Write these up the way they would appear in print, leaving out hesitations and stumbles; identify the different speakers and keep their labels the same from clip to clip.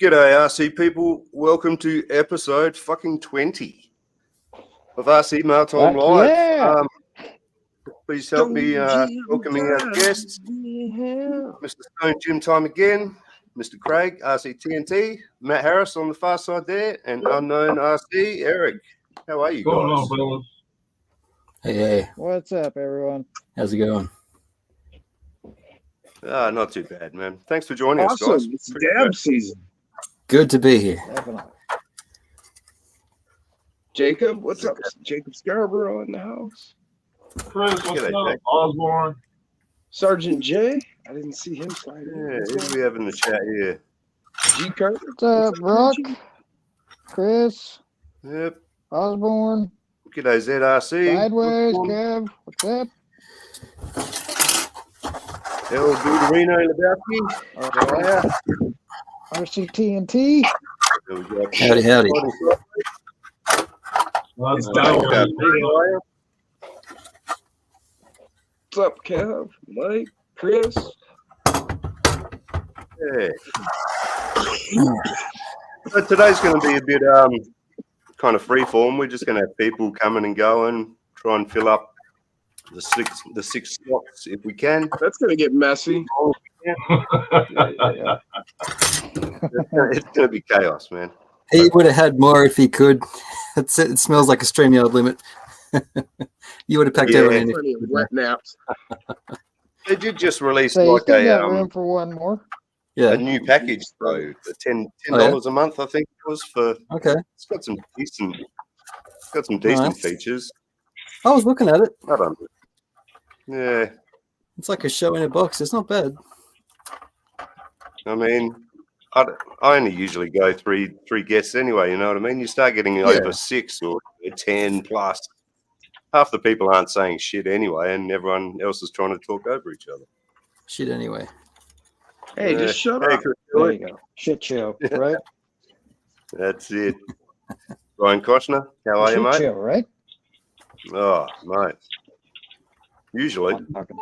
Speaker 1: G'day, RC people. Welcome to episode fucking 20 of RC Maritime Live.
Speaker 2: Yeah.
Speaker 1: Please help me welcoming our guests. Mr. Stone Gym time again. Mr. Craig, RC TNT. Matt Harris on the far side there. And unknown RC, Eric. How are you guys?
Speaker 3: Going on, fellas?
Speaker 4: Hey.
Speaker 2: What's up, everyone?
Speaker 4: How's it going?
Speaker 1: Not too bad, man. Thanks for joining us,
Speaker 3: Awesome.
Speaker 1: guys.
Speaker 3: It's dab season.
Speaker 4: Good to be here.
Speaker 2: Definitely.
Speaker 3: Jacob, what's up? Jacob Scarborough in the house.
Speaker 5: Chris, what's
Speaker 1: G'day,
Speaker 5: up?
Speaker 1: Jake.
Speaker 5: Osborne.
Speaker 3: Sergeant J. I didn't see him slide in.
Speaker 1: Yeah, who do we have in the chat here?
Speaker 3: G. Carter.
Speaker 2: What's up, Brock? Chris?
Speaker 1: Yep.
Speaker 2: Osborne?
Speaker 1: G'day, ZRC.
Speaker 2: Sideways, Kev? What's up?
Speaker 1: El Duderino Lebowski.
Speaker 2: RCTNT?
Speaker 1: There we go.
Speaker 4: Howdy.
Speaker 5: Let's
Speaker 1: How
Speaker 5: go.
Speaker 1: are you?
Speaker 3: What's up, Kev? Mike? Chris?
Speaker 1: Yeah. So today's going to be a bit kind of free form. We're just going to have people coming and going, try and fill up the six slots if we can.
Speaker 3: That's going to get messy.
Speaker 1: Yeah. It's going to be chaos, man.
Speaker 4: He would have had more if he could. It smells like a StreamYard limit. You would have packed everything in.
Speaker 3: Plenty of wet naps.
Speaker 1: They did just release
Speaker 2: So you
Speaker 1: like
Speaker 2: still got room for one more?
Speaker 4: Yeah.
Speaker 1: a new package, though. The $10 a month, I think it was for.
Speaker 4: Okay.
Speaker 1: It's got some decent
Speaker 4: Nice.
Speaker 1: features.
Speaker 4: I was looking at it.
Speaker 1: I don't know. Yeah,
Speaker 4: It's like a show in a box. It's not bad.
Speaker 1: I mean, I only usually go three guests anyway. You know what I mean? You start getting over 6 or 10 plus. Half the people aren't saying shit anyway, and everyone else is trying to talk over each other.
Speaker 4: Shit anyway.
Speaker 3: Hey, just shut
Speaker 1: Hey,
Speaker 3: up.
Speaker 1: Chris,
Speaker 2: There you go. Shit show, right?
Speaker 1: that's it. Brian Koshner, how are you,
Speaker 2: Shit
Speaker 1: mate?
Speaker 2: show, right?
Speaker 1: Oh, mate. Usually.
Speaker 2: I'm fucking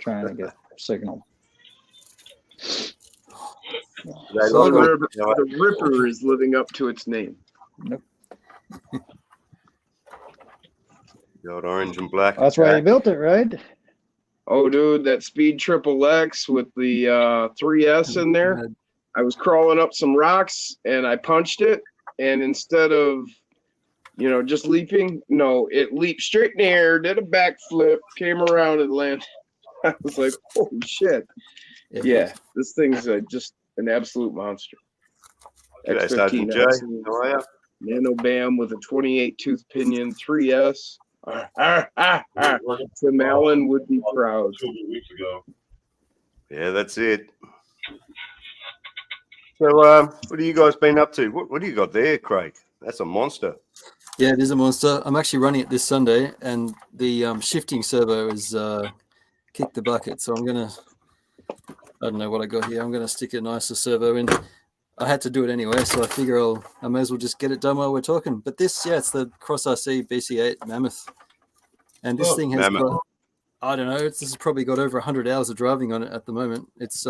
Speaker 1: Trying
Speaker 2: trying to get signal.
Speaker 3: The Ripper is living up to its name.
Speaker 1: Got orange and black.
Speaker 2: That's why you built it, right?
Speaker 3: Oh, dude, that Speed Triple X with the 3S in there. I was crawling up some rocks and I punched it, and instead of, just leaping, no, it leaped straight in the air, did a backflip, came around and landed. I was like, holy shit. Yeah, this thing's just an absolute monster.
Speaker 1: G'day, Sergeant J. How are you?
Speaker 3: Nano Bam with a 28 tooth pinion, 3S. Tim Allen would be proud.
Speaker 5: 2 weeks ago.
Speaker 1: Yeah, that's it. So, what have you guys been up to? What do you got there, Craig? That's a monster.
Speaker 4: Yeah, it is a monster. I'm actually running it this Sunday, and the shifting servo is kicked the bucket. So I don't know what I got here. I'm going to stick a nicer servo in. I had to do it anyway, so I figure I may as well just get it done while we're talking. But this, it's the Cross RC BC8 Mammoth. And this thing has got, I don't know, this has probably got over 100 hours of driving on it at the moment. It's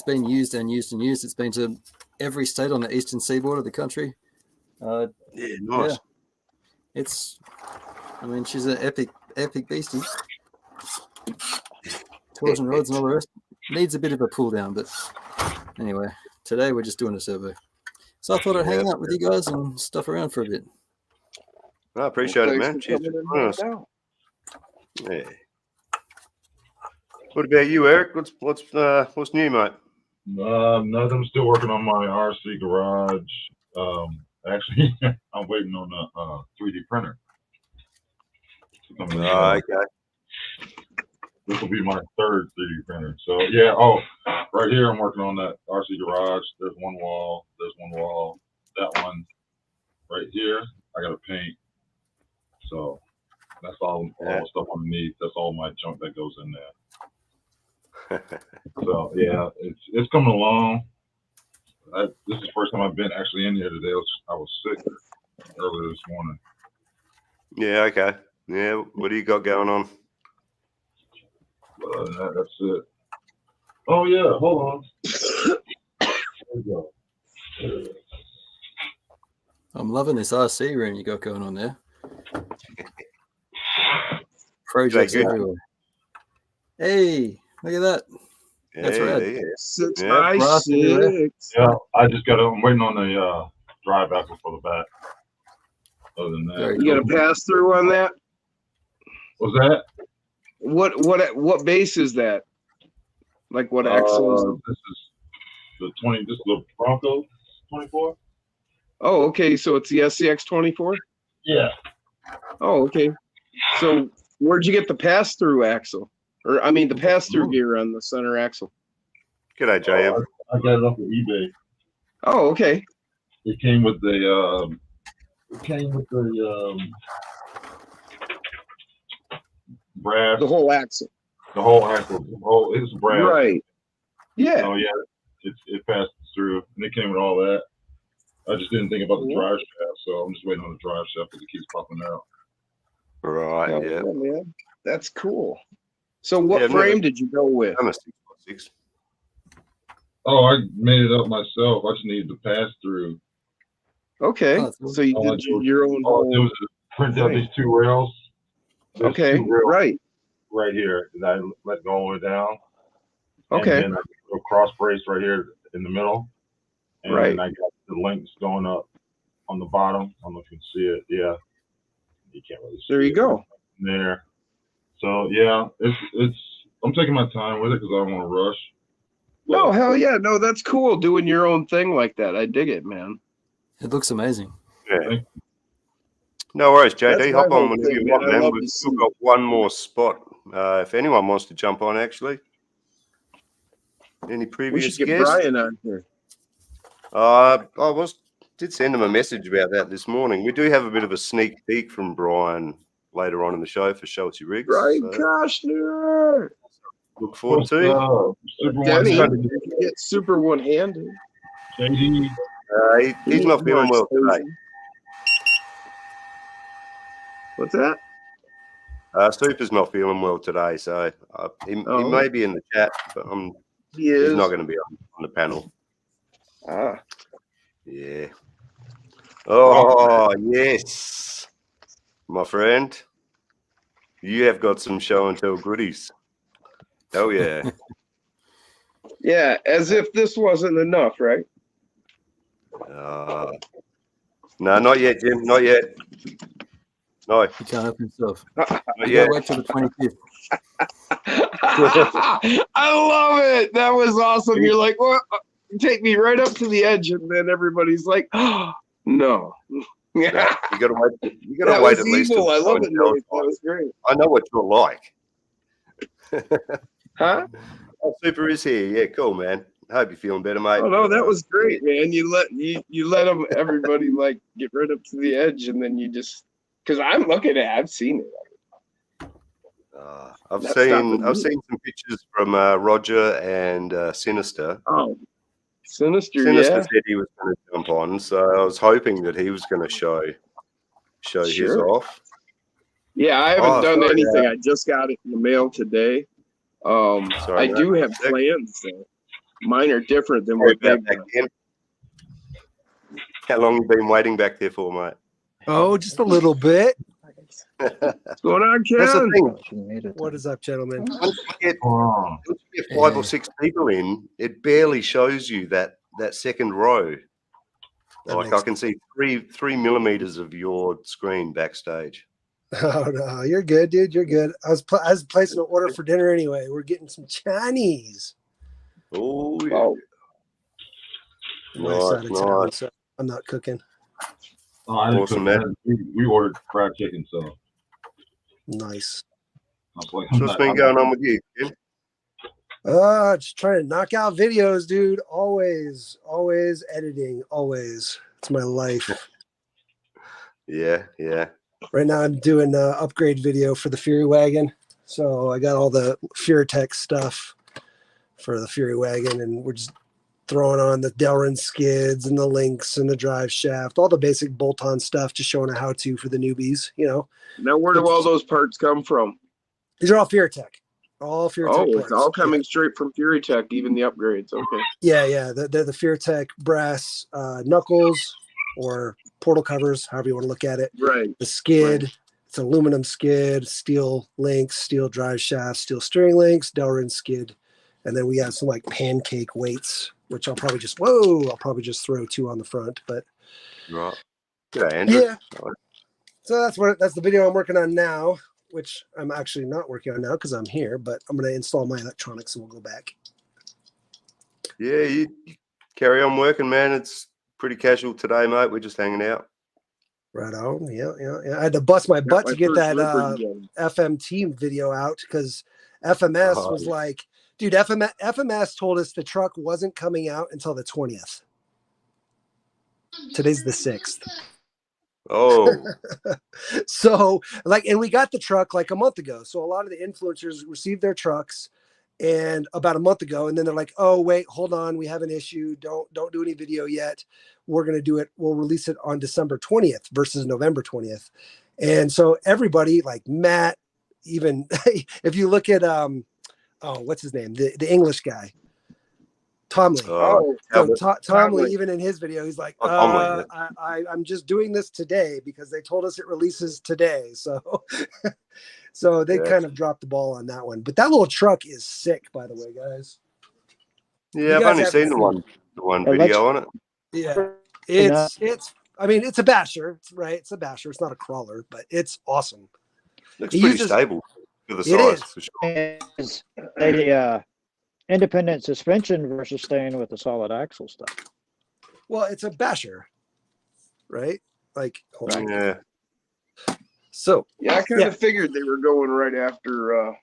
Speaker 4: been used and used and used. It's been to every state on the eastern seaboard of the country.
Speaker 1: Yeah, nice.
Speaker 4: Yeah. She's an epic beastie. Torsion rods and all the rest. Needs a bit of a pull down, but anyway, today we're just doing a servo. So I thought I'd hang out with you guys and stuff around for a bit.
Speaker 1: I appreciate it, man.
Speaker 3: Thanks for
Speaker 1: Cheers.
Speaker 3: coming in
Speaker 1: for joining
Speaker 3: right
Speaker 1: us.
Speaker 3: now.
Speaker 1: Yeah. What about you, Eric? What's new, mate?
Speaker 5: Nothing. I'm still working on my RC garage. Actually, I'm waiting on a 3D printer.
Speaker 1: Okay.
Speaker 5: This will be my third 3D printer. So yeah. Oh, right here I'm working on that RC garage. There's one wall. That one right here. I got to paint. So that's all stuff underneath. That's all my junk that goes in there. So yeah, it's coming along. This is the first time I've been actually in here today. I was sick earlier this morning.
Speaker 1: Yeah. Okay. Yeah. What do you got going on?
Speaker 5: That's it. Oh yeah, hold on. we go.
Speaker 4: I'm loving this RC room you got going on there. Projects
Speaker 1: good?
Speaker 4: everywhere. Hey, look at that. That's rad.
Speaker 1: Yeah.
Speaker 3: 6
Speaker 1: Yeah,
Speaker 3: by
Speaker 4: brass everywhere.
Speaker 3: 6.
Speaker 5: Yeah, I just got. I'm waiting on the drive axle for the back. Other than that,
Speaker 4: Very
Speaker 3: You got a pass through on that?
Speaker 5: was that?
Speaker 3: What base is that? Like what axles?
Speaker 5: This is the 20. This is the Bronco 24.
Speaker 3: Oh, okay. So it's the SCX 24.
Speaker 5: Yeah.
Speaker 3: Oh, okay. So where'd you get the pass through axle? Or I mean the pass through gear on the center axle?
Speaker 1: G'day, JM.
Speaker 5: I got it off of eBay.
Speaker 3: Oh, okay.
Speaker 5: It came with the. Brass.
Speaker 3: The whole axle.
Speaker 5: The whole axle. It's brass.
Speaker 3: Right. Yeah.
Speaker 5: Oh yeah, it passed through, and it came with all that. I just didn't think about the drive shaft, so I'm just waiting on the drive shaft because it keeps popping out.
Speaker 1: Right,
Speaker 3: Oh,
Speaker 1: yeah.
Speaker 3: man. That's cool. So what
Speaker 1: Yeah, I've
Speaker 3: frame
Speaker 1: never-
Speaker 3: did you go with?
Speaker 1: I'm a 6x6.
Speaker 5: Oh, I made it up myself. I just needed to pass through.
Speaker 3: Okay.
Speaker 4: Oh, cool.
Speaker 3: So you
Speaker 5: Oh,
Speaker 3: did your own
Speaker 5: All I did
Speaker 3: whole.
Speaker 5: was just print out these 2 rails. There's
Speaker 3: Okay.
Speaker 5: 2 rails
Speaker 3: Right.
Speaker 5: right here that I let go all the way down.
Speaker 3: Okay.
Speaker 5: And then I put a cross brace right here in the middle. And
Speaker 3: Right.
Speaker 5: then I got the links going up on the bottom. I don't know if you can see it. Yeah. You can't really see
Speaker 3: There you
Speaker 5: it.
Speaker 3: go.
Speaker 5: There. So yeah, it's I'm taking my time with it because I don't want to rush.
Speaker 3: No, hell yeah. No, that's cool. Doing your own thing like that. I dig it, man.
Speaker 4: It looks amazing.
Speaker 1: Yeah. No worries,
Speaker 3: That's
Speaker 1: JD.
Speaker 3: my
Speaker 1: Hop on
Speaker 3: whole
Speaker 1: whenever
Speaker 3: thing,
Speaker 1: you
Speaker 3: man.
Speaker 1: want,
Speaker 3: I
Speaker 1: man.
Speaker 3: love
Speaker 1: We've
Speaker 3: to
Speaker 1: still
Speaker 3: see
Speaker 1: got one more spot. If anyone wants to jump on, actually. Any
Speaker 3: We
Speaker 1: previous
Speaker 3: should get
Speaker 1: guests?
Speaker 3: Brian on here.
Speaker 1: Did send him a message about that this morning. We do have a bit of a sneak peek from Brian later on in the show for Shelty Riggs.
Speaker 3: Brian
Speaker 1: So
Speaker 3: Koshner.
Speaker 1: look forward to it.
Speaker 5: Super
Speaker 3: Denny,
Speaker 5: one
Speaker 3: you can get super one-handed.
Speaker 5: JD.
Speaker 1: He's not feeling well today.
Speaker 3: What's that?
Speaker 1: Super's not feeling well today, so he may be in the chat, but
Speaker 3: He is.
Speaker 1: he's not going to be on the panel.
Speaker 3: Ah,
Speaker 1: Yeah. Oh, yes. My friend. You have got some show and tell goodies. Oh, yeah.
Speaker 3: yeah, as if this wasn't enough, right?
Speaker 1: No, not yet, Jim. Not yet. No,
Speaker 4: He can't help himself.
Speaker 1: not
Speaker 4: You
Speaker 1: yet.
Speaker 4: gotta wait till the 25th.
Speaker 3: I love it. That was awesome. You're like, what? Take me right up to the edge, and then everybody's like, oh, no.
Speaker 1: Yeah, you got to wait. You got
Speaker 3: That
Speaker 1: to wait
Speaker 3: was
Speaker 1: at least.
Speaker 3: evil.
Speaker 1: till
Speaker 3: I love it,
Speaker 1: someone
Speaker 3: Nate.
Speaker 1: tells
Speaker 3: That was great.
Speaker 1: I know what you're like.
Speaker 3: Huh?
Speaker 1: Oh, Super is here. Yeah, cool, man. I hope you're feeling better, mate.
Speaker 3: Oh no, that was great, man. You let them everybody like get right up to the edge, and then you just because I'm looking at, I've seen it.
Speaker 1: I've
Speaker 3: That's
Speaker 1: seen
Speaker 3: not
Speaker 1: some pictures from Roger and Sinister.
Speaker 3: Oh, Sinister,
Speaker 1: Sinister
Speaker 3: yeah.
Speaker 1: said he was going to jump on, so I was hoping that he was going to show his
Speaker 3: Sure.
Speaker 1: off.
Speaker 3: Yeah, I haven't
Speaker 1: Oh,
Speaker 3: done
Speaker 1: sorry,
Speaker 3: anything. I just got it in the mail today.
Speaker 1: Sorry,
Speaker 3: I
Speaker 1: man.
Speaker 3: do have plans. Though. Mine are different than
Speaker 1: Sorry
Speaker 3: what they've
Speaker 1: about that,
Speaker 3: done.
Speaker 1: Ken. How long you been waiting back there for, mate?
Speaker 6: Oh, just a little bit.
Speaker 3: What's going on, Ken?
Speaker 1: That's the thing.
Speaker 2: She made it.
Speaker 6: What is up, gentlemen?
Speaker 1: Once you get 5
Speaker 4: Yeah.
Speaker 1: or 6 people in, it barely shows you that second row.
Speaker 6: That
Speaker 1: Like I
Speaker 6: makes-
Speaker 1: can see 3 millimeters of your screen backstage.
Speaker 6: Oh no, you're good, dude. You're good. I was placing an order for dinner anyway. We're getting some Chinese.
Speaker 1: Oh, yeah.
Speaker 3: Oh,
Speaker 6: My
Speaker 1: Nice,
Speaker 6: side of town,
Speaker 1: nice.
Speaker 6: so I'm not cooking.
Speaker 5: Oh, I didn't
Speaker 1: Awesome,
Speaker 5: cook
Speaker 1: man.
Speaker 5: that. We ordered fried chicken, so
Speaker 6: Nice.
Speaker 5: I was like,
Speaker 1: So what's been going on with you, Ken?
Speaker 6: Just trying to knock out videos, dude. Always editing. Always. It's my life.
Speaker 1: Yeah.
Speaker 6: Right now, I'm doing an upgrade video for the Fury Wagon. So I got all the FureTech stuff for the Fury Wagon, and we're just throwing on the Delrin skids and the links and the drive shaft, all the basic bolt-on stuff, just showing a how-to for the newbies. You know,
Speaker 3: now where do all those parts come from?
Speaker 6: these are all FureTech. All FuryTech
Speaker 3: Oh,
Speaker 6: parts.
Speaker 3: it's all coming straight from FuryTech, even the upgrades. Okay.
Speaker 6: Yeah. They're the FuryTech brass knuckles or portal covers, however you want to look at it.
Speaker 3: Right.
Speaker 6: The skid,
Speaker 3: Right.
Speaker 6: it's aluminum skid, steel links, steel drive shaft, steel steering links, Delrin skid. And then we have some like pancake weights, which I'll probably just throw 2 on the front. But
Speaker 1: Right. G'day, Andrew.
Speaker 6: yeah. So that's the video I'm working on now, which I'm actually not working on now because I'm here, but I'm going to install my electronics and we'll go back.
Speaker 1: Yeah, you carry on working, man. It's pretty casual today, mate. We're just hanging out.
Speaker 6: Right on. Yeah. I had to bust my butt
Speaker 3: my
Speaker 6: to get
Speaker 3: first
Speaker 6: that
Speaker 3: ripper again.
Speaker 6: FMT video out because FMS
Speaker 1: Oh,
Speaker 6: was like, dude, FMS told us the truck wasn't coming out until the 20th. Today's the 6th.
Speaker 1: Oh,
Speaker 6: So and we got the truck like a month ago. So a lot of the influencers received their trucks and about a month ago, and then they're like, oh wait, hold on, we have an issue. Don't do any video yet. We're going to do it. We'll release it on December 20th versus November 20th. And so everybody like Matt, even if you look at what's his name? The English guy. Tom Lee.
Speaker 3: Oh,
Speaker 6: So Tom Lee,
Speaker 3: Lee.
Speaker 6: even in his video, he's like,
Speaker 1: Tom Lee,
Speaker 6: I'm just doing this today because they told us it releases today. So so they kind of dropped the ball on that one. But that little truck is sick, by the way, guys.
Speaker 1: yeah. I've only seen the one video on it.
Speaker 6: Yeah. It's a basher, right? It's a basher. It's not a crawler, but it's awesome.
Speaker 1: Looks
Speaker 6: It
Speaker 1: pretty
Speaker 6: uses-
Speaker 1: stable for the
Speaker 6: It
Speaker 1: size,
Speaker 6: is.
Speaker 1: for sure.
Speaker 2: Is a independent suspension versus staying with the solid axle stuff.
Speaker 6: Well, it's a basher, right? Like, hold on.
Speaker 1: Yeah.
Speaker 6: So
Speaker 3: Yeah, I kind of figured they were going right after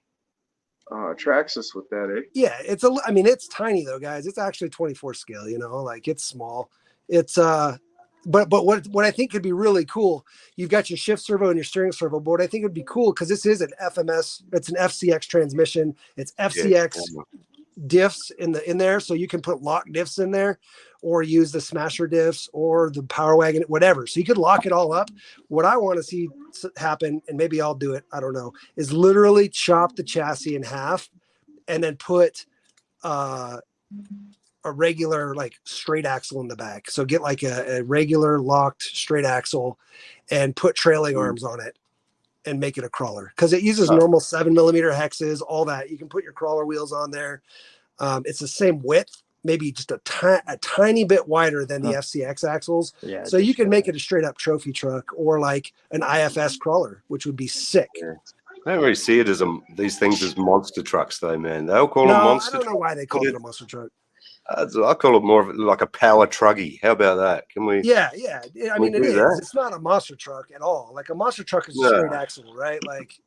Speaker 3: Traxxas with that, eh?
Speaker 6: yeah, it's tiny though, guys. It's actually 24 scale, like it's small. It's but what I think could be really cool, you've got your shift servo and your steering servo, but what I think would be cool, because this is an FMS, it's an FCX transmission, it's FCX diffs in there, so you can put lock diffs in there or use the smasher diffs or the power wagon, whatever, so you could lock it all up. What I want to see happen, and maybe I'll do it, I don't know, is literally chop the chassis in half and then put a regular like straight axle in the back. So get like a regular locked straight axle and put trailing arms on it and make it a crawler, because it uses normal 7mm hexes, all that. You can put your crawler wheels on there. It's the same width, maybe just a tiny bit wider than the FCX axles.
Speaker 2: Yeah.
Speaker 6: So you can make it a straight up trophy truck or like an IFS crawler, which would be sick.
Speaker 1: Yeah. I don't really see it as these things as monster trucks, though, man. They'll call them monster.
Speaker 6: I don't know why they call it a monster truck.
Speaker 1: I call it more of like a power truggy. How about that? Can we?
Speaker 6: Yeah. I mean, it is.
Speaker 1: That?
Speaker 6: It's not a monster truck at all. Like a monster truck is a straight axle, right? Like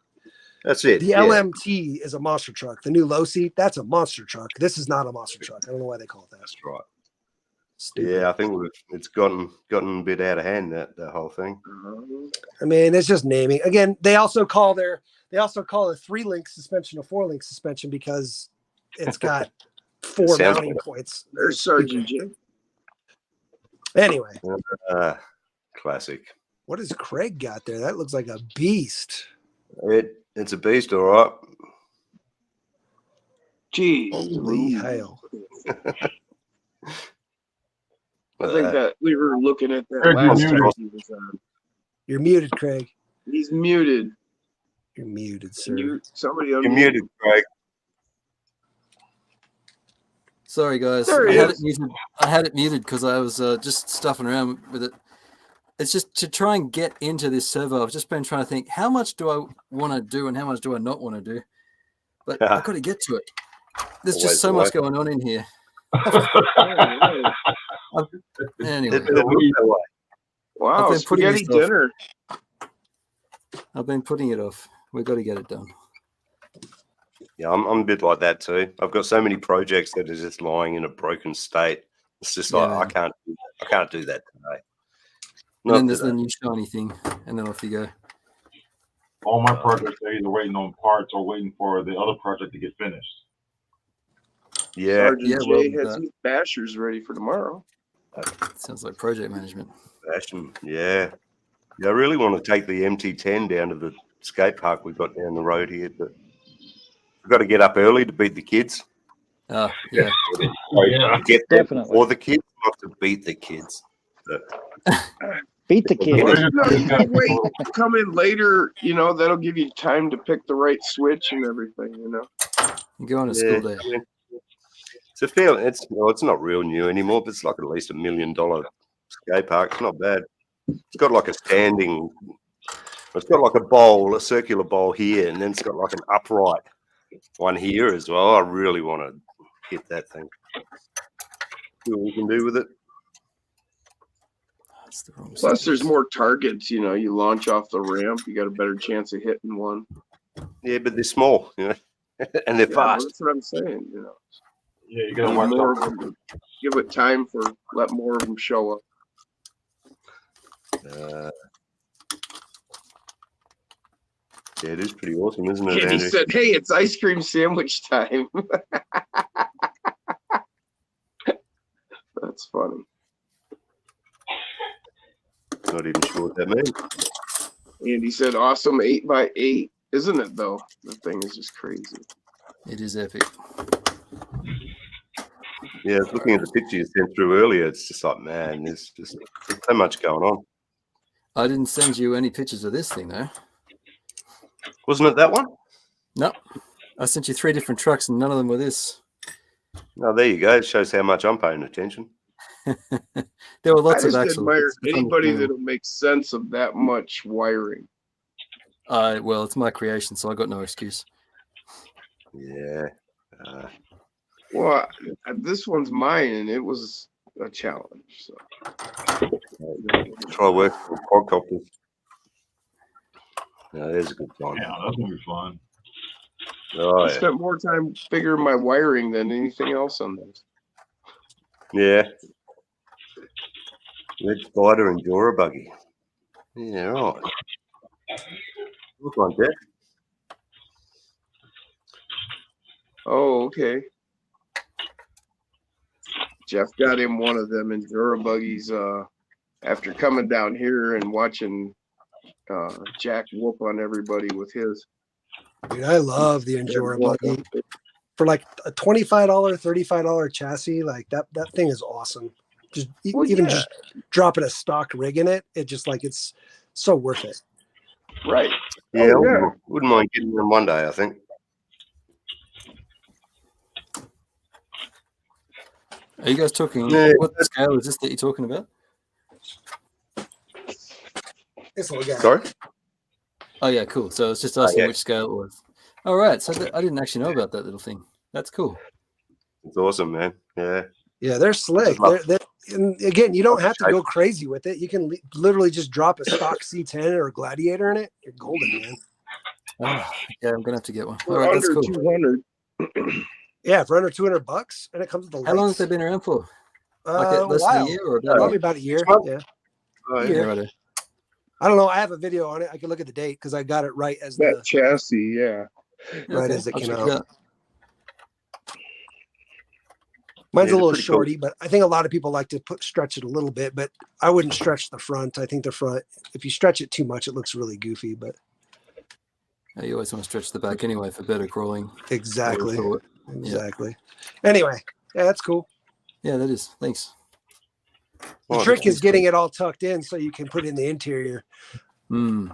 Speaker 1: That's it.
Speaker 6: the LMT is a monster truck. The new low seat, that's a monster truck. This is not a monster truck. I don't know why they call it that.
Speaker 1: That's right.
Speaker 6: Stupid.
Speaker 1: Yeah, I think it's gotten a bit out of hand, that whole thing.
Speaker 6: I mean, it's just naming. Again, they also call a 3-link suspension a 4-link suspension because it's got 4 mounting points.
Speaker 3: There's Sergeant Jim.
Speaker 6: Anyway,
Speaker 1: Classic.
Speaker 6: what has Craig got there? That looks like a beast.
Speaker 1: It's a beast, all right.
Speaker 3: Gee,
Speaker 6: Holy hell.
Speaker 3: I think that we were looking at that
Speaker 5: Craig,
Speaker 3: last
Speaker 5: you're
Speaker 3: time
Speaker 5: muted.
Speaker 3: he was on.
Speaker 6: You're muted, Craig.
Speaker 3: He's muted.
Speaker 6: You're muted, sir.
Speaker 3: Somebody
Speaker 1: You're
Speaker 3: unmute.
Speaker 1: muted, Craig.
Speaker 4: Sorry, guys.
Speaker 3: There
Speaker 4: I
Speaker 3: he
Speaker 4: had
Speaker 3: is.
Speaker 4: it muted. I had it muted because I was just stuffing around with it. It's just to try and get into this servo. I've just been trying to think, how much do I want to do and how much do I not want to do? But I've got to get to it. There's
Speaker 1: Always
Speaker 4: just so
Speaker 1: the
Speaker 4: much
Speaker 1: way.
Speaker 4: going on in here. Anyway,
Speaker 1: It looks that way.
Speaker 3: Wow,
Speaker 4: I've been putting
Speaker 3: spaghetti
Speaker 4: this off.
Speaker 3: dinner.
Speaker 4: I've been putting it off. We've got to get it done.
Speaker 1: Yeah, I'm a bit like that too. I've got so many projects that are just lying in a broken state. It's just
Speaker 4: Yeah,
Speaker 1: like
Speaker 4: man.
Speaker 1: I can't do that today.
Speaker 4: And then
Speaker 1: Not
Speaker 4: there's the
Speaker 1: today.
Speaker 4: new shiny thing, and then off you go.
Speaker 5: All my projects are either waiting on parts or waiting for the other project to get finished.
Speaker 1: Yeah,
Speaker 3: Sergeant
Speaker 4: Yeah,
Speaker 3: Jay
Speaker 4: well,
Speaker 3: has his bashers ready for tomorrow.
Speaker 4: Sounds like project management.
Speaker 1: fashion. Yeah. I really want to take the MT10 down to the skate park we've got down the road here, but We've got to get up early to beat the kids.
Speaker 4: Yeah.
Speaker 5: Yeah.
Speaker 1: Get there
Speaker 2: Definitely.
Speaker 1: before the kids, not to beat the kids. But
Speaker 2: Beat the
Speaker 3: No,
Speaker 2: kids.
Speaker 3: you can wait, come in later, that'll give you time to pick the right switch and everything,
Speaker 4: You go on a
Speaker 1: yeah,
Speaker 4: school day.
Speaker 1: I mean, it's a fair. It's not real new anymore, but it's like at least $1 million skate park. It's not bad. It's got like a standing. It's got like a bowl, a circular bowl here, and then it's got like an upright one here as well. I really want to hit that thing. See what we can do with it.
Speaker 4: That's the wrong
Speaker 3: Plus, there's
Speaker 4: settings.
Speaker 3: more targets. You launch off the ramp, you got a better chance of hitting one.
Speaker 1: Yeah, but they're small, and they're
Speaker 3: Yeah,
Speaker 1: fast.
Speaker 3: that's what I'm saying.
Speaker 5: Yeah, you gotta
Speaker 3: Need
Speaker 5: watch
Speaker 3: more
Speaker 5: out.
Speaker 3: of them. Give it time let more of them show up.
Speaker 1: Yeah, it is pretty awesome, isn't it,
Speaker 3: And he
Speaker 1: Andrew?
Speaker 3: said, "Hey, it's ice cream sandwich time." That's funny.
Speaker 1: Not even sure what that means.
Speaker 3: And he said, "Awesome 8x8, isn't it? Though the thing is just crazy."
Speaker 4: It is epic.
Speaker 1: Yeah, looking at the picture you sent through earlier, it's just like, man, there's so much going on.
Speaker 4: I didn't send you any pictures of this thing though.
Speaker 1: Wasn't it that one?
Speaker 4: No, I sent you 3 different trucks and none of them were this.
Speaker 1: Oh, there you go. It shows how much I'm paying attention.
Speaker 4: There were
Speaker 3: I
Speaker 4: lots of
Speaker 3: just
Speaker 4: axles.
Speaker 3: admire
Speaker 4: It's
Speaker 3: anybody
Speaker 4: understandable.
Speaker 3: that'll make sense of that much wiring.
Speaker 4: Well, it's my creation, so I got no excuse.
Speaker 1: Yeah.
Speaker 3: Well, this one's mine, and it was a challenge. So
Speaker 1: Try work for quadcopters. No, there's a good time.
Speaker 5: Yeah, that's gonna be fun.
Speaker 1: Oh,
Speaker 3: I
Speaker 1: yeah.
Speaker 3: spent more time figuring my wiring than anything else on this.
Speaker 1: Yeah. Red Spider and Dora Buggy. Yeah, right. Look on deck.
Speaker 3: Oh, okay. Jeff got him one of them Enduro buggies after coming down here and watching Jack whoop on everybody with his.
Speaker 6: Dude, I love the Endura buggy. For like a $25, $35 chassis, like that thing is awesome. Just even
Speaker 3: yeah.
Speaker 6: just dropping a stock rig in it, it's so worth it.
Speaker 3: Right.
Speaker 1: Yeah,
Speaker 3: Oh,
Speaker 1: I
Speaker 3: yeah.
Speaker 1: wouldn't mind getting them one day, I think.
Speaker 4: Are you guys talking?
Speaker 1: Yeah.
Speaker 4: What scale is this that you're talking about?
Speaker 6: This little guy.
Speaker 1: Sorry?
Speaker 4: Oh yeah, cool. So I was just asking
Speaker 1: yeah.
Speaker 4: which scale it was. All right. So I didn't actually know about that little thing. That's cool.
Speaker 1: It's awesome, man. Yeah.
Speaker 6: Yeah, they're slick. And again, you don't have to go crazy with it. You can literally just drop a stock C10 or a Gladiator in it. You're golden, man.
Speaker 4: Oh, yeah, I'm gonna have to get one. All
Speaker 3: For
Speaker 4: right, that's
Speaker 3: under
Speaker 4: cool.
Speaker 3: 200.
Speaker 6: Yeah, for under $200, and it comes with the lights.
Speaker 4: How long have they been around for? Like
Speaker 6: a
Speaker 4: less
Speaker 6: while.
Speaker 4: than a year or about
Speaker 6: Probably about a year.
Speaker 1: 6 months?
Speaker 6: Yeah.
Speaker 1: Oh,
Speaker 6: Yeah.
Speaker 1: yeah.
Speaker 4: Yeah, right.
Speaker 6: I don't know. I have a video on it. I can look at the date because I got it right as
Speaker 3: That
Speaker 6: the
Speaker 3: chassis, yeah.
Speaker 6: right as it
Speaker 4: I'll
Speaker 6: came
Speaker 4: check
Speaker 6: out.
Speaker 4: it out.
Speaker 6: Mine's
Speaker 1: Yeah,
Speaker 6: a little
Speaker 1: they're pretty cool.
Speaker 6: shorty, but I think a lot of people like to stretch it a little bit, but I wouldn't stretch the front. I think the front, if you stretch it too much, it looks really goofy, but
Speaker 4: Yeah, you always want to stretch the back anyway for better crawling.
Speaker 6: exactly.
Speaker 4: Forward.
Speaker 6: Exactly. Anyway, yeah, that's cool.
Speaker 4: Yeah, that is. Thanks.
Speaker 6: The
Speaker 1: Oh,
Speaker 6: trick
Speaker 1: that's
Speaker 6: is getting it all tucked in so you can put it in the interior.
Speaker 4: Hmm.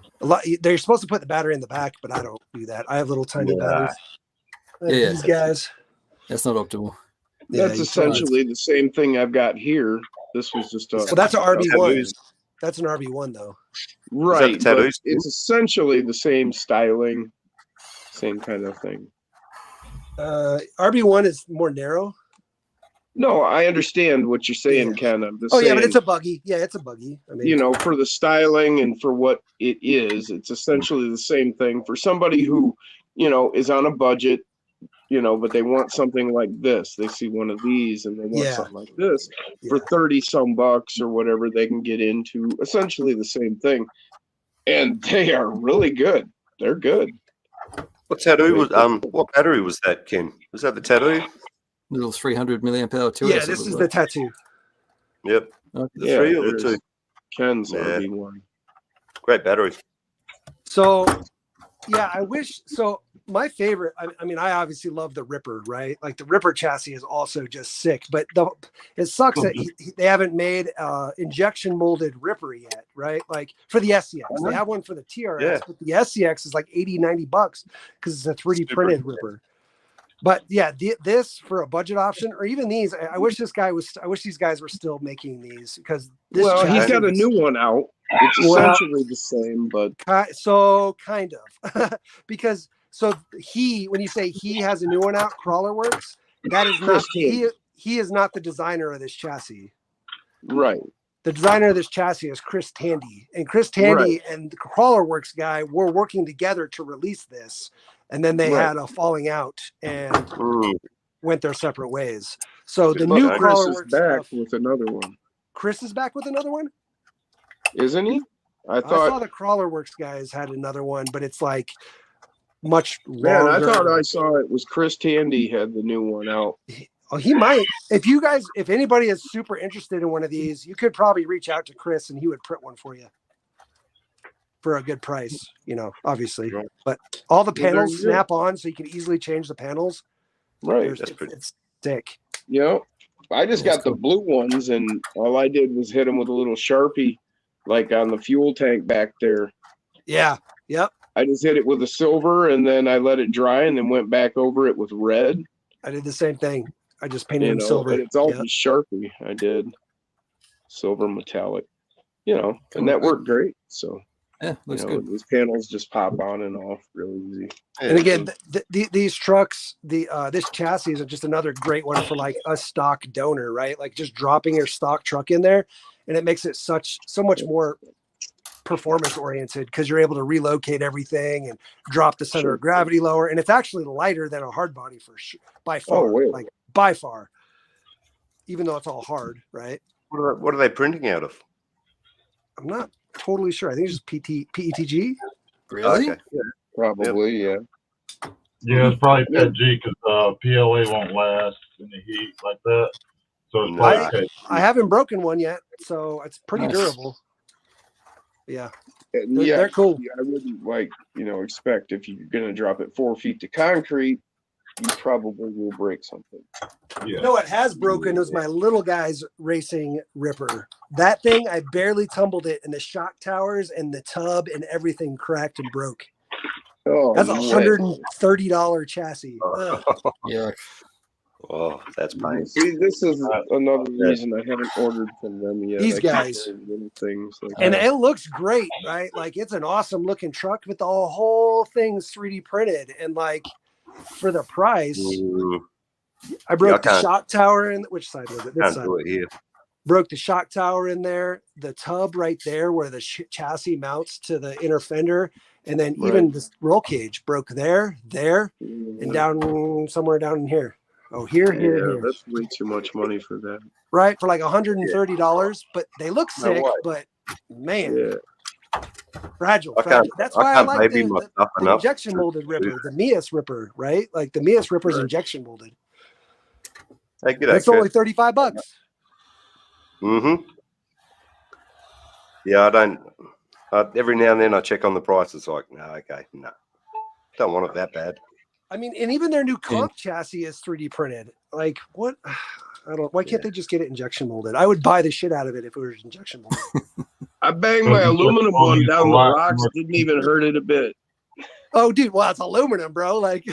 Speaker 6: They're supposed to put the battery in the back, but I don't do that. I have little tiny
Speaker 1: Yeah.
Speaker 6: batteries. Like
Speaker 4: Yeah.
Speaker 6: These guys.
Speaker 4: That's not optimal.
Speaker 6: Yeah,
Speaker 3: That's
Speaker 6: you
Speaker 3: essentially the same thing I've got here. This was just a.
Speaker 6: So that's an RB1.
Speaker 1: Tattoos.
Speaker 6: That's an RB1 though.
Speaker 3: Right.
Speaker 1: the
Speaker 3: But
Speaker 1: tattoos?
Speaker 3: it's essentially the same styling, same kind of thing.
Speaker 6: RB1 is more narrow.
Speaker 3: No, I understand what you're saying,
Speaker 6: Yeah.
Speaker 3: Ken. I'm just
Speaker 6: Oh
Speaker 3: saying,
Speaker 6: yeah, but it's a buggy. Yeah, it's a buggy. I mean,
Speaker 3: for the styling and for what it is, it's essentially the same thing. For somebody who, is on a budget, but they want something like this. They see one of these and they want
Speaker 6: Yeah.
Speaker 3: something like this for 30 some bucks or whatever they can get into essentially the same thing. And they are really good. They're good.
Speaker 1: What tattoo was what battery was that, Ken? Was that the tattoo?
Speaker 4: Little 300 milliamp hour 2S.
Speaker 6: yeah, this is the tattoo.
Speaker 1: Yep.
Speaker 4: Okay.
Speaker 1: The
Speaker 3: Yeah,
Speaker 1: 3 or the
Speaker 3: there's
Speaker 1: 2?
Speaker 3: Ken's
Speaker 1: Yeah.
Speaker 3: RB1.
Speaker 1: Great battery.
Speaker 6: So Yeah, I wish so. My favorite, I mean, I obviously love the Ripper, right? Like the Ripper chassis is also just sick, but it sucks that they haven't made injection molded Ripper yet, right? Like for the SCX, they have one for the TRX,
Speaker 1: Yeah.
Speaker 6: but the SCX is like 80, 90 bucks because it's a 3D
Speaker 1: Super
Speaker 6: printed
Speaker 1: expensive.
Speaker 6: Ripper. But yeah, this for a budget option, or even these, I wish these guys were still making these because this
Speaker 3: Well, he's
Speaker 6: chassis
Speaker 3: got a
Speaker 6: is-
Speaker 3: new one out. It's
Speaker 6: Well-
Speaker 3: essentially the same, but
Speaker 6: So kind of because when you say he has a new one out, Crawler Works, that is not
Speaker 3: Chris
Speaker 6: he is not the designer of this chassis.
Speaker 3: right.
Speaker 6: The designer of this chassis is Chris Tandy, and Chris Tandy and the Crawler Works guy were working together to release this, and then they had a falling out and went their separate ways. So the new
Speaker 1: Chris
Speaker 6: Crawler
Speaker 3: Chris is
Speaker 6: Works
Speaker 3: back
Speaker 6: stuff,
Speaker 3: with another one,
Speaker 6: Chris is back with another one.
Speaker 3: isn't he? I
Speaker 6: I saw
Speaker 3: thought.
Speaker 6: the Crawler Works guys had another one, but it's like much
Speaker 3: Man,
Speaker 6: longer.
Speaker 3: I thought I saw it was Chris Tandy had the new one out.
Speaker 6: Oh, he might. If anybody is super interested in one of these, you could probably reach out to Chris and he would print one for you for a good price, obviously.
Speaker 1: Right.
Speaker 6: But all the
Speaker 3: Well, there
Speaker 6: panels
Speaker 3: you go.
Speaker 6: snap on, so you can easily change the panels.
Speaker 3: Right.
Speaker 6: It's sick.
Speaker 3: I just got the blue ones, and all I did was hit them with a little Sharpie, like on the fuel tank back there.
Speaker 6: Yeah. Yep.
Speaker 3: I just hit it with a silver, and then I let it dry, and then went back over it with red.
Speaker 6: I did the same thing. I just painted them silver.
Speaker 3: And it's all
Speaker 6: Yep.
Speaker 3: just Sharpie. I did silver metallic, and that worked great. So
Speaker 4: Yeah, looks good.
Speaker 3: these panels just pop on and off real easy.
Speaker 6: And again, these trucks, this chassis is just another great one for like a stock donor, right? Like just dropping your stock truck in there, and it makes it so much more performance oriented because you're able to relocate everything and drop the center of gravity lower, and it's actually lighter than a hard body by far, like by far. Even though it's all hard, right?
Speaker 1: What are they printing out of?
Speaker 6: I'm not totally sure. I think it's just PETG.
Speaker 4: Really?
Speaker 1: Okay.
Speaker 3: Probably, yeah.
Speaker 5: Yeah, it's probably PETG because PLA won't last in the heat like that. So it's probably PETG.
Speaker 6: I haven't broken one yet, so it's pretty durable. Yeah.
Speaker 3: And
Speaker 6: They're cool.
Speaker 3: I wouldn't expect if you're going to drop it 4 feet to concrete, you probably will break something.
Speaker 5: Yeah.
Speaker 6: You know what has broken was my little guy's racing Ripper. That thing, I barely tumbled it, and the shock towers and the tub and everything cracked and broke.
Speaker 3: Oh,
Speaker 6: That's $130 chassis. Ugh.
Speaker 4: Yeah.
Speaker 1: Oh, that's pain.
Speaker 3: See, this is another reason I haven't ordered from them yet.
Speaker 6: These
Speaker 3: I keep
Speaker 6: guys.
Speaker 3: hearing little things like
Speaker 6: And
Speaker 3: that.
Speaker 6: it looks great, right? Like it's an awesome looking truck, but the whole thing's 3D printed. And like for the price, I broke the shock tower in. Which side was it? This
Speaker 1: Can't
Speaker 6: side.
Speaker 1: do it here.
Speaker 6: Broke the shock tower in there, the tub right there where the chassis mounts to the inner fender, and then even this roll cage broke there, and down somewhere down in here. Oh, here.
Speaker 3: That's way too much money for that.
Speaker 6: Right, for like $130, but they look sick. But man, fragile. That's why I like the injection molded Ripper, the Mias Ripper, right? Like the Mias Ripper's injection molded.
Speaker 1: Hey,
Speaker 6: It's only $35.
Speaker 1: Yeah, I don't. Every now and then I check on the price. It's like, no, don't want it that bad.
Speaker 6: I mean, and even their new comp chassis is 3D printed. Like, what? I don't. Why can't they just get it injection molded? I would buy the shit out of it if it was injection molded.
Speaker 3: I banged my aluminum one down the rocks. Didn't even hurt it a bit.
Speaker 6: Oh, dude. Well, it's aluminum, bro. Like,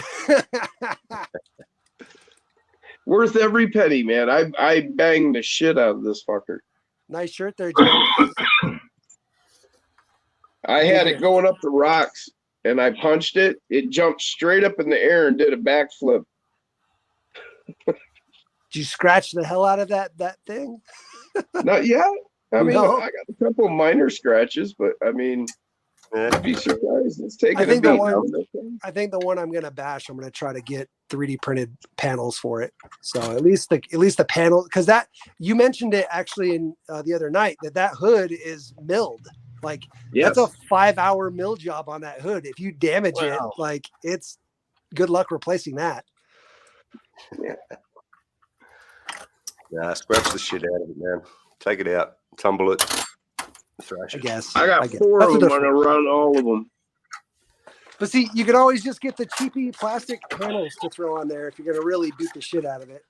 Speaker 3: worth every penny, man. I banged the shit out of this fucker.
Speaker 6: Nice shirt there, John.
Speaker 3: I had it going up the rocks, and I punched it. It jumped straight up in the air and did a backflip.
Speaker 6: Did you scratch the hell out of that thing?
Speaker 3: Not yet. I mean,
Speaker 6: No.
Speaker 3: I got a couple of minor scratches, but I mean, I'd be surprised. It's taking
Speaker 6: I think
Speaker 3: a
Speaker 6: the one I'm gonna bash. I'm gonna try to get 3D printed panels for it. So at least the panel, because that you mentioned it actually in the other night that hood is milled. Like that's a 5-hour mill job on that hood. If you damage it, like it's good luck replacing that.
Speaker 1: Nah, scratch the shit out of it, man. Take it out, tumble it, thrash
Speaker 6: I
Speaker 1: it.
Speaker 6: guess.
Speaker 3: I got 4 of them. I'm gonna run all of them.
Speaker 6: But see, you can always just get the cheapy plastic panels to throw on there if you're gonna really beat the shit out of it.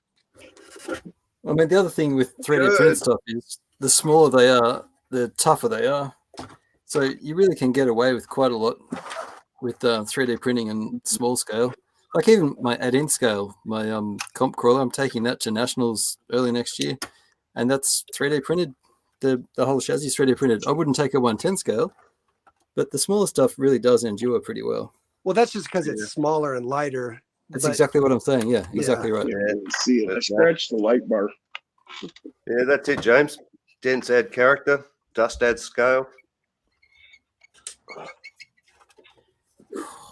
Speaker 4: I mean, the other thing with 3D printed stuff is the smaller they are, the tougher they are. So you really can get away with quite a lot with 3D printing and small scale. Like even my at-in scale, my comp crawler, I'm taking that to nationals early next year, and that's 3D printed. The whole chassis is 3D printed. I wouldn't take a 110 scale, but the smaller stuff really does endure pretty well.
Speaker 6: Well, that's just because it's smaller and lighter.
Speaker 4: That's
Speaker 6: but-
Speaker 4: exactly what I'm saying. Yeah, exactly right.
Speaker 3: Yeah, see it. I scratched the light bar.
Speaker 1: Yeah, that's it, James. Dents add character, dust adds scale.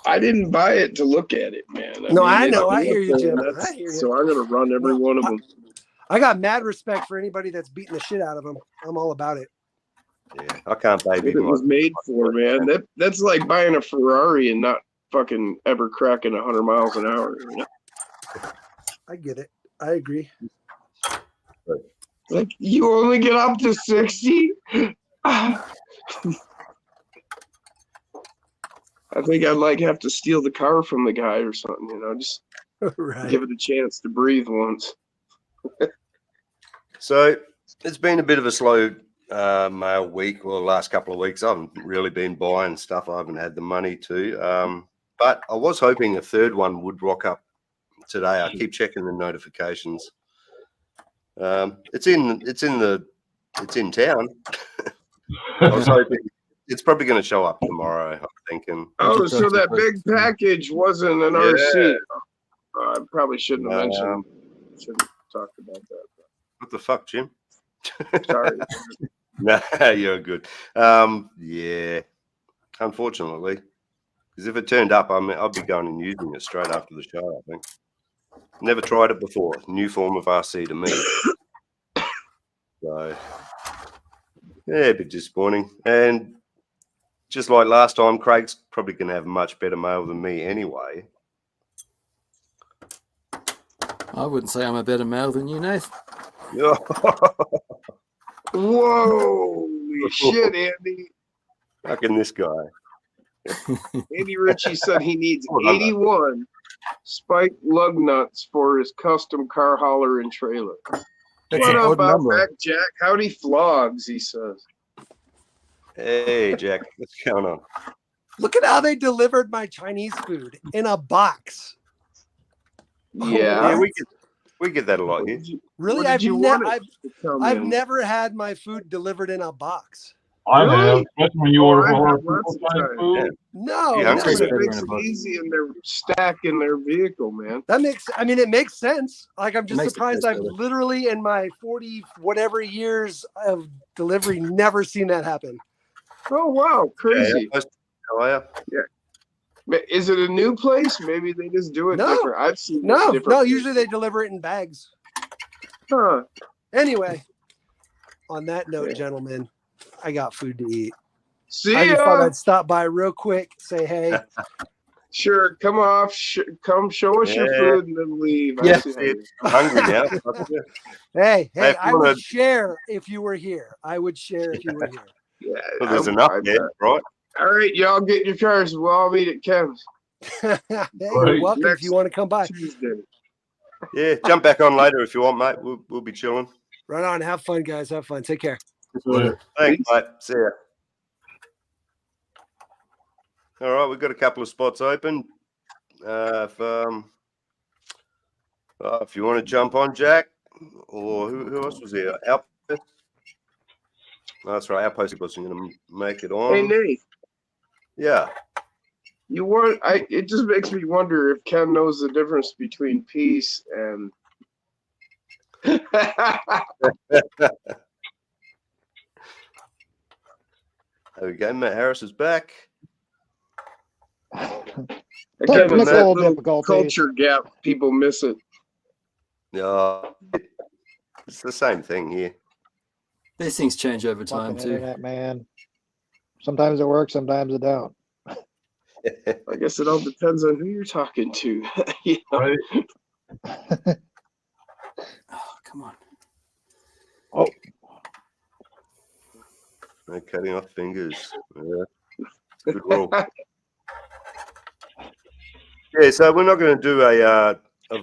Speaker 3: I didn't buy it to look at it, man.
Speaker 6: No, I
Speaker 3: it's
Speaker 6: know. I hear you,
Speaker 3: beautiful,
Speaker 6: Jim.
Speaker 3: and that's-
Speaker 6: I hear you.
Speaker 3: So I'm gonna run every one of them.
Speaker 6: I got mad respect for anybody that's beating the shit out of them. I'm all about it.
Speaker 1: Yeah, I can't baby
Speaker 3: What it was
Speaker 1: my-
Speaker 3: made for, man. That's like buying a Ferrari and not fucking ever cracking 100 miles an hour. You know?
Speaker 6: I get it. I agree.
Speaker 3: Like you only get up to 60. I think I'd like have to steal the car from the guy or something. You know, just
Speaker 6: Right.
Speaker 3: give it a chance to breathe once.
Speaker 1: So it's been a bit of a slow mail week, or the last couple of weeks. I haven't really been buying stuff. I haven't had the money to. But I was hoping a third one would rock up today. I keep checking the notifications. It's in town. I was hoping it's probably going to show up tomorrow, I'm thinking.
Speaker 3: Oh, so that big package wasn't an
Speaker 1: Yeah.
Speaker 3: RC. I probably shouldn't have mentioned.
Speaker 1: No.
Speaker 3: Shouldn't have talked about that.
Speaker 1: What the fuck, Jim?
Speaker 3: Sorry.
Speaker 1: No, you're good. Yeah, unfortunately, because if it turned up, I'd be going and using it straight after the show. I think. Never tried it before. New form of RC to me. So, yeah, a bit disappointing. And just like last time, Craig's probably going to have much better mail than me anyway.
Speaker 4: I wouldn't say I'm a better male than you, Nath.
Speaker 3: Whoa! Shit, Andy.
Speaker 1: Fucking this guy.
Speaker 3: Andy Ritchie said he needs
Speaker 1: Hold on.
Speaker 3: 81 spiked lug nuts for his custom car hauler and trailer.
Speaker 4: That's
Speaker 3: What
Speaker 4: an odd
Speaker 3: about
Speaker 4: number.
Speaker 3: that, Jack? Howdy flogs, he says.
Speaker 1: Hey, Jack, what's going on?
Speaker 6: Look at how they delivered my Chinese food in a box.
Speaker 3: Yeah.
Speaker 1: Yeah, we get that a lot here.
Speaker 6: Really?
Speaker 3: What did you want it to come
Speaker 6: I've
Speaker 3: in?
Speaker 6: never had my food delivered in a box.
Speaker 5: I
Speaker 3: Really?
Speaker 5: have, especially when you order
Speaker 3: I
Speaker 5: for
Speaker 3: have
Speaker 5: people
Speaker 3: lots of
Speaker 5: Chinese
Speaker 3: time.
Speaker 5: food.
Speaker 6: No,
Speaker 1: Yeah,
Speaker 6: no,
Speaker 1: I'm
Speaker 3: Because
Speaker 1: saying
Speaker 3: it
Speaker 4: better
Speaker 3: makes
Speaker 4: in a
Speaker 3: it
Speaker 4: box.
Speaker 3: easy in their stack in their vehicle, man.
Speaker 6: that makes. I mean, it makes sense. Like I'm just
Speaker 4: Makes it
Speaker 6: surprised.
Speaker 4: taste
Speaker 6: I've
Speaker 4: better.
Speaker 6: literally in my 40 whatever years of delivery never seen that happen.
Speaker 3: Oh wow, crazy.
Speaker 1: Yeah, how are you?
Speaker 3: Is it a new place? Maybe they just do it
Speaker 6: No.
Speaker 3: different. I've seen it
Speaker 6: No,
Speaker 3: different.
Speaker 6: no. Usually they deliver it in bags.
Speaker 3: Huh.
Speaker 6: Anyway, on that note,
Speaker 3: Yeah.
Speaker 6: gentlemen, I got food to eat.
Speaker 3: See
Speaker 6: I just thought
Speaker 3: ya.
Speaker 6: I'd stop by real quick, say hey.
Speaker 3: Sure, come off. Come show us your
Speaker 1: Yeah.
Speaker 3: food and then leave. I
Speaker 4: Yeah.
Speaker 3: see how you-
Speaker 1: I'm hungry now.
Speaker 6: Hey,
Speaker 1: Hey, if
Speaker 6: I
Speaker 1: you
Speaker 6: would
Speaker 1: wanna-
Speaker 6: share if you were here. I would share if you were here.
Speaker 3: Yeah,
Speaker 1: Well, there's
Speaker 3: I-
Speaker 1: enough
Speaker 3: I
Speaker 1: there,
Speaker 3: bet.
Speaker 1: right?
Speaker 3: All right, y'all get in your cars. We'll all meet at Ken's
Speaker 6: Hey, you're
Speaker 5: Right.
Speaker 6: welcome if you want to come by.
Speaker 3: Tuesday.
Speaker 1: Yeah, jump back on later if you want, mate. We'll be chilling.
Speaker 6: Right on. Have fun, guys. Have fun. Take care.
Speaker 1: Thanks, mate. See ya. All right, we've got a couple of spots open. If you want to jump on, Jack, or who else was here? Outpost. No, that's right. Outpost wasn't going to make it on.
Speaker 3: Hey Nate,
Speaker 1: Yeah.
Speaker 3: you want? It just makes me wonder if Ken knows the difference between peace and.
Speaker 1: There we go. Matt Harris is back.
Speaker 3: Again,
Speaker 2: Technical
Speaker 3: it's that little
Speaker 2: difficulties.
Speaker 3: culture gap. People miss it.
Speaker 1: Yeah. It's the same thing here.
Speaker 4: These things change over time
Speaker 2: Fucking
Speaker 4: too.
Speaker 2: internet, man. Sometimes it works, sometimes it don't.
Speaker 3: I guess it all depends on who you're talking to. You know?
Speaker 5: Right?
Speaker 4: Oh, come on.
Speaker 1: No cutting off fingers. Yeah. Good rule. Yeah, so we're not going to do a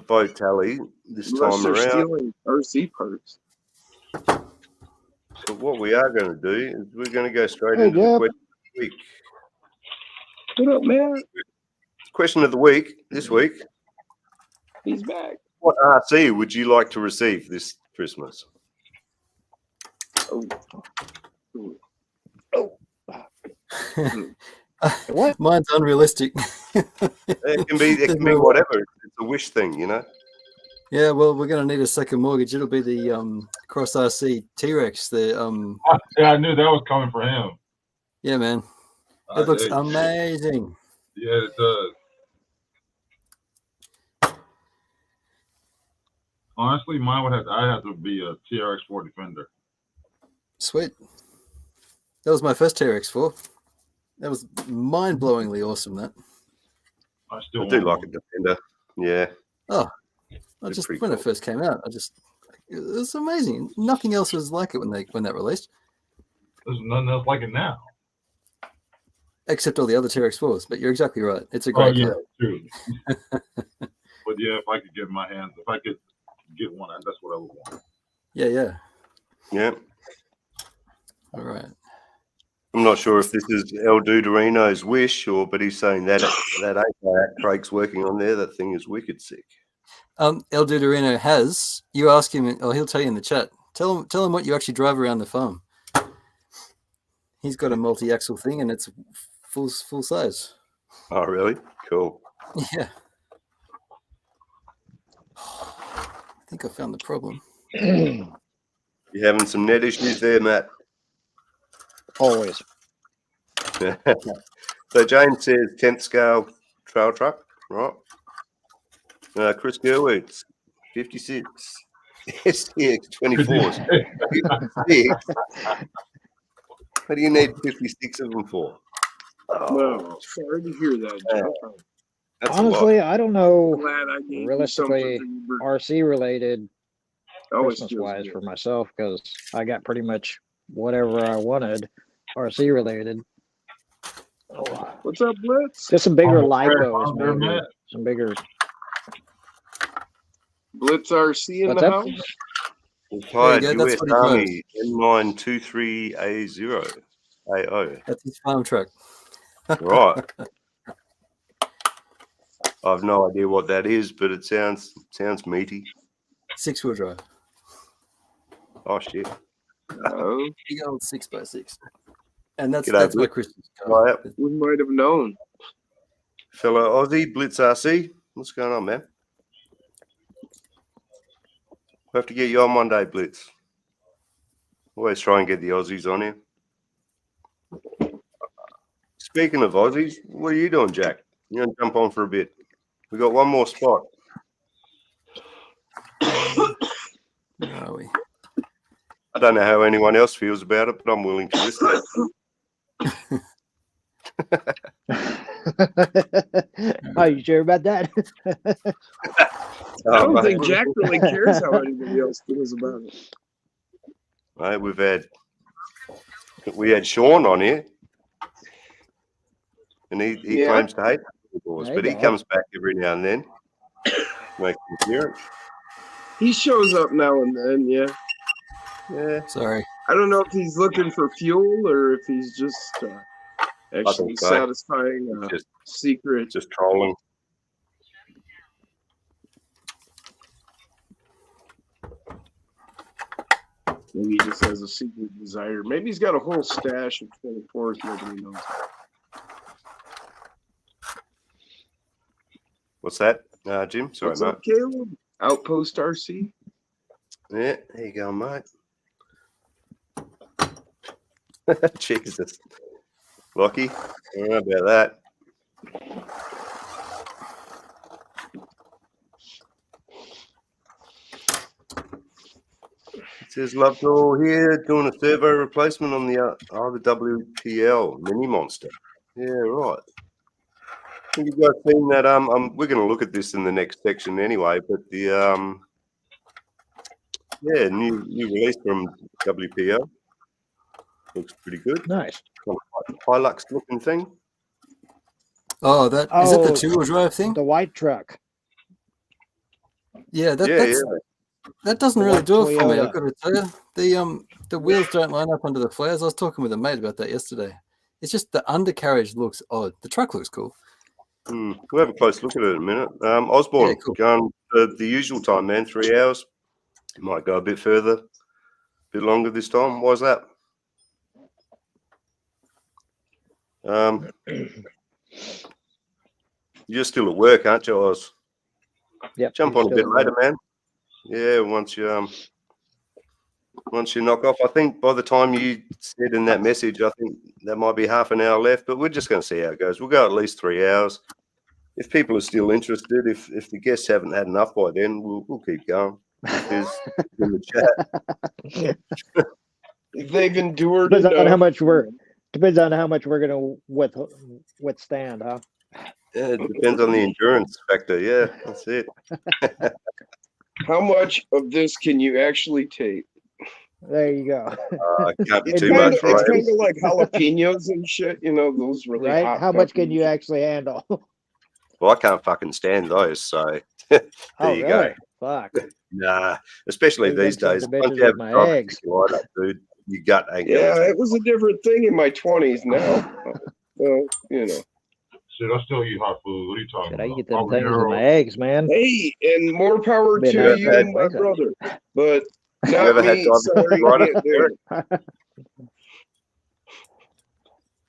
Speaker 1: vote tally this
Speaker 3: Unless
Speaker 1: time
Speaker 3: they're
Speaker 1: around.
Speaker 3: stealing RC parts.
Speaker 1: But what we are going to do is we're going to go straight
Speaker 2: Hey,
Speaker 1: into the
Speaker 2: Jeb.
Speaker 1: question of the week.
Speaker 3: What up, man?
Speaker 1: Question of the week this week.
Speaker 3: He's back.
Speaker 1: What RC would you like to receive this Christmas?
Speaker 3: Oh.
Speaker 2: What?
Speaker 4: Mine's unrealistic.
Speaker 1: It can be
Speaker 4: There's no way.
Speaker 1: whatever. It's a wish thing, you know.
Speaker 4: Yeah, well, we're going to need a second mortgage. It'll be the Cross RC T-Rex. The
Speaker 5: Yeah, I knew that was coming for him.
Speaker 4: yeah, man, it looks
Speaker 5: Hey,
Speaker 4: amazing.
Speaker 5: Yeah, it does. Honestly, mine would have. I have to be a TRX4 Defender.
Speaker 4: Sweet. That was my first TRX4. That was mind-blowingly awesome. That.
Speaker 5: I still
Speaker 1: I do
Speaker 5: want
Speaker 1: like a
Speaker 5: one.
Speaker 1: Defender. Yeah.
Speaker 4: Oh, I
Speaker 1: They're
Speaker 4: just
Speaker 1: pretty
Speaker 4: when it
Speaker 1: cool.
Speaker 4: first came out, it was amazing. Nothing else was like it when that released,
Speaker 5: There's nothing else like it now.
Speaker 4: except all the other TRX4s. But you're exactly right. It's a
Speaker 5: Oh
Speaker 4: great
Speaker 5: yeah,
Speaker 4: car.
Speaker 5: true. But yeah, if I could get my hands, if I could get one, that's what I would want.
Speaker 4: Yeah.
Speaker 1: Yeah.
Speaker 4: All right.
Speaker 1: I'm not sure if this is El Duderino's wish but he's saying that that API Craig's working on there, that thing is wicked sick.
Speaker 4: El Duderino has. You ask him, or he'll tell you in the chat. Tell him what you actually drive around the farm. He's got a multi-axle thing, and it's full size.
Speaker 1: Oh, really? Cool.
Speaker 4: Yeah. I think I found the problem.
Speaker 1: You having some net issues there, Matt?
Speaker 2: Always.
Speaker 1: So James says 10th scale trail truck, right? Chris Gerwitz, 56. STX 24s. 56. What do you need 56 of them for?
Speaker 3: Well, sorry to hear that, Jeff.
Speaker 1: That's a lot.
Speaker 2: Honestly, I don't know
Speaker 3: Glad I gave you
Speaker 2: realistically
Speaker 3: something for your
Speaker 2: RC related
Speaker 3: Always
Speaker 2: Christmas
Speaker 3: feels
Speaker 2: wise
Speaker 3: good.
Speaker 2: for myself because I got pretty much whatever I wanted RC related. Oh,
Speaker 3: What's up, Blitz?
Speaker 2: just some bigger
Speaker 5: Oh, Fred,
Speaker 2: lipos,
Speaker 5: I'm there,
Speaker 2: maybe.
Speaker 5: Matt.
Speaker 2: Some bigger.
Speaker 3: Blitz RC in
Speaker 2: What's
Speaker 3: the
Speaker 2: up?
Speaker 3: house?
Speaker 1: Retired
Speaker 4: There you go, that's
Speaker 1: US
Speaker 4: what he
Speaker 1: Army N923A0. AO.
Speaker 4: That's his farm truck.
Speaker 1: Right. I've no idea what that is, but it sounds meaty.
Speaker 4: 6-wheel drive.
Speaker 1: Oh shit.
Speaker 3: Oh,
Speaker 4: Big old 6x6. And that's
Speaker 1: G'day,
Speaker 4: my
Speaker 1: Blitz.
Speaker 4: Christmas car.
Speaker 1: Right.
Speaker 3: we might have known.
Speaker 1: Fellow Aussie, Blitz RC. What's going on, man? We'll have to get you on one day, Blitz. Always try and get the Aussies on here. Speaking of Aussies, what are you doing, Jack? You're going to jump on for a bit. We got one more spot.
Speaker 4: Where are we?
Speaker 1: I don't know how anyone else feels about it, but I'm willing to risk it.
Speaker 2: Oh, you sure about that?
Speaker 3: I don't
Speaker 1: mate.
Speaker 3: think Jack really cares how anybody else feels about it.
Speaker 1: Mate, we had Sean on here, and he
Speaker 3: Yeah.
Speaker 1: claims to hate the boys,
Speaker 2: Hey,
Speaker 1: but he
Speaker 2: dog.
Speaker 1: comes back every now and then. Makes an appearance.
Speaker 3: He shows up now and then, yeah.
Speaker 1: Yeah,
Speaker 4: Sorry.
Speaker 3: I don't know if he's looking for fuel or if he's just actually
Speaker 1: so.
Speaker 3: satisfying a
Speaker 1: just
Speaker 3: secret.
Speaker 1: just trolling.
Speaker 3: Maybe he just has a secret desire. Maybe he's got a whole stash of 24s nobody knows.
Speaker 1: What's that, Jim? Sorry,
Speaker 3: What's
Speaker 1: mate.
Speaker 3: up, Caleb? Outpost RC?
Speaker 1: Yeah, there you go, mate. Jesus. Lucky. I don't know about that. It says Lovedoor here doing a servo replacement on the WPL Mini Monster. Yeah, right. Have you guys seen that? We're going to look at this in the next section anyway, but the new release from WPL looks pretty good.
Speaker 2: Nice.
Speaker 1: Hilux looking thing.
Speaker 4: Oh, that is that the
Speaker 2: Oh,
Speaker 4: two-wheel drive thing?
Speaker 2: the white truck.
Speaker 4: Yeah,
Speaker 1: Yeah,
Speaker 4: that's that doesn't
Speaker 2: The
Speaker 4: really
Speaker 2: white
Speaker 4: do it for me.
Speaker 2: Toyota.
Speaker 4: I've got to tell you, the wheels don't line up under the flares. I was talking with a mate about that yesterday. It's just the undercarriage looks odd. The truck looks cool.
Speaker 1: We'll have a close look at it in a minute.
Speaker 4: Yeah,
Speaker 1: Osborne,
Speaker 4: cool.
Speaker 1: going the usual time, man, 3 hours. Might go a bit further, a bit longer this time. Why's that? You're still at work, aren't you, Oz?
Speaker 2: Yep.
Speaker 1: Jump
Speaker 2: he's
Speaker 1: on a
Speaker 2: still
Speaker 1: bit
Speaker 2: at
Speaker 1: later,
Speaker 2: work.
Speaker 1: man. Yeah, once you knock off. I think by the time you said in that message, I think that might be half an hour left, but we're just going to see how it goes. We'll go at least 3 hours. If people are still interested, if the guests haven't had enough by then, we'll keep going. If there's in the chat.
Speaker 3: If they've endured
Speaker 2: Depends on how
Speaker 3: enough,
Speaker 2: much we're gonna withstand, huh?
Speaker 1: Yeah, it depends on the endurance factor. Yeah, that's it.
Speaker 3: how much of this can you actually take?
Speaker 2: There you go.
Speaker 1: Can't be
Speaker 3: It's
Speaker 1: too
Speaker 3: kind
Speaker 1: much,
Speaker 3: of
Speaker 1: right?
Speaker 3: it's kind of like jalapenos and shit, you know, those really
Speaker 2: Right?
Speaker 3: hot
Speaker 2: How much can
Speaker 3: peppers.
Speaker 2: you actually handle?
Speaker 1: Well, I can't fucking stand those, so there
Speaker 2: Oh,
Speaker 1: you
Speaker 2: really?
Speaker 1: go.
Speaker 2: Fuck.
Speaker 1: Nah, especially
Speaker 2: Maybe
Speaker 1: these
Speaker 2: I'm some
Speaker 1: days.
Speaker 2: bitches
Speaker 1: Once you have
Speaker 2: with
Speaker 1: a
Speaker 2: my
Speaker 1: drug
Speaker 2: eggs.
Speaker 1: light up, dude, your gut ain't
Speaker 3: Yeah,
Speaker 1: gonna take
Speaker 3: it was a different thing in my 20s now. Well, you know.
Speaker 5: Shit, I still eat hot food. What are you talking
Speaker 2: Should I
Speaker 5: about?
Speaker 2: eat them things with my eggs, man?
Speaker 3: Hey, and more power
Speaker 2: Been
Speaker 3: to
Speaker 1: out
Speaker 3: you,
Speaker 1: there
Speaker 3: my
Speaker 2: ways up.
Speaker 3: brother. But
Speaker 1: You
Speaker 3: not
Speaker 1: ever had
Speaker 3: me. Sorry,
Speaker 1: diverticulitis,
Speaker 3: can't do it.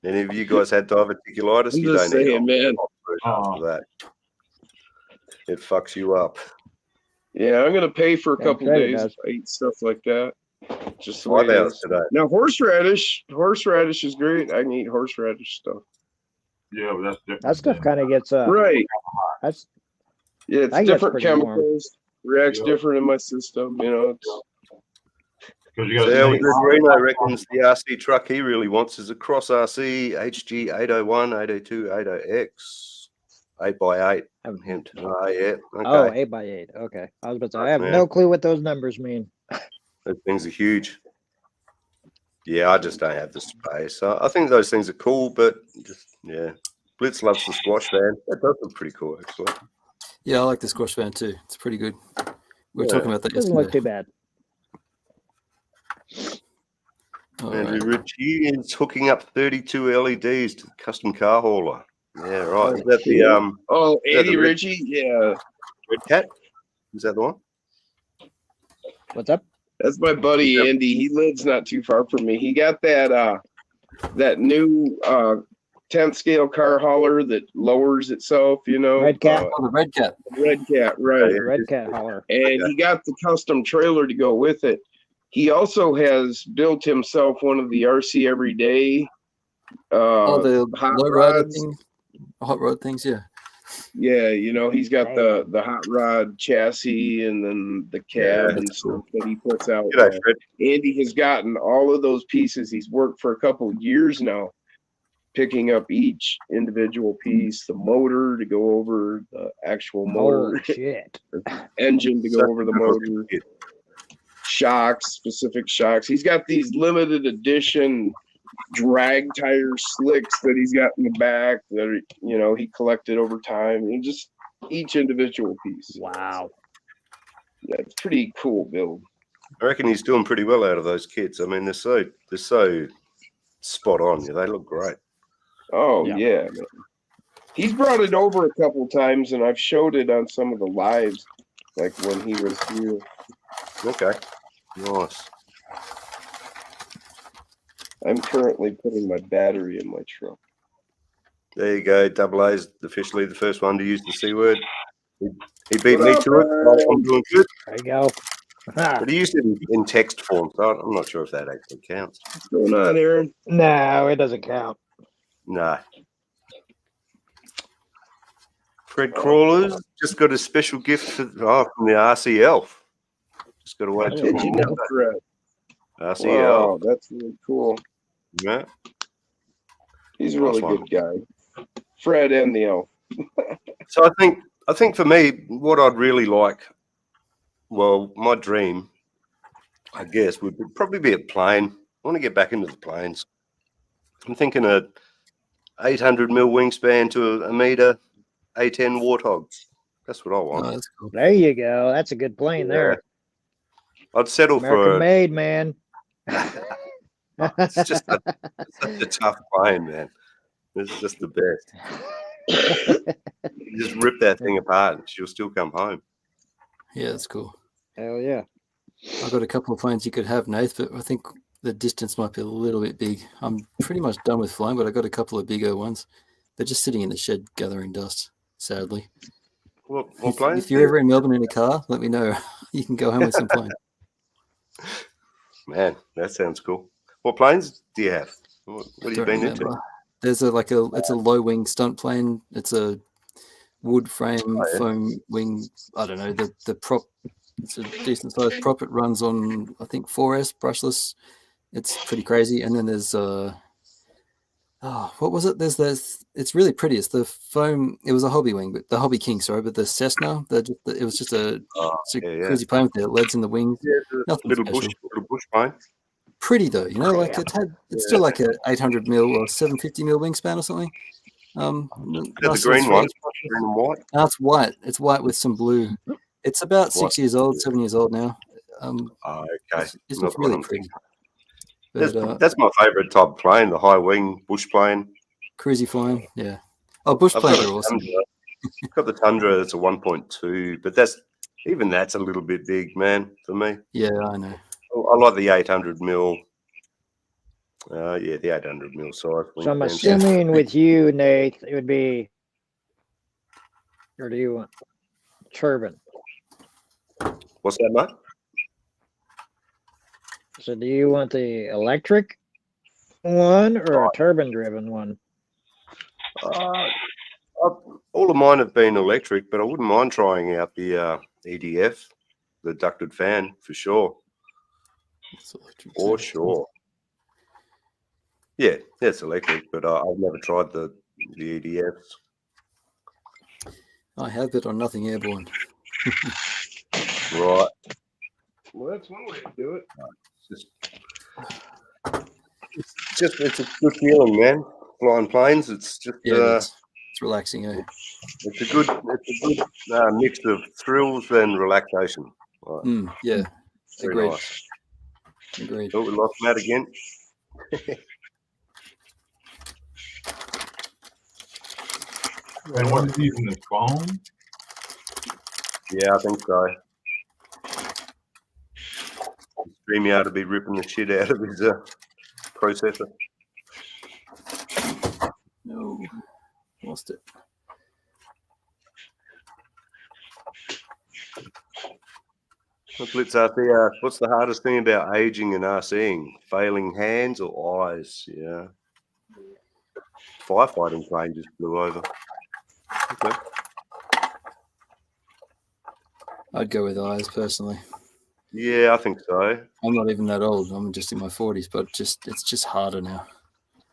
Speaker 1: Any of you guys had diverticulitis?
Speaker 3: I'm
Speaker 1: You
Speaker 3: just
Speaker 1: don't eat
Speaker 3: saying, man.
Speaker 1: after that. It fucks you up.
Speaker 3: Yeah, I'm gonna pay for a
Speaker 2: Damn
Speaker 3: couple
Speaker 2: straight it
Speaker 3: days
Speaker 2: does.
Speaker 3: if I eat stuff like that. Just the way
Speaker 1: 5
Speaker 3: it
Speaker 1: hours
Speaker 3: is.
Speaker 1: today.
Speaker 3: Now horseradish is great. I can eat horseradish stuff.
Speaker 5: Yeah, but that's different.
Speaker 2: That stuff
Speaker 5: than-
Speaker 2: kind of gets
Speaker 3: Right.
Speaker 2: that's
Speaker 3: Yeah, it's
Speaker 2: that gets
Speaker 3: different
Speaker 2: pretty warm.
Speaker 3: chemicals. Reacts
Speaker 5: Yeah.
Speaker 3: different in my system. You know, it's
Speaker 5: 'cause you
Speaker 1: So
Speaker 5: gotta
Speaker 1: how we
Speaker 5: think-
Speaker 1: good? Reno reckons the RC truck he really wants is a Cross RC HG 801, 802, 80X, 8x8. Hint. Oh, yeah.
Speaker 2: Oh,
Speaker 1: Okay.
Speaker 2: 8x8. Okay. I was about to say I have
Speaker 1: Man.
Speaker 2: no clue what those numbers mean.
Speaker 1: Those things are huge. Yeah, I just don't have the space. I think those things are cool, but just, yeah. Blitz loves the squash van. That does look pretty cool, actually.
Speaker 4: Yeah, I like the squash van too. It's pretty good. We were
Speaker 1: Yeah.
Speaker 4: talking about that
Speaker 2: Doesn't look
Speaker 4: yesterday.
Speaker 2: too bad.
Speaker 4: All
Speaker 1: Andrew
Speaker 4: right.
Speaker 1: Ritchie is hooking up 32 LEDs to the custom car hauler. Yeah, right. Is
Speaker 2: Oh,
Speaker 1: that the
Speaker 3: oh,
Speaker 1: Is that
Speaker 3: Andy
Speaker 1: the red-
Speaker 3: Ritchie. Yeah,
Speaker 1: Red Cat? Is that the one?
Speaker 2: What's up?
Speaker 3: that's my buddy Andy. He lives not too far from me. He got that new 10th scale car hauler that lowers itself. You know,
Speaker 2: Red Cat?
Speaker 4: Oh, the red cat.
Speaker 3: Red Cat, right?
Speaker 1: Yeah,
Speaker 2: Red Cat hauler.
Speaker 3: And he got the custom trailer to go with it. He also has built himself one of the RC Everyday
Speaker 4: Oh, the
Speaker 3: hot
Speaker 4: low rider
Speaker 3: rods.
Speaker 4: things, hot rod things. Yeah.
Speaker 3: Yeah, you know, he's got the hot rod chassis and then the cab
Speaker 1: Yeah,
Speaker 3: and stuff that he puts out.
Speaker 1: G'day, Fred.
Speaker 3: Andy has gotten all of those pieces. He's worked for a couple of years now, picking up each individual piece, the motor to go over the actual motor,
Speaker 2: Oh shit.
Speaker 3: engine to go over the motor,
Speaker 1: Yeah.
Speaker 3: shocks, specific shocks. He's got these limited edition drag tire slicks that he's got in the back that are, you know, he collected over time, and just each individual piece.
Speaker 2: Wow.
Speaker 3: Yeah, it's pretty cool build.
Speaker 1: I reckon he's doing pretty well out of those kits. I mean, they're so spot on. Yeah, they look great.
Speaker 3: Oh
Speaker 2: Yeah.
Speaker 3: yeah, man. He's brought it over a couple times, and I've showed it on some of the lives, like when he was here.
Speaker 1: Okay, nice.
Speaker 3: I'm currently putting my battery in my truck.
Speaker 1: There you go. Double A's officially the first one to use the C word. He beat
Speaker 3: What
Speaker 1: me
Speaker 3: up,
Speaker 1: to it.
Speaker 3: man?
Speaker 1: I'm doing good.
Speaker 2: There you go.
Speaker 1: But he used it in text form, so I'm not sure if that actually counts.
Speaker 3: What's going on, Aaron?
Speaker 2: No, it doesn't count.
Speaker 1: No. Fred Crawlers just got a special gift from the RC Elf. Just got to wait till
Speaker 3: Did you know, Fred?
Speaker 1: RC
Speaker 3: Wow,
Speaker 1: Elf.
Speaker 3: that's really cool.
Speaker 1: Yeah.
Speaker 3: He's a
Speaker 1: Nice
Speaker 3: really
Speaker 1: one.
Speaker 3: good guy. Fred and the elf.
Speaker 1: So I think for me, what I'd really like, well, my dream, I guess, would probably be a plane. I want to get back into the planes. I'm thinking a 800 mil wingspan to a meter, A10 Warthog. That's what I want.
Speaker 4: Oh, that's cool.
Speaker 2: There you go. That's a good plane there.
Speaker 1: I'd settle
Speaker 2: American
Speaker 1: for
Speaker 2: made, man.
Speaker 1: it's just such a tough plane, man. This is just the best. You just rip that thing apart and she'll still come home.
Speaker 4: Yeah, that's cool.
Speaker 2: Hell yeah.
Speaker 4: I've got a couple of planes you could have, Nath, but I think the distance might be a little bit big. I'm pretty much done with flying, but I got a couple of bigger ones. They're just sitting in the shed gathering dust, sadly.
Speaker 1: What planes?
Speaker 4: If you're ever in Melbourne in a car, let me know. You can go home with some planes.
Speaker 1: Man, that sounds cool. What planes do you have? What have you
Speaker 4: Don't
Speaker 1: been
Speaker 4: remember.
Speaker 1: into?
Speaker 4: There's it's a low wing stunt plane. It's a wood frame foam wing. I don't know the prop. It's a decent sized prop. It runs on I think 4S brushless. It's pretty crazy. And then there's what was it? There's it's really pretty. It's the foam. It was a Hobby wing, but the Hobby King, sorry, but the Cessna. It was just a crazy plane with the LEDs in the wings.
Speaker 1: Yeah,
Speaker 4: Nothing
Speaker 1: little
Speaker 4: special.
Speaker 1: bush plane.
Speaker 4: Pretty though, like it's still like a 800 mil or 750 mil wingspan or something.
Speaker 1: The green one, green and white.
Speaker 4: No, it's white. It's white with some blue. It's about 6 years old, 7 years old now.
Speaker 1: Okay,
Speaker 4: It's
Speaker 1: not
Speaker 4: really
Speaker 1: what I'm
Speaker 4: pretty.
Speaker 1: thinking.
Speaker 4: But,
Speaker 1: That's my favourite type of plane, the high wing bush plane.
Speaker 4: cruisy flying, yeah. Oh, bush
Speaker 1: I've
Speaker 4: planes
Speaker 1: got
Speaker 4: are awesome.
Speaker 1: I've got the Tundra. That's a 1.2, but that's a little bit big, man, for me.
Speaker 4: Yeah, I know.
Speaker 1: I like the 800 mil. The 800 mil size.
Speaker 2: So I'm
Speaker 1: wingspan.
Speaker 2: assuming with you, Nate, it would be, or do you want turbine?
Speaker 1: What's that, mate?
Speaker 2: So do you want the electric one or a turbine driven one?
Speaker 1: All of mine have been electric, but I wouldn't mind trying out the EDF, the ducted fan, for sure. For sure. Yeah, it's electric, but I've never tried the EDFs.
Speaker 4: I have, but on nothing airborne.
Speaker 1: Right.
Speaker 3: Well, that's one way to do it.
Speaker 1: It's a good feeling, man. Flying planes, it's just
Speaker 4: It's relaxing, eh?
Speaker 1: it's a good mix of thrills and relaxation. Right.
Speaker 4: Yeah,
Speaker 1: Very
Speaker 4: agreed.
Speaker 1: nice.
Speaker 4: Agreed.
Speaker 1: Oh, we lost Matt again.
Speaker 5: And what is he using his phone?
Speaker 1: Yeah, I think so. StreamYard to be ripping the shit out of his processor.
Speaker 4: No, lost it.
Speaker 1: Blitz RC, what's the hardest thing about aging and RCing? Failing hands or eyes? Yeah. Firefighting plane just flew over. Okay.
Speaker 4: I'd go with eyes personally.
Speaker 1: Yeah, I think so.
Speaker 4: I'm not even that old. I'm just in my 40s, but it's just harder now.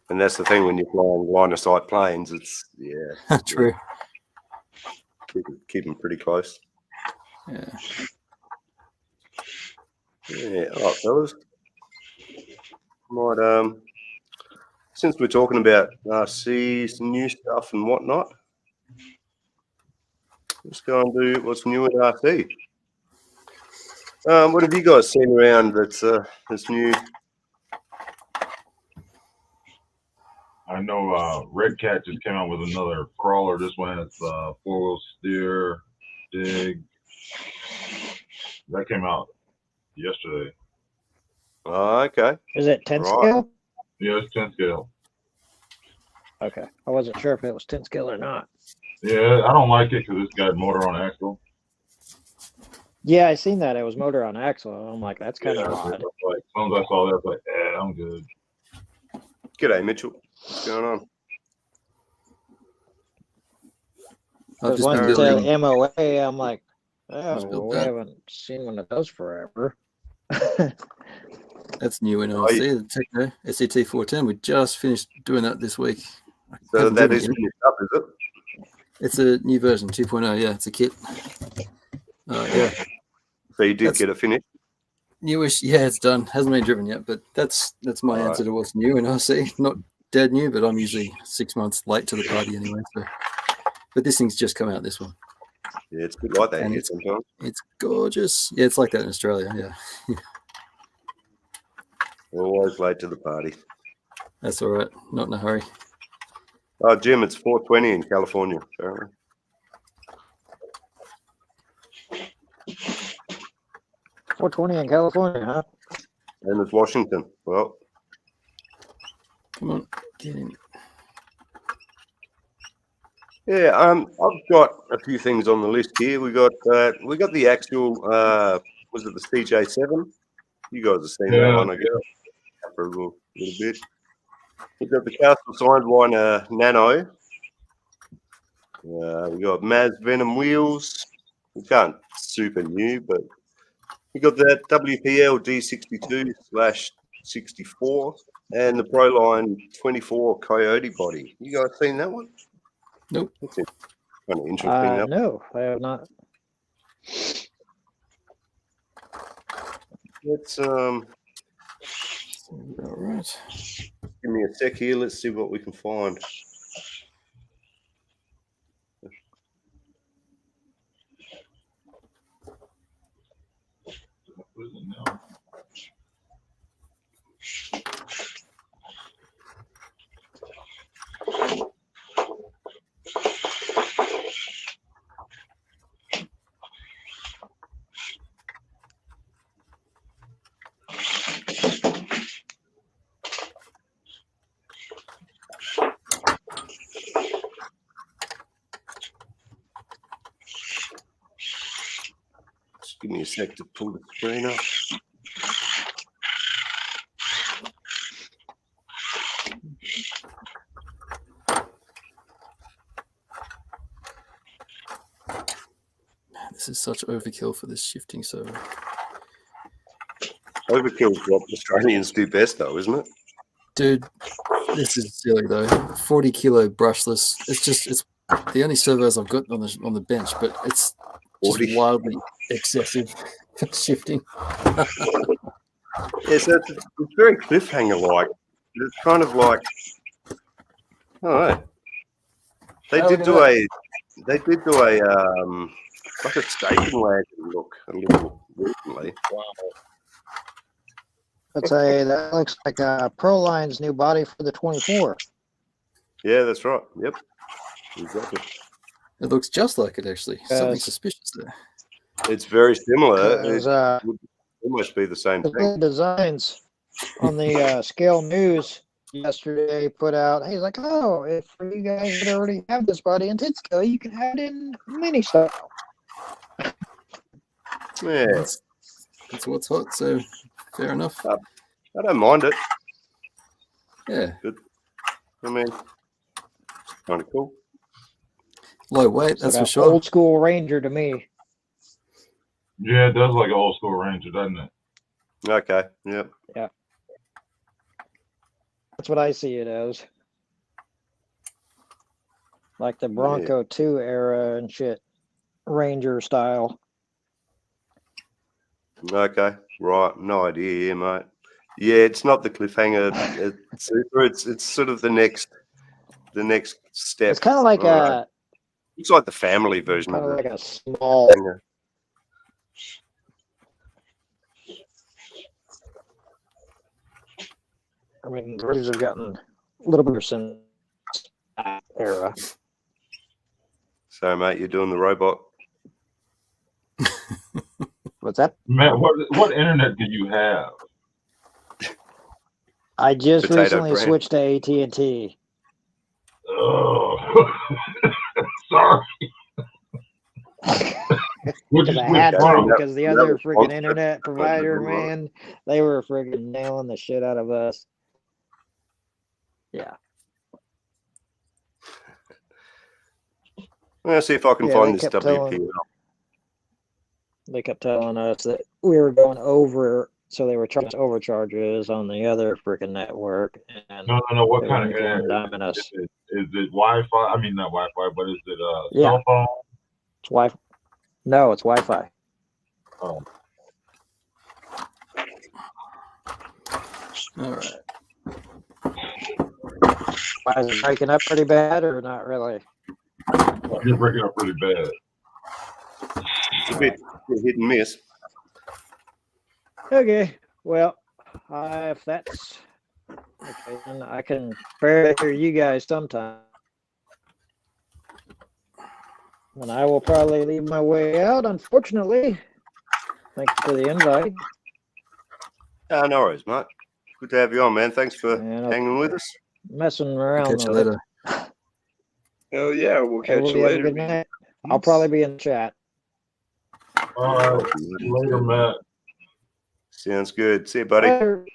Speaker 1: And that's the thing when you're flying line of sight planes. It's
Speaker 4: True.
Speaker 1: Keep them pretty close.
Speaker 4: Yeah.
Speaker 1: Yeah, all right, fellas. Might since we're talking about RCs, new stuff and whatnot, let's go and do what's new at RC. What have you guys seen around that's new?
Speaker 5: I know Red Cat just came out with another crawler. This one has four-wheel steer, dig. That came out yesterday.
Speaker 1: Oh, okay.
Speaker 2: Is it 10
Speaker 1: Right.
Speaker 2: scale?
Speaker 5: Yeah, it's 10 scale.
Speaker 2: Okay. I wasn't sure if it was 10 scale or not.
Speaker 5: Yeah, I don't like it because it's got motor on axle.
Speaker 2: Yeah, I seen that. It was motor on axle. I'm like, that's kind of odd.
Speaker 5: Like, as soon as I saw that, I was like, I'm good.
Speaker 1: G'day, Mitchell. What's going on?
Speaker 4: I've
Speaker 2: Because
Speaker 4: just
Speaker 2: once
Speaker 4: been
Speaker 2: it said
Speaker 4: building.
Speaker 2: MOA, I'm like, oh,
Speaker 4: Just built
Speaker 2: we
Speaker 4: that.
Speaker 2: haven't seen one of those forever.
Speaker 4: That's new in RC. The Techno SET 410. We just finished doing that this week.
Speaker 1: So
Speaker 4: Haven't
Speaker 1: that
Speaker 4: driven
Speaker 1: is
Speaker 4: it yet.
Speaker 1: finished up, is it?
Speaker 4: It's a new version 2.0. Yeah, it's a kit. Yeah,
Speaker 1: So you did
Speaker 4: That's-
Speaker 1: get it finished?
Speaker 4: newish. Yeah, it's done. Hasn't been driven yet, but that's my
Speaker 1: Alright.
Speaker 4: answer to what's new in RC. Not Dad knew, but I'm usually 6 months late to the party anyway. So, but this thing's just come out, this one.
Speaker 1: Yeah, it's a bit like that
Speaker 4: And
Speaker 1: here sometimes.
Speaker 4: It's gorgeous. Yeah, it's like that in Australia. Yeah,
Speaker 1: Always late to the party.
Speaker 4: that's all right. Not in a hurry.
Speaker 1: Oh, Jim, it's 4:20 in California, apparently.
Speaker 2: 420 in California, huh?
Speaker 1: And it's Washington. Well,
Speaker 4: Come on, get in.
Speaker 1: yeah, I've got a few things on the list here. We got the actual was it the CJ7? You guys have seen that one, I guess, for a little bit. We got the Castle Signed Nano. We got Maz Venom wheels. We can't super new, but we got that WPL D62/64 and the Proline 24 Coyote body. You guys seen that one?
Speaker 4: Nope.
Speaker 1: That's kind of interesting.
Speaker 2: No, I have not.
Speaker 1: Let's
Speaker 4: All right.
Speaker 1: give me a sec here. Let's see what we can find. Just give me a sec to pull the screen up.
Speaker 4: This is such overkill for this shifting servo.
Speaker 1: Overkill's what Australians do best, though, isn't it?
Speaker 4: Dude, this is silly though. 40 kilo brushless. It's the only servos I've got on the bench, but it's just
Speaker 1: 40.
Speaker 4: wildly excessive for shifting.
Speaker 1: Yeah, so it's very cliffhanger-like. It's kind of like, oh, they
Speaker 4: Oh,
Speaker 1: did
Speaker 4: look at
Speaker 1: do a like a station wagon look a little recently.
Speaker 2: Wow. That looks like Proline's new body for the 24.
Speaker 1: Yeah, that's right. Yep, exactly.
Speaker 4: It looks just like it actually. Something suspicious there.
Speaker 1: It's very similar. It
Speaker 2: Because
Speaker 1: would almost be the same
Speaker 2: the
Speaker 1: thing.
Speaker 2: designs on the Scale News yesterday put out, he's like, oh, if for you guys that already have this body in 10 scale, you can have it in mini style.
Speaker 1: Yeah,
Speaker 4: That's what's hot, so fair enough.
Speaker 1: I don't mind it.
Speaker 4: Yeah.
Speaker 1: I mean, it's kind of cool.
Speaker 4: Low weight,
Speaker 2: It's
Speaker 4: that's
Speaker 2: like
Speaker 4: for
Speaker 2: an
Speaker 4: sure.
Speaker 2: old school Ranger to me.
Speaker 5: Yeah, it does like an old school Ranger, doesn't it?
Speaker 1: Okay. Yep.
Speaker 2: That's what I see it as. Like the Bronco 2 era and shit. Ranger style.
Speaker 1: Okay. Right. No idea, mate. Yeah, it's not the cliffhanger. It's sort of the next step.
Speaker 2: It's kind of like
Speaker 1: It's like the family version
Speaker 2: kind
Speaker 1: of
Speaker 2: of
Speaker 1: it.
Speaker 2: like a small. I mean, the Rangers have gotten a little bit since that era.
Speaker 1: So, mate, you're doing the robot.
Speaker 2: What's that?
Speaker 5: Matt, what internet do you have?
Speaker 2: I just
Speaker 1: Potato
Speaker 2: recently
Speaker 1: brand.
Speaker 2: switched to AT&T.
Speaker 5: Oh, sorry. What'd
Speaker 2: Because
Speaker 5: you
Speaker 2: I
Speaker 5: switch
Speaker 2: had to,
Speaker 5: from?
Speaker 2: because the other
Speaker 1: was
Speaker 2: freaking
Speaker 1: Monster.
Speaker 2: internet provider, man, they were freaking nailing the shit out of us. Yeah.
Speaker 1: Let's see if I can
Speaker 2: Yeah,
Speaker 1: find
Speaker 2: they
Speaker 1: this
Speaker 2: kept
Speaker 1: WPL.
Speaker 2: They kept telling us that we were going over, so they were charging us overcharges on the other freaking network. And
Speaker 5: No. What
Speaker 2: they
Speaker 5: kind of
Speaker 2: weren't
Speaker 5: internet?
Speaker 2: diming us.
Speaker 5: Is it Wi-Fi? I mean, not Wi-Fi, but is it
Speaker 2: Yeah.
Speaker 5: cell phone?
Speaker 2: It's Wi-Fi. No, it's Wi-Fi.
Speaker 5: Oh.
Speaker 4: All right.
Speaker 2: Why is it breaking up pretty bad or not really?
Speaker 5: You're breaking up pretty bad.
Speaker 1: It's a bit hit and miss.
Speaker 2: Okay, well, if that's okay, then I can barely hear you guys sometime. And I will probably leave my way out, unfortunately. Thanks for the invite.
Speaker 1: No worries, mate. Good to have you on, man. Thanks for
Speaker 2: And I'll
Speaker 1: hanging with us.
Speaker 2: messing around.
Speaker 4: Catch you
Speaker 2: with it.
Speaker 4: later.
Speaker 3: Hell yeah, we'll catch
Speaker 2: Everybody
Speaker 3: you
Speaker 2: have a
Speaker 3: later.
Speaker 2: good night. I'll probably be in the chat.
Speaker 5: All right. Later, Matt.
Speaker 1: Sounds good. See you, buddy.
Speaker 2: Later.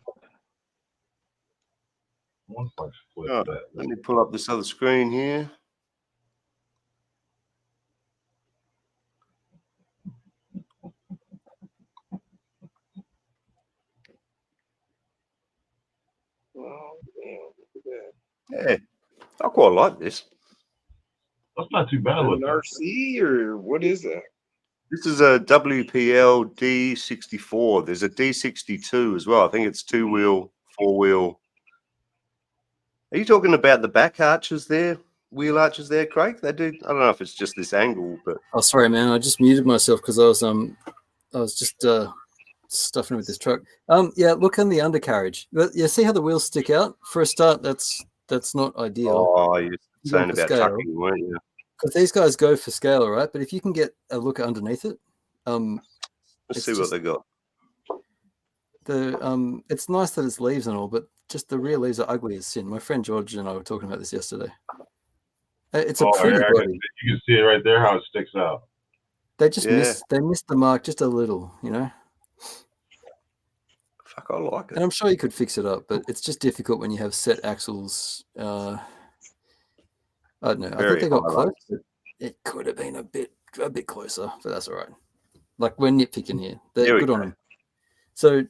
Speaker 5: Once I flip
Speaker 1: Oh,
Speaker 5: that.
Speaker 1: let me pull up this other screen here.
Speaker 3: Oh, damn, look at that.
Speaker 1: Yeah, I quite like this.
Speaker 5: That's not too bad
Speaker 3: An
Speaker 5: looking.
Speaker 3: RC or what is that?
Speaker 1: This is a WPL D64. There's a D62 as well. I think it's 2-wheel, 4-wheel. Are you talking about the back arches there? Wheel arches there, Craig? They do. I don't know if it's just this angle, but
Speaker 4: Oh, sorry, man. I just muted myself because I was just stuffing with this truck. Yeah, look on the undercarriage. But yeah, see how the wheels stick out? For a start, that's not ideal.
Speaker 1: oh, you're saying
Speaker 4: for
Speaker 1: about
Speaker 4: scale.
Speaker 1: tucking, weren't you?
Speaker 4: Because these guys go for scale, right? But if you can get a look underneath it,
Speaker 1: Let's
Speaker 4: it's
Speaker 1: see what
Speaker 4: just-
Speaker 1: they got.
Speaker 4: it's nice that it's leaves and all, but just the rear leaves are ugly as sin. My friend George and I were talking about this yesterday. It's a pretty
Speaker 5: yeah,
Speaker 4: body.
Speaker 5: you can see it right there how it sticks out.
Speaker 4: They just
Speaker 1: Yeah.
Speaker 4: missed the mark just a little, you know.
Speaker 1: Fuck, I like
Speaker 4: And
Speaker 1: it.
Speaker 4: I'm sure you could fix it up, but it's just difficult when you have set axles. I don't know. I
Speaker 1: Very
Speaker 4: think they got
Speaker 1: high
Speaker 4: close.
Speaker 1: lights.
Speaker 4: But it could have been a bit closer, but that's all right. Like we're nitpicking here. They're
Speaker 1: There we
Speaker 4: good on
Speaker 1: go.
Speaker 4: them. So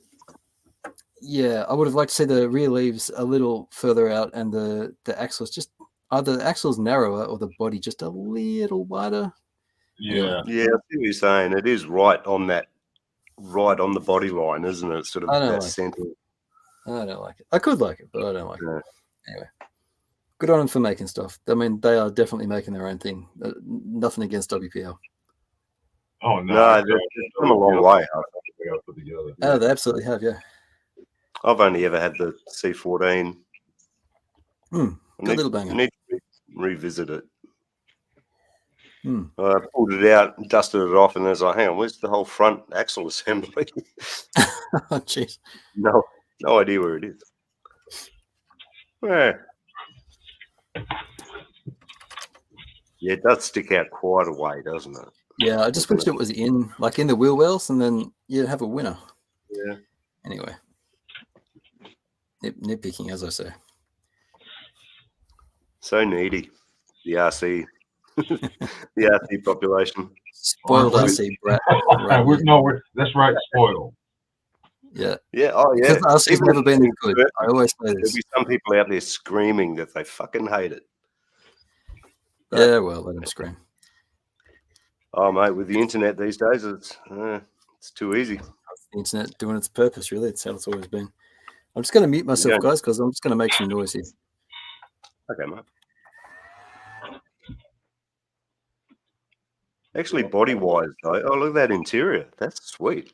Speaker 4: yeah, I would have liked to see the rear leaves a little further out and the axles just either the axles narrower or the body just a little wider.
Speaker 5: Yeah.
Speaker 1: Yeah, I see what you're saying. It is right on the body line, isn't it? Sort of
Speaker 4: I don't
Speaker 1: that
Speaker 4: like it.
Speaker 1: center.
Speaker 4: I don't like it. I could like it, but I don't like
Speaker 1: Yeah.
Speaker 4: it. Anyway, good on them for making stuff. I mean, they are definitely making their own thing. Nothing against WPL.
Speaker 5: Oh
Speaker 1: No,
Speaker 5: no,
Speaker 1: they've come a long way.
Speaker 5: They got to put together.
Speaker 4: Oh, they absolutely have, yeah.
Speaker 1: I've only ever had the C14.
Speaker 4: Good little banger.
Speaker 1: I need to revisit it.
Speaker 4: Hmm.
Speaker 1: I pulled it out, dusted it off, and I was like, hang on, where's the whole front axle assembly?
Speaker 4: Oh, jeez.
Speaker 1: No idea where it is. Yeah. Yeah, it does stick out quite a way, doesn't it?
Speaker 4: Yeah, I just wish it was in the wheel wells, and then you'd have a winner.
Speaker 1: Yeah.
Speaker 4: Anyway, nitpicking, as I say.
Speaker 1: So needy, the RC, the RC population.
Speaker 4: Spoiled
Speaker 5: Aren't we?
Speaker 4: RC brat.
Speaker 5: That's right, spoiled.
Speaker 4: Yeah,
Speaker 1: Yeah, oh yeah.
Speaker 4: because RC's
Speaker 1: Even
Speaker 4: never
Speaker 1: if
Speaker 4: been
Speaker 1: it's
Speaker 4: good.
Speaker 1: perfect,
Speaker 4: I always say
Speaker 1: there'll
Speaker 4: this.
Speaker 1: be some people out there screaming that they fucking hate it. But,
Speaker 4: Yeah, well, let them scream.
Speaker 1: oh, mate, with the internet these days, it's too easy.
Speaker 4: The internet doing its purpose, really. It's how it's always been. I'm just going to mute myself,
Speaker 1: Yeah.
Speaker 4: guys, because I'm just going to make some noise here.
Speaker 1: Okay, mate. Actually, body-wise, though, oh, look at that interior. That's sweet.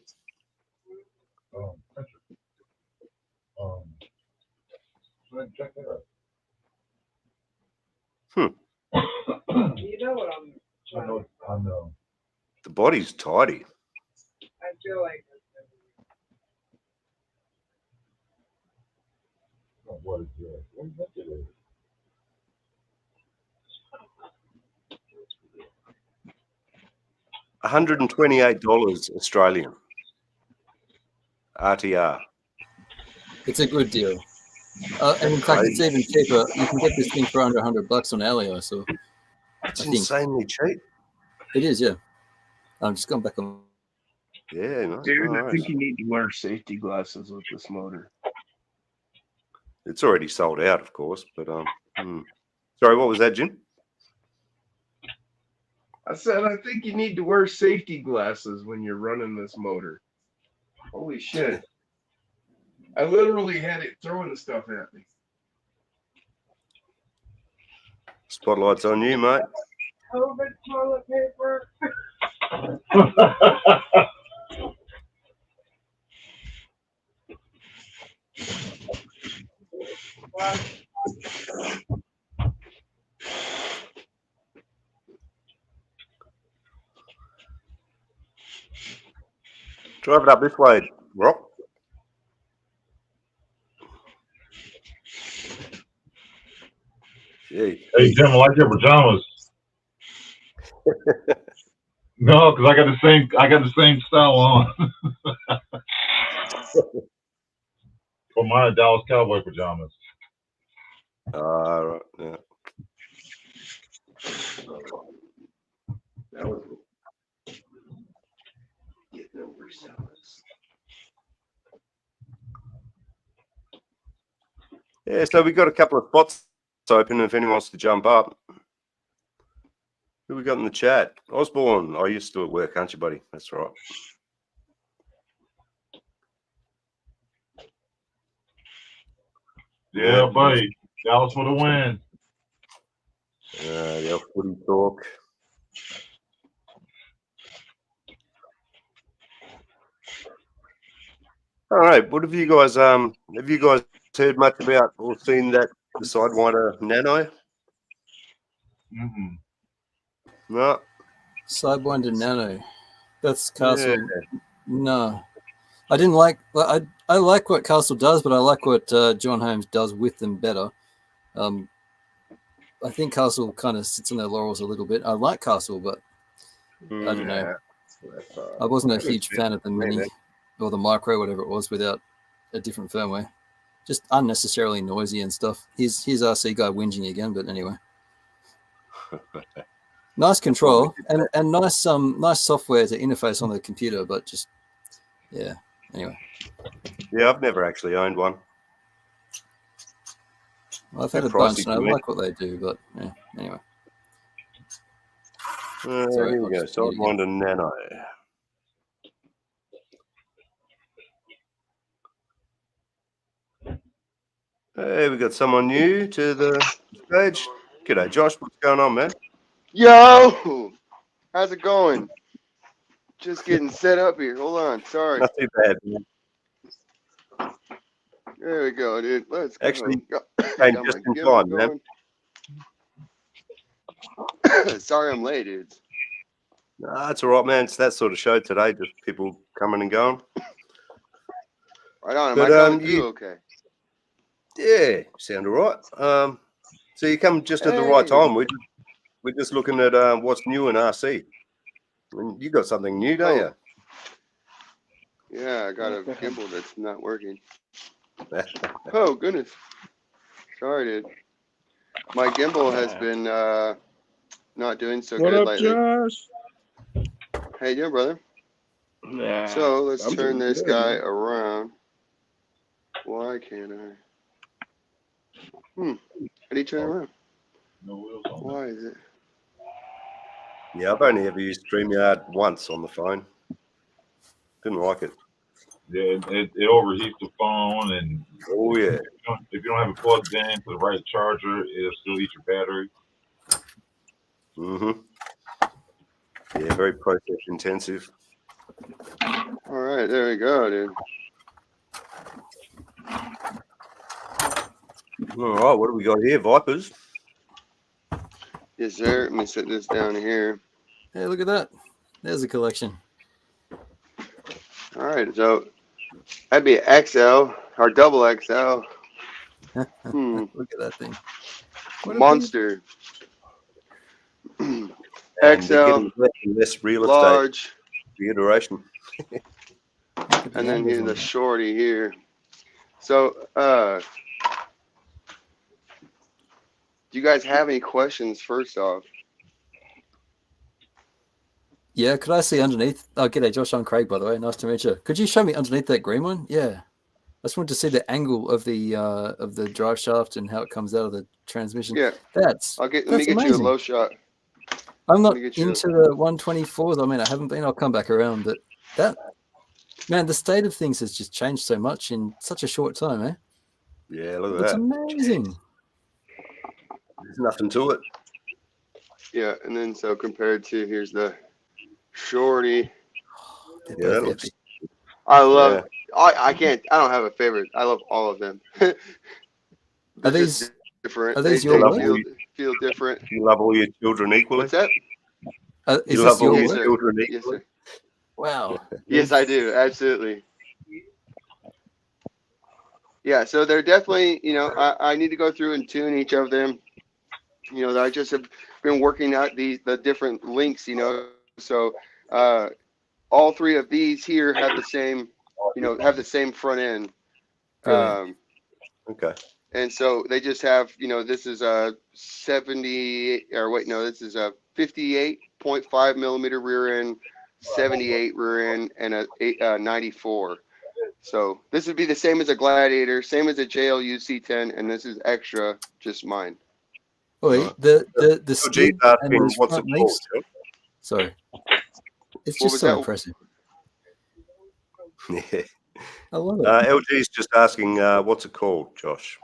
Speaker 5: Check that out.
Speaker 7: You know what I'm trying to
Speaker 5: I know.
Speaker 1: The body's tidy.
Speaker 7: I feel like
Speaker 5: What is that? What is that today?
Speaker 1: $128 Australian. RTR.
Speaker 4: It's a good deal. And in fact, it's even cheaper. You can get this thing for under $100 on Ali, so
Speaker 1: It's
Speaker 4: I think.
Speaker 1: insanely cheap.
Speaker 4: It is, yeah. I'm just going back on.
Speaker 1: Yeah, no,
Speaker 3: Dude,
Speaker 1: no
Speaker 3: I
Speaker 1: worries.
Speaker 3: think you need to wear safety glasses with this motor.
Speaker 1: It's already sold out, of course, but sorry, what was that, Jim?
Speaker 3: I said I think you need to wear safety glasses when you're running this motor. Holy shit. I literally had it throwing the stuff at me.
Speaker 1: Spotlight's on you, mate.
Speaker 7: COVID toilet paper.
Speaker 1: Drive it up this way, Rock. Gee.
Speaker 5: Hey Jim, I like your pajamas. No, because I got the same style on. For my Dallas Cowboy pajamas.
Speaker 1: Right, yeah. Yeah, so we got a couple of spots open if anyone wants to jump up. Who we got in the chat? Osborne. Oh, you're still at work, aren't you, buddy? That's right.
Speaker 5: Yeah, buddy. Dallas for the win.
Speaker 1: The footy talk. All right. What have you guys heard much about or seen that the Sidewinder Nano?
Speaker 5: Mm-mm.
Speaker 1: No.
Speaker 4: Sidewinder Nano. That's Castle.
Speaker 1: Yeah.
Speaker 4: No, I didn't like. I like what Castle does, but I like what John Holmes does with them better. I think Castle kind of sits on their laurels a little bit. I like Castle, but I don't know. I wasn't a huge fan of the mini or the micro, whatever it was, without a different firmware. Just unnecessarily noisy and stuff. Here's RC guy whinging again, but anyway. Nice control and nice software to interface on the computer, but just anyway.
Speaker 1: Yeah, I've never actually owned one.
Speaker 4: Well, I've had a bunch and I like what they do, but yeah, anyway.
Speaker 1: Here we go. Sidewinder Nano. Hey, we got someone new to the stage. G'day, Josh. What's going on, man?
Speaker 8: Yo, how's it going? Just getting set up here. Hold on, sorry.
Speaker 1: Not too bad, man.
Speaker 8: There we go, dude. Let's go.
Speaker 1: Actually, came just in time, man.
Speaker 8: Sorry I'm late, dude.
Speaker 1: Nah, it's all right, man. It's that sort of show today, just people coming and going.
Speaker 8: Right on. Am
Speaker 1: But,
Speaker 8: I coming through okay?
Speaker 1: Yeah, sound all right. So you come just at the right time. We're just looking at what's new in RC. I mean, you got something new, don't you?
Speaker 8: Yeah, I got a gimbal that's not working. Oh, goodness. Sorry, dude. My gimbal has been not doing so good lately.
Speaker 3: Josh?
Speaker 8: How you doing, brother?
Speaker 3: Nah,
Speaker 8: So let's
Speaker 3: I'm
Speaker 8: turn
Speaker 3: doing
Speaker 8: this
Speaker 3: good,
Speaker 8: guy
Speaker 3: man.
Speaker 8: around. Why can't I? How do you turn it around?
Speaker 5: No wheels on.
Speaker 8: Why is it?
Speaker 1: Yeah, I've only ever used StreamYard once on the phone. Didn't like it.
Speaker 5: Yeah, it overheats the phone, and
Speaker 1: Oh, yeah.
Speaker 5: if you don't have it plugged in to the right charger, it'll still eat your battery.
Speaker 1: Mm-hmm. Yeah, very process intensive.
Speaker 8: All right, there we go, dude.
Speaker 1: All right, what do we got here? Vipers?
Speaker 8: Yes, sir. Let me set this down here.
Speaker 4: Hey, look at that. There's a collection.
Speaker 8: All right, so that'd be XL or double XL.
Speaker 4: Look at that thing. What a
Speaker 8: Monster.
Speaker 1: And they're
Speaker 8: XL,
Speaker 1: getting less and less real estate.
Speaker 8: large,
Speaker 1: The iteration.
Speaker 8: and then here's the shorty here. So, do you guys have any questions first off?
Speaker 4: Yeah, could I see underneath? Oh, g'day, Josh. I'm Craig, by the way. Nice to meet you. Could you show me underneath that green one? Yeah. I just wanted to see the angle of the drive shaft and how it comes out of the transmission.
Speaker 8: Yeah.
Speaker 4: That's
Speaker 8: Let me get
Speaker 4: amazing.
Speaker 8: you a low shot.
Speaker 4: I'm not
Speaker 8: Let me get you
Speaker 4: into the 124s. I mean, I haven't been. I'll come back around. But the state of things has just changed so much in such a short time, eh?
Speaker 1: Yeah, look at
Speaker 4: It's
Speaker 1: that.
Speaker 4: amazing.
Speaker 1: There's nothing to it.
Speaker 8: Yeah, and then so compared to here's the shorty.
Speaker 4: They're
Speaker 1: Yeah,
Speaker 4: both
Speaker 1: that looks.
Speaker 4: epic.
Speaker 8: I love.
Speaker 1: Yeah.
Speaker 8: I can't. I don't have a favorite. I love all of them.
Speaker 4: Are
Speaker 8: They're
Speaker 4: these
Speaker 8: just different.
Speaker 4: are these
Speaker 8: They
Speaker 4: your
Speaker 1: work?
Speaker 8: feel different.
Speaker 1: You love all your children equally.
Speaker 8: What's that?
Speaker 4: is
Speaker 1: You
Speaker 4: this
Speaker 1: love all
Speaker 4: your
Speaker 8: Yes,
Speaker 1: your
Speaker 4: work?
Speaker 8: sir.
Speaker 1: children
Speaker 8: Yes,
Speaker 1: equally.
Speaker 8: sir.
Speaker 4: Wow.
Speaker 8: Yes, I do. Absolutely. Yeah, so they're definitely, I need to go through and tune each of them. I just have been working out the different links, So all three of these here have the same, have the same front end.
Speaker 4: Brilliant.
Speaker 1: Okay.
Speaker 8: And so they just have, this is a 70, or wait, no, this is a 58.5 millimeter rear end, 78 rear end, and a 94. So this would be the same as a Gladiator, same as a JLU C10, and this is extra, just mine.
Speaker 4: Wait, the
Speaker 1: G's
Speaker 4: skid and
Speaker 1: asking
Speaker 4: those
Speaker 1: what's it
Speaker 4: front
Speaker 1: called.
Speaker 4: links. Sorry, it's
Speaker 8: What
Speaker 4: just
Speaker 8: was
Speaker 4: so
Speaker 8: that?
Speaker 4: impressive.
Speaker 1: Yeah.
Speaker 4: I love it.
Speaker 1: LG's just asking what's it called, Josh?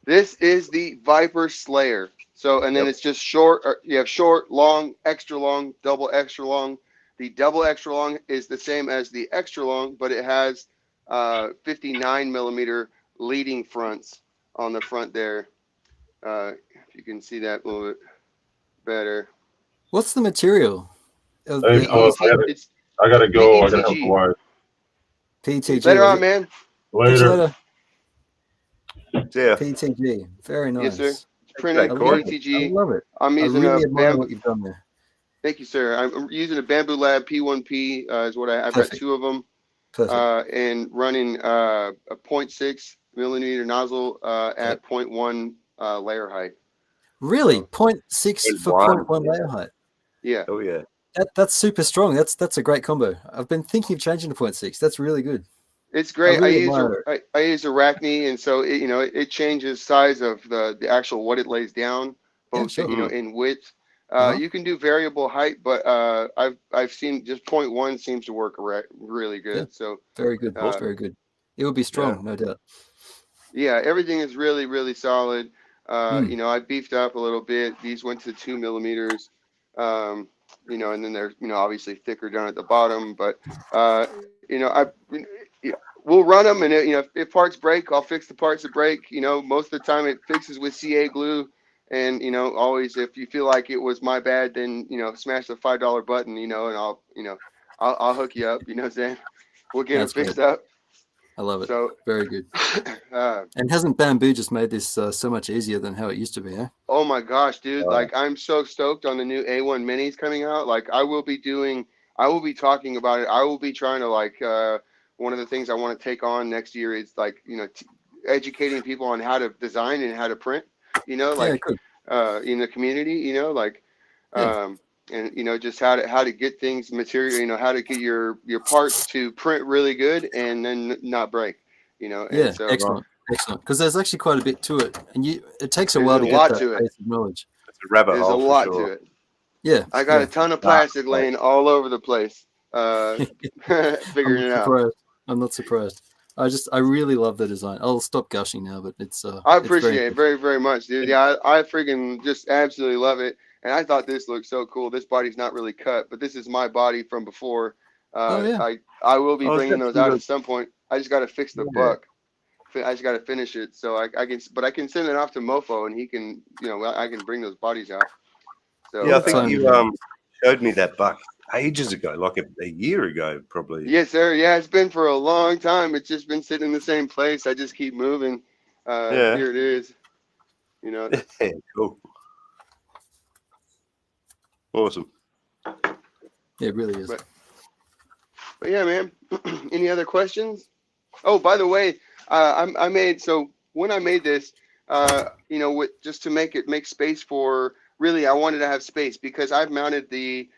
Speaker 8: This is the Viper Slayer. So, and then
Speaker 1: Yep.
Speaker 8: it's just short, or you have short, long, extra long, double extra long. The double extra long is the same as the extra long, but it has 59 millimeter leading fronts on the front there. If you can see that a little bit better.
Speaker 4: What's the material of
Speaker 5: Hey,
Speaker 4: the
Speaker 5: fellas,
Speaker 8: It's
Speaker 5: I gotta go. I gotta help the
Speaker 8: PETG.
Speaker 5: wife.
Speaker 4: PTG?
Speaker 8: Later
Speaker 4: was
Speaker 8: on,
Speaker 4: it?
Speaker 8: man.
Speaker 4: Catch you
Speaker 5: Later.
Speaker 4: later.
Speaker 1: Yeah.
Speaker 4: PTG, very nice.
Speaker 8: Yes, sir.
Speaker 1: Hey,
Speaker 8: Printed
Speaker 1: Corey.
Speaker 4: I
Speaker 8: PETG.
Speaker 4: love it.
Speaker 8: I'm
Speaker 4: I
Speaker 8: using
Speaker 4: really
Speaker 8: a
Speaker 4: admire
Speaker 8: bamboo.
Speaker 4: what you've done there.
Speaker 8: Thank you, sir. I'm using a Bamboo Lab P1P is what I've got
Speaker 4: Perfect.
Speaker 8: 2 of them,
Speaker 4: Perfect.
Speaker 8: and running a 0.6 millimeter nozzle at 0.1 layer height.
Speaker 4: Really,
Speaker 8: So,
Speaker 4: 0.6 for
Speaker 1: 0.1.
Speaker 4: 0.1 layer height.
Speaker 8: yeah,
Speaker 1: Oh yeah.
Speaker 4: That's super strong. That's a great combo. I've been thinking of changing to 0.6. That's really good.
Speaker 8: it's great.
Speaker 4: I really admire
Speaker 8: I use Arachne, and so it changes size of the actual what it lays down,
Speaker 4: Yeah,
Speaker 8: both
Speaker 4: sure.
Speaker 8: in width.
Speaker 4: Uh-huh.
Speaker 8: You can do variable height, but I've seen just 0.1 seems to work really good.
Speaker 4: Yeah.
Speaker 8: So
Speaker 4: Very good.
Speaker 8: Uh,
Speaker 4: Very good. It will be strong, no doubt.
Speaker 8: yeah, everything is really, really solid.
Speaker 4: Mm.
Speaker 8: I beefed up a little bit. These went to 2 millimeters. And then they're, obviously thicker down at the bottom. But, we'll run them, and if parts break, I'll fix the parts that break. Most of the time it fixes with CA glue. And, always if you feel like it was my bad, then, smash the $5 button, and I'll hook you up. You know what I'm saying? We'll get
Speaker 4: That's
Speaker 8: them fixed
Speaker 4: great.
Speaker 8: up.
Speaker 4: I love it.
Speaker 8: So,
Speaker 4: Very good. And hasn't Bamboo just made this so much easier than how it used to be, eh?
Speaker 8: oh my gosh, dude. Like, I'm so stoked on the new A1 minis coming out. Like, I will be talking about it. I will be trying to one of the things I want to take on next year is educating people on how to design and how to print,
Speaker 4: Yeah, good.
Speaker 8: in the community,
Speaker 4: Yeah.
Speaker 8: and just how to get things material, how to get your parts to print really good and then not break, and
Speaker 4: Yeah,
Speaker 8: so
Speaker 4: excellent. Excellent. Because there's actually quite a bit to it. And it takes a
Speaker 8: There's
Speaker 4: while
Speaker 8: a
Speaker 4: to
Speaker 8: lot
Speaker 4: get that
Speaker 8: to it.
Speaker 4: basic knowledge.
Speaker 1: It's a rabbit
Speaker 8: there's a
Speaker 1: hole for
Speaker 8: lot
Speaker 1: sure.
Speaker 8: to it.
Speaker 4: Yeah.
Speaker 8: I got
Speaker 4: yeah.
Speaker 8: a ton of plastic laying all over the place,
Speaker 4: I'm
Speaker 8: figuring it
Speaker 4: not
Speaker 8: out.
Speaker 4: surprised. I'm not surprised. I really love the design. I'll stop gushing now, but it's
Speaker 8: I
Speaker 4: it's
Speaker 8: appreciate
Speaker 4: very
Speaker 8: it very, very much, dude. Yeah, I freaking just absolutely love it. And I thought this looked so cool. This body's not really cut, but this is my body from before.
Speaker 4: Oh yeah.
Speaker 8: I will be
Speaker 1: I was
Speaker 8: bringing those
Speaker 1: actually
Speaker 8: out
Speaker 1: look-
Speaker 8: at some point. I just got to fix the
Speaker 1: Yeah.
Speaker 8: buck. I just got to finish it, so I can send it off to Mofo, and he can, I can bring those bodies out. So
Speaker 1: Yeah, I think
Speaker 4: time
Speaker 1: you
Speaker 4: you
Speaker 1: showed me that buck ages ago, like a year ago, probably.
Speaker 8: yes, sir. Yeah, it's been for a long time. It's just been sitting in the same place. I just keep moving.
Speaker 1: Yeah.
Speaker 8: Here it is.
Speaker 1: Yeah, cool. Awesome.
Speaker 4: Yeah, it really is.
Speaker 8: But yeah, man. Any other questions? Oh, by the way, I made, so when I made this, just to make space for, really, I wanted to have space because I've mounted the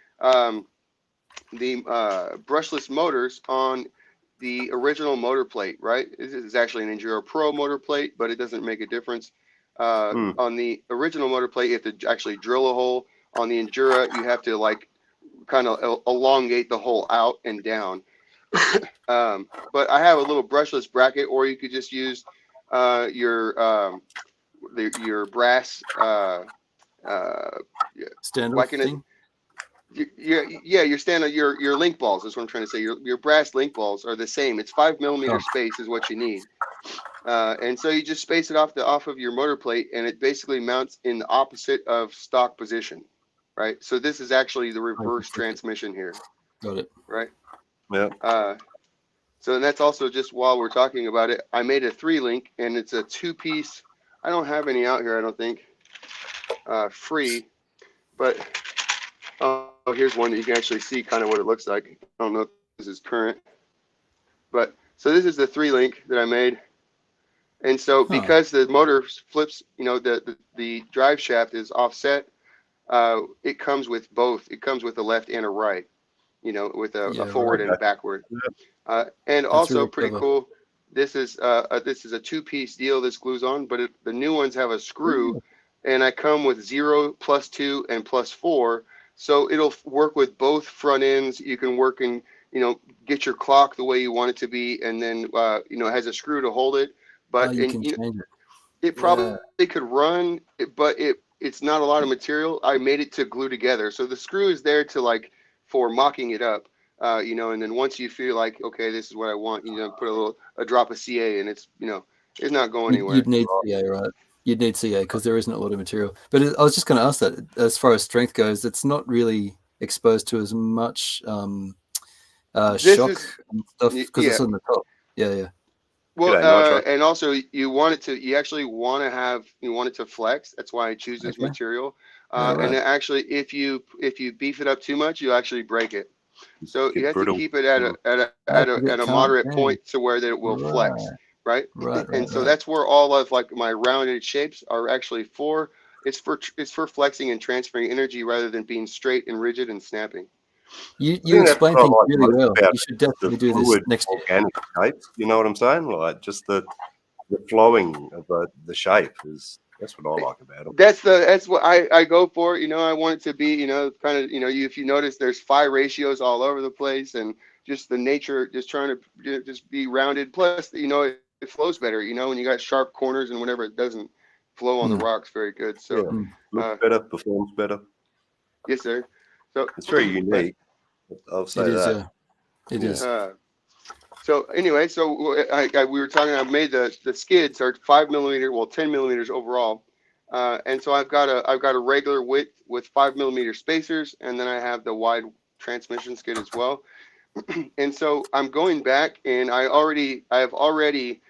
Speaker 8: brushless motors on the original motor plate, right? This is actually an Enduro Pro motor plate, but it doesn't make a difference. On the original motor plate, you have to actually drill a hole. On the Endura, you have to kind of elongate the hole out and down. But I have a little brushless bracket, or you could just use the your brass
Speaker 4: Standoff thing.
Speaker 8: Your standard your link balls is what I'm trying to say. Your brass link balls are the same. It's 5 millimeter space is what you need. And so you just space it off of your motor plate, and it basically mounts in the opposite of stock position, right? So this is actually the reverse transmission here.
Speaker 4: Got it.
Speaker 8: Right.
Speaker 1: Yeah.
Speaker 8: So that's also, just while we're talking about it, I made a 3-link, and it's a 2-piece. I don't have any out here, I don't think, free, but oh, here's one that you can actually see kind of what it looks like. I don't know if this is current, but so this is the 3-link that I made. And so because the motor flips, the drive shaft is offset, it comes with both. It comes with a left and a right, with a forward and a backward. And that's also really pretty cool. This is a 2-piece deal. This glues on, but the new ones have a screw, and I come with 0, +2, and +4. So it'll work with both front ends. You can work and, get your clock the way you want it to be. And then, it has a screw to hold it, but it probably could run, but it's not a lot of material. I made it to glue together. So the screw is there to for mocking it up, and then once you feel like, okay, this is what I want, put a drop of CA, and it's, it's not going anywhere.
Speaker 4: You'd need CA, right? You'd need CA because there isn't a lot of material. But I was just going to ask that, as far as strength goes, it's not really exposed to as much shock and stuff because it's on the top. Yeah.
Speaker 8: Well, and also you actually want it to flex. That's why I choose this material. And actually, if you beef it up too much, you actually break it. So you have to keep it at a moderate point to where that it will flex. Right. So that's where all of my rounded shapes are actually for. It's for flexing and transferring energy rather than being straight and rigid and snapping.
Speaker 4: You explain things really well. You should definitely do this next year.
Speaker 1: Organic shapes, you know what I'm saying? Like just the flowing of the shape that's what I like about it.
Speaker 8: That's what I go for. I want it to be, kind of, if you notice, there's phi ratios all over the place, and just the nature, just trying to just be rounded. Plus, it flows better, when you got sharp corners and whenever it doesn't flow on the rocks very good. So
Speaker 1: looks better, performs better.
Speaker 8: Yes, sir. So
Speaker 1: it's very unique. I'll say that.
Speaker 4: It is.
Speaker 8: So anyway, we were talking. I've made the skids are 5 millimeter, 10 millimeters overall, and so I've got a regular width with 5 millimeter spacers, and then I have the wide transmission skid as well. And so I'm going back, and I have already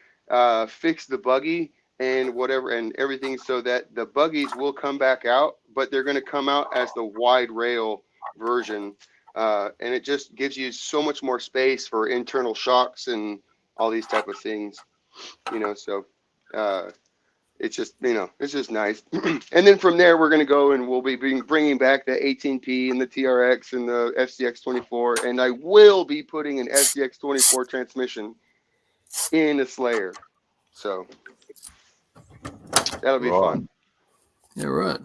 Speaker 8: fixed the buggy and whatever and everything, so that the buggies will come back out, but they're going to come out as the wide rail version. And it just gives you so much more space for internal shocks and all these type of things, so it's just, it's just nice. And then from there, we're going to go and we'll be bringing back the 18P and the TRX and the FCX24. And I will be putting an FCX24 transmission in a Slayer. So that'll be fun.
Speaker 4: Yeah, right.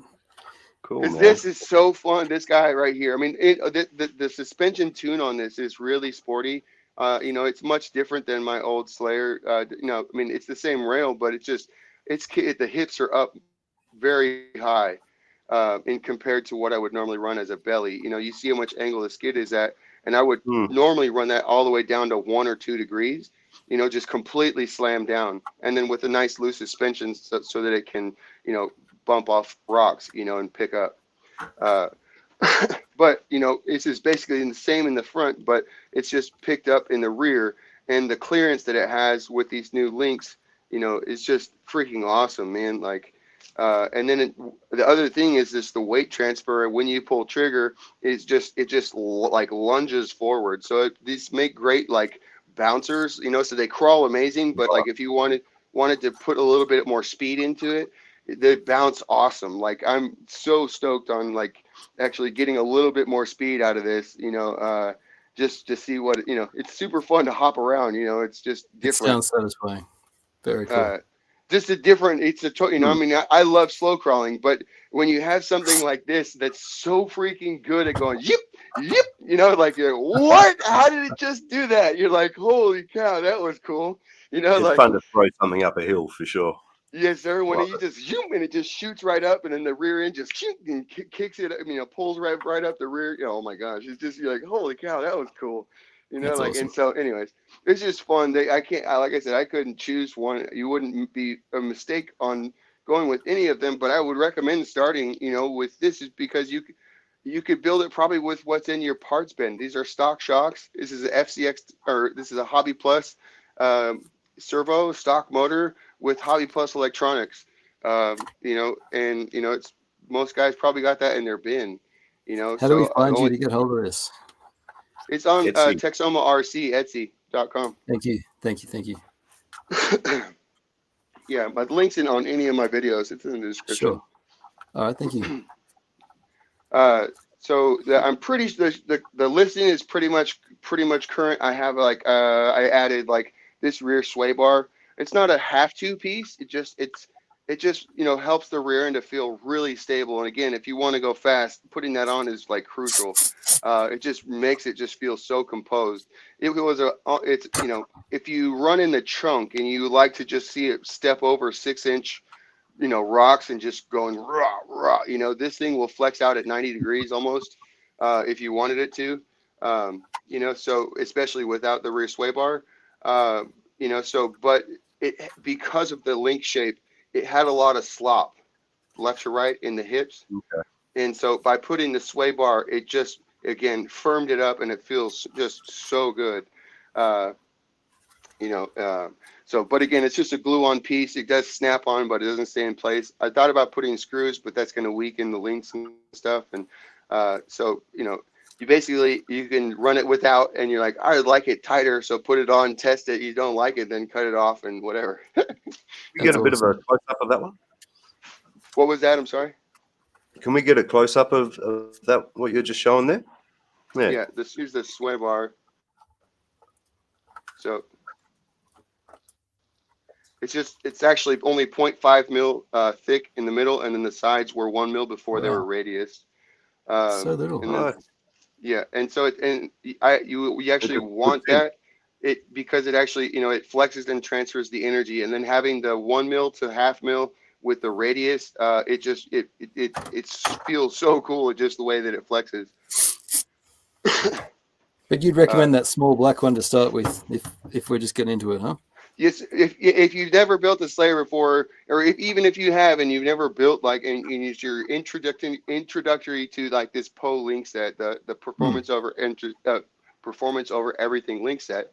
Speaker 1: Cool.
Speaker 8: This is so fun. This guy right here. I mean, the suspension tune on this is really sporty. It's much different than my old Slayer. I mean, it's the same rail, but the hips are up very high in compared to what I would normally run as a belly. You see how much angle the skid is at, and I would normally run that all the way down to 1 or 2 degrees. Just completely slam down, and then with a nice loose suspension so that it can, bump off rocks, and pick up. But, it's just basically the same in the front, but it's just picked up in the rear, and the clearance that it has with these new links, is just freaking awesome, man. And then the other thing is the weight transfer. When you pull trigger, it just lunges forward. So these make great bouncers, so they crawl amazing. But if you wanted to put a little bit more speed into it, they bounce awesome. I'm so stoked on actually getting a little bit more speed out of this, just to see what, it's super fun to hop around, it's just different.
Speaker 4: It sounds satisfying. Very cool.
Speaker 8: Just a different, I mean, I love slow crawling, but when you have something like this, that's so freaking good at going, yip, yip, you're like, what? How did it just do that? You're like, holy cow, that was cool.
Speaker 1: It's fun to throw something up a hill for sure.
Speaker 8: Yes, sir. When
Speaker 1: Love
Speaker 8: you just zoom and it just shoots right up, and then the rear end just shoot and kicks it. I mean, it pulls right up the rear. Oh my gosh, it's just you're like, holy cow, that was cool.
Speaker 4: That's
Speaker 8: Like,
Speaker 4: awesome.
Speaker 8: and so, anyways, it's just fun. I can't, like I said, I couldn't choose one. You wouldn't be a mistake on going with any of them, but I would recommend starting, with this is because you could build it probably with what's in your parts bin. These are stock shocks. This is a FCX, or this is a Hobby Plus servo stock motor with Hobby Plus electronics. It's most guys probably got that in their bin.
Speaker 4: How do we find you
Speaker 8: only,
Speaker 4: to get hold of this?
Speaker 8: it's on
Speaker 1: Etsy.
Speaker 8: Texoma RC Etsy.com.
Speaker 4: Thank you. Thank you. Thank you.
Speaker 8: Yeah, my link's on any of my videos. It's in the description.
Speaker 4: Sure. All right. Thank you.
Speaker 8: I'm pretty the listing is pretty much current. I have I added this rear sway bar. It's not a have-to piece. It just helps the rear end to feel really stable. And again, if you want to go fast, putting that on is crucial. It just makes it just feel so composed. If you run in the chunk and you like to just see it step over 6-inch rocks and just going rah rah, this thing will flex out at 90 degrees almost if you wanted it to, so especially without the rear sway bar, but it, because of the link shape, it had a lot of slop left to right in the hips.
Speaker 1: Okay.
Speaker 8: And so by putting the sway bar, it just, again, firmed it up, and it feels just so good. But again, it's just a glue-on piece. It does snap on, but it doesn't stay in place. I thought about putting screws, but that's going to weaken the links and stuff. And you can run it without, and you're like, I like it tighter, so put it on, test it. You don't like it, then cut it off and whatever.
Speaker 1: We get a bit of a close-up of that one?
Speaker 8: What was that? I'm sorry.
Speaker 1: Can we get a close-up of that, what you're just showing there?
Speaker 8: Yeah, here's the sway bar. So it's actually only 0.5 mil thick in the middle, and then the sides were 1 mil before they were radius.
Speaker 4: So little.
Speaker 8: Yeah, and so you actually want that because it actually it flexes and transfers the energy, and then having the 1 mil to half mil with the radius, it feels so cool just the way that it flexes.
Speaker 4: But you'd recommend that small black one to start with, if we're just getting into it, huh?
Speaker 8: Yes, if you've never built a Slayer before, or even if you have and you've never built and it's your introductory to this Poe link set, the performance over everything link set,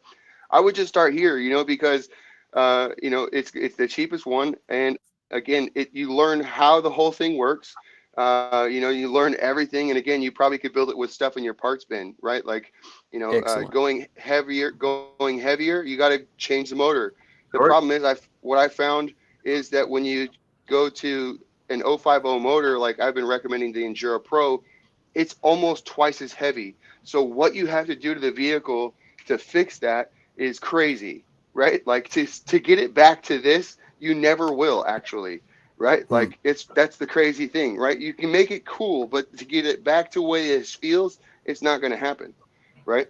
Speaker 8: I would just start here, because it's the cheapest one, and again, you learn how the whole thing works. You learn everything, and again, you probably could build it with stuff in your parts bin, right? Going heavier, you got to change the motor. The problem is, what I found is that when you go to an 050 motor, like I've been recommending the Enduro Pro, it's almost twice as heavy. So what you have to do to the vehicle to fix that is crazy, right? To get it back to this, you never will actually. Right? That's the crazy thing, right? You can make it cool, but to get it back to the way it feels, it's not going to happen. Right?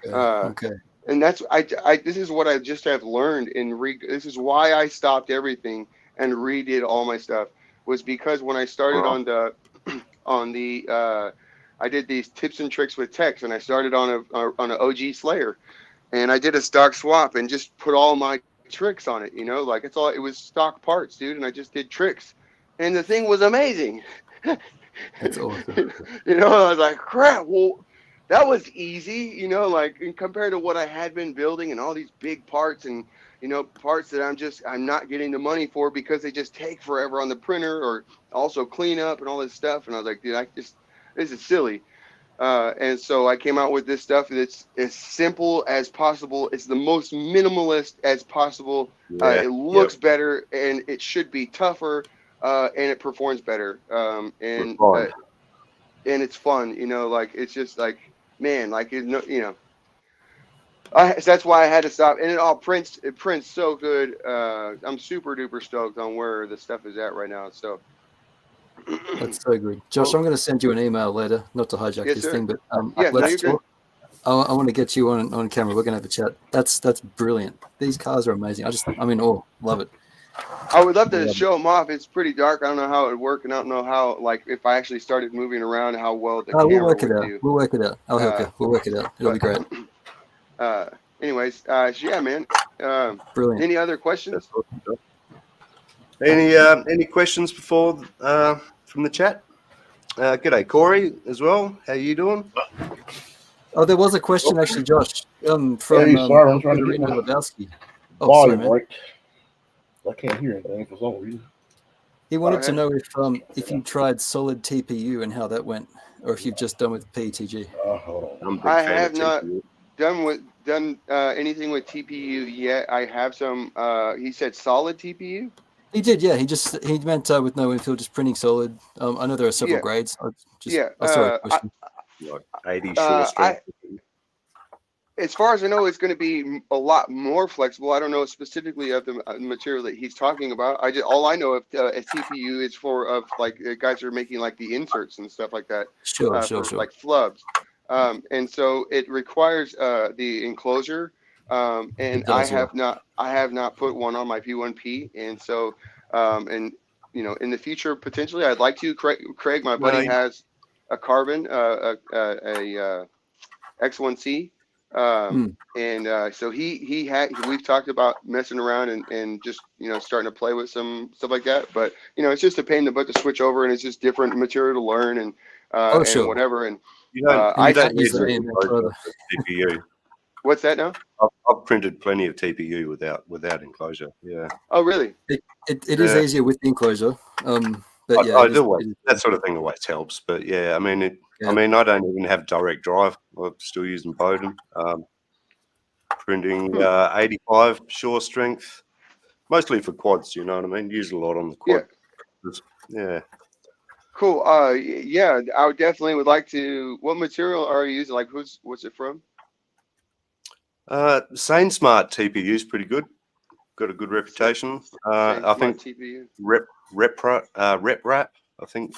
Speaker 4: Okay.
Speaker 8: And that's, this is what I just have learned this is why I stopped everything and redid all my stuff, was because when I started I did these tips and tricks with Tex, and I started on an OG Slayer, and I did a stock swap and just put all my tricks on it, it was stock parts, dude, and I just did tricks, and the thing was amazing.
Speaker 4: That's awesome.
Speaker 8: I was like, crap, well, that was easy, compared to what I had been building and all these big parts and parts that I'm not getting the money for because they just take forever on the printer, or also clean up and all this stuff. And I was like, dude, this is silly. And so I came out with this stuff that's as simple as possible. It's the most minimalist as possible. It looks better, and it should be tougher, and it performs better. And it's fun, it's just man, that's why I had to stop. And it prints so good. I'm super duper stoked on where the stuff is at right now. So
Speaker 4: that's so good, Josh. I'm going to send you an email later, not to hijack this thing, but let's talk. I want to get you on camera. We're going to have a chat. That's brilliant. These cars are amazing. I'm in awe. Love it.
Speaker 8: I would love to show them off. It's pretty dark. I don't know how it would work, and I don't know how, like, if I actually started moving around, how well the
Speaker 4: We'll
Speaker 8: camera
Speaker 4: work it
Speaker 8: would
Speaker 4: out.
Speaker 8: do.
Speaker 4: We'll work it out. I'll help you. We'll work it out. It'll be great.
Speaker 8: Anyways, so yeah, man.
Speaker 4: Brilliant.
Speaker 8: Any other questions?
Speaker 1: Any questions before from the chat? G'day, Corey, as well. How you doing?
Speaker 4: Oh, there was a question actually, Josh, from
Speaker 9: Hey, sorry, I'm trying to get
Speaker 4: Katerina
Speaker 9: my
Speaker 4: Lebowski. Oh, sorry,
Speaker 9: volume
Speaker 4: man.
Speaker 9: right. I can't hear anything for some reason.
Speaker 4: He wanted to know if you tried solid TPU and how that went, or if you've just done with PETG.
Speaker 9: Hold on.
Speaker 1: I'm a big
Speaker 8: I
Speaker 1: fan
Speaker 8: have
Speaker 1: of
Speaker 8: not
Speaker 1: TPU.
Speaker 8: done anything with TPU yet. I have some. He said solid TPU.
Speaker 4: He did, yeah. He meant with no infill, just printing solid. I know there are several grades. I saw a question.
Speaker 1: Like 80 short strength.
Speaker 8: As far as I know, it's going to be a lot more flexible. I don't know specifically of the material that he's talking about. All I know of a TPU is for like guys are making like the inserts and stuff like that.
Speaker 4: Sure.
Speaker 8: Like flubs, and so it requires the enclosure. And I have not put one on my P1P, and so and you know, in the future potentially I'd like to. Craig, my buddy, has a carbon a X1C. And so we've talked about messing around and just, you know, starting to play with some stuff like that, but you know, it's just a pain in the butt to switch over, and it's just different material to learn and and whatever. And
Speaker 1: you don't need
Speaker 4: the
Speaker 1: TPU.
Speaker 8: What's that now?
Speaker 1: I've printed plenty of TPU without enclosure. Yeah.
Speaker 8: Oh, really?
Speaker 4: It is easier with the enclosure. But yeah,
Speaker 1: that sort of thing always helps. But yeah, I mean, I don't even have direct drive. I'm still using Bowden. Printing 85 shore strength, mostly for quads. You know what I mean? Use a lot on the quad. Yeah.
Speaker 8: Cool. Yeah, I would definitely would like to. What material are you using? Like, what's it from?
Speaker 1: Sane Smart TPU is pretty good. Got a good reputation. I think
Speaker 8: TPU.
Speaker 1: Rep Wrap. I think.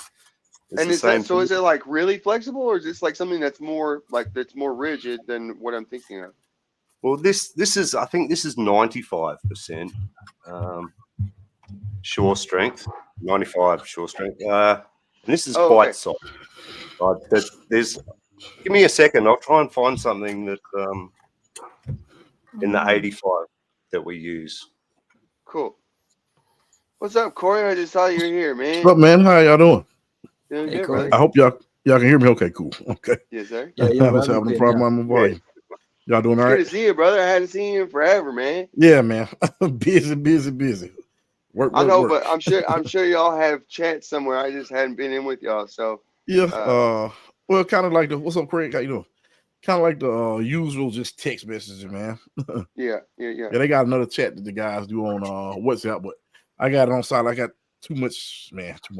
Speaker 8: And is it like really flexible, or is this like something that's more rigid than what I'm thinking of?
Speaker 1: Well, this is, I think this is 95% shore strength, 95 shore strength. And this is quite soft. Give me a second. I'll try and find something that in the 85 that we use.
Speaker 8: Cool. What's up, Corey? I just saw you here, man.
Speaker 9: What's up, man? How y'all doing?
Speaker 8: Doing good, brother.
Speaker 9: I hope y'all can hear me. Okay, cool. Okay.
Speaker 8: Yes, sir.
Speaker 9: Yeah, I was having a problem on my volume. Y'all doing all right?
Speaker 8: Good to see you, brother. I hadn't seen you in forever, man.
Speaker 9: Yeah, man. busy. Work.
Speaker 8: I know, but I'm sure y'all have chats somewhere. I just hadn't been in with y'all. So
Speaker 9: yeah. Well, kind of like what's up, Craig? How you doing? Kind of like the usual, just text messages, man.
Speaker 8: Yeah.
Speaker 9: They got another chat that the guys do on WhatsApp, but I got it on side. I got too much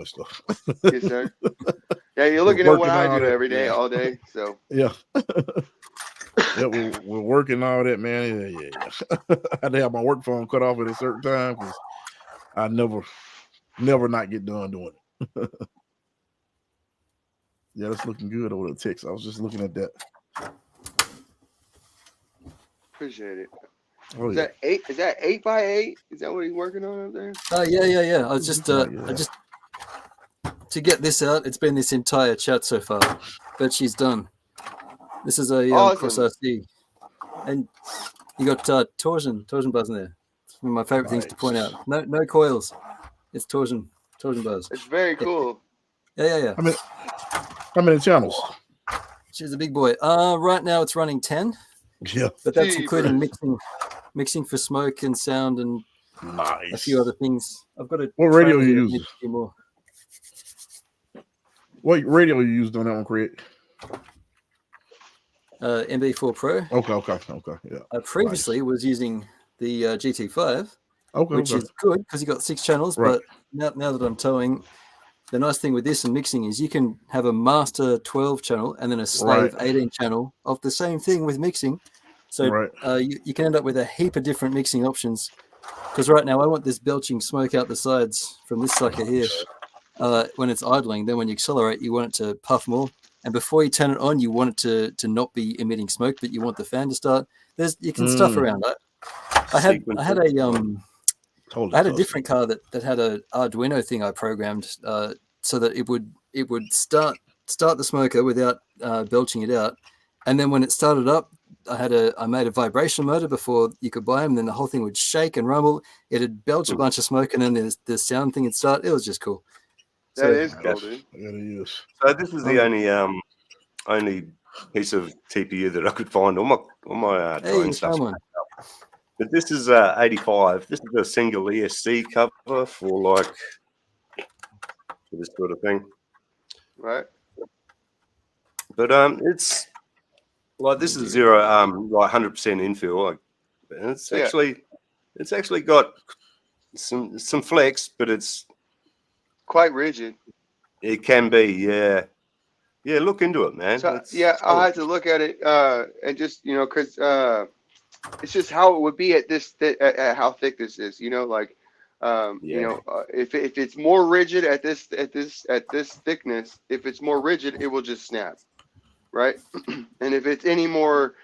Speaker 9: stuff.
Speaker 8: Yes, sir. Yeah, you're looking at what I do every day, all day. So
Speaker 9: yeah. Yeah, we're working all that, man. Yeah. I had to have my work phone cut off at a certain time because I never not get done doing it. Yeah, that's looking good over the text. I was just looking at that.
Speaker 8: Appreciate it.
Speaker 9: Oh,
Speaker 8: is that 8x8? Is that what he's working on up there?
Speaker 4: Yeah. I was just to get this out. It's been this entire chat so far, but she's done. This is a cross RC, and you got torsion bars in there. It's one of my favorite things to point out. No coils. It's torsion bars.
Speaker 8: It's very cool.
Speaker 4: Yeah.
Speaker 9: How many channels?
Speaker 4: She's a big boy. Right now it's running 10.
Speaker 9: Yeah,
Speaker 4: but that's including mixing for smoke and sound and a few other things. I've got
Speaker 9: what radio you use? What radio you used on that one, Craig?
Speaker 4: MB4 Pro.
Speaker 9: Okay. Yeah.
Speaker 4: I previously was using the GT5, which is good because you got 6 channels. Right. But now that I'm towing, the nice thing with this and mixing is you can have a master 12 channel and then a slave 18 channel of the same thing with mixing. So you can end up with a heap of different mixing options. Because right now I want this belching smoke out the sides from this sucker here when it's idling. Then when you accelerate, you want it to puff more. And before you turn it on, you want it to not be emitting smoke, but you want the fan to start. You can stuff around that. I had a
Speaker 9: Totally
Speaker 4: I had a
Speaker 9: custom.
Speaker 4: different car that had a Arduino thing I programmed so that it would start the smoker without belching it out, and then when it started up, I made a vibration motor before you could buy them. And then the whole thing would shake and rumble. It'd belch a bunch of smoke, and then the sound thing would start. It was just cool.
Speaker 8: That
Speaker 4: So,
Speaker 8: is cool, dude.
Speaker 9: Yeah, it is.
Speaker 1: So this is the only piece of TPU that I could find. All my drone
Speaker 4: hey,
Speaker 1: stuff.
Speaker 4: someone.
Speaker 1: But this is 85. This is a single ESC cover for this sort of thing.
Speaker 8: Right.
Speaker 1: But it's like this is zero like 100% infill. And it's actually got some flex, but
Speaker 8: Quite rigid.
Speaker 1: it can be, yeah. Yeah, look into it, man.
Speaker 8: So, I'll have to look at it and just, because it's just how it would be at this at how thick this is, like if it's more rigid at this thickness, if it's more rigid, it will just snap, right? And if it's any more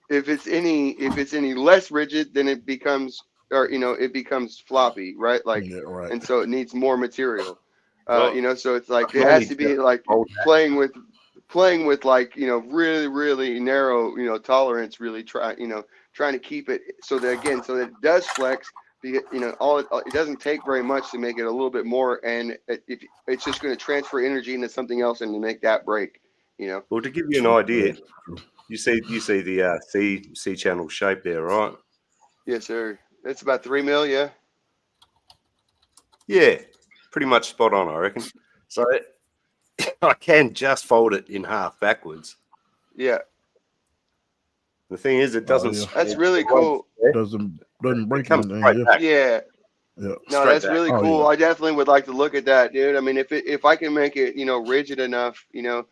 Speaker 8: if it's any less rigid, then it becomes it becomes floppy, right?
Speaker 9: Right.
Speaker 8: And so it needs more material. So it's like it
Speaker 1: Well,
Speaker 8: has to be like playing with like really really narrow tolerance, really trying to keep it so that it does flex. It doesn't take very much to make it a little bit more, and it's just going to transfer energy into something else and to make that break.
Speaker 1: Well, to give you an idea, you see the C channel shape there, right?
Speaker 8: Yes, sir. It's about 3 mil, yeah.
Speaker 1: Yeah, pretty much spot on, I reckon. So I can just fold it in half backwards.
Speaker 8: Yeah.
Speaker 1: The thing is, it doesn't.
Speaker 8: That's really cool.
Speaker 9: Doesn't break
Speaker 1: comes
Speaker 9: anything.
Speaker 1: right back.
Speaker 8: Yeah.
Speaker 9: Yeah.
Speaker 8: No, that's really
Speaker 9: Oh,
Speaker 8: cool.
Speaker 9: yeah.
Speaker 8: I definitely would like to look at that, dude. I mean, if I can make it, rigid enough, like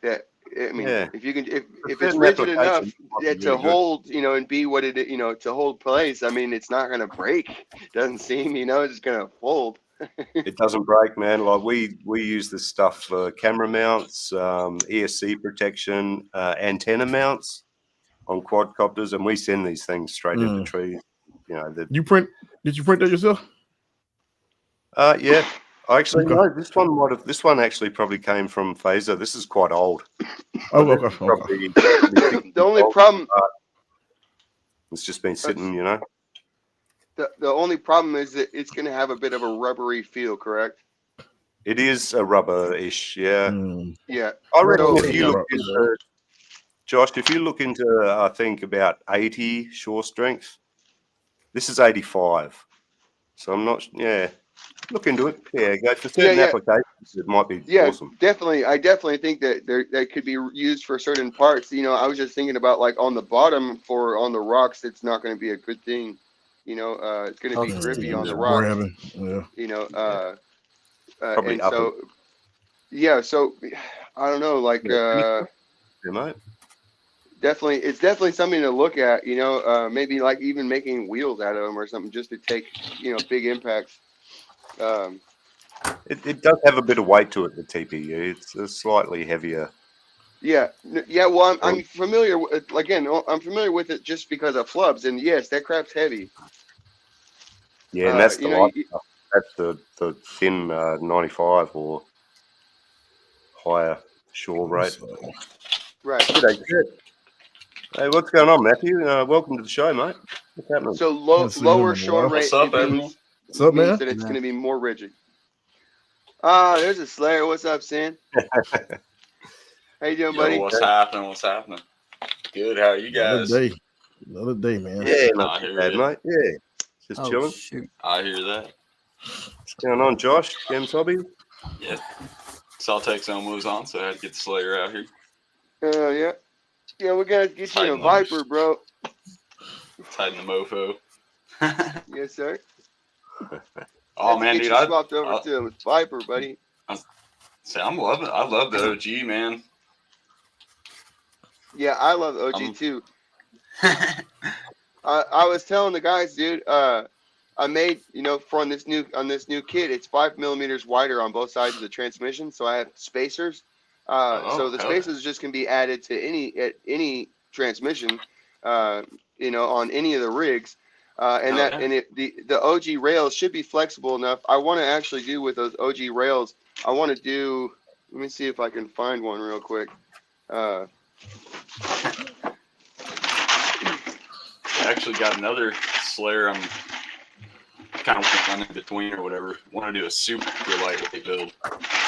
Speaker 8: that. I mean, if you can, if it's rigid enough to hold, and be what it, to hold place. I mean, it's not gonna break. Doesn't seem, it's just gonna fold.
Speaker 1: It doesn't break, man. Like we use this stuff for camera mounts, ESC protection, antenna mounts on quadcopters, and we send these things straight into trees.
Speaker 9: Did you print that yourself?
Speaker 1: Yeah. Actually, no. This one actually probably came from Phaser. This is quite old.
Speaker 9: Oh, okay.
Speaker 8: The only problem.
Speaker 1: It's just been sitting,
Speaker 8: The only problem is that it's going to have a bit of a rubbery feel, correct?
Speaker 1: It is a rubber-ish, yeah.
Speaker 8: Yeah.
Speaker 1: I reckon if you look into, Josh, if you look into, I think about 80 shore strength, this is 85. So I'm not, look into it. Yeah, go for certain applications. It might be awesome.
Speaker 8: Definitely. I definitely think that that could be used for certain parts. I was just thinking about like on the bottom on the rocks, it's not going to be a good thing. It's going to be grippy on the rocks.
Speaker 1: Yeah.
Speaker 8: And so, I don't know, like, it's definitely something to look at, maybe like even making wheels out of them or something just to take, big impacts.
Speaker 1: It does have a bit of weight to it, the TPU. It's a slightly heavier.
Speaker 8: Yeah. Well, I'm familiar with, I'm familiar with it just because of flubs, and yes, that crap's heavy.
Speaker 1: Yeah, and that's the light stuff. That's the thin 95 or higher shore rate.
Speaker 8: Right.
Speaker 1: Good. Hey, what's going on, Matthew? Welcome to the show, mate. What's happening?
Speaker 8: So lower shore rate.
Speaker 5: What's up, everyone?
Speaker 9: What's up, man?
Speaker 8: That it's going to be more rigid. There's a Slayer. What's up, Sin? How you doing, buddy?
Speaker 10: What's happening? Good. How are you guys?
Speaker 9: Another day, man.
Speaker 1: Yeah, not too bad, mate. Yeah, just chilling.
Speaker 10: Shoot. I hear that.
Speaker 1: What's going on, Josh? Games Hobby?
Speaker 10: Yeah. Saltex almost on, so I had to get the Slayer out here.
Speaker 8: Yeah. Yeah, we got to get you a Viper, bro.
Speaker 10: Tighten the mofo.
Speaker 8: Yes, sir.
Speaker 10: Oh, man, dude. I
Speaker 8: swapped over to him. Viper, buddy.
Speaker 10: I love the OG, man.
Speaker 8: Yeah, I love the OG too. I was telling the guys, dude, I made, for on this new kit, it's 5 millimeters wider on both sides of the transmission, so I have spacers. So the spacers just can be added to any transmission. on any of the rigs. And
Speaker 10: Oh,
Speaker 8: that,
Speaker 10: yeah.
Speaker 8: and the OG rails should be flexible enough. I want to actually do with those OG rails. I want to do, let me see if I can find one real quick.
Speaker 10: I actually got another Slayer I'm kind of running between or whatever. Want to do a super lightweight build.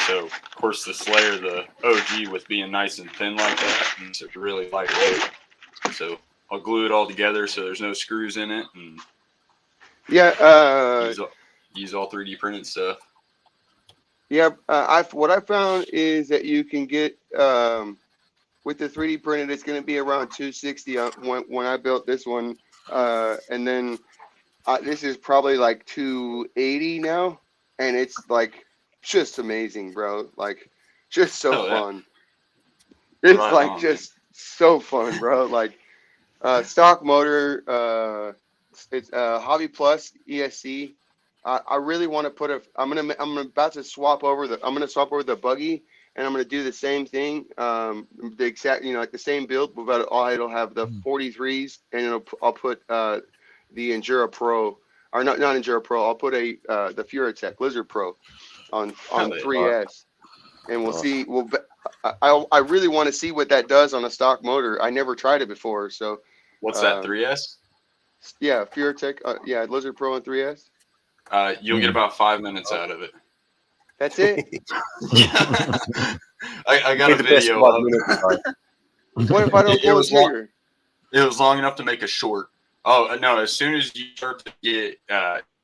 Speaker 10: So, of course, the Slayer, the OG, with being nice and thin like that, and it's really lightweight. So I'll glue it all together so there's no screws in it, and
Speaker 8: Yeah.
Speaker 10: use all 3D printed stuff.
Speaker 8: Yeah. What I found is that you can get, with the 3D printed, it's going to be around 260 when I built this one. And then this is probably like 280 now. And it's like just amazing, bro. Like just so fun. It's
Speaker 10: Right
Speaker 8: like
Speaker 10: on,
Speaker 8: just so fun, bro. Like stock motor, it's Hobby Plus ESC. I really want to put I'm about to swap over the buggy, and I'm gonna do the same thing, the exact, like the same build, but it'll have the 43s, and I'll put the Endura Pro, or not Endura Pro. I'll put the Furatech Lizard Pro on 3S, and we'll see. I really want to see what that does on a stock motor. I never tried it before, so.
Speaker 10: What's that, 3S?
Speaker 8: Yeah, Furatech. Yeah, Lizard Pro and 3S.
Speaker 10: You'll get about 5 minutes out of it.
Speaker 8: That's it.
Speaker 10: I got a video of
Speaker 8: What if I don't pull the trigger?
Speaker 10: It was long enough to make a short. Oh, no, as soon as you start to get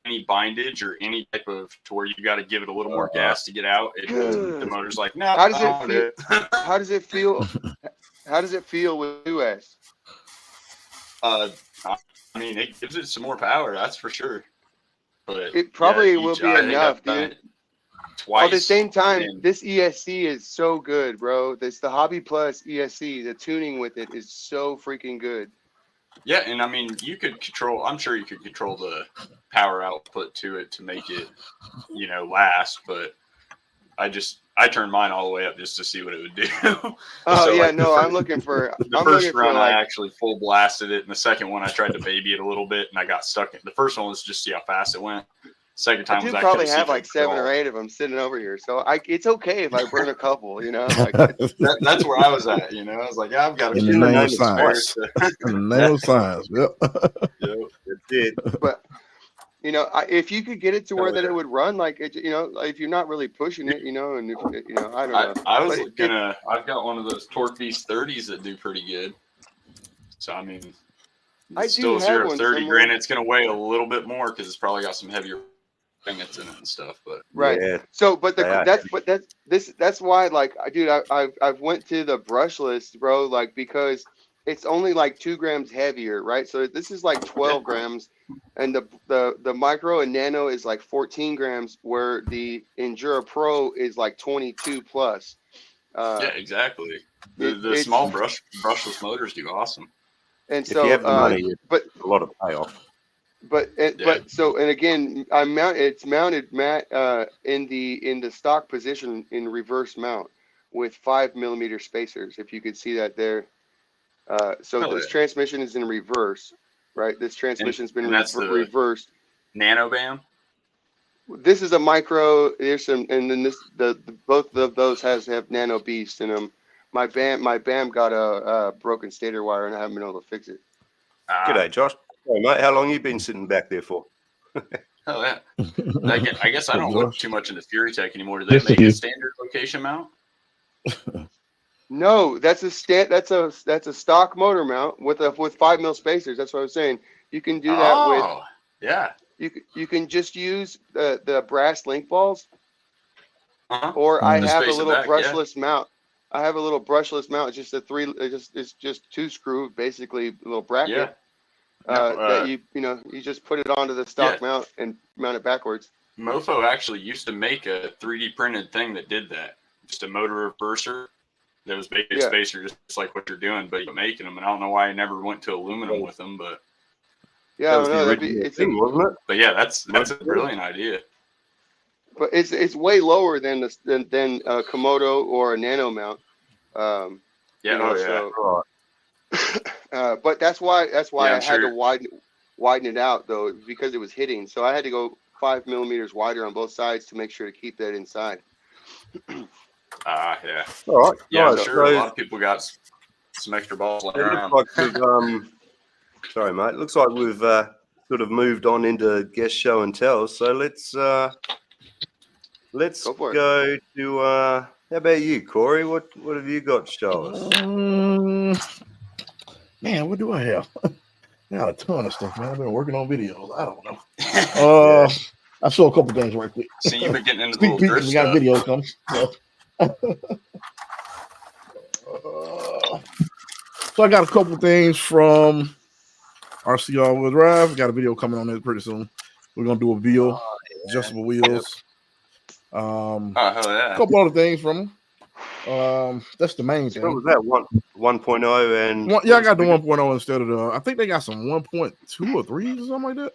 Speaker 10: any bindage or any type of, to where you got to give it a little more gas to get out, the motor's like, no.
Speaker 8: How does it feel? How does it feel? How does it feel with 2S?
Speaker 10: I mean, it gives it some more power, that's for sure. But
Speaker 8: it probably will be enough, dude.
Speaker 10: Twice.
Speaker 8: At the same time, this ESC is so good, bro. This the Hobby Plus ESC. The tuning with it is so freaking good.
Speaker 10: Yeah, and I mean, I'm sure you could control the power output to it to make it, last. But I turned mine all the way up just to see what it would do.
Speaker 8: Oh so, yeah, no, I'm looking for.
Speaker 10: The first run, I actually full blasted it, and the second one, I tried to baby it a little bit, and I got stuck. The first one was just see how fast it went. Second time, I
Speaker 8: probably have like 7 or 8 of them sitting over here, so it's okay if I burn a couple. Like,
Speaker 10: that's where I was at. I was like, yeah, I've got
Speaker 9: in the name of science. In the name of science, yep.
Speaker 1: It did.
Speaker 8: But if you could get it to where that it would run, like it, if you're not really pushing it, and if I don't know.
Speaker 10: I've got one of those Torque Beast 30s that do pretty good. So I mean, it's still 0-30. Granted, it's going to weigh a little bit more because it's probably got some heavier ingots in it and stuff. But
Speaker 8: right. Yeah. So, that's why, like, dude, I've went to the brushless, bro, like because it's only like 2 grams heavier, right? So this is like 12 grams, and the micro and nano is like 14 grams, where the Endura Pro is like 22 plus.
Speaker 10: Yeah, exactly. The small brushless motors do awesome.
Speaker 8: And so,
Speaker 1: if you have the money, but a lot of payoff.
Speaker 8: But again, it's mounted, Matt, in the stock position in reverse mount with 5mm spacers. If you could see that there. This transmission is in reverse, right? This transmission's been reversed.
Speaker 10: Nano BAM.
Speaker 8: This is a micro. There's some, and then both of those have nano beast in them. My BAM got a broken stator wire, and I haven't been able to fix it.
Speaker 1: G'day, Josh. Hey, mate, how long you been sitting back there for?
Speaker 10: Oh yeah. I guess I don't look too much into Furatech anymore. Do they make a standard location mount?
Speaker 8: No, that's a stock motor mount with 5mm spacers. That's what I was saying. You can do that with.
Speaker 10: Yeah.
Speaker 8: You can just use the brass link balls, or I have a little brushless mount. I have a little brushless mount. It's just it's just 2 screw, basically a little bracket.
Speaker 10: Yeah.
Speaker 8: That you just put it onto the stock mount and mount it backwards.
Speaker 10: Mofo actually used to make a 3D printed thing that did that. Just a motor reverser that was basic spacer, just like what you're doing, but you're making them. And I don't know why I never went to aluminum with them, but
Speaker 8: yeah, that was the original thing,
Speaker 10: wasn't it? But yeah, that's a brilliant idea.
Speaker 8: But it's way lower than a Komodo or a nano mount. But that's why
Speaker 10: Yeah,
Speaker 8: I
Speaker 10: I'm
Speaker 8: had to
Speaker 10: sure.
Speaker 8: widen it out though, because it was hitting. So I had to go 5 millimeters wider on both sides to make sure to keep that inside.
Speaker 10: Yeah.
Speaker 1: All right,
Speaker 10: Yeah, I'm
Speaker 1: guys.
Speaker 10: sure a
Speaker 1: So
Speaker 10: lot of people got some extra balls laying
Speaker 1: it looks
Speaker 10: around.
Speaker 1: like we've sorry, mate. Looks like we've sort of moved on into guest show and tell. So let's
Speaker 8: Go for it.
Speaker 1: go to how about you, Corey? What have you got to show us?
Speaker 9: Man, what do I have? I got a ton of stuff, man. I've been working on videos. I don't know.
Speaker 1: Yeah.
Speaker 9: I'll show a couple things right quick.
Speaker 10: So you've been getting into the
Speaker 9: Sneak
Speaker 10: little
Speaker 9: peek,
Speaker 10: drift
Speaker 9: we got a
Speaker 10: stuff.
Speaker 9: video coming. So I got a couple things from RC All-Wheel Drive. Got a video coming on this pretty soon. We're gonna do a wheel, adjustable wheels.
Speaker 10: Oh, hell yeah.
Speaker 9: A couple other things from them. That's the main
Speaker 1: So
Speaker 9: thing.
Speaker 1: was that 1.0 and
Speaker 9: I got the 1.0 instead of the. I think they got some 1.2 or 3s or something like that.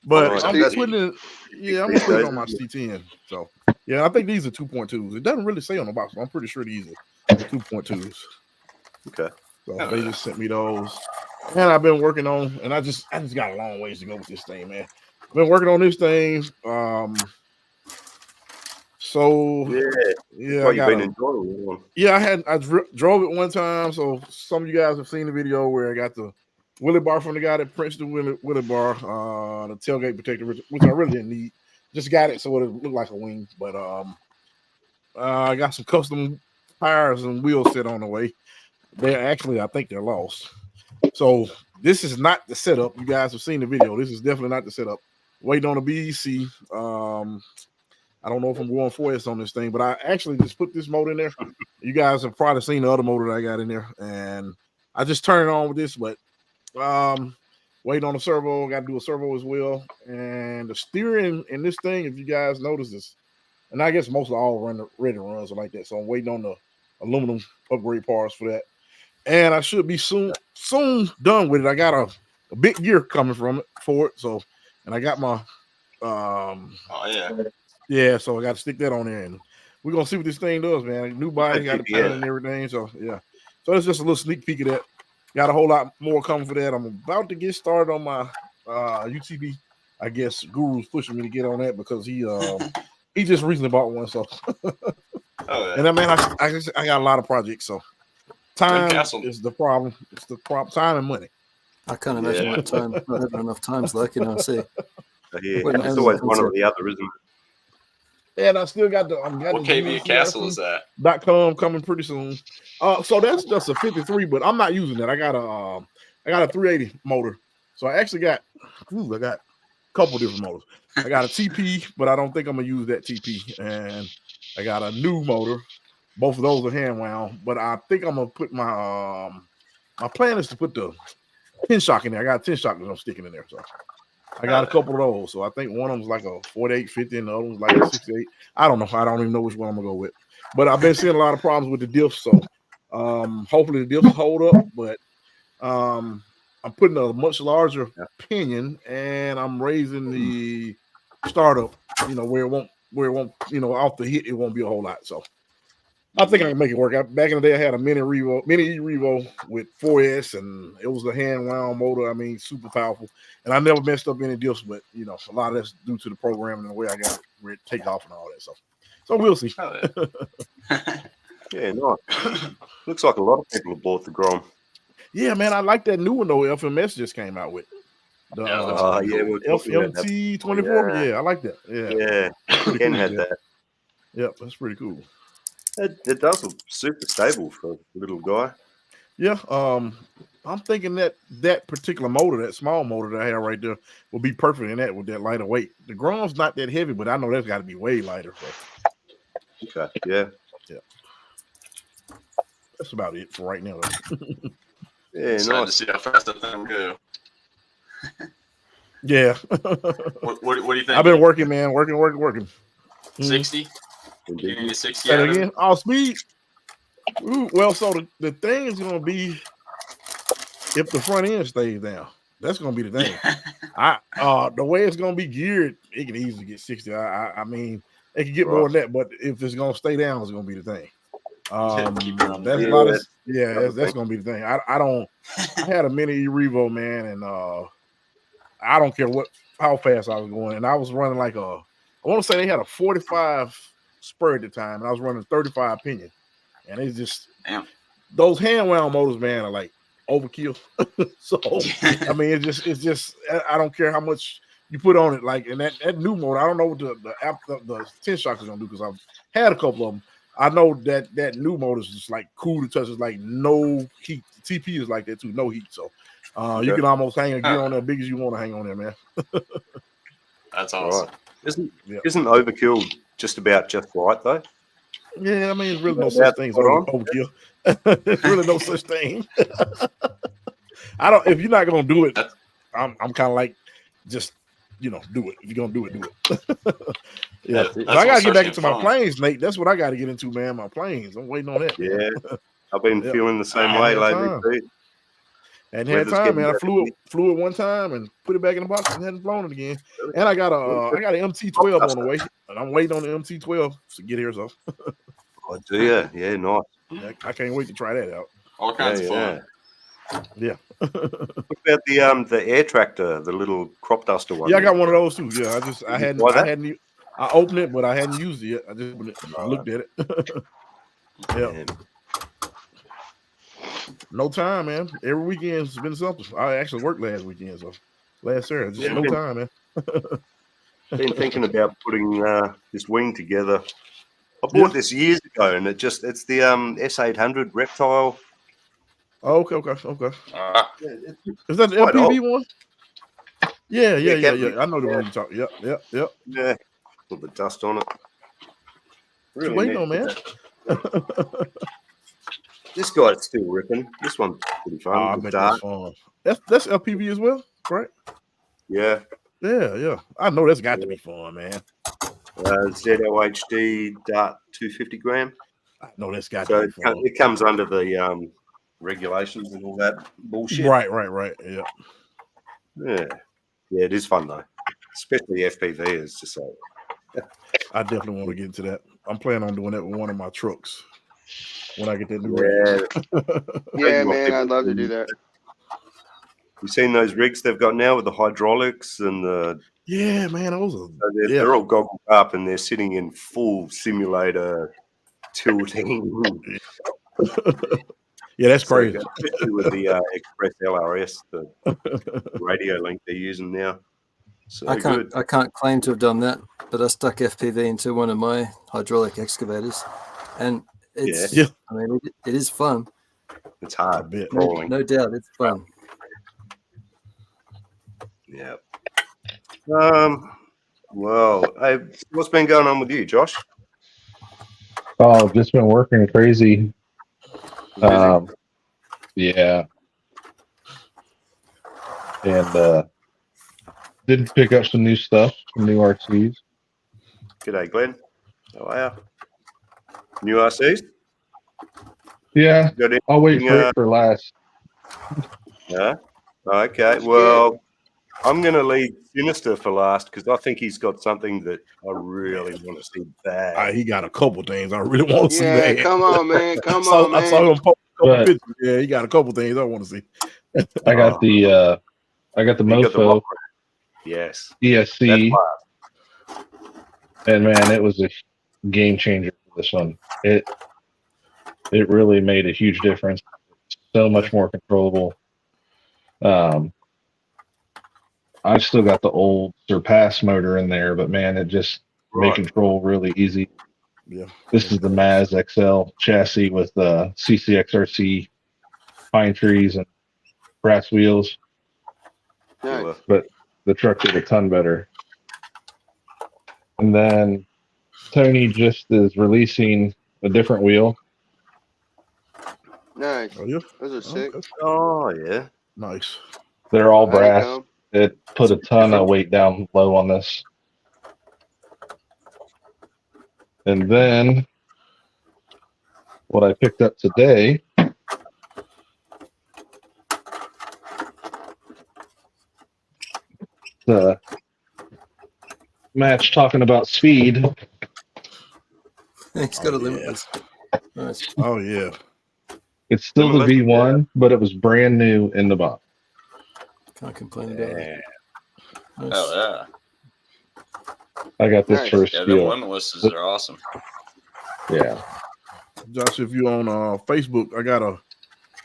Speaker 9: But
Speaker 1: Right,
Speaker 9: I'm
Speaker 1: that's-
Speaker 9: putting it. Yeah, I'm gonna put it on my C10. So yeah, I think these are 2.2s. It doesn't really say on the box, but I'm pretty sure these are 2.2s.
Speaker 1: Okay.
Speaker 9: So they just sent me those, and I've been working on. And I just got a long ways to go with this thing, man. I've been working on this thing. So
Speaker 1: Yeah,
Speaker 9: I
Speaker 1: you've
Speaker 9: got
Speaker 1: been enjoying it.
Speaker 9: yeah, I drove it one time. So some of you guys have seen the video where I got the Willie bar from the guy that prints the Willie bar, the tailgate protector, which I really didn't need. Just got it so it looked like a wing. But I got some custom tires and wheels set on the way. They're actually, I think they're lost. So this is not the setup. You guys have seen the video. This is definitely not the setup. Waiting on the BEC. I don't know if I'm going 4S on this thing, but I actually just put this motor in there. You guys have probably seen the other motor that I got in there, and I just turned it on with this, but waiting on the servo. Got to do a servo as well. And the steering in this thing, if you guys notice this, and I guess most of all ready runs are like that. So I'm waiting on the aluminum upgrade parts for that. And I should be soon done with it. I got a big gear coming for it. So, and I got my yeah, so I got to stick that on there, and we're gonna see what this thing does, man. New body, got the paint and everything. So yeah, so it's just a little sneak peek of that. Got a whole lot more coming for that. I'm about to get started on my UTV. I guess Guru's pushing me to get on that because he just recently bought one. So and I mean I got a lot of projects. So time is the problem. It's the problem. Time and money.
Speaker 4: I can't imagine what time. Not having enough times, like, you know. See,
Speaker 1: it's always one or the other, isn't it?
Speaker 9: And I still got the.
Speaker 10: What KV Castle is that?
Speaker 9: .com coming pretty soon. So that's just a 53, but I'm not using that. I got a 380 motor. So I actually got a couple different motors. I got a TP, but I don't think I'm gonna use that TP. And I got a new motor. Both of those are hand wound, but I think I'm gonna put my my plan is to put the 10 shock in there. I got a 10 shock that I'm sticking in there. So I got a couple of those. So I think one of them's like a 4850 and the other one's like a 68. I don't know. I don't even know which one I'm gonna go with. But I've been seeing a lot of problems with the diffs. So hopefully the diffs hold up. But I'm putting a much larger pinion and I'm raising the startup, where it won't, off the hit, it won't be a whole lot. So I think I can make it work. Back in the day, I had a mini E Revo with 4S, and it was a hand wound motor. I mean, super powerful. And I never messed up any diffs, but a lot of that's due to the programming and the way I got it where it take off and all that. So we'll see.
Speaker 1: Yeah, nice. Looks like a lot of people have bought the Grom.
Speaker 9: Yeah, man, I like that new one though. FMS just came out with. The FMT 24. Yeah, I like that. Yeah,
Speaker 1: Ken had that.
Speaker 9: Yep, that's pretty cool.
Speaker 1: It does look super stable for a little guy.
Speaker 9: Yeah, I'm thinking that particular motor, that small motor that I have right there, will be perfect in that with that lighter weight. The Grom's not that heavy, but I know that's got to be way lighter. So.
Speaker 1: Okay, yeah.
Speaker 9: That's about it for right now.
Speaker 1: Yeah,
Speaker 10: nice to see how fast that thing go.
Speaker 9: Yeah.
Speaker 10: What do you think?
Speaker 9: I've been working, man. Working.
Speaker 10: 60? You need 60
Speaker 9: and again, all speed. Ooh, well, so the thing is going to be if the front end stays down. That's going to be the thing. The way it's going to be geared, it can easily get 60. I mean, it can get more than that, but if it's going to stay down, it's going to be the thing.
Speaker 10: Keep it on
Speaker 9: That's
Speaker 10: the
Speaker 9: a lot of
Speaker 1: that's
Speaker 9: that's gonna be the thing. I don't. I had a mini Revo, man, and I don't care how fast I was going, and I was running like I want to say they had a 45 spur at the time, and I was running 35 pinion, and it's just those hand wound motors, man, are like overkill. So I mean, it's just I don't care how much you put on it, like, and that new motor, I don't know what the 10 shocks is gonna do because I've had a couple of them. I know that new motor is just like cool to touch. It's like no heat. The TP is like that too, no heat. So you can almost hang a gear on there big as you want to hang on there, man.
Speaker 10: That's awesome.
Speaker 1: Right. Isn't overkill just right though?
Speaker 9: Yeah, I mean, there's really no such thing as overkill. There's really no such thing. I don't. If you're not gonna do it, I'm kind of like, just do it. If you're gonna do it, do it. Yeah, so I gotta get back into my planes, Nate. That's what I got to get into, man. My planes. I'm waiting on that.
Speaker 1: Yeah, I've been feeling the same way lately too.
Speaker 9: And had time, man. I flew it one time and put it back in the box and hadn't flown it again. And I got an MT-12 on the way, and I'm waiting on the MT-12 to get here. So,
Speaker 1: oh, do you? Yeah, nice.
Speaker 9: I can't wait to try that out.
Speaker 10: All kinds of fun.
Speaker 9: Yeah.
Speaker 1: What about the air tractor, the little crop duster one?
Speaker 9: Yeah, I got one of those too. Yeah, I opened it, but I hadn't used it yet. I just looked at it. Yeah. No time, man. Every weekend's been something. I actually worked last weekend, so last Saturday. Just no time, man.
Speaker 1: Been thinking about putting this wing together. I bought this years ago, and it's the S800 Reptile.
Speaker 9: Oh, okay. Is that the LPV one? Yeah. I know the one you talk. Yep.
Speaker 1: Yeah. Put the dust on it.
Speaker 9: Really waiting on, man.
Speaker 1: This guy's still ripping. This one's pretty fun.
Speaker 9: I bet that's fun. That's LPV as well, right?
Speaker 1: Yeah.
Speaker 9: Yeah. I know that's got to be fun, man.
Speaker 1: ZLHD Dart 250 gram.
Speaker 9: I know that's got to be fun.
Speaker 1: It comes under the regulations and all that bullshit.
Speaker 9: Right. Yeah.
Speaker 1: Yeah, it is fun though. Especially FPV is just so.
Speaker 9: I definitely want to get into that. I'm planning on doing that with one of my trucks when I get that new
Speaker 8: rig. Yeah, man, I'd love to do that.
Speaker 1: You seen those rigs they've got now with the hydraulics and the?
Speaker 9: Yeah, man, those are.
Speaker 1: They're all goggled up and they're sitting in full simulator tilting.
Speaker 9: Yeah, that's crazy.
Speaker 1: Especially with the Express LRS, the radio link they're using now. So
Speaker 4: I can't claim to have done that, but I stuck FPV into one of my hydraulic excavators, and it's I mean it is fun.
Speaker 1: It's hard,
Speaker 4: no doubt, it's fun.
Speaker 1: Yeah. Well, hey, what's been going on with you, Josh?
Speaker 11: Oh, just been working crazy. Yeah. And did pick up some new stuff, some new RCs.
Speaker 1: G'day, Glenn. How are you? New RCs?
Speaker 11: Yeah. I'll wait for it for last.
Speaker 1: Yeah. Okay. Well, I'm going to leave Sinister for last because I think he's got something that I really want to see bad.
Speaker 9: He got a couple things I really want to see bad.
Speaker 8: Come on, man. I
Speaker 9: saw him post a couple pictures. Yeah, he got a couple things I want to see.
Speaker 11: I got the Mofo.
Speaker 1: Yes.
Speaker 11: ESC. And man, it was a game changer for this one. It really made a huge difference. So much more controllable. I've still got the old Surpass motor in there, but man, it just made control really easy.
Speaker 9: Yeah.
Speaker 11: This is the Maz XL chassis with the CCXRC pine trees and brass wheels.
Speaker 8: Nice.
Speaker 11: But the truck did a ton better. And then Tony just is releasing a different wheel.
Speaker 8: Nice.
Speaker 9: Oh, yeah.
Speaker 8: Those are sick.
Speaker 1: Oh, yeah.
Speaker 9: Nice.
Speaker 11: They're all brass. It put a ton of weight down low on this. And then what I picked up today the match talking about speed.
Speaker 4: He's got a limitless. Nice.
Speaker 9: Oh yeah.
Speaker 11: It's still the
Speaker 1: Similar?
Speaker 11: V1, but it was brand It's still the
Speaker 1: Similar?
Speaker 11: V1, but it was brand new in the box.
Speaker 4: Can't complain about it.
Speaker 1: Yeah.
Speaker 4: Nice.
Speaker 10: Oh yeah.
Speaker 11: I got this
Speaker 8: Nice.
Speaker 11: for a
Speaker 10: Yeah, them
Speaker 11: steal.
Speaker 10: limitlesses are awesome.
Speaker 11: Yeah.
Speaker 9: Josh, if you on Facebook, I got a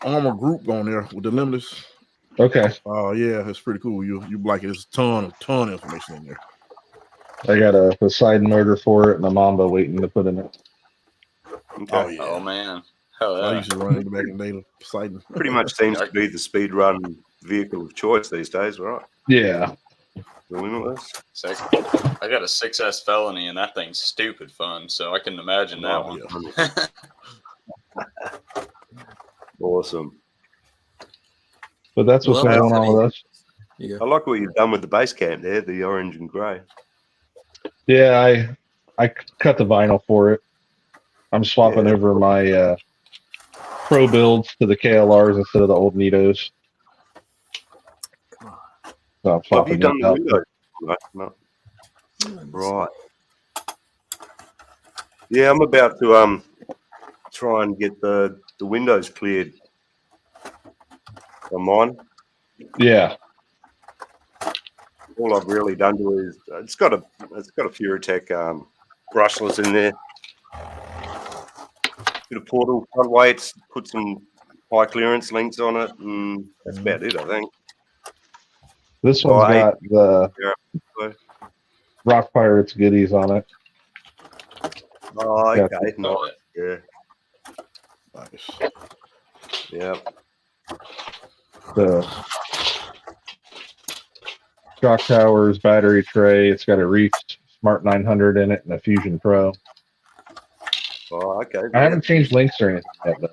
Speaker 9: armor group on there with the Limitless.
Speaker 11: Okay.
Speaker 9: Oh yeah, it's pretty cool. You like it. It's a ton of information in there.
Speaker 11: I got a Poseidon motor for it and a Mamba waiting to put in it.
Speaker 1: Okay.
Speaker 9: Oh yeah.
Speaker 10: Oh man. Hell
Speaker 9: I
Speaker 10: yeah.
Speaker 9: used to run it back in the day. Poseidon.
Speaker 1: Pretty much seems to be the speed run vehicle of choice these days, right?
Speaker 11: Yeah.
Speaker 1: The Limitless.
Speaker 10: Sick. I got a 6S felony and that thing's stupid fun, so I can imagine that
Speaker 1: Oh,
Speaker 10: one.
Speaker 1: yeah. Awesome.
Speaker 11: But that's what's
Speaker 4: Well,
Speaker 11: going on with us.
Speaker 4: You
Speaker 1: I
Speaker 4: go.
Speaker 1: like what you've done with the base camp there, the orange and grey.
Speaker 11: Yeah, I cut the vinyl for it. I'm swapping
Speaker 1: Yeah.
Speaker 11: over my pro builds to the KLRs instead of the old Nitos. So I'm
Speaker 1: Have you
Speaker 11: swapping
Speaker 1: done
Speaker 11: those
Speaker 1: the
Speaker 11: out.
Speaker 1: windows? No. Right. Yeah, I'm about to try and get the windows cleared on mine.
Speaker 11: Yeah.
Speaker 1: All I've really done to it is it's got a Furitech brushless in there. Bit of portal front weights, put some high clearance links on it, and that's about it, I think.
Speaker 11: This one's
Speaker 1: Oh,
Speaker 11: got the
Speaker 1: Yeah.
Speaker 11: Rock Pirates goodies on it.
Speaker 1: Oh,
Speaker 11: Yeah.
Speaker 1: okay. Nice.
Speaker 10: Oh,
Speaker 1: Yeah.
Speaker 9: Nice.
Speaker 1: Yeah.
Speaker 11: The shock towers, battery tray. It's got a Reef Smart 900 in it and a Fusion Pro.
Speaker 1: Oh, okay.
Speaker 11: I haven't changed links or anything yet, though.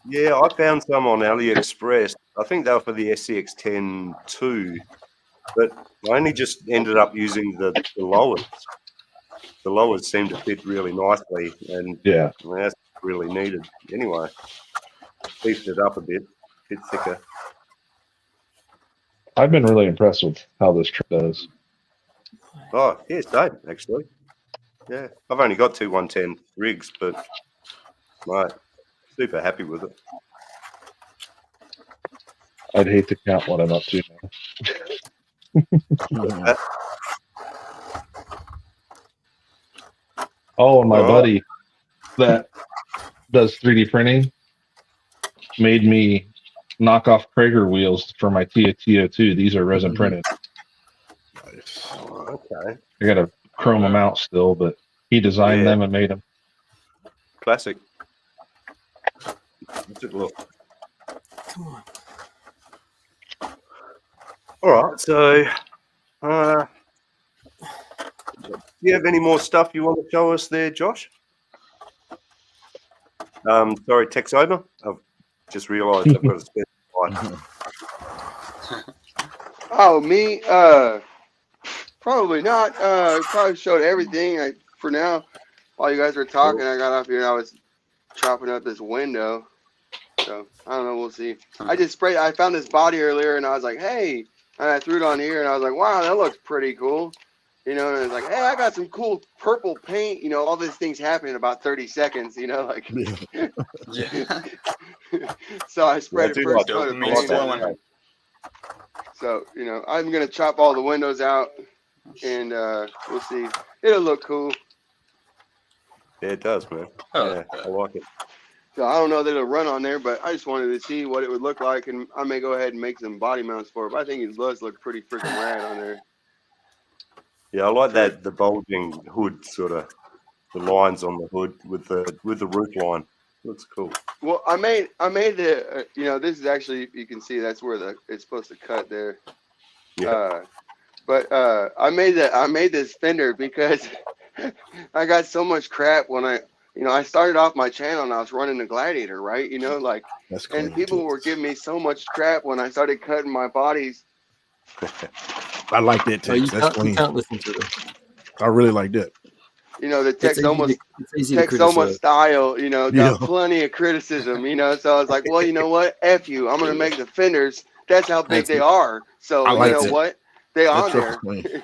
Speaker 1: Yeah, I found some on AliExpress. I think they were for the SCX-10 2, but I only just ended up using the lowers. The lowers seem to fit really nicely, and
Speaker 11: Yeah.
Speaker 1: that's really needed. Anyway, beefed it up a bit thicker.
Speaker 11: I've been really impressed with how this trip does.
Speaker 1: Oh, yeah, same, actually. Yeah, I've only got two 110 rigs, but right, super happy with it.
Speaker 11: I'd hate to count what I'm up to now. Oh, and my
Speaker 1: Oh.
Speaker 11: buddy that does 3D printing made me knock off Prager wheels for my TO2. These are resin printed.
Speaker 9: Nice.
Speaker 1: Oh, okay,
Speaker 11: I got to chrome them out still, but he designed
Speaker 1: Yeah.
Speaker 11: them and made them.
Speaker 1: classic. What's it look?
Speaker 4: Come on.
Speaker 1: All right, so do you have any more stuff you want to show us there, Josh? Sorry, text over. I've just realised I've got to spend time.
Speaker 8: Oh, me? Probably not. Probably showed everything. For now, while you guys were talking, I got up here and I was chopping up this window. So I don't know. We'll see. I found this body earlier and I was like, hey, and I threw it on here and I was like, wow, that looks pretty cool. You know, and I was like, hey, I got some cool purple paint. You know, all these things happen in about 30 seconds. You know, like.
Speaker 10: yeah.
Speaker 8: So I spread
Speaker 1: Yeah,
Speaker 8: it first.
Speaker 1: I
Speaker 8: Put
Speaker 1: do
Speaker 8: a
Speaker 1: like
Speaker 8: paint
Speaker 1: that.
Speaker 8: on it. So, you know, I'm going to chop all the windows out and we'll see. It'll look cool.
Speaker 1: Yeah, it does, man.
Speaker 10: Oh,
Speaker 1: Yeah, I like it.
Speaker 8: So I don't know that it'll run on there, but I just wanted to see what it would look like. And I may go ahead and make some body mounts for it. But I think it does look pretty freaking rad on there.
Speaker 1: Yeah, I like that, the bulging hood sort of, the lines on the hood with the roof line. Looks cool.
Speaker 8: Well, I made the, you know, this is actually, you can see that's where it's supposed to cut there.
Speaker 1: Yeah.
Speaker 8: But I made this fender because I got so much crap when I started off my channel and I was running the Gladiator, right? You know, like,
Speaker 9: That's cool.
Speaker 8: and people were giving me so much crap when I started cutting my bodies.
Speaker 9: I like that
Speaker 4: Oh, you
Speaker 9: text. That's
Speaker 4: can't, you
Speaker 9: clean.
Speaker 4: can't listen to it.
Speaker 9: I really like that.
Speaker 8: You know, the text
Speaker 4: It's easy to
Speaker 8: text so much
Speaker 4: criticize.
Speaker 8: style, you know, got
Speaker 9: Yeah.
Speaker 8: plenty of criticism, you know. So I was like, well, you know what? F you. I'm gonna make the fenders. That's how big
Speaker 4: That's
Speaker 8: they
Speaker 4: it.
Speaker 8: are. So
Speaker 9: I like
Speaker 8: you know
Speaker 9: it.
Speaker 8: what? They
Speaker 9: That
Speaker 8: on
Speaker 9: truck
Speaker 8: there.
Speaker 9: is clean.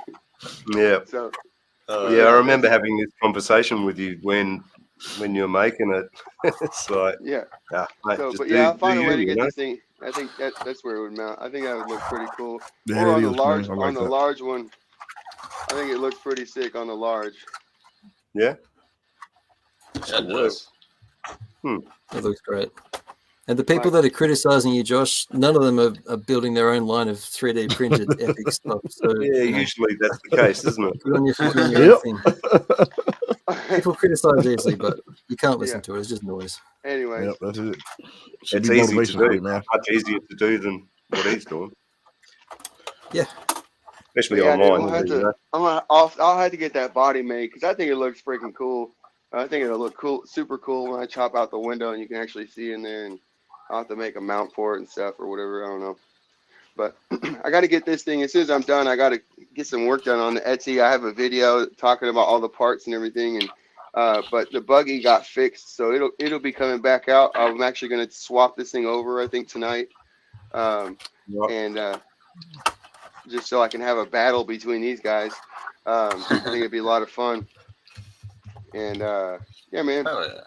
Speaker 1: Yeah.
Speaker 8: So
Speaker 1: Yeah, I remember having this conversation with you when you're making it. It's like,
Speaker 8: Yeah.
Speaker 1: mate,
Speaker 8: So,
Speaker 1: just
Speaker 8: but
Speaker 1: do,
Speaker 8: yeah, I'll find a way to
Speaker 1: you
Speaker 8: get
Speaker 1: know?
Speaker 8: this thing. I think that's where it would mount. I think that would look pretty cool.
Speaker 9: Yeah,
Speaker 8: Or
Speaker 9: it
Speaker 8: on the
Speaker 9: is,
Speaker 8: large,
Speaker 9: man. I like
Speaker 8: on the
Speaker 9: that.
Speaker 8: large one, I think it looks pretty sick on the large.
Speaker 1: Yeah.
Speaker 10: Yeah, it does.
Speaker 4: That looks great. And the people
Speaker 8: Like-
Speaker 4: that are criticizing you, Josh, none of them are building their own line of 3D printed epic stuff. So
Speaker 1: Yeah,
Speaker 4: you know,
Speaker 1: usually that's the case, isn't it?
Speaker 4: good on you for doing your
Speaker 9: Yep.
Speaker 4: own thing. People criticize easily, but you can't listen
Speaker 8: Yeah.
Speaker 4: to it. It's just noise.
Speaker 8: Anyways,
Speaker 9: Yep, that's it. Should
Speaker 1: It's
Speaker 9: be
Speaker 1: easy to
Speaker 9: motivation for
Speaker 1: do.
Speaker 9: you, man.
Speaker 1: Much easier to do than what he's doing.
Speaker 4: Yeah.
Speaker 1: Especially
Speaker 8: yeah, dude,
Speaker 1: online.
Speaker 8: we'll have
Speaker 1: you know?
Speaker 8: to. I'll have to get that body made because I think it looks freaking cool. I think it'll look cool, super cool when I chop out the window and you can actually see in there. And I'll have to make a mount for it and stuff or whatever. I don't know. But I got to get this thing as soon as I'm done. I got to get some work done on the Etsy. I have a video talking about all the parts and everything. And but the buggy got fixed, so it'll be coming back out. I'm actually going to swap this thing over, I think, tonight. And just so I can have a battle between these guys. I think it'd be a lot of fun. And yeah, man,
Speaker 10: Oh yeah.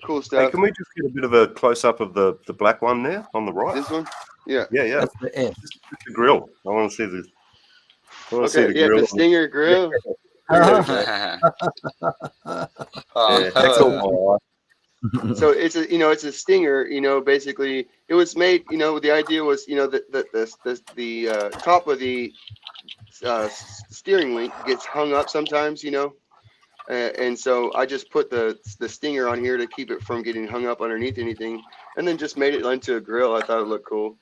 Speaker 8: cool
Speaker 1: Hey,
Speaker 8: stuff.
Speaker 1: can we just get a bit of a close up of the black one there on the right?
Speaker 8: This one? Yeah.
Speaker 1: Yeah.
Speaker 4: That's the F.
Speaker 1: Just the grill. I want to see the. I want to see
Speaker 8: Okay.
Speaker 1: the
Speaker 8: Yeah,
Speaker 1: grill.
Speaker 8: the Stinger grill.
Speaker 1: Yeah,
Speaker 10: Oh,
Speaker 1: that's all.
Speaker 8: So it's a Stinger. Basically, it was made. The idea was, the top of the steering link gets hung up sometimes. And so I just put the Stinger on here to keep it from getting hung up underneath anything, and then just made it into a grill. I thought it looked cool.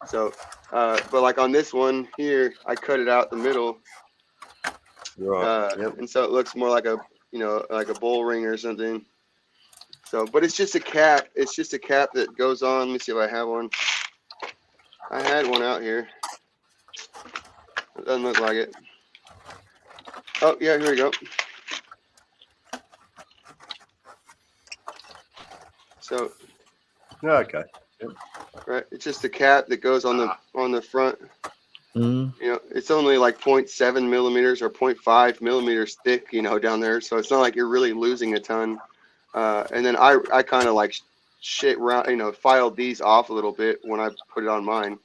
Speaker 8: So, but like on this one here, I cut it out the middle,
Speaker 1: Right. Yep.
Speaker 8: and so it looks more like like a bull ring or something. So, but it's just a cap. It's just a cap that goes on. Let me see if I have one. I had one out here. It doesn't look like it. Oh yeah, here we go. So,
Speaker 1: Okay.
Speaker 8: right, it's just a cap that goes on the front. It's only like 0.7 millimeters or 0.5 millimeters thick, down there. So it's not like you're really losing a ton. And then I kind of like filed these off a little bit when I put it on mine.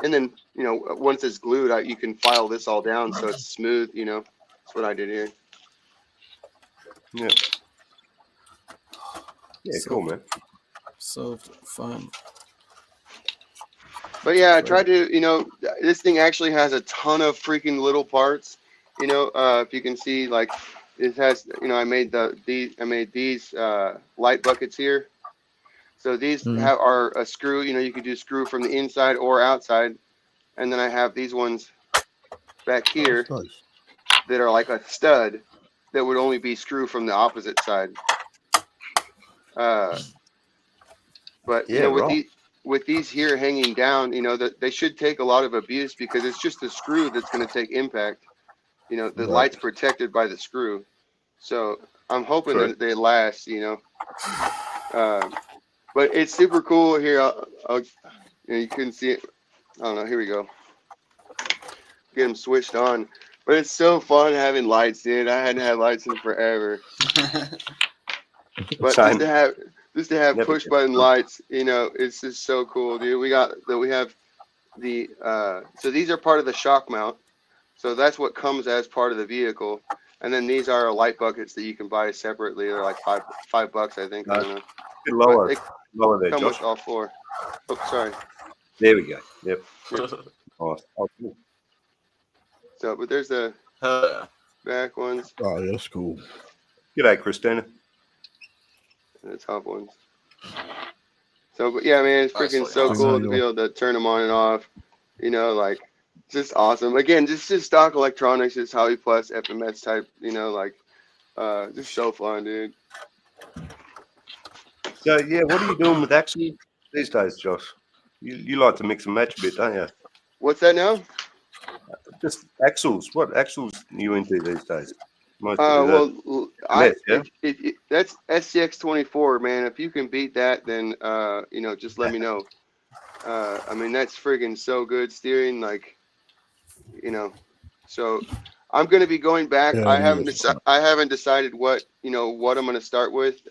Speaker 8: And then, once it's glued, you can file this all down so it's smooth, That's what I did here.
Speaker 1: Yeah. Yeah, cool, man.
Speaker 4: Solved. Fine.
Speaker 8: But yeah, I tried to, this thing actually has a ton of freaking little parts. If you can see, like, it has, I made these light buckets here. So these are a screw. You could do screw from the inside or outside. And then I have these ones back here that are like a stud that would only be screw from the opposite side. But
Speaker 1: Yeah,
Speaker 8: with these here hanging down, that they should take a lot of abuse because it's just the screw that's going to take impact. The light's protected by the screw, so I'm hoping that they last. But it's super cool here. You couldn't see it. I don't know. Here we go. Get them switched on. But it's so fun having lights, dude. I hadn't had lights in forever. But
Speaker 1: Same.
Speaker 8: just to have
Speaker 1: Never
Speaker 8: push
Speaker 1: get
Speaker 8: button
Speaker 1: fun.
Speaker 8: lights, it's just so cool, dude. We have the so these are part of the shock mount. So that's what comes as part of the vehicle. And then these are light buckets that you can buy separately. They're like $5, I think. I don't know.
Speaker 1: Bit lower.
Speaker 8: They
Speaker 1: Lower there,
Speaker 8: come
Speaker 1: Josh.
Speaker 8: with all four. Oh, sorry.
Speaker 1: There we go. Yep. Nice. Oh, cool.
Speaker 8: So, but there's the back ones
Speaker 9: Oh, yeah, that's cool.
Speaker 1: G'day, Christina.
Speaker 8: and the top ones. So, but yeah, man, it's freaking so cool to be able to turn them on and off. Like, just awesome. Again, just stock electronics, just Hobby Plus, FMS type, just so fun, dude.
Speaker 1: So, yeah, what are you doing with axles these days, Josh? You like to mix and match a bit, don't you?
Speaker 8: What's that now?
Speaker 1: Just axles. What axles are you into these days? Most
Speaker 8: that's SCX24, man. If you can beat that, then just let me know. That's friggin' so good steering, like, so I'm going to be going back.
Speaker 9: Yeah,
Speaker 8: I
Speaker 9: it
Speaker 8: haven't
Speaker 9: is.
Speaker 8: I haven't decided what what I'm going to start with,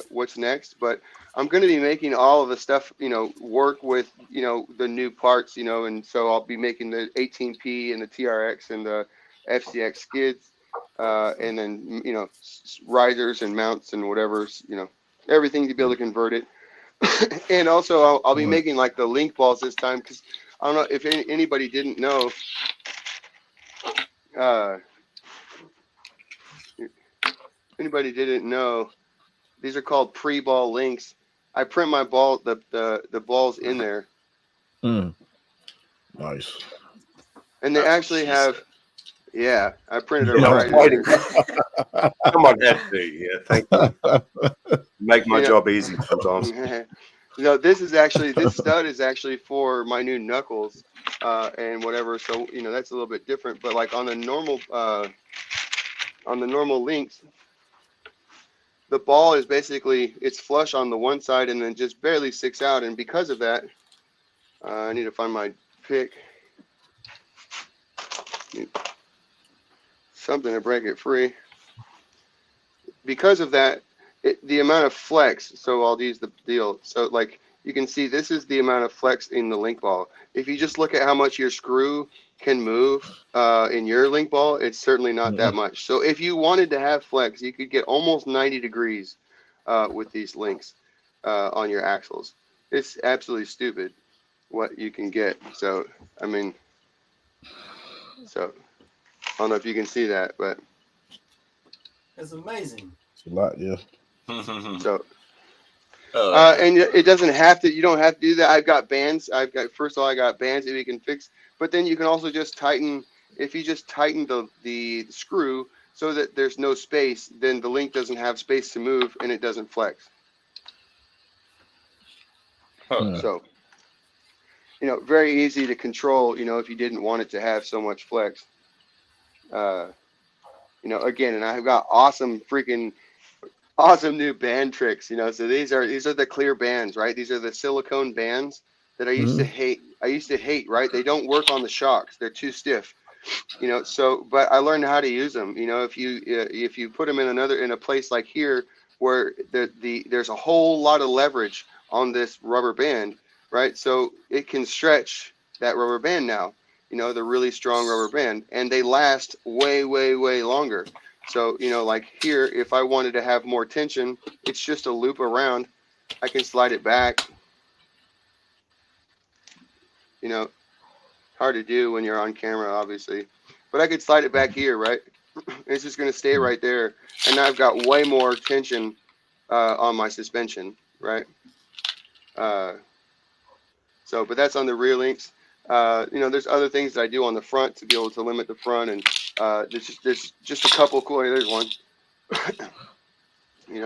Speaker 8: what's next, but I'm going to be making all of the stuff, work with, the new parts, and so I'll be making the 18P and the TRX and the FCX skids, and then, risers and mounts and whatever, everything to be able to convert it. And also I'll be making like the link balls this time, because I don't know if anybody didn't know, these are called pre-ball links. I print my ball, the balls in there.
Speaker 9: Nice.
Speaker 8: And they
Speaker 10: That's what
Speaker 8: actually
Speaker 10: she
Speaker 8: have,
Speaker 10: said.
Speaker 8: yeah, I printed it
Speaker 1: Yeah, I
Speaker 8: right
Speaker 1: was
Speaker 8: in
Speaker 1: waiting.
Speaker 8: here.
Speaker 1: Come on, Dad. Yeah, thank you. Make my job easy sometimes.
Speaker 8: This stud is actually for my new knuckles, and whatever. So, that's a little bit different, but like on the normal links, the ball is basically, it's flush on the one side and then just barely sticks out. And because of that, I need to find my pick. Something to break it free. Because of that, the amount of flex, so I'll use the deal. So like you can see, this is the amount of flex in the link ball. If you just look at how much your screw can move in your link ball, it's certainly not that much. So if you wanted to have flex, you could get almost 90 degrees with these links on your axles. It's absolutely stupid what you can get. So, I mean, I don't know if you can see that, but
Speaker 4: It's amazing.
Speaker 9: It's a lot, yeah.
Speaker 8: so,
Speaker 10: Oh,
Speaker 8: and it doesn't have to, you don't have to do that. I've got bands. First of all, I got bands that we can fix, but then you can also just tighten, if you just tighten the screw so that there's no space, then the link doesn't have space to move and it doesn't flex. So, very easy to control, if you didn't want it to have so much flex. Again, and I've got awesome new band tricks, so these are the clear bands, right? These are the silicone bands that I used to hate. Right? They don't work on the shocks. They're too stiff, so, but I learned how to use them. If you put them in a place like here where there's a whole lot of leverage on this rubber band, right? So it can stretch that rubber band now, the really strong rubber band, and they last way, way, way longer. So, like here, if I wanted to have more tension, it's just a loop around. I can slide it back. Hard to do when you're on camera, obviously. But I could slide it back here, right? It's just going to stay right there. And now I've got way more tension on my suspension, right? But that's on the rear links. There's other things that I do on the front to be able to limit the front, and there's just a couple cool. There's one.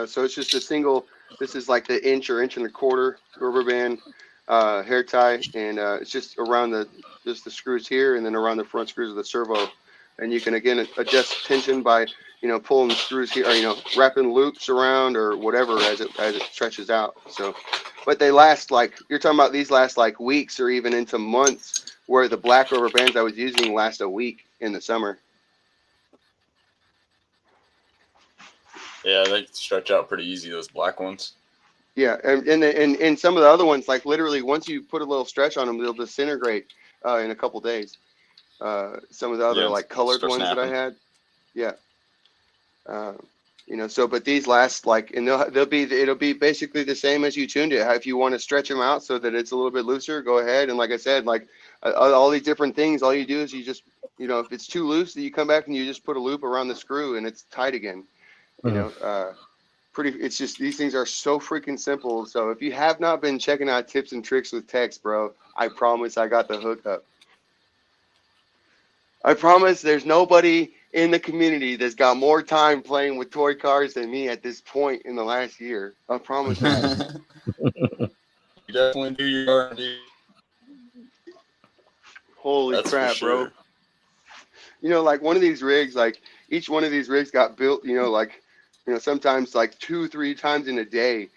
Speaker 8: So it's just a single. This is like the inch or inch and a quarter rubber band hair tie, and it's just around the screws here, and then around the front screws of the servo, and you can again adjust tension by pulling the screws here, or wrapping loops around or whatever as it stretches out. So. But they last you're talking about, these last like weeks or even into months, where the black rubber bands I was using last a week in the summer.
Speaker 10: yeah, they stretch out pretty easy, those black ones.
Speaker 8: Yeah, and some of the other ones, like literally once you put a little stretch on them, they'll disintegrate in a couple days. Some of the other like colored ones that I had. Yeah. But these last and it'll be basically the same as you tuned it. If you want to stretch them out so that it's a little bit looser, go ahead. And like I said, all these different things, all you do is you just, if it's too loose, you come back and you just put a loop around the screw and it's tight again. It's just, these things are so freaking simple. So if you have not been checking out Tips and Tricks with Tex, bro, I promise I got the hookup. I promise there's nobody in the community that's got more time playing with toy cars than me at this point in the last year. I promise that.
Speaker 10: You definitely do your R&D.
Speaker 8: Holy
Speaker 10: That's
Speaker 8: crap,
Speaker 10: for sure.
Speaker 8: Bro. Like one of these rigs, each one of these rigs got built, sometimes 2-3 times in a day.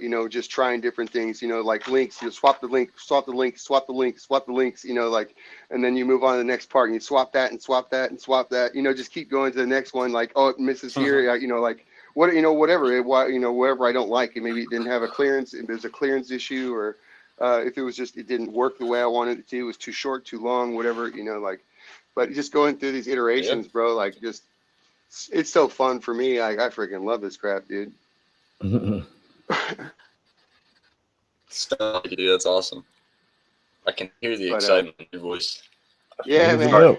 Speaker 8: You know, just trying different things, you know, like links, you swap the link, swap the link, swap the link, swap the links, you know, like, and then you move on to the next part and you swap that and swap that and swap that, you know, just keep going to the next one. Like, oh, it misses here. You know, like what, you know, whatever, you know, whatever I don't like, and maybe it didn't have a clearance, if there's a clearance issue, or if it was just, it didn't work the way I wanted it to, it was too short, too long, whatever, you know, like, but just going through these iterations, bro, like just, it's so fun for me. I freaking love this crap, dude.
Speaker 10: Stuff, dude, that's awesome. I can hear the excitement in your voice.
Speaker 8: Yeah, man.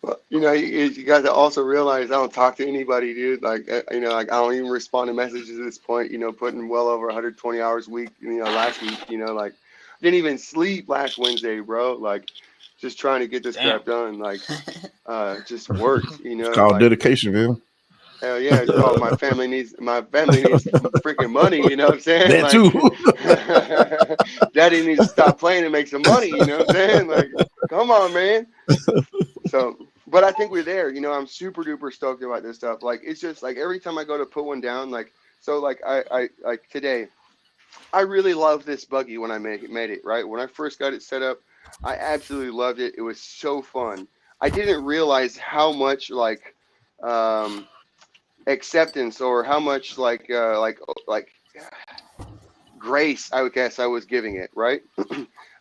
Speaker 8: Well, you know, you got to also realize I don't talk to anybody, dude. Like, you know, like I don't even respond to messages at this point. You know, putting well over 120 hours a week. You know, last week, you know, like didn't even sleep last Wednesday, bro. Like, just trying to get this crap done. Like, just worked. You know,
Speaker 9: It's called
Speaker 8: like,
Speaker 9: dedication, man.
Speaker 8: hell yeah. Oh, my family needs freaking money, you know what I'm saying?
Speaker 9: That
Speaker 8: Like, Daddy needs to stop playing and make some money, you know what I'm saying? Like, come on, man. So, but I think we're there, you know. I'm super duper stoked about this stuff. Like, it's just like every time I go to put one down, like, so like I like today, I really love this buggy when I made it, right? When I first got it set up, I absolutely loved it. It was so fun. I didn't realize how much like acceptance, or how much like grace, I would guess, I was giving it, right?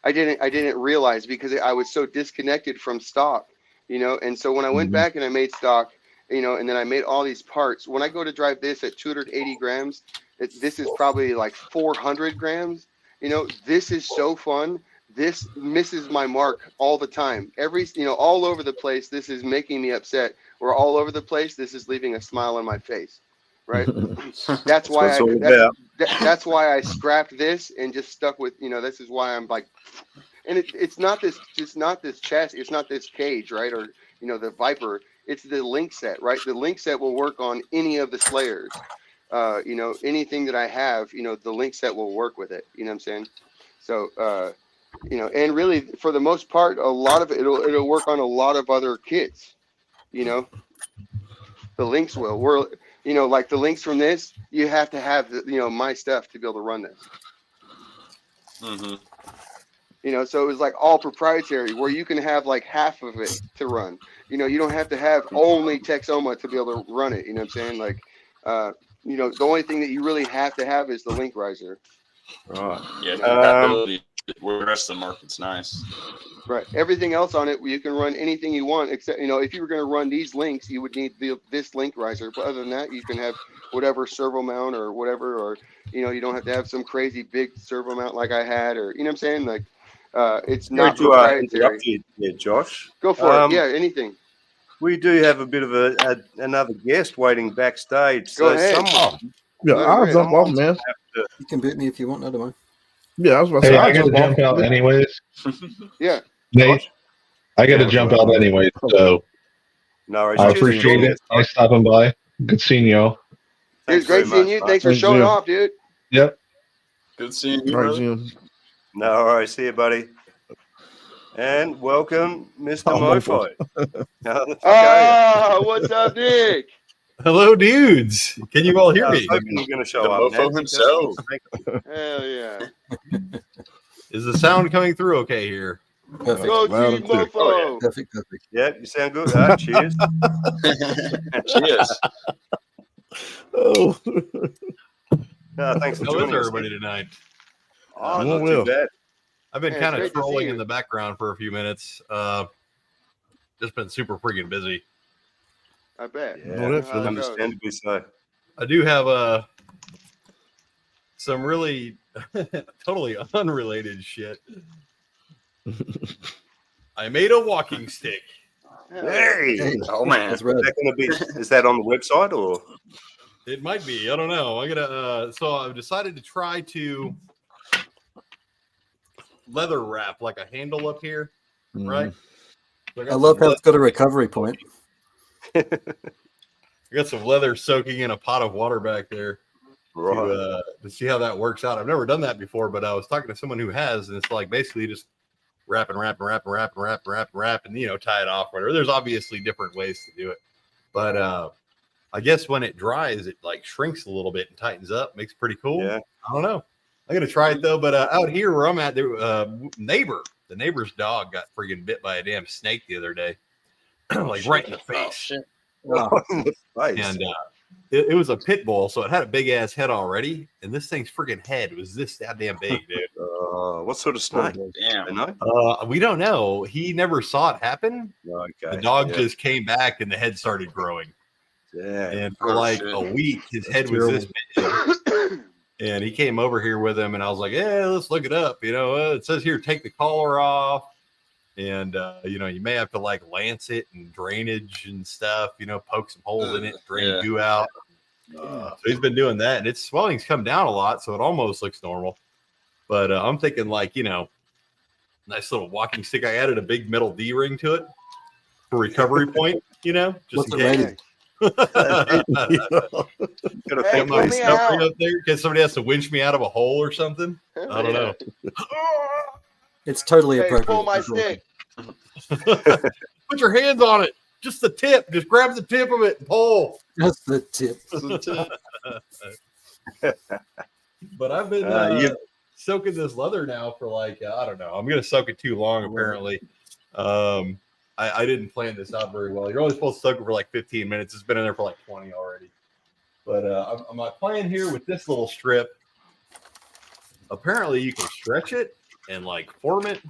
Speaker 8: I didn't realize, because I was so disconnected from stock, you know. And so when I went back and I made stock, you know, and then I made all these parts, when I go to drive this at 280 grams, this is probably like 400 grams, you know. This is so fun. This misses my mark all the time. You know, all over the place. This is making me upset. We're all over the place. This is leaving a smile on my face, right? That's why that's why I scrapped this and just stuck with, you know, this is why I'm like, and it's not this chassis, it's not this cage, right? Or, you know, the Viper, it's the link set, right? The link set will work on any of the Slayers. You know, anything that I have, you know, the link set will work with it. You know what I'm saying? So, you know, and really for the most part, a lot of it, it'll work on a lot of other kits, you know. The links will, you know, like the links from this, you have to have the, you know, my stuff to be able to run this. You know, so it was like all proprietary, where you can have like half of it to run. You know, you don't have to have only Texoma to be able to run it. You know what I'm saying? Like, you know, the only thing that you really have to have is the link riser.
Speaker 1: Right.
Speaker 10: Yeah, compatibility where the rest of the market's nice.
Speaker 8: Right. Everything else on it, you can run anything you want, except, you know, if you were going to run these links, you would need this link riser. But other than that, you can have whatever servo mount or whatever, or, you know, you don't have to have some crazy big servo mount like I had, or, you know what I'm saying? Like, it's not proprietary.
Speaker 1: Yeah, Josh.
Speaker 8: Go for it. Yeah, anything.
Speaker 1: We do have a bit of another guest waiting backstage.
Speaker 8: Go
Speaker 1: So
Speaker 8: ahead.
Speaker 9: Yeah, I'll jump off, man.
Speaker 4: You can boot me if you want, I don't mind.
Speaker 9: Yeah, I was about to say,
Speaker 11: I
Speaker 9: I'll
Speaker 11: gotta jump out
Speaker 9: off.
Speaker 11: anyways.
Speaker 8: Yeah.
Speaker 11: Nate, I gotta jump out anyways, so
Speaker 1: no,
Speaker 11: I appreciate it. Nice stopping by. Good seeing y'all.
Speaker 8: It was great seeing you. Thanks for showing off, dude.
Speaker 11: Yep.
Speaker 10: Good seeing you,
Speaker 9: All right,
Speaker 10: brother.
Speaker 9: Jim.
Speaker 1: No worries. See you, buddy. And welcome, Mr. Mofo.
Speaker 8: What's up, Nick?
Speaker 12: Hello, dudes. Can you all hear me?
Speaker 1: Hoping you're going to show
Speaker 10: The
Speaker 1: up.
Speaker 10: mofo himself.
Speaker 8: Hell yeah.
Speaker 12: Is the sound coming through okay here?
Speaker 4: Perfect.
Speaker 8: Go
Speaker 9: Loud
Speaker 8: team
Speaker 9: and clear.
Speaker 8: mofo.
Speaker 4: Perfect.
Speaker 1: Yeah, you sound good. Cheers.
Speaker 10: Cheers.
Speaker 9: Oh,
Speaker 1: Thanks for
Speaker 12: How is
Speaker 1: joining us.
Speaker 12: everybody tonight?
Speaker 1: Oh,
Speaker 9: Doing
Speaker 1: not
Speaker 9: well.
Speaker 1: too bad.
Speaker 12: I've been
Speaker 8: Yeah,
Speaker 12: kind
Speaker 8: it's
Speaker 12: of
Speaker 8: great to see
Speaker 12: trolling
Speaker 8: you.
Speaker 12: in the background for a few minutes. Just been super freaking busy.
Speaker 8: I bet.
Speaker 1: Yeah,
Speaker 9: Well, that's
Speaker 8: How it goes.
Speaker 1: understandably so.
Speaker 12: I do have some really totally unrelated shit. I made a walking stick.
Speaker 1: Hey,
Speaker 10: Oh man.
Speaker 1: is that on the website or?
Speaker 12: It might be. I don't know. I'm gonna. So I've decided to try to leather wrap like a handle up here, right? So
Speaker 4: I love how it's got a recovery point.
Speaker 12: I got some leather soaking in a pot of water back there
Speaker 1: Right.
Speaker 12: to see how that works out. I've never done that before, but I was talking to someone who has, and it's like basically just wrap, and you know, tie it off. Whatever. There's obviously different ways to do it, but I guess when it dries, it like shrinks a little bit and tightens up. Makes it pretty cool.
Speaker 1: Yeah.
Speaker 12: I don't know. I'm gonna try it though. But out here where I'm at, the neighbor's dog got freaking bit by a damn snake the other day, like right in the face.
Speaker 10: shit.
Speaker 1: In the face.
Speaker 12: And it was a pit bull, so it had a big ass head already, and this thing's freaking head was this goddamn big, dude.
Speaker 1: What sort of snake?
Speaker 10: Damn.
Speaker 1: You know?
Speaker 12: We don't know. He never saw it happen.
Speaker 1: Okay.
Speaker 12: The dog
Speaker 1: yeah.
Speaker 12: just came back, and the head started growing.
Speaker 1: Yeah.
Speaker 12: And for
Speaker 10: Oh,
Speaker 12: like
Speaker 10: shit.
Speaker 12: a week, his head was this big. And he came over here with him, and I was like, "Yeah, let's look it up." You know, it says here, take the collar off, and you know, you may have to like lance it and drainage and stuff. You know, poke some holes in it, drain
Speaker 10: Yeah.
Speaker 12: goo out. So he's been doing that, and its swelling's come down a lot, so it almost looks normal. But I'm thinking like, you know, nice little walking stick. I added a big metal D ring to it for recovery point. You know, just
Speaker 4: What's
Speaker 12: in
Speaker 4: it
Speaker 12: case.
Speaker 4: rated?
Speaker 1: Gotta
Speaker 8: Hey,
Speaker 1: fit
Speaker 12: My
Speaker 8: pull me out.
Speaker 12: discovery up there, in case somebody has to winch me out of a hole or something. I don't know.
Speaker 4: It's totally
Speaker 8: Hey,
Speaker 4: appropriate.
Speaker 8: pull my
Speaker 4: for walking.
Speaker 8: stick.
Speaker 12: Put your hands on it. Just the tip. Just grab the tip of it and pull.
Speaker 4: That's the tip.
Speaker 12: But I've been soaking this leather now for like, I don't know. I'm going to soak it too long, apparently. I didn't plan this out very well. You're only supposed to soak it for like 15 minutes. It's been in there for like 20 already. But I'm playing here with this little strip. Apparently, you can stretch it and like form it.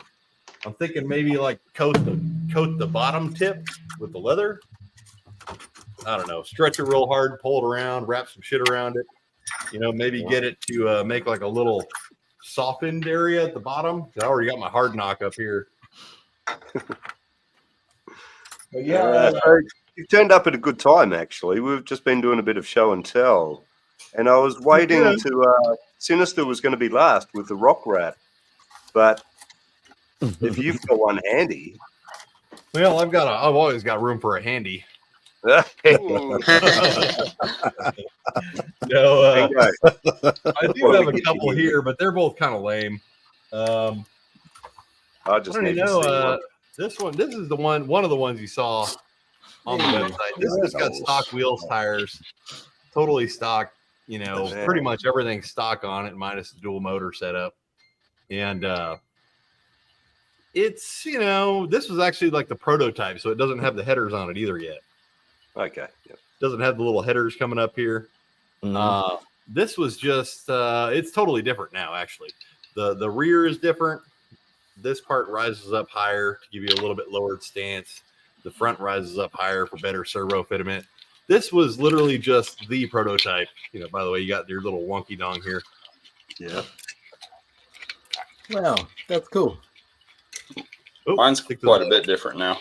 Speaker 12: I'm thinking maybe like coat the bottom tip with the leather. I don't know. Stretch it real hard, pull it around, wrap some shit around it. You know, maybe get it to make like a little softened area at the bottom. I already got my hard knock up here. But yeah,
Speaker 1: so you've turned up at a good time, actually. We've just been doing a bit of show and tell. And I was waiting to Sinister was going to be last with the rock rat. But if you've got one handy.
Speaker 12: well, I've always got room for a handy.
Speaker 8: Ooh.
Speaker 12: No,
Speaker 1: There you go.
Speaker 12: I do have a couple here, but they're both kind of lame.
Speaker 1: I
Speaker 12: I
Speaker 1: just
Speaker 12: don't
Speaker 1: need
Speaker 12: even
Speaker 1: to see
Speaker 12: know.
Speaker 1: one.
Speaker 12: This is the one of the ones you saw on the website. This has got stock wheels, tires, totally stock. You know, pretty much everything's stock on it, minus the dual motor setup. And it's, you know, this was actually like the prototype, so it doesn't have the headers on it either yet.
Speaker 1: Okay. Yep.
Speaker 12: Doesn't have the little headers coming up here. This was just it's totally different now. Actually, the rear is different. This part rises up higher to give you a little bit lowered stance. The front rises up higher for better servo fitment. This was literally just the prototype. You know, by the way, you got your little wonky dong here.
Speaker 1: Yeah.
Speaker 4: Wow, that's cool.
Speaker 12: Oh,
Speaker 10: Mine's
Speaker 12: stick to
Speaker 10: quite
Speaker 12: the-
Speaker 10: a bit different now.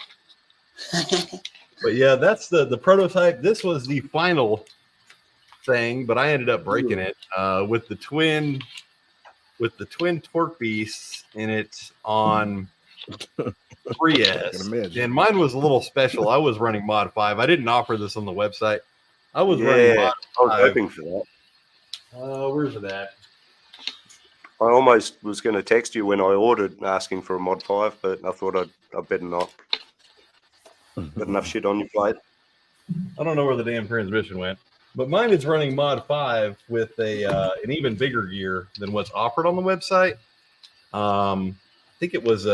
Speaker 12: But yeah, that's the prototype. This was the final thing, but I ended up breaking it with the twin torque beasts in it on 3S. And mine was a little special. I was running Mod 5. I didn't offer this on the website. I was running Mod
Speaker 1: I was
Speaker 12: 5.
Speaker 1: hoping for that.
Speaker 12: Where's it at?
Speaker 1: I almost was going to text you when I ordered asking for a Mod 5, but I thought I better not. Got enough shit on your plate.
Speaker 12: I don't know where the damn transmission went. But mine is running Mod 5 with an even bigger gear than what's offered on the website. I think it was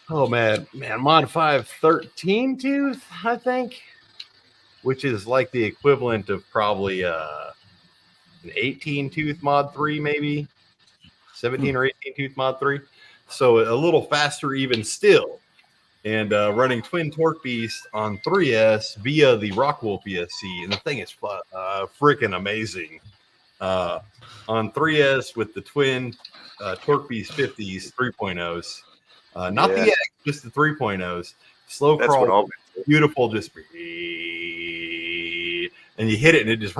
Speaker 12: Mod 5 13 tooth, I think, which is like the equivalent of probably an 18 tooth Mod 3, maybe 17 or 18 tooth Mod 3. So a little faster even still. And running twin torque beast on 3S via the Rockwolf ESC, and the thing is freaking amazing. On 3S with the twin torque beast 50s 3.0s, not the X, just the 3.0s. Slow
Speaker 1: That's
Speaker 12: crawl,
Speaker 1: what I'll
Speaker 12: beautiful, just and you hit it and it just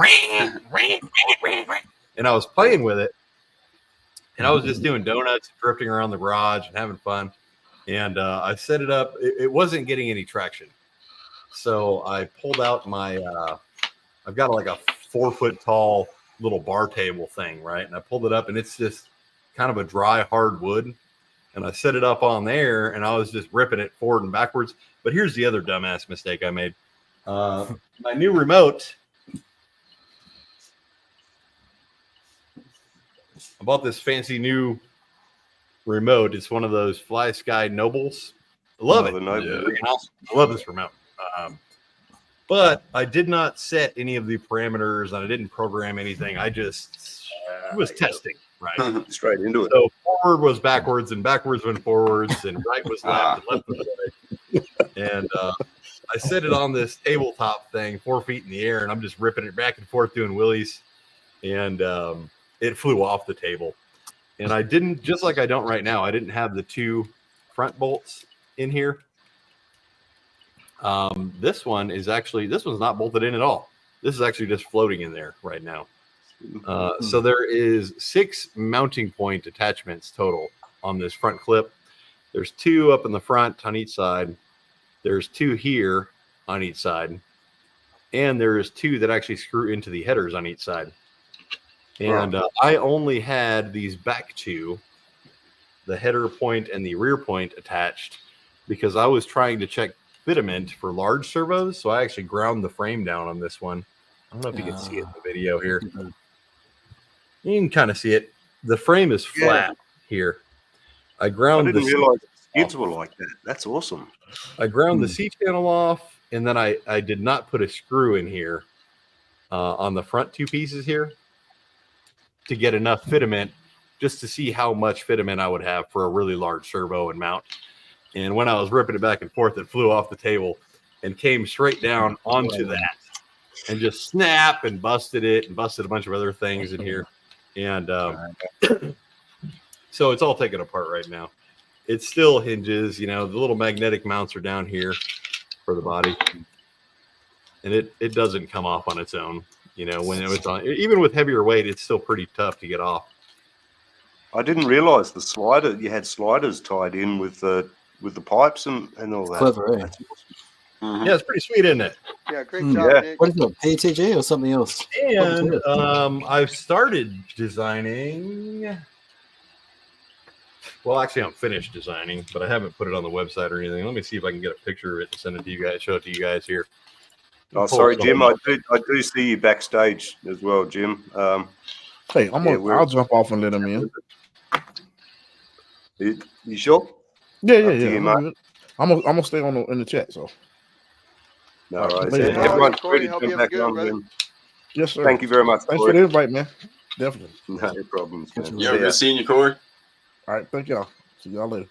Speaker 12: and I was playing with it, and I was just doing donuts, drifting around the garage and having fun. And I set it up. It wasn't getting any traction. So I pulled out my, I've got like a 4 foot tall little bar table thing, right? And I pulled it up, and it's just kind of a dry, hard wood. And I set it up on there, and I was just ripping it forward and backwards. But here's the other dumbass mistake I made. My new remote. I bought this fancy new remote. It's one of those Fly Sky Nobles. I love it.
Speaker 1: The Noble.
Speaker 12: Freaking awesome. I love this remote. But I did not set any of the parameters and I didn't program anything. I just was testing, right?
Speaker 1: Straight into it.
Speaker 12: So forward was backwards and backwards went forwards and right was left and left was right. And I set it on this tabletop thing 4 feet in the air and I'm just ripping it back and forth doing willies. And it flew off the table. And I didn't, just like I don't right now, I didn't have the 2 front bolts in here. This one's not bolted in at all. This is actually just floating in there right now. So there is 6 mounting point attachments total on this front clip. There's 2 up in the front on each side. There's 2 here on each side. And there's 2 that actually screw into the headers on each side. And I only had these back 2, the header point and the rear point attached because I was trying to check fitment for large servos. So I actually ground the frame down on this one. I don't know if you can see it in the video here. You can kind of see it. The frame is flat here. I didn't
Speaker 1: realize the skids were like that. That's awesome.
Speaker 12: I ground the C channel off, and then I did not put a screw in here on the front 2 pieces here to get enough fitment just to see how much fitment I would have for a really large servo and mount. And when I was ripping it back and forth, it flew off the table and came straight down onto that and just snap and busted it and busted a bunch of other things in here. And so it's all taken apart right now. It still hinges, the little magnetic mounts are down here for the body. And it doesn't come off on its own. When it was on, even with heavier weight, it's still pretty tough to get off.
Speaker 1: I didn't realize the slider, you had sliders tied in with the pipes and all that.
Speaker 4: Clever, eh?
Speaker 12: Yeah, it's pretty sweet, isn't it?
Speaker 8: Yeah, great job, Nick.
Speaker 4: What is it, PTG or something else?
Speaker 12: And I've started designing. Well, actually, I'm finished designing, but I haven't put it on the website or anything. Let me see if I can get a picture of it and send it to you guys, show it to you guys here.
Speaker 1: Oh, sorry, Jim. I do see you backstage as well, Jim.
Speaker 9: Hey, I'll jump off and let him in.
Speaker 1: You sure?
Speaker 9: Yeah. I'm gonna stay in the chat. So.
Speaker 1: No, right. Everyone's ready to come back on. Then.
Speaker 9: Yes, sir.
Speaker 1: Thank you very much.
Speaker 9: Thanks for the invite, man. Definitely.
Speaker 1: No problems, man.
Speaker 10: Yeah, good seeing you, Corey.
Speaker 9: All right, thank y'all. See y'all later.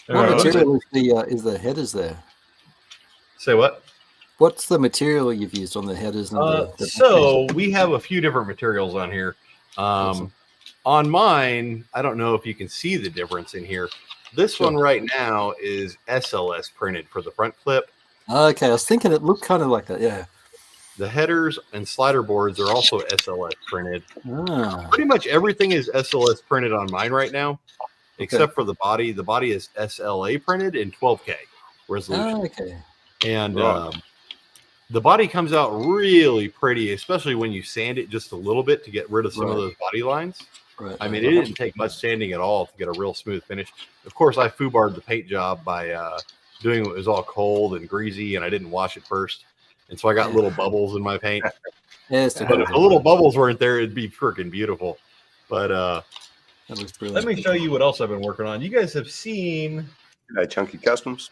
Speaker 4: What material is the headers there?
Speaker 12: Say what?
Speaker 4: What's the material you've used on the headers? And
Speaker 12: so we have a few different materials on here. On mine, I don't know if you can see the difference in here. This one right now is SLS printed for the front clip.
Speaker 4: Okay, I was thinking it looked kind of like that, yeah.
Speaker 12: The headers and slider boards are also SLS printed. Pretty much everything is SLS printed on mine right now, except for the body. The body is SLA printed in 12K resolution.
Speaker 4: Okay.
Speaker 12: And the body comes out really pretty, especially when you sand it just a little bit to get rid of some of those body lines.
Speaker 4: Right.
Speaker 12: I mean, it didn't take much sanding at all to get a real smooth finish. Of course, I foobarred the paint job by doing it was all cold and greasy, and I didn't wash it first. And so I got little bubbles in my paint.
Speaker 4: Yes,
Speaker 12: but if the little bubbles weren't there, it'd be freaking beautiful. But
Speaker 4: that looks brilliant.
Speaker 12: Let me show you what else I've been working on. You guys have seen
Speaker 1: Chunky Customs.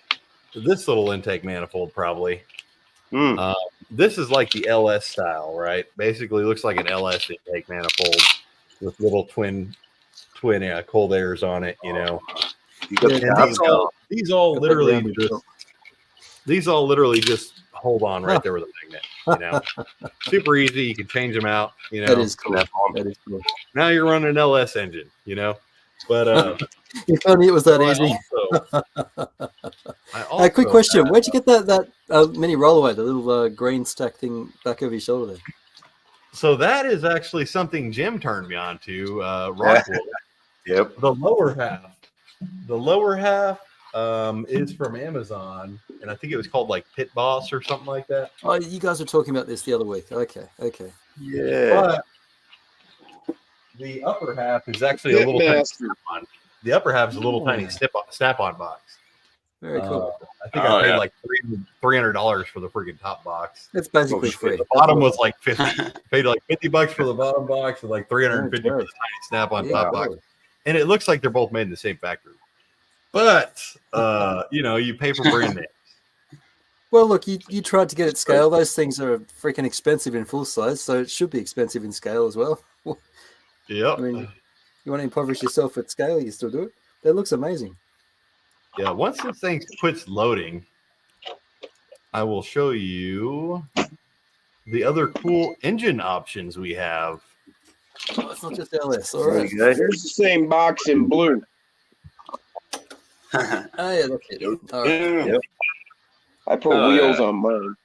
Speaker 12: This little intake manifold, probably. This is like the LS style, right? Basically, looks like an LS intake manifold with little twin cold airs on it. These all literally just hold on right there with a magnet. Super easy. You can change them out.
Speaker 4: That is cool. That is cool.
Speaker 12: Now you're running an LS engine. But
Speaker 4: you told me it was that easy. A quick question: where'd you get that mini rollaway, the little green stack thing back over your shoulder there?
Speaker 12: So that is actually something Jim turned me on to. Rockwool.
Speaker 1: Yep.
Speaker 12: The lower half is from Amazon, and I think it was called like Pit Boss or something like that.
Speaker 4: Oh, you guys were talking about this the other week. Okay.
Speaker 1: Yeah.
Speaker 12: But the upper half is actually a little tiny snap-on. The upper half is a little tiny snap-on box.
Speaker 4: Very cool.
Speaker 12: I think I paid like $300 for the freaking top box.
Speaker 4: It's basically free.
Speaker 12: The bottom was like 50. Paid like $50 for the bottom box and like 350 for the tiny snap-on top box. And it looks like they're both made in the same factory. But you pay for brand names.
Speaker 4: Well, look, you tried to get it scale. Those things are freaking expensive in full size, so it should be expensive in scale as well.
Speaker 12: Yep.
Speaker 4: I mean, you want to impoverish yourself at scale, you still do it. That looks amazing.
Speaker 12: Yeah, once this thing quits loading, I will show you the other cool engine options we have.
Speaker 4: Oh, it's not just LS. All right.
Speaker 3: Here's the same box in blue.
Speaker 4: Oh, yeah, look at it. All right.
Speaker 1: Yep.
Speaker 3: I put wheels on mine.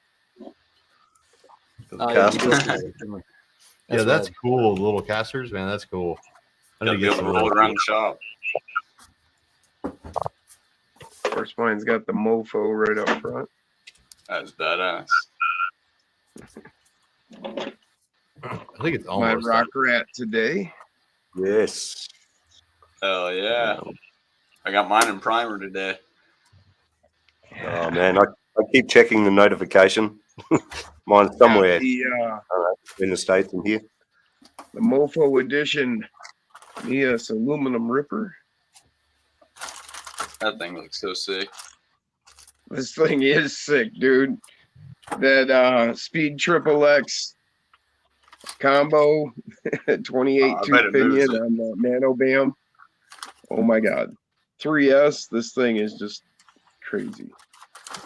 Speaker 12: Yeah, that's cool. The little casters, man, that's cool. I need to get some
Speaker 10: roll around the shop.
Speaker 3: Of course, mine's got the mofo right up front.
Speaker 10: That's badass.
Speaker 12: I think it's
Speaker 3: My
Speaker 12: almost
Speaker 3: rock rat today.
Speaker 1: Yes.
Speaker 10: Hell yeah. I got mine in primer today.
Speaker 1: Oh man, I keep checking the notification. Mine's somewhere in the States and here.
Speaker 3: The mofo edition Mias aluminum ripper.
Speaker 10: That thing looks so sick.
Speaker 3: This thing is sick, dude. That Speed Triple X combo 28 tooth pinion on the Nano Bam. Oh my god. 3S, this thing is just crazy.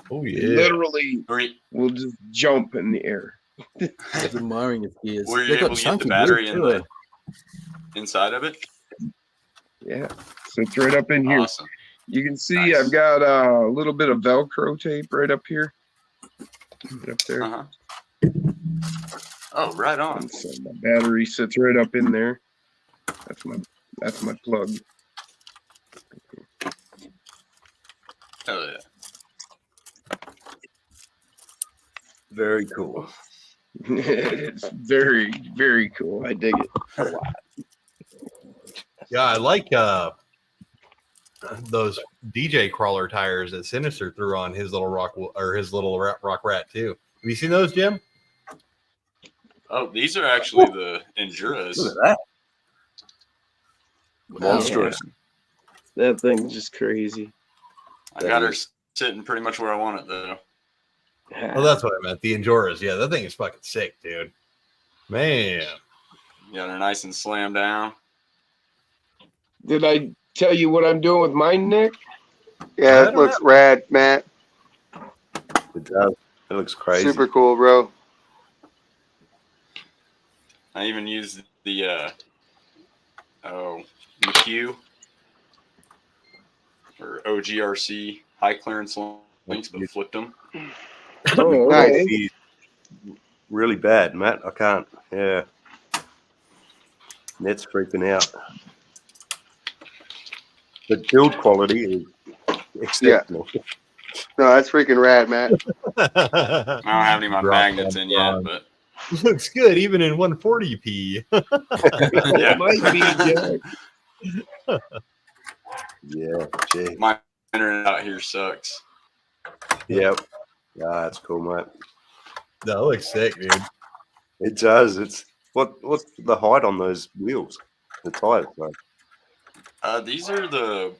Speaker 12: Oh yeah.
Speaker 3: Literally will just jump in the air.
Speaker 4: It's admiring its gears.
Speaker 10: Were you able to get the battery in the inside of it?
Speaker 3: Yeah. Sits right up in here.
Speaker 10: Awesome.
Speaker 3: You can see I've got a little bit of Velcro tape right up here. Right up there.
Speaker 10: Oh, right on.
Speaker 3: So my battery sits right up in there. That's my plug.
Speaker 10: Hell yeah.
Speaker 1: Very cool.
Speaker 3: It's very, very cool. I dig it a lot.
Speaker 12: Yeah, I like those DJ crawler tires that Sinister threw on his little rock rat too. Have you seen those, Jim?
Speaker 10: Oh, these are actually the Enduras.
Speaker 1: Look at that.
Speaker 3: Monstrous. That thing's just crazy.
Speaker 10: I got her sitting pretty much where I want it though.
Speaker 12: Oh, that's what I meant. The Enduras. Yeah, that thing is fucking sick, dude. Man.
Speaker 10: Got her nice and slammed down.
Speaker 3: Did I tell you what I'm doing with mine, Nick?
Speaker 8: Yeah, it looks rad, Matt.
Speaker 1: It does. It looks crazy.
Speaker 8: Super cool, bro.
Speaker 10: I even used the McHugh or OGRC high clearance links, but flipped them.
Speaker 3: Oh,
Speaker 8: nice.
Speaker 1: Really bad, Matt. I can't. Yeah. Net's freaking out. The build quality is exceptional.
Speaker 8: Yeah. No, that's freaking rad, Matt.
Speaker 10: I don't have any of my magnets in yet, but
Speaker 12: looks good even in 140p.
Speaker 10: yeah,
Speaker 3: might be, Jack.
Speaker 1: Yeah, gee.
Speaker 10: My internet out here sucks.
Speaker 1: Yep. Yeah, that's cool, mate.
Speaker 12: That looks sick, dude.
Speaker 1: It does. It's what's the height on those wheels? The tires, though.
Speaker 10: These are the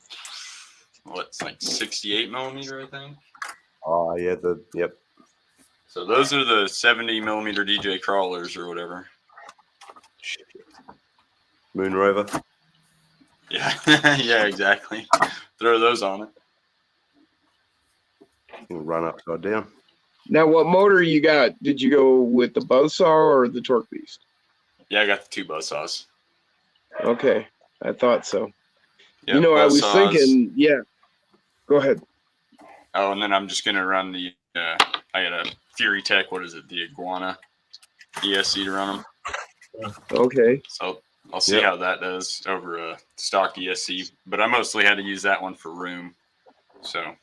Speaker 10: what's like 68 millimeter, I think.
Speaker 1: Oh yeah, yep.
Speaker 10: So those are the 70 millimeter DJ crawlers or whatever.
Speaker 1: Moon Rover.
Speaker 10: Yeah, yeah, exactly. Throw those on it.
Speaker 1: It'll run upside down.
Speaker 3: Now, what motor you got? Did you go with the buzzsaw or the torque beast?
Speaker 10: Yeah, I got the two buzzsaws.
Speaker 3: Okay, I thought so.
Speaker 10: Yep,
Speaker 3: you know, I was
Speaker 10: buzzsaws.
Speaker 3: thinking, yeah. Go ahead.
Speaker 10: Oh, and then I'm just gonna run the. I got a Fury Tech. What is it? The Iguana ESC to run them.
Speaker 3: Okay.
Speaker 10: So I'll see how that does over a stock ESC. But I mostly had to use that one for room. So.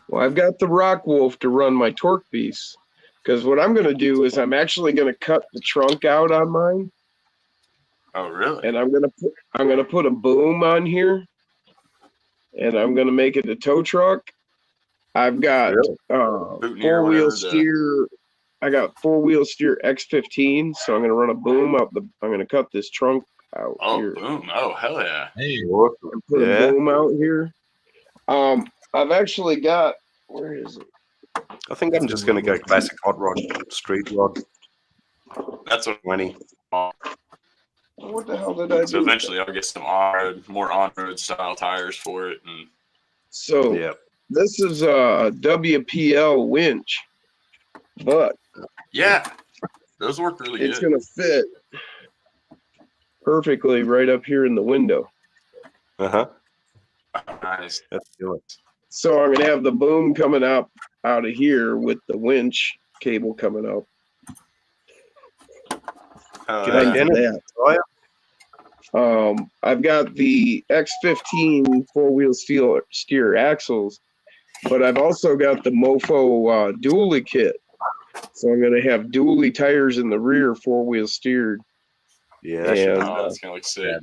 Speaker 3: Well, I've got the Rock Wolf to run my torque beast, because what I'm going to do is I'm actually going to cut the trunk out on mine.
Speaker 10: Oh, really?
Speaker 3: And I'm going to put a boom on here, and I'm gonna make it a tow truck. I've got
Speaker 1: Really?
Speaker 10: Bootenay or
Speaker 3: four-wheel
Speaker 10: whatever,
Speaker 3: steer. I got four-wheel steer X15, so I'm gonna run a boom out the. I'm gonna cut this trunk out
Speaker 10: Oh,
Speaker 3: here.
Speaker 10: boom. Oh, hell yeah.
Speaker 12: Hey,
Speaker 1: Awesome.
Speaker 3: Put a
Speaker 1: Yeah.
Speaker 3: boom out here. I've actually got. Where is it?
Speaker 1: I think I'm just going to go classic hot rod, street rod,
Speaker 10: That's what
Speaker 1: 20.
Speaker 3: What the hell did I
Speaker 10: So
Speaker 3: do?
Speaker 10: eventually I'll get some on-road, more on-road style tires for it. And
Speaker 3: So
Speaker 1: Yeah.
Speaker 3: this is a WPL winch, but
Speaker 10: yeah, those work really
Speaker 3: it's
Speaker 10: good.
Speaker 3: gonna fit perfectly right up here in the window.
Speaker 1: Uh-huh.
Speaker 10: Nice.
Speaker 1: That's good.
Speaker 3: So I'm gonna have the boom coming up out of here with the winch cable coming up.
Speaker 1: G'day,
Speaker 3: Like
Speaker 1: Dennis.
Speaker 3: that.
Speaker 1: Oh, yeah.
Speaker 3: I've got the X15 four-wheel steer axles, but I've also got the Mofo dually kit. So I'm gonna have dually tires in the rear, four-wheel steered,
Speaker 1: Yeah, that should
Speaker 3: and
Speaker 10: Oh, that's gonna look sick.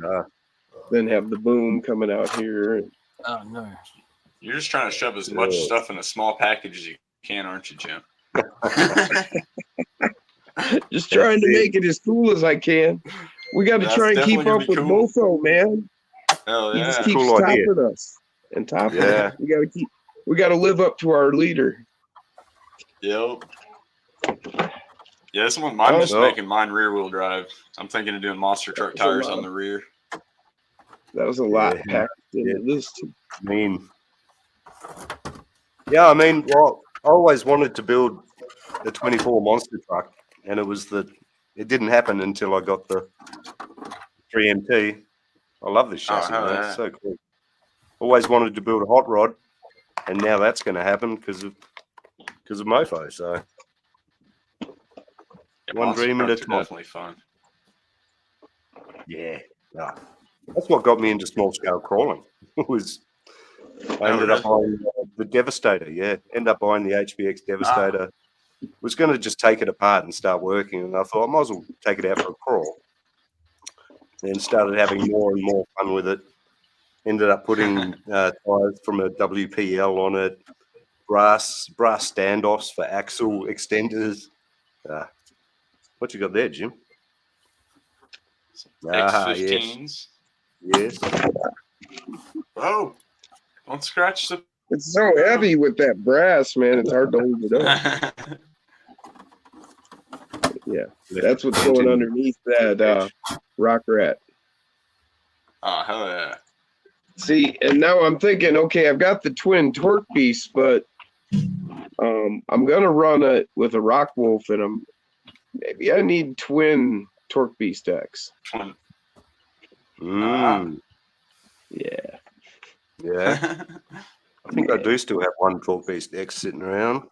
Speaker 3: then have the boom coming out here.
Speaker 4: Oh no.
Speaker 10: You're just trying to shove as much
Speaker 1: Yeah.
Speaker 10: stuff in a small package as you can, aren't you, Jim?
Speaker 3: Just trying to make it as cool as I can. We got to
Speaker 10: That's
Speaker 3: try and
Speaker 10: definitely
Speaker 3: keep
Speaker 10: gonna
Speaker 3: up
Speaker 10: be
Speaker 3: with
Speaker 10: cool.
Speaker 3: Mofo, man.
Speaker 10: Hell
Speaker 3: He just
Speaker 10: yeah.
Speaker 3: keeps
Speaker 1: Cool idea.
Speaker 3: topping us and topping
Speaker 1: Yeah.
Speaker 3: us. We got to live up to our leader.
Speaker 10: Yep. Yeah, this one, I'm just
Speaker 1: Oh.
Speaker 10: making mine rear wheel drive. I'm thinking of doing monster truck
Speaker 3: That's a
Speaker 10: tires
Speaker 3: lot.
Speaker 10: on the rear.
Speaker 3: That was a lot
Speaker 1: Yeah.
Speaker 3: packed into this too.
Speaker 1: I mean, yeah, I mean, well, I always wanted to build the 24 monster truck, and it didn't happen until I got the 3MT. I love this chassis,
Speaker 10: hell
Speaker 1: man.
Speaker 10: yeah.
Speaker 1: It's so cool. Always wanted to build a hot rod, and now that's going to happen because of Mofo. So
Speaker 10: Yeah,
Speaker 1: one
Speaker 10: monster
Speaker 1: dream at a
Speaker 10: trucks are
Speaker 1: time.
Speaker 10: definitely fun.
Speaker 1: Yeah, that's what got me into small scale crawling. I ended up buying the Devastator. Yeah, ended up buying the HBX Devastator. Was going to just take it apart and start working, and I thought I might as well take it out for a crawl. Then started having more and more fun with it. Ended up putting tires from a WPL on it, brass standoffs for axle extenders. What you got there, Jim?
Speaker 10: X15s.
Speaker 1: Yes.
Speaker 10: Oh, don't scratch the.
Speaker 3: It's so heavy with that brass, man. It's hard to hold it up. Yeah, that's what's going underneath that rock rat.
Speaker 10: Oh, hell yeah.
Speaker 3: See, and now I'm thinking, okay, I've got the twin torque beast, but I'm gonna run it with a Rock Wolf, and maybe I need twin torque beast X.
Speaker 10: Twin.
Speaker 3: Yeah.
Speaker 1: Yeah. I think I do still have one torque beast X sitting around.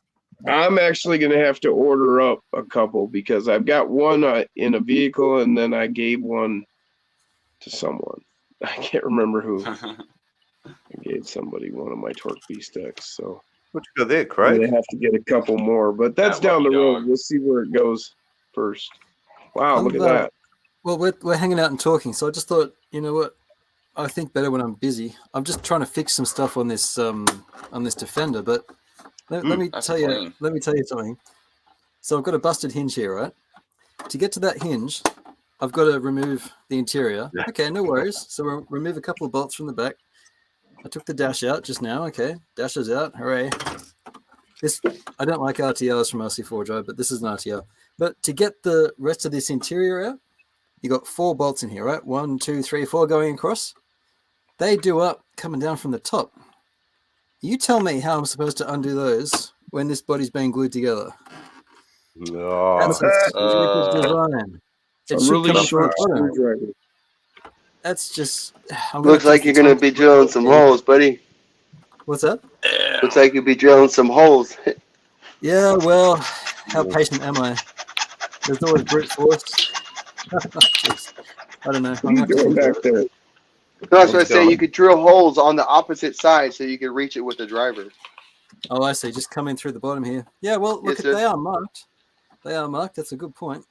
Speaker 3: I'm actually gonna have to order up a couple because I've got one in a vehicle, and then I gave one to someone. I can't remember who. I gave somebody one of my torque beast X, so.
Speaker 1: What you got there,
Speaker 3: I'm
Speaker 1: Craig?
Speaker 3: gonna have to get a couple more, but that's
Speaker 10: That
Speaker 3: down the
Speaker 10: lucky
Speaker 3: road.
Speaker 10: dog.
Speaker 3: We'll see where it goes first. Wow, look at that.
Speaker 4: Well, we're hanging out and talking, so I just thought, you know what? I think better when I'm busy. I'm just trying to fix some stuff on this Defender, but let me
Speaker 10: that's
Speaker 4: tell you.
Speaker 10: clean.
Speaker 4: Let me tell you something. So I've got a busted hinge here, right? To get to that hinge, I've got to remove the interior.
Speaker 1: Yeah.
Speaker 4: Okay, no worries. So we'll remove a couple of bolts from the back. I took the dash out just now. Okay, dash is out. Hooray! I don't like RTRs from RC4 Drive, but this is an RTR. But to get the rest of this interior out, you got 4 bolts in here, right? 1, 2, 3, 4 going across. They do up coming down from the top. You tell me how I'm supposed to undo those when this body's being glued together.
Speaker 1: No.
Speaker 4: That's a stupid design. It
Speaker 3: A
Speaker 4: should
Speaker 3: really
Speaker 4: come from
Speaker 3: short
Speaker 4: the bottom.
Speaker 3: screwdriver.
Speaker 4: That's just.
Speaker 8: Looks like you're gonna be drilling some holes, buddy.
Speaker 4: What's that?
Speaker 8: Looks like you'll be drilling some holes.
Speaker 4: Yeah, well, how patient am I? There's always brute force. I don't know.
Speaker 3: What are you doing back there?
Speaker 8: No, that's what I say. You could drill holes on the opposite side so you could reach it with the driver.
Speaker 4: Oh, I see. Just come in through the bottom here. Yeah, well, look,
Speaker 8: Yes, sir.
Speaker 4: they are marked. They are marked. That's a good point.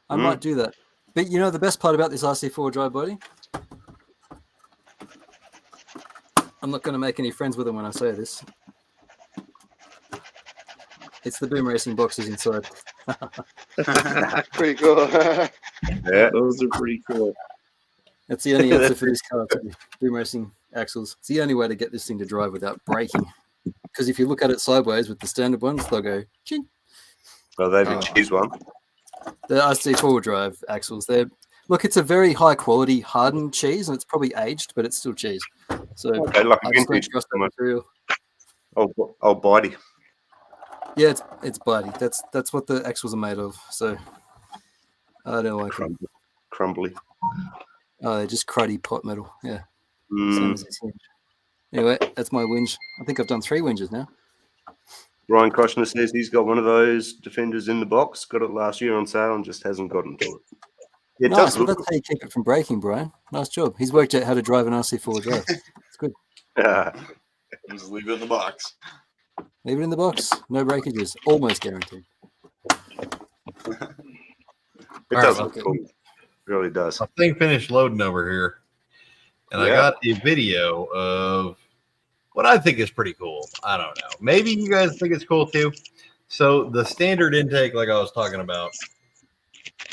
Speaker 4: I might do that. But you know the best part about this RC4 dry body? I'm not going to make any friends with them when I say this. It's the Boom Racing boxes inside.
Speaker 8: Pretty cool.
Speaker 1: Yeah.
Speaker 3: Those are pretty cool.
Speaker 4: That's the only answer for this car, too. Boom Racing axles. It's the only way to get this thing to drive without braking. Because if you look at it sideways with the standard ones, they'll go ching.
Speaker 1: Well, they've a cheese one.
Speaker 4: The RC four-wheel drive axles, look, it's a very high quality hardened cheese, and it's probably aged, but it's still cheese. So
Speaker 1: Okay, like a
Speaker 4: I just don't
Speaker 1: vintage.
Speaker 4: trust that material.
Speaker 1: Oh, body.
Speaker 4: Yeah, it's bloody. That's what the axles are made of. So I don't like them.
Speaker 1: Crumbly.
Speaker 4: Oh, they're just cruddy pot metal. Yeah. Same as this hinge. Anyway, that's my whinge. I think I've done 3 whinges now.
Speaker 1: Ryan Koshner says he's got one of those Defenders in the box. Got it last year on sale and just hasn't gotten to it. Yeah, it
Speaker 4: Nice.
Speaker 1: does
Speaker 4: Well,
Speaker 1: look
Speaker 4: that's how you keep it from breaking, Brian. Nice job. He's worked out how to drive an RC4 drive. It's good.
Speaker 1: good.
Speaker 10: Just leave it in the box.
Speaker 4: Leave it in the box. No breakages. Almost guaranteed.
Speaker 1: It
Speaker 12: All
Speaker 1: does
Speaker 12: right,
Speaker 1: look cool. It really does.
Speaker 12: My thing finished loading over here, and I
Speaker 1: Yeah.
Speaker 12: got a video of what I think is pretty cool. I don't know. Maybe you guys think it's cool too. So the standard intake, like I was talking about,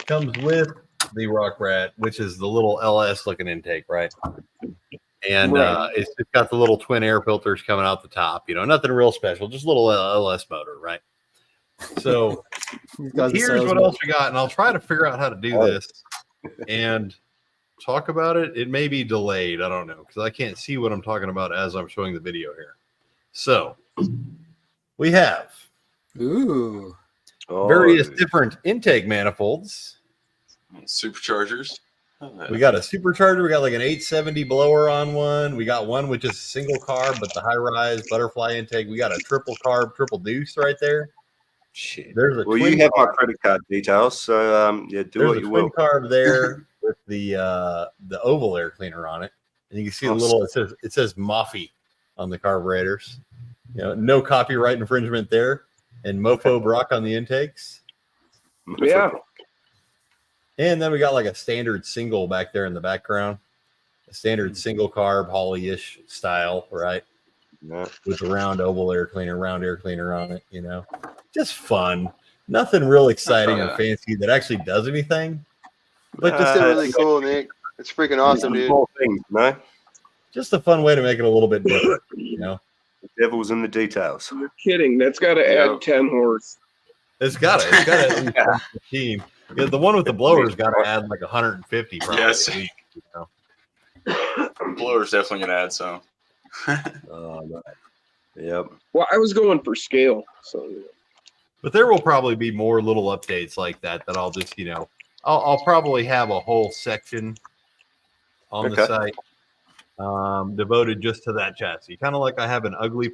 Speaker 12: comes with the Rock Rat, which is the little LS looking intake, right? And it's got the little twin air filters coming out the top. You know, nothing real special, just a little LS motor, right? So here's what else we got, and I'll try to figure out how to do this and talk about it. It may be delayed. I don't know, because I can't see what I'm talking about as I'm showing the video here. So we have various different intake manifolds.
Speaker 10: Superchargers.
Speaker 12: We got a supercharger. We got like an 870 blower on one. We got one with just a single carb, but the high rise butterfly intake. We got a triple carb, triple deuce right there.
Speaker 1: Shit.
Speaker 12: There's a
Speaker 1: Well,
Speaker 12: twin
Speaker 1: you have my
Speaker 12: carb.
Speaker 1: credit card details, so yeah, do
Speaker 12: There's
Speaker 1: what
Speaker 12: a
Speaker 1: you
Speaker 12: twin
Speaker 1: will.
Speaker 12: carb there with the oval air cleaner on it, and you can see the little it says Moffy on the carburetors. You know, no copyright infringement there, and Mofo Brock on the intakes.
Speaker 3: Yeah.
Speaker 12: And then we got like a standard single back there in the background, a standard single carb Holly-ish style, right?
Speaker 1: Yeah.
Speaker 12: With a round oval air cleaner on it, you know, just fun. Nothing real exciting or fancy that actually does anything, but
Speaker 8: That's really cool, Nick. It's freaking awesome, dude.
Speaker 1: Small things, no?
Speaker 12: just a fun way to make it a little bit different, you know.
Speaker 1: The devil's in the details.
Speaker 3: You're kidding. That's got to add 10 horse.
Speaker 12: It's got at least 15. Yeah, the one with the blower's got to add like 150 probably.
Speaker 10: Yes.
Speaker 12: At least, you know?
Speaker 10: Blower's definitely gonna add some.
Speaker 1: Yep.
Speaker 3: Well, I was going for scale, so.
Speaker 12: But there will probably be more little updates like that I'll just, you know, I'll probably have a whole section on the site devoted just to that chassis. Kind of like I have an ugly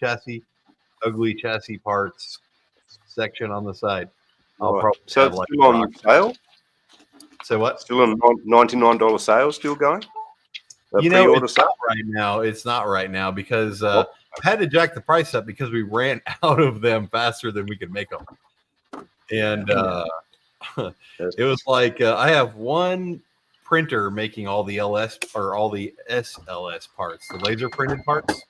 Speaker 12: chassis parts section on the site. I'll probably
Speaker 1: so
Speaker 12: have
Speaker 1: it's
Speaker 12: like
Speaker 1: still on sale?
Speaker 12: So what?
Speaker 1: Still on $99 sale still going?
Speaker 12: You know, it's not right now. It's not right now because I had to jack the price up because we ran out of them faster than we could make them. And it was like I have one printer making all the LS or all the SLS parts, the laser printed parts.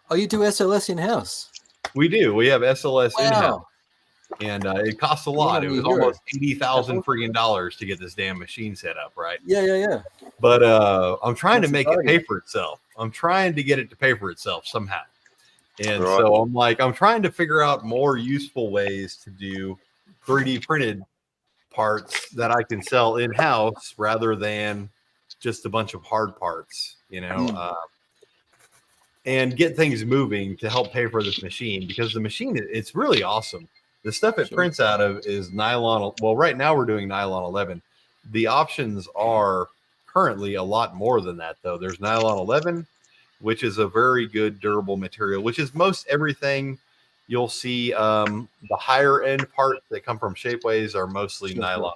Speaker 4: Oh, you do SLS in-house?
Speaker 12: We do. We have SLS
Speaker 4: Wow.
Speaker 12: in-house. And it costs a lot. It was almost $80,000 freaking dollars to get this damn machine set up, right?
Speaker 4: Yeah.
Speaker 12: But I'm trying to make it pay for itself. I'm trying to get it to pay for itself somehow. And so I'm trying to figure out more useful ways to do 3D printed parts that I can sell in-house rather than just a bunch of hard parts, you know, and get things moving to help pay for this machine, because the machine, it's really awesome. The stuff it prints out of is nylon. Well, right now we're doing nylon 11. The options are currently a lot more than that, though. There's nylon 11, which is a very good durable material, which is most everything you'll see. The higher end parts that come from Shapeways are mostly nylon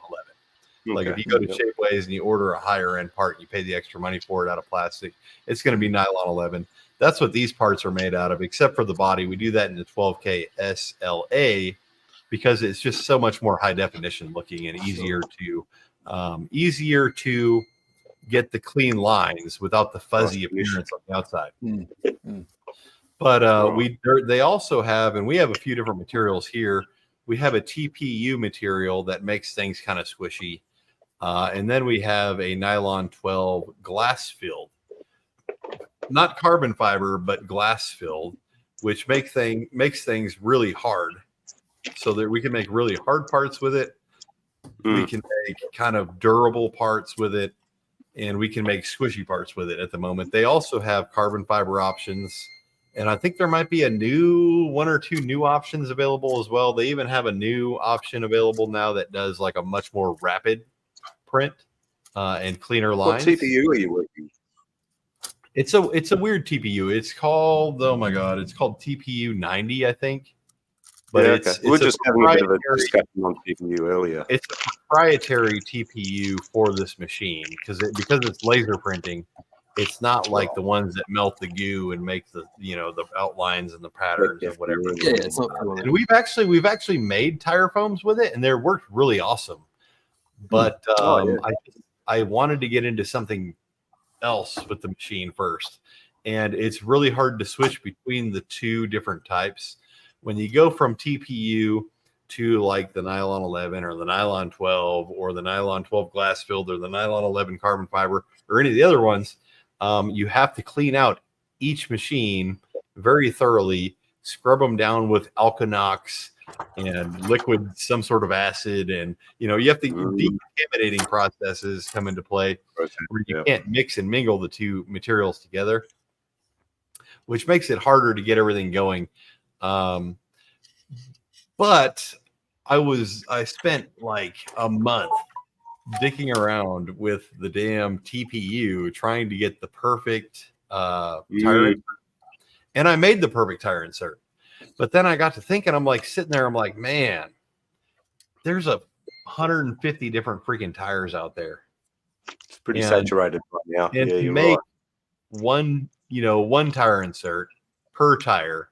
Speaker 12: 11. Like if you go to Shapeways and you order a higher end part, you pay the extra money for it out of plastic, it's going to be nylon 11. That's what these parts are made out of, except for the body. We do that in the 12K SLA because it's just so much more high definition looking and easier to get the clean lines without the fuzzy appearance on the outside.
Speaker 4: Mm.
Speaker 12: But they also have, and we have a few different materials here. We have a TPU material that makes things kind of squishy. And then we have a nylon 12 glass filled, not carbon fiber, but glass filled, which makes things really hard, so that we can make really hard parts with it. We can make kind of durable parts with it, and we can make squishy parts with it at the moment. They also have carbon fiber options, and I think there might be one or two new options available as well. They even have a new option available now that does like a much more rapid print and cleaner lines.
Speaker 1: What TPU are you working?
Speaker 12: It's a weird TPU. It's called, oh my god, it's called TPU 90, I think. But
Speaker 1: yeah,
Speaker 12: it's
Speaker 1: we're just having a bit of a discussion on TPU earlier.
Speaker 12: It's a proprietary TPU for this machine because it's laser printing. It's not like the ones that melt the goo and make the the outlines and the patterns and whatever.
Speaker 4: Yeah, it's not cool.
Speaker 12: And we've actually made tire foams with it, and they worked really awesome. But I wanted to get into something else with the machine first, and it's really hard to switch between the two different types. When you go from TPU to like the nylon 11 or the nylon 12 or the nylon 12 glass filled or the nylon 11 carbon fiber or any of the other ones, you have to clean out each machine very thoroughly, scrub them down with Alkanox and liquid some sort of acid, and you have to decontaminating processes come into play where you can't mix and mingle the two materials together, which makes it harder to get everything going. But I spent like a month dicking around with the damn TPU trying to get the perfect tire insert. And I made the perfect tire insert. But then I got to thinking, I'm like sitting there, I'm like, man, there's 150 different freaking tires out there.
Speaker 1: It's pretty saturated right now.
Speaker 12: And
Speaker 1: yeah,
Speaker 12: to
Speaker 1: you're
Speaker 12: make
Speaker 1: right.
Speaker 12: one tire insert per tire,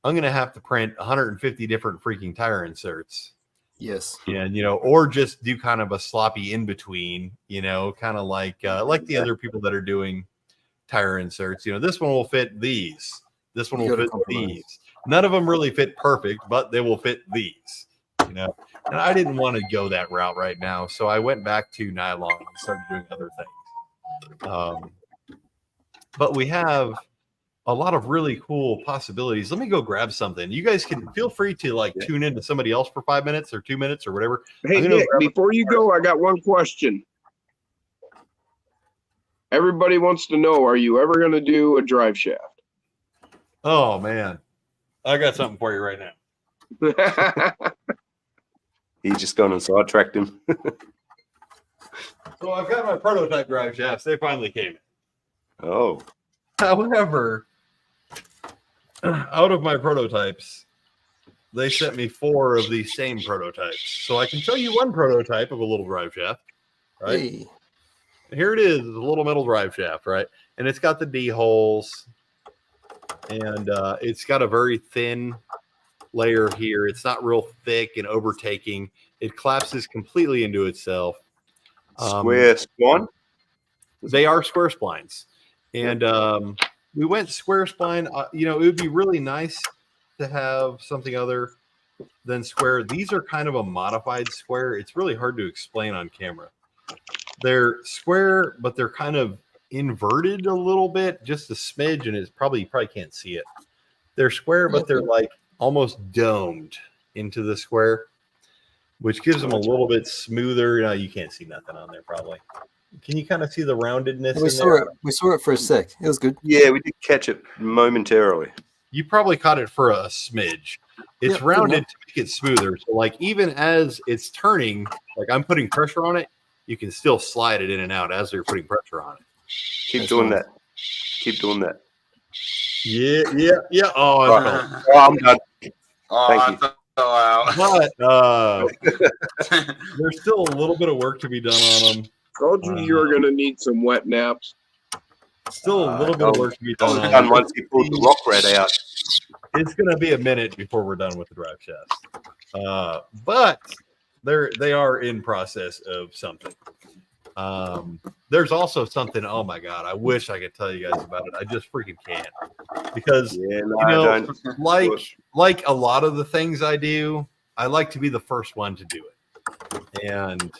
Speaker 12: I'm gonna have to print 150 different freaking tire inserts.
Speaker 4: Yes.
Speaker 12: And or just do kind of a sloppy in between, kind of like the other people that are doing tire inserts. This one will fit these. This one will fit these. None of them really fit perfect, but they will fit these. And I didn't want to go that route right now, so I went back to nylon and started doing other things. But we have a lot of really cool possibilities. Let me go grab something. You guys can feel free to tune in to somebody else for 5 minutes or 2 minutes or whatever.
Speaker 3: Hey, Nick, before you go, I got one question. Everybody wants to know, are you ever going to do a drive shaft?
Speaker 12: Oh, man. I got something for you right now.
Speaker 1: He just gone and sidetracked him.
Speaker 12: So I've got my prototype drive shafts. They finally came in.
Speaker 1: Oh.
Speaker 12: However, out of my prototypes, they sent me 4 of these same prototypes. So I can show you one prototype of a little drive shaft, right?
Speaker 4: Hey.
Speaker 12: Here it is, the little metal drive shaft, right? And it's got the D holes, and it's got a very thin layer here. It's not real thick and overtaking. It collapses completely into itself.
Speaker 1: Square spline?
Speaker 12: They are square splines. And we went square spline. It would be really nice to have something other than square. These are kind of a modified square. It's really hard to explain on camera. They're square, but they're kind of inverted a little bit, just a smidge, and you probably can't see it. They're square, but they're like almost domed into the square, which gives them a little bit smoother. No, you can't see nothing on there probably. Can you kind of see the roundedness?
Speaker 4: We saw it for a sec. It was good.
Speaker 1: Yeah, we did catch it momentarily.
Speaker 12: You probably caught it for a smidge. It's rounded to make it smoother. So like even as it's turning, like I'm putting pressure on it, you can still slide it in and out as you're putting pressure on it.
Speaker 1: Keep doing that. Keep doing that.
Speaker 12: Yeah.
Speaker 1: Oh, I'm done. Thank you.
Speaker 12: But there's still a little bit of work to be done on them.
Speaker 3: Told you were going to need some wet naps.
Speaker 12: Still a little bit of work to be done.
Speaker 1: Done once you pulled the rock red out.
Speaker 12: It's going to be a minute before we're done with the drive shafts. But they are in process of something. There's also something. Oh my god, I wish I could tell you guys about it. I just freaking can't because
Speaker 1: Yeah, no,
Speaker 12: you know,
Speaker 1: don't.
Speaker 12: like a lot of the things I do, I like to be the first one to do it, and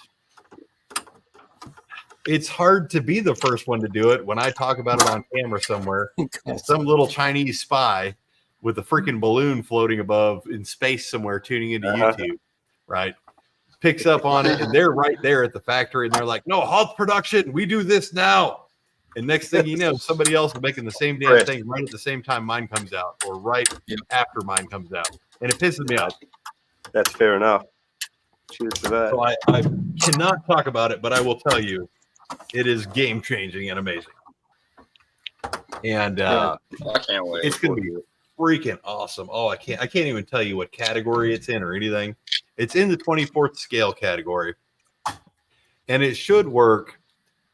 Speaker 12: it's hard to be the first one to do it when I talk about it on camera somewhere, and some little Chinese spy with a freaking balloon floating above in space somewhere tuning into YouTube, right? Picks up on it, and they're right there at the factory, and they're like, "No, halt production. We do this now." And next thing you know, somebody else is making the same damn thing right at the same time mine comes out, or right after mine comes out, and it pisses me off.
Speaker 1: That's fair enough. Cheers to that.
Speaker 12: So I cannot talk about it, but I will tell you, it is game changing and amazing. And
Speaker 10: I can't wait.
Speaker 12: it's going to be freaking awesome. Oh, I can't even tell you what category it's in or anything. It's in the 24th scale category, and it should work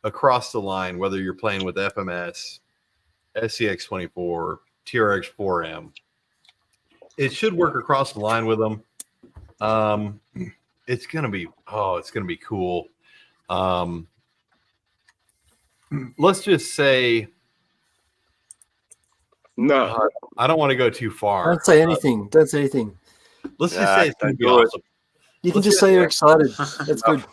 Speaker 12: across the line, whether you're playing with FMS, SCX24, TRX4M. It should work across the line with them. It's gonna be cool. Let's just say,
Speaker 3: no,
Speaker 12: I don't want to go too far.
Speaker 4: Don't say anything. Don't say anything.
Speaker 12: Let's just say it's gonna be
Speaker 1: do it.
Speaker 12: awesome.
Speaker 4: You can just say you're excited. That's good.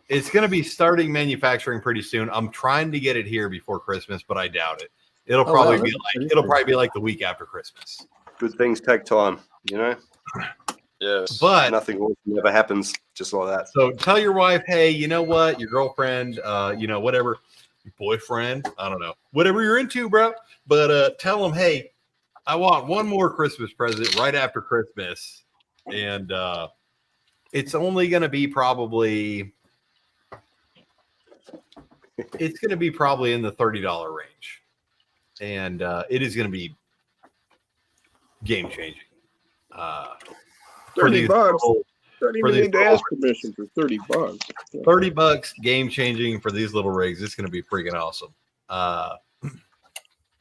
Speaker 12: It's going to be starting manufacturing pretty soon. I'm trying to get it here before Christmas, but I doubt it. It'll probably be like the week after Christmas.
Speaker 1: Good things take time, you know.
Speaker 10: Yes.
Speaker 12: But
Speaker 1: nothing awesome ever happens just like that.
Speaker 12: So tell your wife, hey, you know what? Your girlfriend, whatever, your boyfriend, I don't know, whatever you're into, bro. But tell them, hey, I want one more Christmas present right after Christmas, and it's only going to be probably. It's going to be probably in the $30 range, and it is going to be game changing.
Speaker 3: $30. Don't even need to ask permission for $30.
Speaker 12: $30, game changing for these little rigs. It's going to be freaking awesome.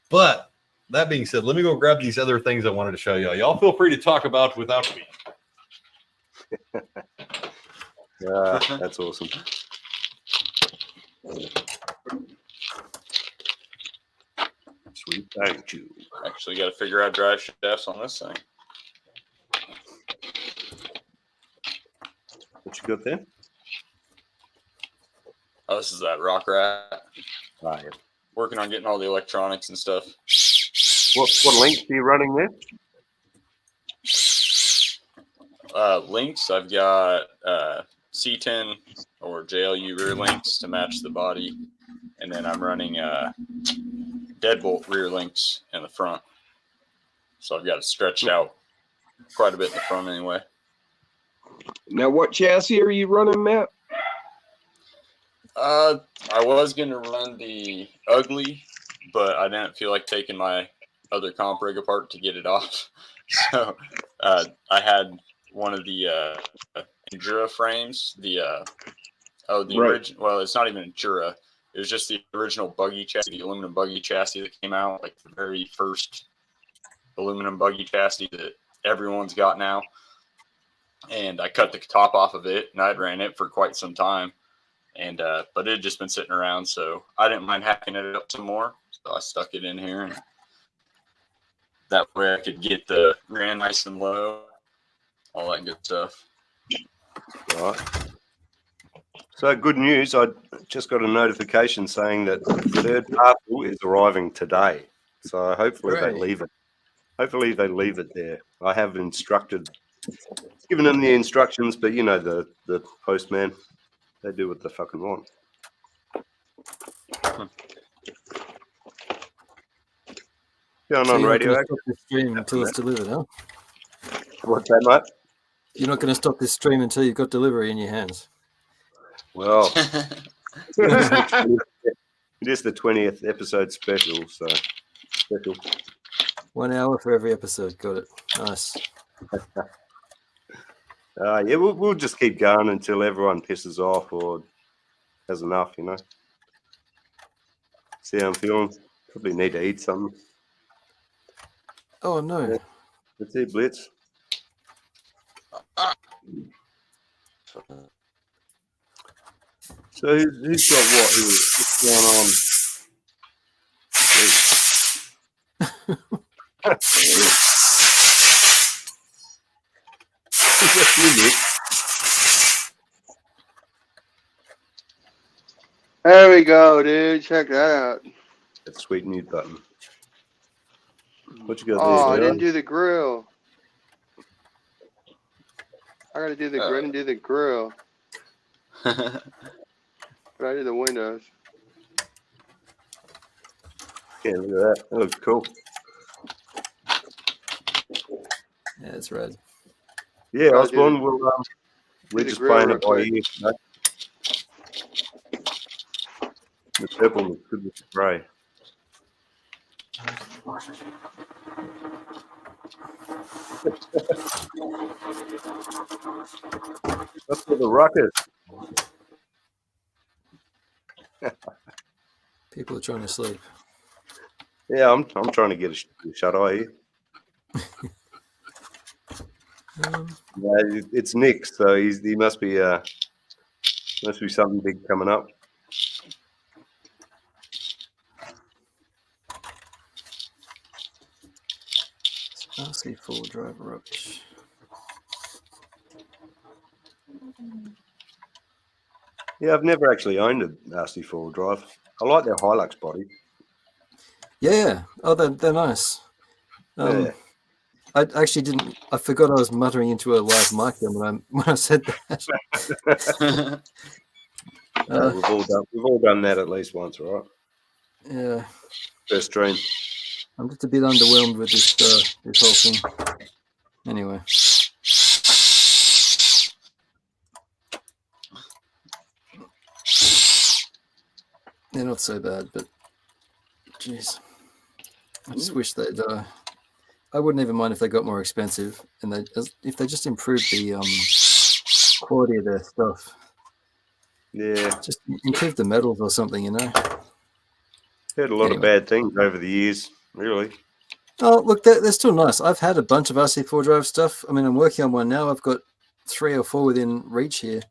Speaker 12: But that being said, let me go grab these other things I wanted to show y'all. Y'all feel free to talk about without me.
Speaker 1: That's awesome. Sweet, thank you.
Speaker 10: Actually, got to figure out drive shafts on this thing.
Speaker 1: What you got there?
Speaker 10: Oh, this is that rock rat.
Speaker 1: Ah, yeah.
Speaker 10: Working on getting all the electronics and stuff.
Speaker 1: What links are you running there?
Speaker 10: Links, I've got C10 or JLU rear links to match the body, and then I'm running deadbolt rear links in the front. So I've got it stretched out quite a bit in the front anyway.
Speaker 3: Now, what chassis are you running, Matt?
Speaker 10: I was going to run the ugly, but I didn't feel like taking my other comp rig apart to get it off. So I had one of the Endura frames, original. Well, it's not even Endura. It was just the original buggy chassis, the aluminum buggy chassis that came out, like the very first aluminum buggy chassis that everyone's got now. And I cut the top off of it, and I'd ran it for quite some time. And but it had just been sitting around, so I didn't mind hacking it up some more. So I stuck it in here, and that way I could get the rear end nice and low, all that good stuff.
Speaker 1: Right. So good news. I just got a notification saying that the third parcel is arriving today. So hopefully they leave it. Hopefully they leave it there. I have given them the instructions, but you know the postman. They do what they fucking want. Going on radio.
Speaker 4: Stop this stream until it's delivered, huh?
Speaker 1: What's that, mate?
Speaker 4: You're not going to stop this stream until you've got delivery in your hands.
Speaker 1: Well, it is the 20th episode special, so special.
Speaker 4: 1 hour for every episode. Got it. Nice.
Speaker 1: Yeah, we'll just keep going until everyone pisses off or has enough, you know. See how I'm feeling. Probably need to eat something.
Speaker 4: Oh, no.
Speaker 1: Yeah. Let's eat Blitz. So he's got what? What's going on?
Speaker 8: There we go, dude. Check that out.
Speaker 1: That sweet mute button. What you got
Speaker 8: Oh,
Speaker 1: there?
Speaker 8: I didn't do the grill. I gotta do the grid and do the grill. But I did the windows.
Speaker 1: Yeah, look at that. That looks cool.
Speaker 4: Yeah, it's red.
Speaker 1: Yeah,
Speaker 8: I'll
Speaker 1: Osborne,
Speaker 8: do
Speaker 1: we're
Speaker 8: the
Speaker 1: just
Speaker 8: grill
Speaker 1: playing
Speaker 8: real
Speaker 1: it by
Speaker 8: quick.
Speaker 1: ear today. The purple looks good with the grey. That's for the ruckus.
Speaker 4: People are trying to sleep.
Speaker 1: Yeah, I'm trying to get a shut eye here. Yeah, it's Nick, so he must be something big coming up.
Speaker 4: RC4 driver rubbish.
Speaker 1: Yeah, I've never actually owned an RC4 drive. I like their Hilux body.
Speaker 4: Yeah. Oh, they're nice.
Speaker 1: Yeah.
Speaker 4: I actually didn't. I forgot I was muttering into a live mic then when I said that.
Speaker 1: We've all done that at least once, right?
Speaker 4: Yeah.
Speaker 1: First stream.
Speaker 4: I'm just a bit underwhelmed with this whole thing. Anyway. They're not so bad, but jeez, I just wish they'd. I wouldn't even mind if they got more expensive, and if they just improved the quality of their stuff.
Speaker 1: Yeah,
Speaker 4: just improve the metals or something, you know.
Speaker 1: Heard a lot of bad things over the years, really.
Speaker 4: Oh, look, they're still nice. I've had a bunch of RC4 drive stuff. I mean, I'm working on one now. I've got 3 or 4 within reach here.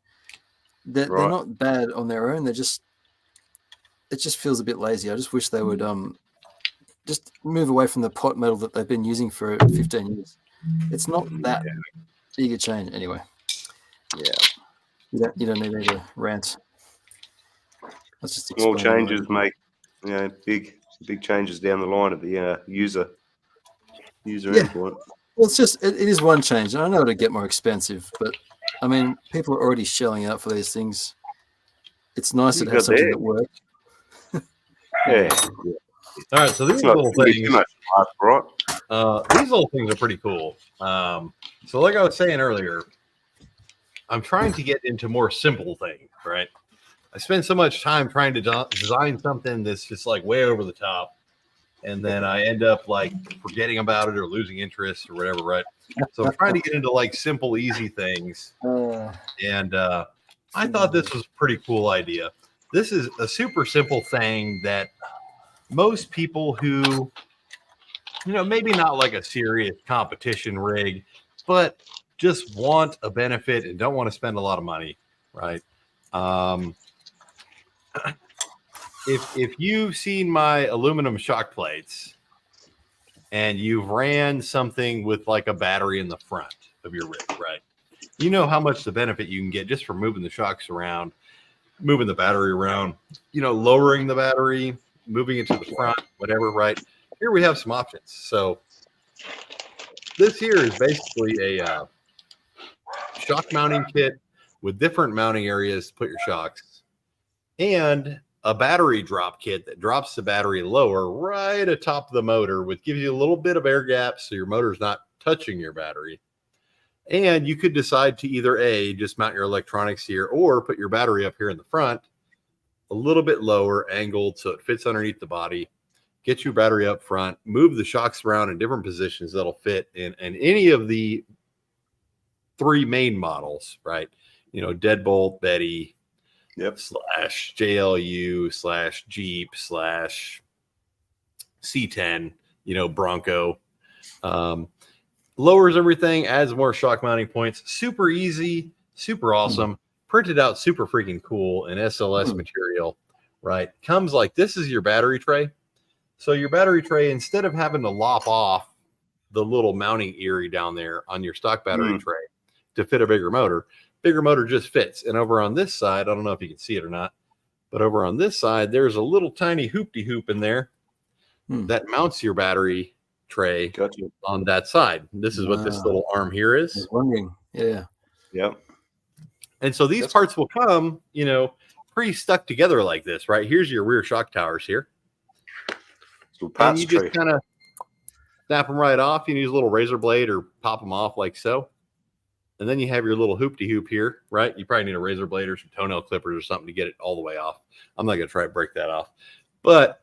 Speaker 4: They're not bad on their own. It just feels a bit lazy. I just wish they would just move away from the pot metal that they've been using for 15 years. It's not that big a change anyway. Yeah, you don't need me to rant. That's just
Speaker 1: small changes make big changes down the line at the user endpoint.
Speaker 4: Well, it's just it is one change, and I know it'll get more expensive, but I mean, people are already shelling out for these things. It's nice to have something that works.
Speaker 1: Yeah.
Speaker 12: All right, so these little things, these little things are pretty cool. So like I was saying earlier, I'm trying to get into more simple things, right? I spend so much time trying to design something that's just like way over the top, and then I end up like forgetting about it or losing interest or whatever, right? So I'm trying to get into like simple, easy things. And I thought this was a pretty cool idea. This is a super simple thing that most people who, maybe not like a serious competition rig, but just want a benefit and don't want to spend a lot of money, right? If you've seen my aluminum shock plates and you've ran something with like a battery in the front of your rig, right? You know how much the benefit you can get just from moving the shocks around, moving the battery around, lowering the battery, moving it to the front, whatever, right? Here we have some options. So this here is basically a shock mounting kit with different mounting areas to put your shocks, and a battery drop kit that drops the battery lower right atop the motor, which gives you a little bit of air gap so your motor's not touching your battery. And you could decide to either just mount your electronics here or put your battery up here in the front, a little bit lower angled so it fits underneath the body, get your battery up front, move the shocks around in different positions that'll fit in any of the 3 main models, right? Deadbolt, Betty, / JLU / Jeep / C10, Bronco. Lowers everything, adds more shock mounting points. Super easy, super awesome. printed out super freaking cool in SLS material, right? Comes like this is your battery tray. So your battery tray, instead of having to lop off the little mounting erie down there on your stock battery tray to fit a bigger motor just fits. And over on this side, I don't know if you can see it or not, but over on this side, there's a little tiny hoop in there that mounts your battery tray on that side. This is what this little arm here is.
Speaker 4: I was wondering. Yeah.
Speaker 1: Yep.
Speaker 12: And so these parts will come, you know, pre-stuck together like this, right? Here's your rear shock towers here. And you just kind of snap them right off. You can use a little razor blade or pop them off like so. And then you have your little hoop here, right? You probably need a razor blade or some toenail clippers or something to get it all the way off. I'm not going to try to break that off. But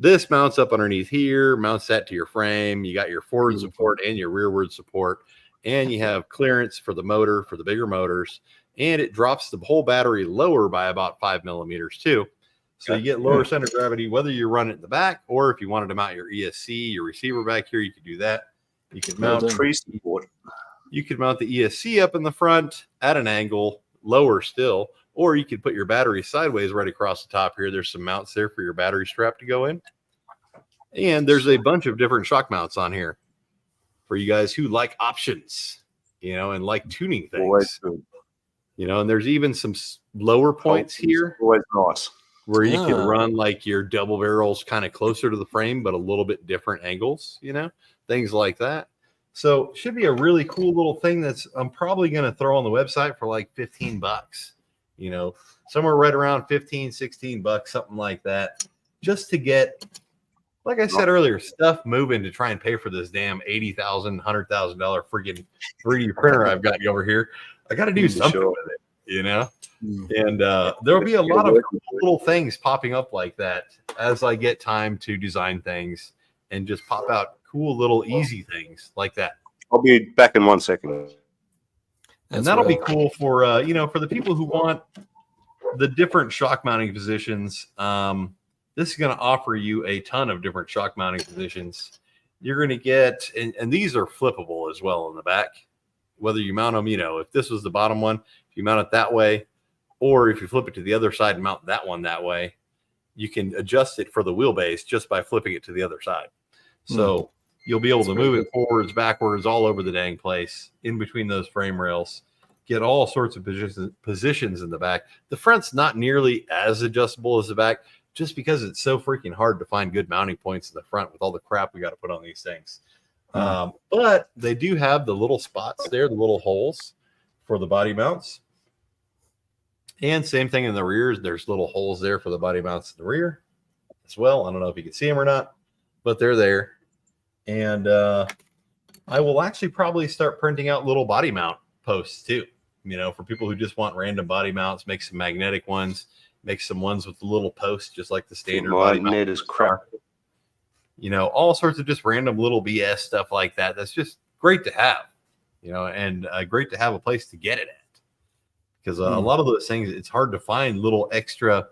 Speaker 12: this mounts up underneath here, mounts that to your frame. You got your forward support and your rearward support. And you have clearance for the motor, for the bigger motors. And it drops the whole battery lower by about 5 millimeters too. So you get lower center of gravity, whether you run it in the back or if you wanted to mount your ESC, your receiver back here, you could do that. You can mount
Speaker 1: tree support.
Speaker 12: You could mount the ESC up in the front at an angle, lower still, or you could put your battery sideways right across the top here. There's some mounts there for your battery strap to go in. And there's a bunch of different shock mounts on here for you guys who like options, you know, and like tuning things. You know, and there's even some lower points here.
Speaker 1: Always nice.
Speaker 12: Where you can run like your double barrels kind of closer to the frame, but a little bit different angles, you know, things like that. So should be a really cool little thing that's I'm probably going to throw on the website for like $15, you know, somewhere right around 15, 16 bucks, something like that, just to get, like I said earlier, stuff moving to try and pay for this damn $80,000, $100,000 freaking 3D printer I've got over here. I got to do something with it, you know? And there'll be a lot of little things popping up like that as I get time to design things and just pop out cool little easy things like that.
Speaker 1: I'll be back in 1 second.
Speaker 12: And that'll be cool for, you know, for the people who want the different shock mounting positions. This is going to offer you a ton of different shock mounting positions. You're going to get, and these are flippable as well in the back. Whether you mount them, you know, if this was the bottom one, if you mount it that way, or if you flip it to the other side and mount that one that way, you can adjust it for the wheelbase just by flipping it to the other side. So you'll be able to move it forwards, backwards, all over the dang place, in between those frame rails, get all sorts of positions in the back. The front's not nearly as adjustable as the back, just because it's so freaking hard to find good mounting points in the front with all the crap we got to put on these things. But they do have the little spots there, the little holes for the body mounts. And same thing in the rears. There's little holes there for the body mounts in the rear as well. I don't know if you can see them or not, but they're there. And I will actually probably start printing out little body mount posts too, you know, for people who just want random body mounts, make some magnetic ones, make some ones with the little posts, just like the standard body mount.
Speaker 1: Is crap.
Speaker 12: You know, all sorts of just random little BS stuff like that. That's just great to have, you know, and great to have a place to get it at. Because a lot of those things, it's hard to find little extra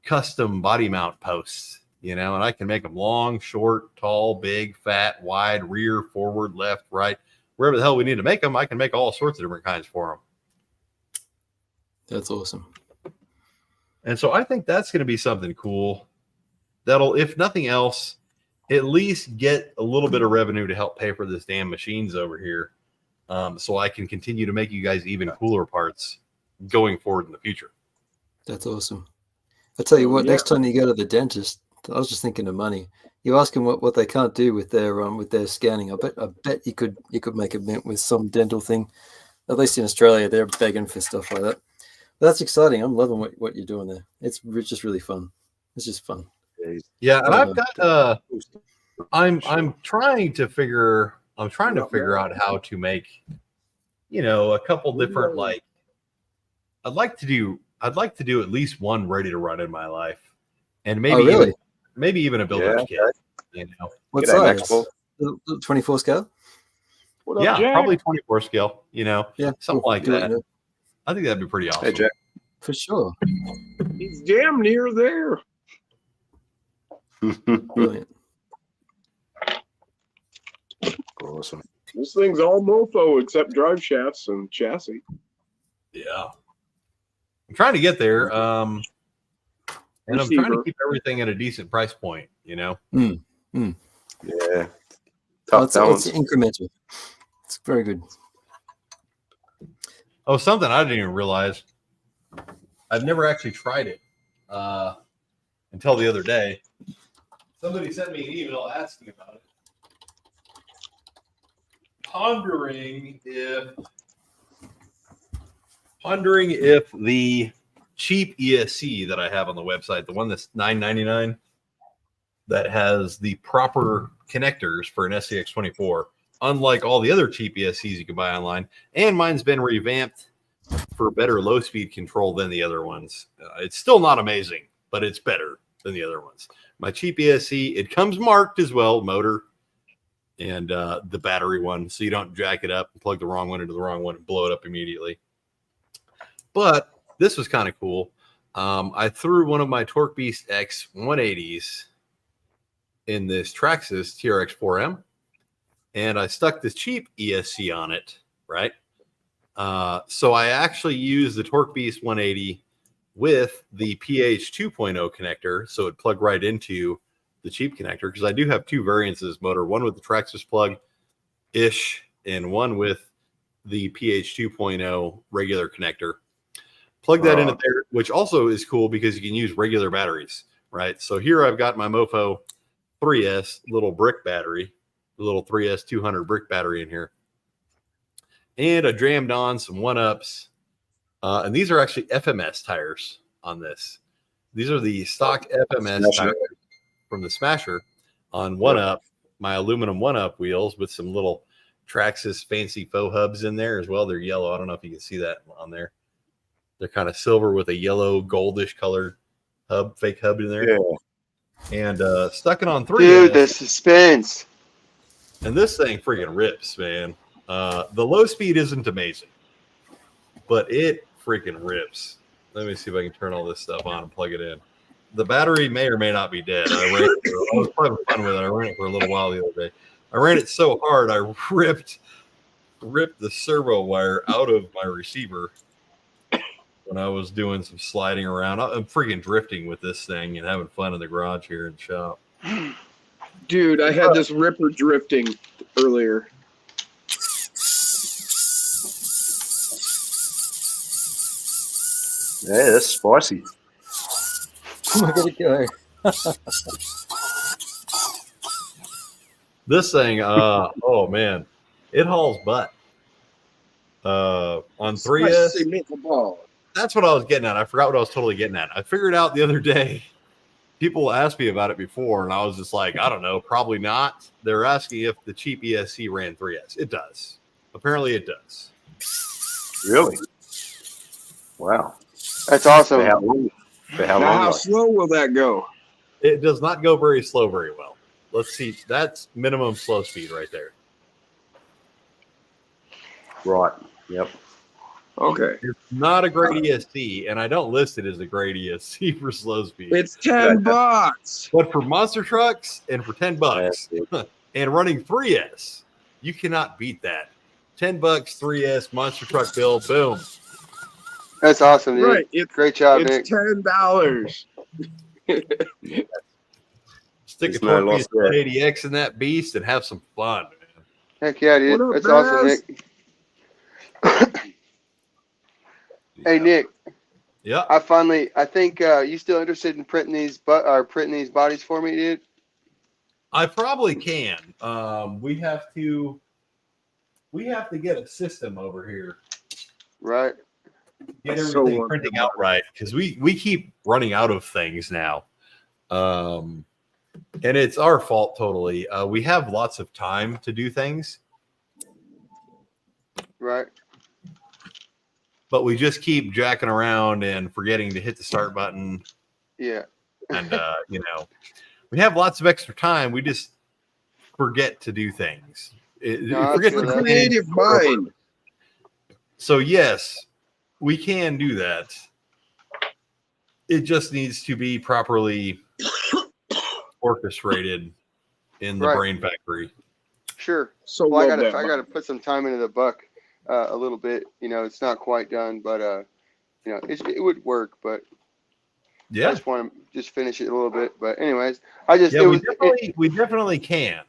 Speaker 12: custom body mount posts, you know, and I can make them long, short, tall, big, fat, wide, rear, forward, left, right, wherever the hell we need to make them. I can make all sorts of different kinds for them.
Speaker 4: That's awesome.
Speaker 12: And so I think that's going to be something cool that'll, if nothing else, at least get a little bit of revenue to help pay for this damn machines over here. So I can continue to make you guys even cooler parts going forward in the future.
Speaker 4: That's awesome. I tell you what, next time you go to the dentist, I was just thinking of money. You ask them what they can't do with their scanning. I bet you could make a mint with some dental thing. At least in Australia, they're begging for stuff like that. But that's exciting. I'm loving what you're doing there. It's just really fun. It's just fun.
Speaker 12: Yeah, and I've got I'm trying to figure out how to make, you know, a couple different, like, I'd like to do at least one ready to run in my life, and maybe even a builder's kit. You know,
Speaker 4: what size? 24 scale.
Speaker 12: Yeah, probably 24 scale. You know, something like
Speaker 4: do
Speaker 12: that. I think that'd be pretty awesome.
Speaker 1: Hey, Jack.
Speaker 4: For sure.
Speaker 3: He's damn near there.
Speaker 4: Brilliant.
Speaker 1: Awesome.
Speaker 3: This thing's all mofo except drive shafts and chassis.
Speaker 12: Yeah. I'm trying to get there. And I'm trying to
Speaker 3: Receiver.
Speaker 12: keep everything at a decent price point, you know?
Speaker 1: Yeah.
Speaker 4: Well,
Speaker 1: Tough
Speaker 4: it's
Speaker 1: balance.
Speaker 4: incremental. It's very good.
Speaker 12: Oh, something I didn't even realize. I've never actually tried it until the other day. Somebody sent me an email asking about it. Pondering if the cheap ESC that I have on the website, the one that's $9.99, that has the proper connectors for an SCX24, unlike all the other cheap ESCs you can buy online, and mine's been revamped for better low speed control than the other ones. It's still not amazing, but it's better than the other ones. My cheap ESC, it comes marked as well, motor and the battery one, so you don't jack it up and plug the wrong one into the wrong one and blow it up immediately. But this was kind of cool. I threw one of my Torque Beast X 180s in this Traxxas TRX4M, and I stuck this cheap ESC on it, right? So I actually used the Torque Beast 180 with the PH 2.0 connector, so it plugged right into the cheap connector, because I do have two variants of this motor, one with the Traxxas plug-ish and one with the PH 2.0 regular connector. Plug that into there, which also is cool because you can use regular batteries, right? So here I've got my Mofo 3S little brick battery, the little 3S 200 brick battery in here. And I jammed on some 1-ups. And these are actually FMS tires on this. These are the stock FMS tires from the Smasher on 1-up, my aluminum 1-up wheels with some little Traxxas fancy faux hubs in there as well. They're yellow. I don't know if you can see that on there. They're kind of silver with a yellow goldish colored hub, fake hub in there.
Speaker 1: Yeah.
Speaker 12: And stuck it on 3S.
Speaker 8: Dude, the suspense.
Speaker 12: And this thing freaking rips, man. The low speed isn't amazing, but it freaking rips. Let me see if I can turn all this stuff on and plug it in. The battery may or may not be dead. I was having fun with it. I ran it for a little while the other day. I ran it so hard, I ripped the servo wire out of my receiver when I was doing some sliding around. I'm freaking drifting with this thing and having fun in the garage here in the shop.
Speaker 3: Dude, I had this ripper drifting earlier.
Speaker 1: Yeah, that's spicy.
Speaker 4: Look at it go.
Speaker 12: This thing, oh man, it hauls butt. On 3S,
Speaker 3: Spicy meatball.
Speaker 12: that's what I was getting at. I forgot what I was totally getting at. I figured out the other day. People asked me about it before, and I was just like, I don't know, probably not. They're asking if the cheap ESC ran 3S. It does. Apparently, it does.
Speaker 1: Really? Wow.
Speaker 8: That's awesome.
Speaker 3: How slow will that go?
Speaker 12: It does not go very slow very well. Let's see. That's minimum slow speed right there.
Speaker 1: Right. Yep.
Speaker 3: Okay.
Speaker 12: It's not a great ESC, and I don't list it as a great ESC for slow speed.
Speaker 3: It's $10.
Speaker 12: But for monster trucks and for $10 and running 3S, you cannot beat that. $10, 3S, monster truck build, boom.
Speaker 8: That's awesome, dude.
Speaker 3: Right.
Speaker 8: Great job, Nick.
Speaker 3: It's $10.
Speaker 12: Stick a Torque Beast 180X in that beast and have some fun, man.
Speaker 8: Heck yeah, dude.
Speaker 3: What up,
Speaker 8: That's awesome,
Speaker 3: Baz?
Speaker 8: Nick. Hey, Nick.
Speaker 12: Yeah.
Speaker 8: I think you still interested in printing these bodies for me, dude?
Speaker 12: I probably can. We have to get a system over here.
Speaker 8: Right.
Speaker 12: Get everything printing out right, because we keep running out of things now. And it's our fault totally. We have lots of time to do things.
Speaker 8: Right.
Speaker 12: But we just keep jacking around and forgetting to hit the start button.
Speaker 8: Yeah.
Speaker 12: And, we have lots of extra time. We just forget to do things. Forget to
Speaker 3: creative mind.
Speaker 12: So, yes, we can do that. It just needs to be properly orchestrated in the brain factory.
Speaker 8: Sure.
Speaker 3: So
Speaker 8: well, I gotta put some time into the buck a little bit. You know, it's not quite done, but you know, it would work, but I
Speaker 12: Yeah,
Speaker 8: just want to just finish it a little bit. But anyways, I just
Speaker 12: yeah,
Speaker 8: it
Speaker 12: we
Speaker 8: was
Speaker 12: definitely we definitely can.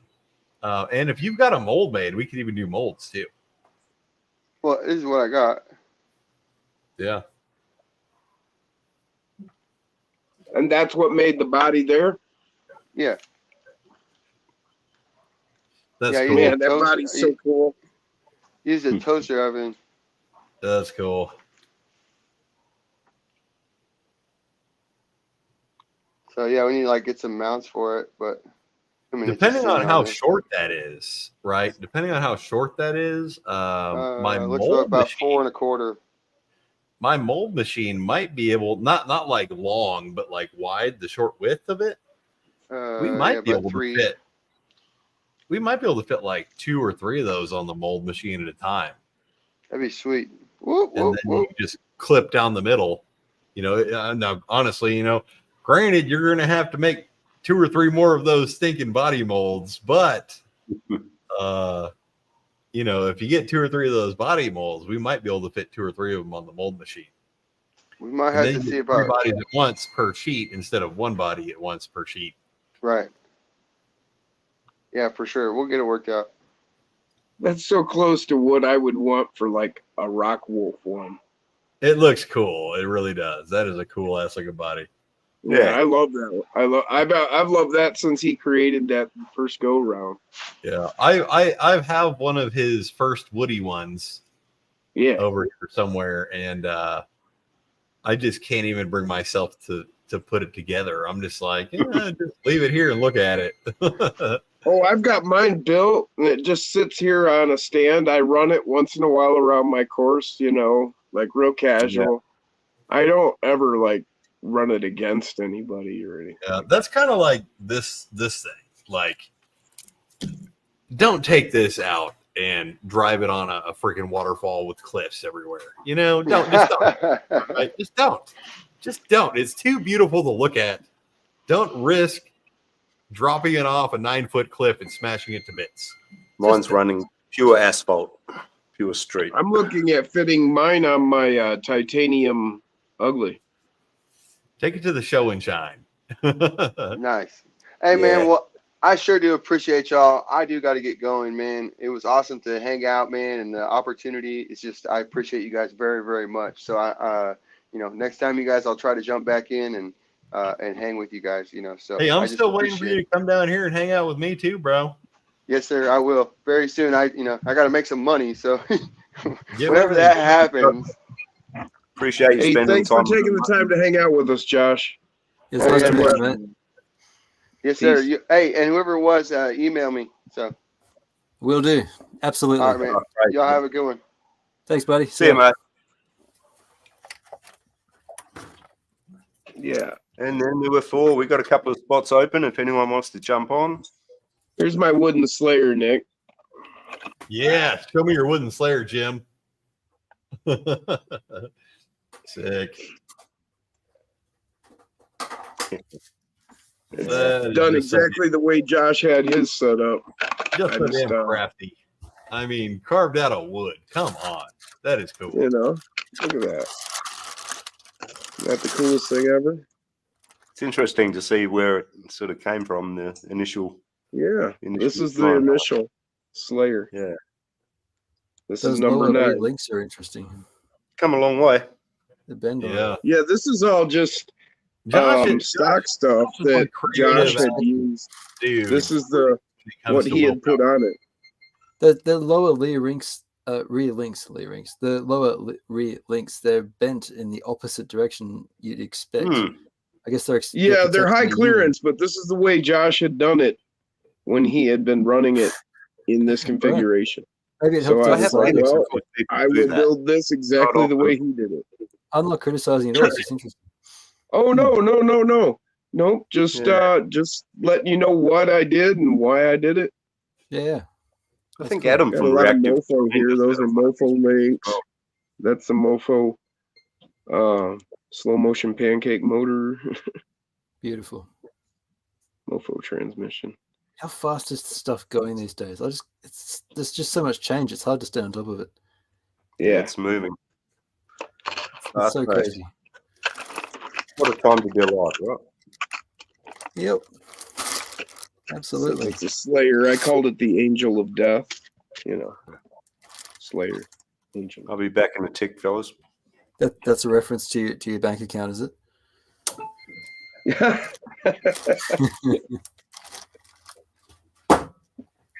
Speaker 12: And if you've got a mold made, we could even do molds too.
Speaker 8: well, this is what I got.
Speaker 12: Yeah,
Speaker 3: And that's what made the body there.
Speaker 8: Yeah,
Speaker 12: that's
Speaker 8: yeah,
Speaker 12: cool.
Speaker 3: Man, that
Speaker 8: Toaster-
Speaker 3: body's so cool.
Speaker 8: use a toaster oven.
Speaker 12: That's cool.
Speaker 8: So yeah, we need to like get some mounts for it, but I mean, it's just
Speaker 12: Depending on
Speaker 8: sitting
Speaker 12: how
Speaker 8: there.
Speaker 12: short that is, right? Depending on how short that is, my
Speaker 8: Looks
Speaker 12: mold
Speaker 8: about
Speaker 12: machine,
Speaker 8: 4 1/4.
Speaker 12: my mold machine might be able not like long, but like wide, the short width of it. We might
Speaker 8: Yeah,
Speaker 12: be
Speaker 8: about
Speaker 12: able
Speaker 8: 3.
Speaker 12: to fit. We might be able to fit like 2 or 3 of those on the mold machine at a time,
Speaker 8: That'd be sweet. Whoop,
Speaker 12: and
Speaker 8: whoop,
Speaker 12: then you
Speaker 8: whoop.
Speaker 12: just clip down the middle. You know, now honestly, you know, granted, you're going to have to make 2 or 3 more of those stinking body molds, but you know, if you get 2 or 3 of those body molds, we might be able to fit 2 or 3 of them on the mold machine.
Speaker 8: We might
Speaker 12: And
Speaker 8: have
Speaker 12: then
Speaker 8: to
Speaker 12: you
Speaker 8: see
Speaker 12: get 3
Speaker 8: about
Speaker 12: bodies at once per sheet instead of 1 body at once per sheet.
Speaker 8: right. Yeah, for sure. We'll get it worked out.
Speaker 3: That's so close to what I would want for like a rock wolf one.
Speaker 12: It looks cool. It really does. That is a cool ass looking body.
Speaker 3: Yeah, I love that. I've loved that since he created that first go round.
Speaker 12: Yeah, I have one of his first Woody ones.
Speaker 3: Yeah,
Speaker 12: over here somewhere, and I just can't even bring myself to put it together. I'm just like, just leave it here and look at it.
Speaker 3: Oh, I've got mine built, and it just sits here on a stand. I run it once in a while around my course, you know, like real casual. Yeah. I don't ever like run it against anybody or anything.
Speaker 12: Yeah, that's kind of like this thing. Like, don't take this out and drive it on a freaking waterfall with cliffs everywhere. You know, don't. Right? Just don't. It's too beautiful to look at. Don't risk dropping it off a 9-foot cliff and smashing it to bits.
Speaker 1: Mine's running pure asphalt, pure street.
Speaker 3: I'm looking at fitting mine on my titanium ugly.
Speaker 12: Take it to the show and shine.
Speaker 8: Nice. Hey, man, well, I sure do appreciate y'all. I do got to get going, man. It was awesome to hang out, man, and the opportunity. It's just, I appreciate you guys very, very much. So you know, next time you guys, I'll try to jump back in and hang with you guys, you know. So
Speaker 12: hey, I'm still waiting for you to come down here and hang out with me too, bro.
Speaker 8: Yes, sir. I will very soon. I got to make some money. So whenever that happens.
Speaker 1: Appreciate you spending
Speaker 3: thanks
Speaker 1: time.
Speaker 3: for taking the time to hang out with us, Josh.
Speaker 4: It's nice to meet you, mate.
Speaker 8: Yes, sir. Hey, and whoever it was, email me. So
Speaker 4: will do. Absolutely.
Speaker 8: All right, man. Y'all have a good one.
Speaker 4: Thanks, buddy.
Speaker 1: See you, mate.
Speaker 3: Yeah.
Speaker 1: And then there were 4. We got a couple of spots open if anyone wants to jump on.
Speaker 3: Here's my wooden Slayer, Nick.
Speaker 12: Yeah, show me your wooden Slayer, Jim. Sick.
Speaker 3: It's done exactly the way Josh had his set up.
Speaker 12: Just so damn crafty. I mean, carved out of wood. Come on. That is cool.
Speaker 3: You know, look at that. Isn't that the coolest thing ever?
Speaker 1: It's interesting to see where it sort of came from, the initial.
Speaker 3: Yeah, this is the initial Slayer.
Speaker 1: Yeah.
Speaker 3: This is number 9.
Speaker 4: Links are interesting.
Speaker 1: Come a long way.
Speaker 4: The bend.
Speaker 12: Yeah.
Speaker 3: Yeah, this is all just stock stuff that Josh had used.
Speaker 12: Dude,
Speaker 3: this is what he had put on it.
Speaker 4: The lower rear links, the lower rear links, they're bent in the opposite direction you'd expect. I guess
Speaker 3: they're high clearance, but this is the way Josh had done it when he had been running it in this configuration.
Speaker 4: Maybe it helped.
Speaker 3: I will build this exactly the way he did it.
Speaker 4: I'm not criticizing it all. It's just interesting.
Speaker 3: Oh no! Just letting you know what I did and why I did it.
Speaker 4: Yeah.
Speaker 1: I think Adam
Speaker 3: got a lot of mofo here. Those are mofo links. That's the mofo slow motion pancake motor.
Speaker 4: Beautiful.
Speaker 3: Mofo transmission.
Speaker 4: How fast is stuff going these days? There's just so much change. It's hard to stay on top of it.
Speaker 1: Yeah, it's moving.
Speaker 4: It's so
Speaker 1: days.
Speaker 4: crazy.
Speaker 1: What a time to be alive, right?
Speaker 4: Yep.
Speaker 3: So
Speaker 4: Absolutely.
Speaker 3: it's a Slayer. I called it the Angel of Death. You know, Slayer. Angel.
Speaker 1: I'll be back in the tick, fellas.
Speaker 4: That's a reference to your bank account, is it?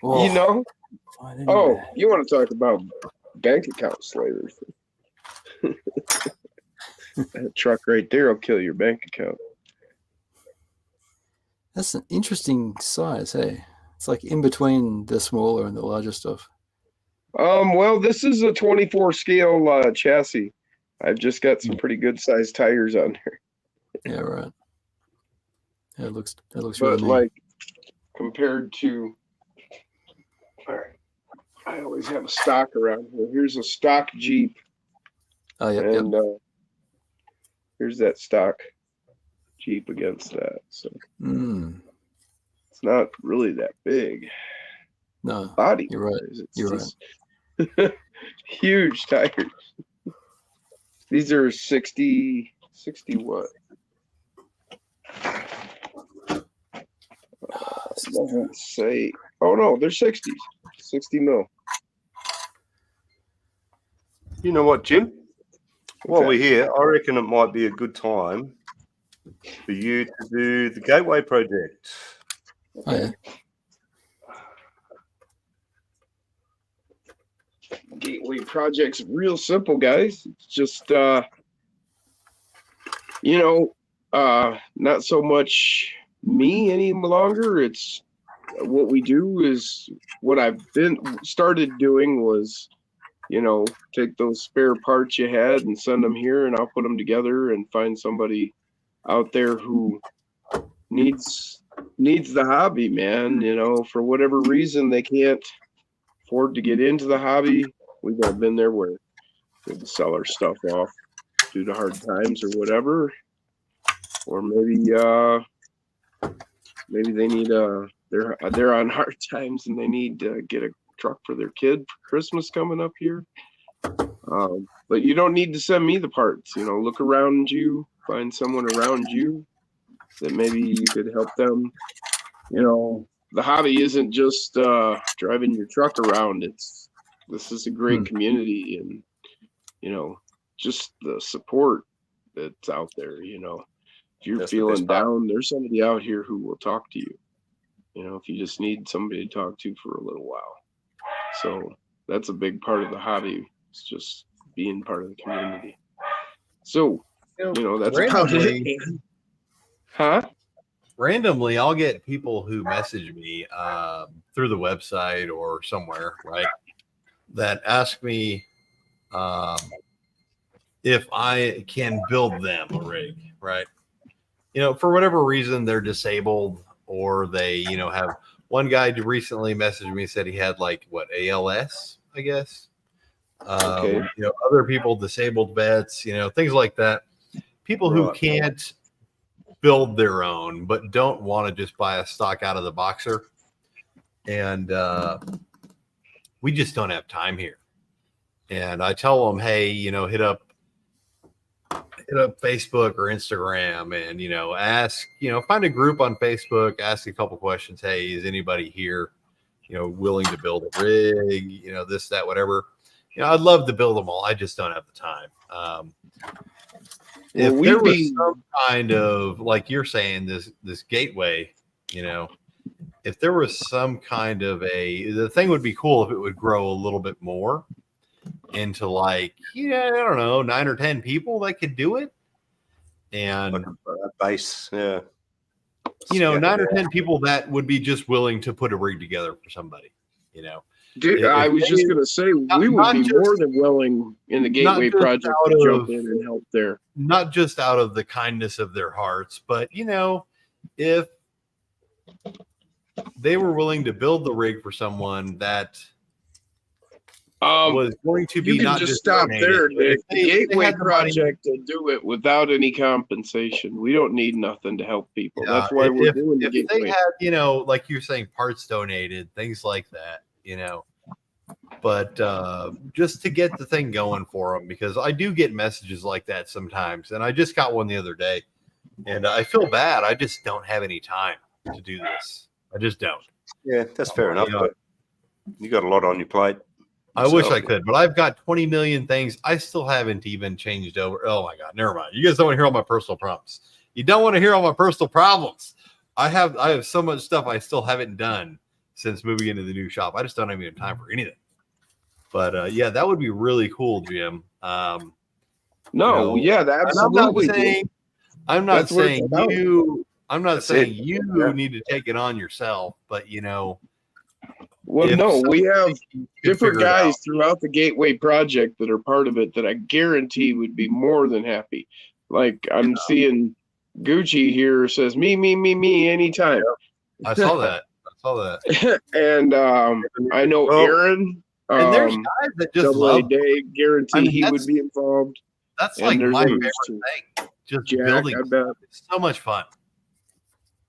Speaker 4: Oh,
Speaker 3: You know?
Speaker 4: fine anyway.
Speaker 3: Oh, you want to talk about bank account slayers? That truck right there will kill your bank account.
Speaker 4: That's an interesting size, hey? It's like in between the smaller and the larger stuff.
Speaker 3: Well, this is a 24 scale chassis. I've just got some pretty good sized tires on there.
Speaker 4: Yeah, right. Yeah, that looks
Speaker 3: But
Speaker 4: really neat.
Speaker 3: like compared to, all right, I always have a stock around here. Here's a stock Jeep,
Speaker 4: Oh, yep,
Speaker 3: and here's that stock Jeep against that. So it's not really that big.
Speaker 4: No,
Speaker 3: Body.
Speaker 4: you're right.
Speaker 3: It's
Speaker 4: You're
Speaker 3: just huge tires. These are 60 what? Doesn't say. Oh no, they're 60s. 60 mil.
Speaker 1: You know what, Jim? While
Speaker 3: Okay.
Speaker 1: we're here, I reckon it might be a good time for you to do the Gateway project.
Speaker 4: Oh, yeah.
Speaker 3: Gateway project's real simple, guys. It's just not so much me any longer. It's what we do is what I've been started doing was, take those spare parts you had and send them here, and I'll put them together and find somebody out there who needs the hobby, man. For whatever reason they can't afford to get into the hobby. We've all been there where we had to sell our stuff off due to hard times or whatever, or maybe they need they're on hard times and they need to get a truck for their kid for Christmas coming up here. But you don't need to send me the parts. Look around you, find someone around you that maybe you could help them. The hobby isn't just driving your truck around. This is a great community, and just the support that's out there. If you're
Speaker 1: That's the
Speaker 3: feeling
Speaker 1: best part.
Speaker 3: down, there's somebody out here who will talk to you. If you just need somebody to talk to for a little while. So that's a big part of the hobby. It's just being part of the community. So that's about
Speaker 12: randomly-
Speaker 3: it. Huh?
Speaker 12: Randomly, I'll get people who message me through the website or somewhere, right, that ask me if I can build them a rig, right? For whatever reason, they're disabled, or they, have one guy recently messaged me, said he had ALS, I guess.
Speaker 3: Okay.
Speaker 12: Other people, disabled vets, things like that. People who
Speaker 1: Right.
Speaker 12: can't build their own, but don't want to just buy a stock out of the boxer. And we just don't have time here. And I tell them, hey, hit up Facebook or Instagram and, ask, find a group on Facebook, ask a couple questions. Hey, is anybody here, willing to build a rig, this, that, whatever. I'd love to build them all. I just don't have the time. If there was some kind of, like you're saying, this gateway, if there was some kind of the thing would be cool if it would grow a little bit more into I don't know, 9 or 10 people that could do it. And
Speaker 1: Like a base, yeah.
Speaker 12: 9 or 10 people that would be just willing to put a rig together for somebody,
Speaker 3: Dude, I was just going to say, we would be more than willing in the Gateway project to jump in and help there.
Speaker 12: Not just out of the kindness of their hearts, but, if they were willing to build the rig for someone that was going to be
Speaker 3: you can
Speaker 12: not
Speaker 3: just
Speaker 12: just
Speaker 3: stop
Speaker 12: donated,
Speaker 3: there.
Speaker 12: but
Speaker 3: The
Speaker 12: if they
Speaker 3: Gateway
Speaker 12: had the money-
Speaker 3: project will do it without any compensation. We don't need nothing to help people.
Speaker 12: Yeah,
Speaker 3: That's why we're doing the
Speaker 12: if they
Speaker 3: Gateway.
Speaker 12: had, like you're saying, parts donated, things like that, but just to get the thing going for them, because I do get messages like that sometimes, and I just got one the other day, and I feel bad. I just don't have any time to do this. I just don't.
Speaker 1: Yeah, that's fair enough. But you got a lot on your plate.
Speaker 12: I wish I could, but I've got 20 million things. I still haven't even changed over. Oh my God, never mind. You guys don't want to hear all my personal problems. You don't want to hear all my personal problems. I have so much stuff I still haven't done since moving into the new shop. I just don't have any time for anything. But yeah, that would be really cool, Jim.
Speaker 3: Yeah, that absolutely.
Speaker 12: I'm not saying you need to take it on yourself, but
Speaker 3: Well, no, we have different guys throughout the Gateway project that are part of it that I guarantee would be more than happy. Like I'm seeing Gucci here says me anytime.
Speaker 12: I saw that.
Speaker 3: And I know Aaron.
Speaker 12: And there's guys that just love
Speaker 3: day guarantee he would be involved.
Speaker 12: That's like my favorite thing. Just building. It's so much fun.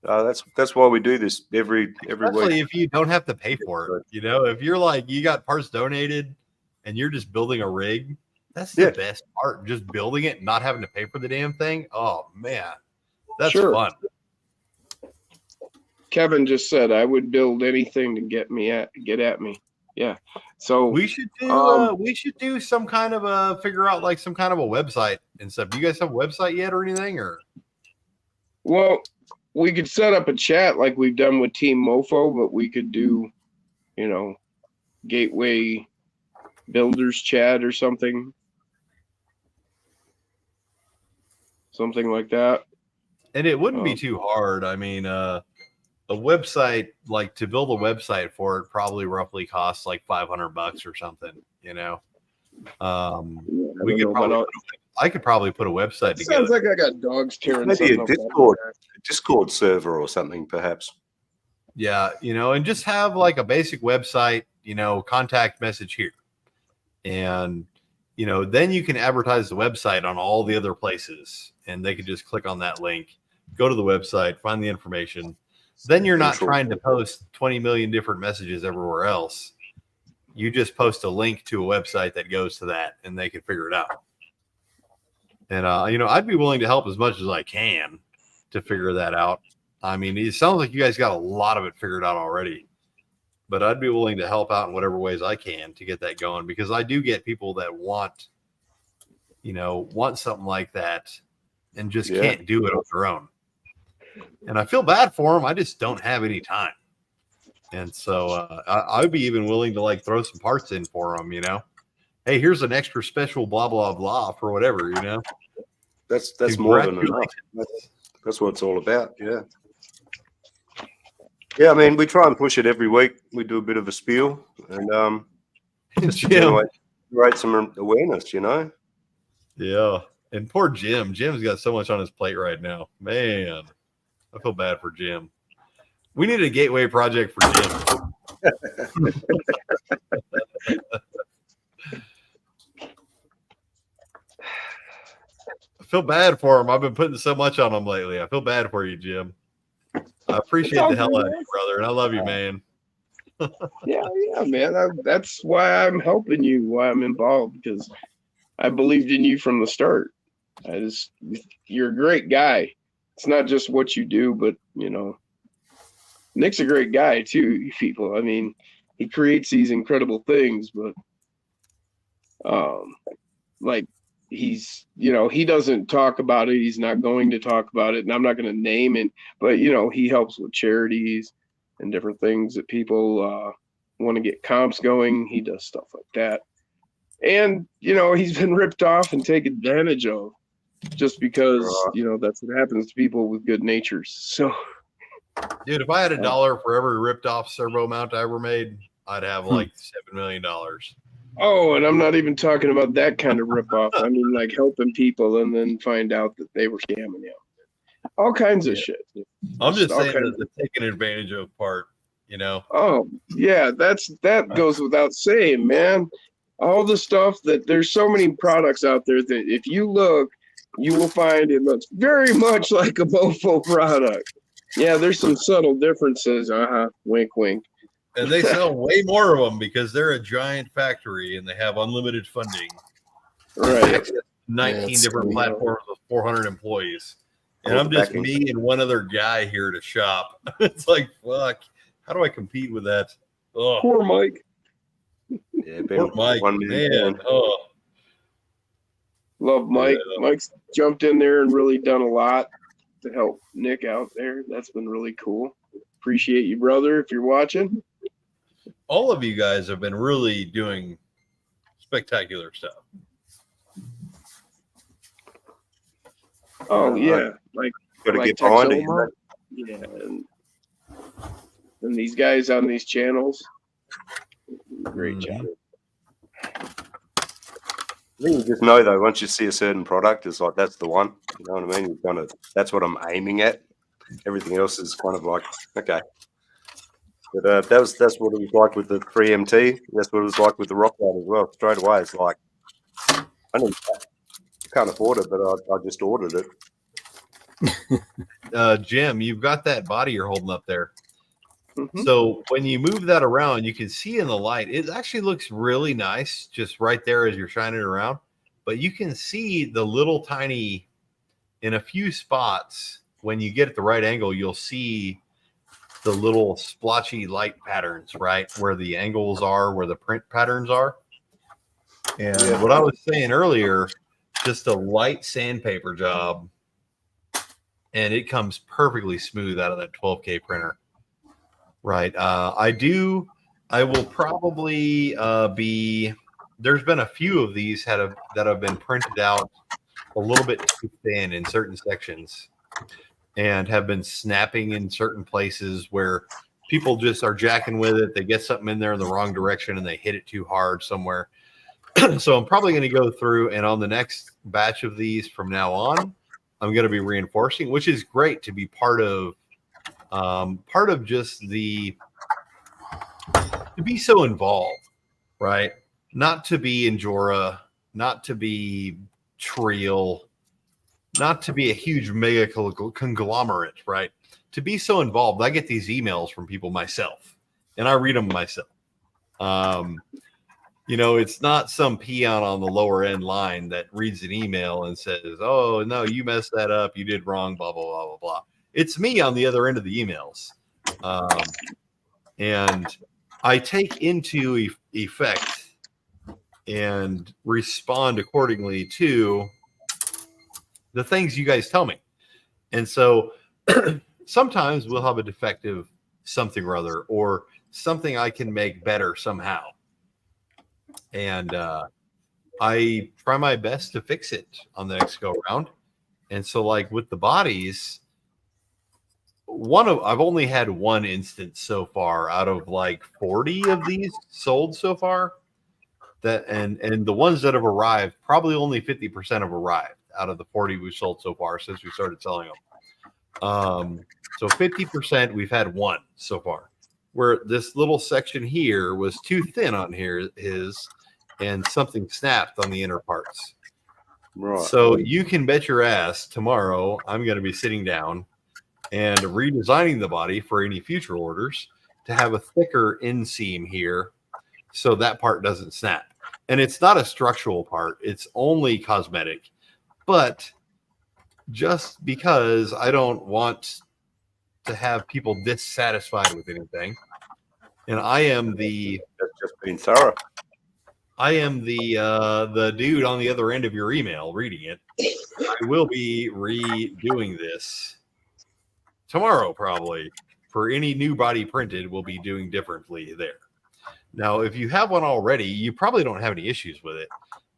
Speaker 1: That's why we do this every week.
Speaker 12: Especially if you don't have to pay for it. If you're like you got parts donated and you're just building a rig, that's the best part. Just building it, and not having to pay for the damn thing. Oh man, that's fun.
Speaker 3: Kevin just said I would build anything to get at me. Yeah. So
Speaker 12: we should do some kind of figure out like some kind of a website and stuff. Do you guys have a website yet or anything? Or
Speaker 3: well, we could set up a chat like we've done with Team Mofo, but we could do, Gateway Builders chat or something like that.
Speaker 12: And it wouldn't be too hard. I mean, a website, like to build a website for it probably roughly costs like $500 or something, I could probably put a website together.
Speaker 3: Sounds like I got dogs tearing.
Speaker 1: Maybe a Discord server or something, perhaps.
Speaker 12: Yeah, and just have like a basic website, contact message here. And, then you can advertise the website on all the other places and they can just click on that link, go to the website, find the information. Then you're not trying to post 20 million different messages everywhere else. You just post a link to a website that goes to that and they can figure it out. And, I'd be willing to help as much as I can to figure that out. I mean, it sounds like you guys got a lot of it figured out already, but I'd be willing to help out in whatever ways I can to get that going, because I do get people that want something like that and just can't do it on their own. And I feel bad for them. I just don't have any time. And so I'd be even willing to like throw some parts in for them, Hey, here's an extra special blah, blah, blah for whatever,
Speaker 1: That's more than enough. That's what it's all about. Yeah. Yeah. I mean, we try and push it every week. We do a bit of a spiel and just generate some awareness,
Speaker 12: Yeah. And poor Jim. Jim's got so much on his plate right now. Man, I feel bad for Jim. We need a gateway project for Jim. I feel bad for him. I've been putting so much on him lately. I feel bad for you, Jim. I appreciate the hell out of you, brother, and I love you, man.
Speaker 3: yeah, man. That's why I'm helping you, why I'm involved, because I believed in you from the start. You're a great guy. It's not just what you do, but Nick's a great guy too, you people. I mean, he creates these incredible things, but like he's he doesn't talk about it. He's not going to talk about it, and I'm not going to name it, but he helps with charities and different things that people want to get comps going. He does stuff like that. And he's been ripped off and taken advantage of just because that's what happens to people with good natures. So
Speaker 12: dude, if I had $1 for every ripped off servo mount I ever made, I'd have like $7 million.
Speaker 3: Oh, and I'm not even talking about that kind of ripoff. I mean, like helping people and then find out that they were scamming you. All kinds of shit.
Speaker 12: I'm just saying that the taking advantage of part,
Speaker 3: Oh, yeah, that goes without saying, man. All the stuff that there's so many products out there that if you look, you will find it looks very much like a Mofo product. Yeah, there's some subtle differences. Wink, wink.
Speaker 13: and they sell way more of them because they're a giant factory and they have unlimited funding.
Speaker 3: Right.
Speaker 13: 19 different
Speaker 3: sweet.
Speaker 13: platforms with 400 employees. And
Speaker 1: All
Speaker 13: I'm
Speaker 1: the
Speaker 13: just
Speaker 1: backing.
Speaker 13: me and one other guy here to shop. It's like, fuck, how do I compete with that? Oh,
Speaker 3: Poor Mike.
Speaker 1: Yeah,
Speaker 13: poor Mike,
Speaker 1: one
Speaker 13: man.
Speaker 1: man.
Speaker 13: Oh,
Speaker 3: Love Mike.
Speaker 13: Yeah.
Speaker 3: Mike's jumped in there and really done a lot to help Nick out there. That's been really cool. Appreciate you, brother, if you're watching.
Speaker 13: all of you guys have been really doing spectacular stuff.
Speaker 3: Oh yeah, like
Speaker 1: Got to
Speaker 3: like
Speaker 1: get behind it.
Speaker 3: Texoma. Yeah, and these guys on these channels. Great job.
Speaker 1: I think you just know though, once you see a certain product, it's like that's the one. You know what I mean? You kind of that's what I'm aiming at. Everything else is kind of like okay. But that's what it was like with the 3MT. That's what it was like with the Rock Ride as well. Straight away, it's like I can't afford it, but I just ordered it.
Speaker 12: Jim, you've got that body you're holding up there.
Speaker 3: Mhm.
Speaker 12: So when you move that around, you can see in the light, it actually looks really nice just right there as you're shining it around. But you can see the little tiny, in a few spots, when you get at the right angle, you'll see the little splotchy light patterns, right? Where the angles are, where the print patterns are. And what I was saying earlier, just a light sandpaper job, and it comes perfectly smooth out of that 12K printer. Right. I will probably there's been a few of these that have been printed out a little bit too thin in certain sections and have been snapping in certain places where people just are jacking with it. They get something in there in the wrong direction and they hit it too hard somewhere. So I'm probably going to go through, and on the next batch of these from now on, I'm going to be reinforcing, which is great to be part of just to be so involved, right? Not to be Enjora, not to be Trial, not to be a huge mega conglomerate, right? To be so involved. I get these emails from people myself, and I read them myself. It's not some peon on the lower end line that reads an email and says, "Oh no, you messed that up. You did wrong." Blah blah blah blah blah. It's me on the other end of the emails, and I take into effect and respond accordingly to the things you guys tell me. And so sometimes we'll have a defective something or other, or something I can make better somehow. And I try my best to fix it on the next go round. And so like with the bodies, I've only had one instance so far out of like 40 of these sold so far. That and the ones that have arrived, probably only 50% have arrived out of the 40 we've sold so far since we started selling them. So 50%, we've had one so far. Where this little section here was too thin on here and something snapped on the inner parts.
Speaker 1: Right.
Speaker 12: So you can bet your ass tomorrow I'm going to be sitting down and redesigning the body for any future orders to have a thicker inseam here so that part doesn't snap. And it's not a structural part, it's only cosmetic. But just because I don't want to have people dissatisfied with anything, and I am
Speaker 1: That's just being thorough.
Speaker 12: I am the dude on the other end of your email reading it. I will be redoing this tomorrow, probably. For any new body printed, we'll be doing differently there. Now, if you have one already, you probably don't have any issues with it.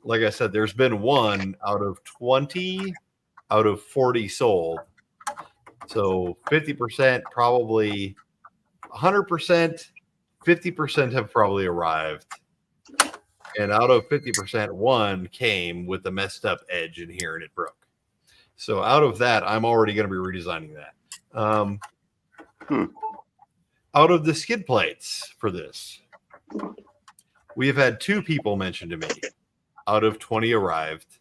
Speaker 12: Like I said, there's been one out of 20 out of 40 sold. So 50%, probably 100%, 50% have probably arrived. And out of 50%, one came with the messed up edge in here and it broke. So out of that, I'm already going to be redesigning that. Out of the skid plates for this, we have had 2 people mentioned to me. Out of 20 arrived.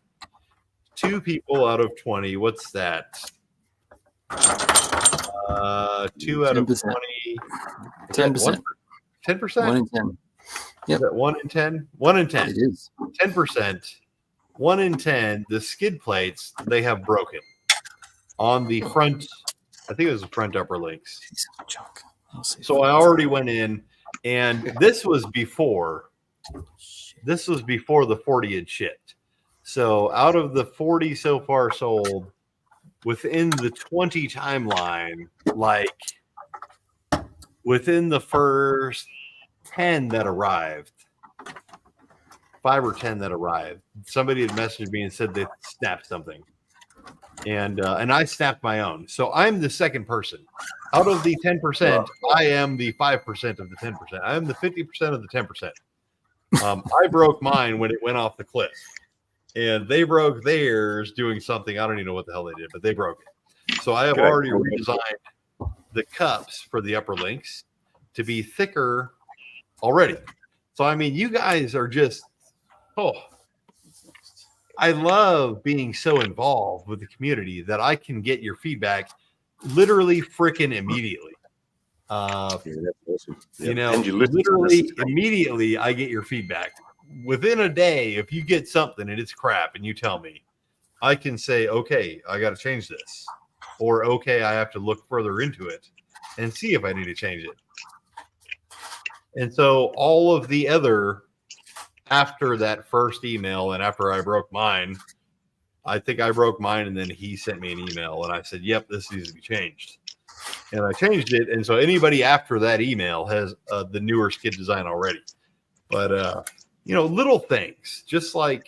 Speaker 12: 2 people out of 20. What's that? 2 out of 20.
Speaker 4: 10%.
Speaker 12: 10%?
Speaker 4: 1 in 10. Yep.
Speaker 12: Is that 1 in 10? 1 in 10.
Speaker 4: It is.
Speaker 12: 10%. 1 in 10. The skid plates they have broken on the front. I think it was the front upper links. So I already went in, and this was before the 40 had shipped. So out of the 40 so far sold, within the 20 timeline, like within the first 10 that arrived, 5 or 10 that arrived, somebody had messaged me and said they snapped something. And I snapped my own. So I'm the second person. Out of the 10%, I am the 5% of the 10%. I am the 50% of the 10%. I broke mine when it went off the cliff. And they broke theirs doing something. I don't even know what the hell they did, but they broke it. So I have already redesigned the cups for the upper links to be thicker already. So, I mean, you guys are just, I love being so involved with the community that I can get your feedback literally freaking immediately.
Speaker 1: That's awesome.
Speaker 12: You know, literally immediately I get your feedback. Within a day, if you get something and it's crap and you tell me, I can say, okay, I got to change this. Or, okay, I have to look further into it and see if I need to change it. And so all of the other, after that first email and after I broke mine, I think I broke mine and then he sent me an email and I said, yep, this needs to be changed. And I changed it. And so anybody after that email has the newer skid design already. But, you know, little things, just like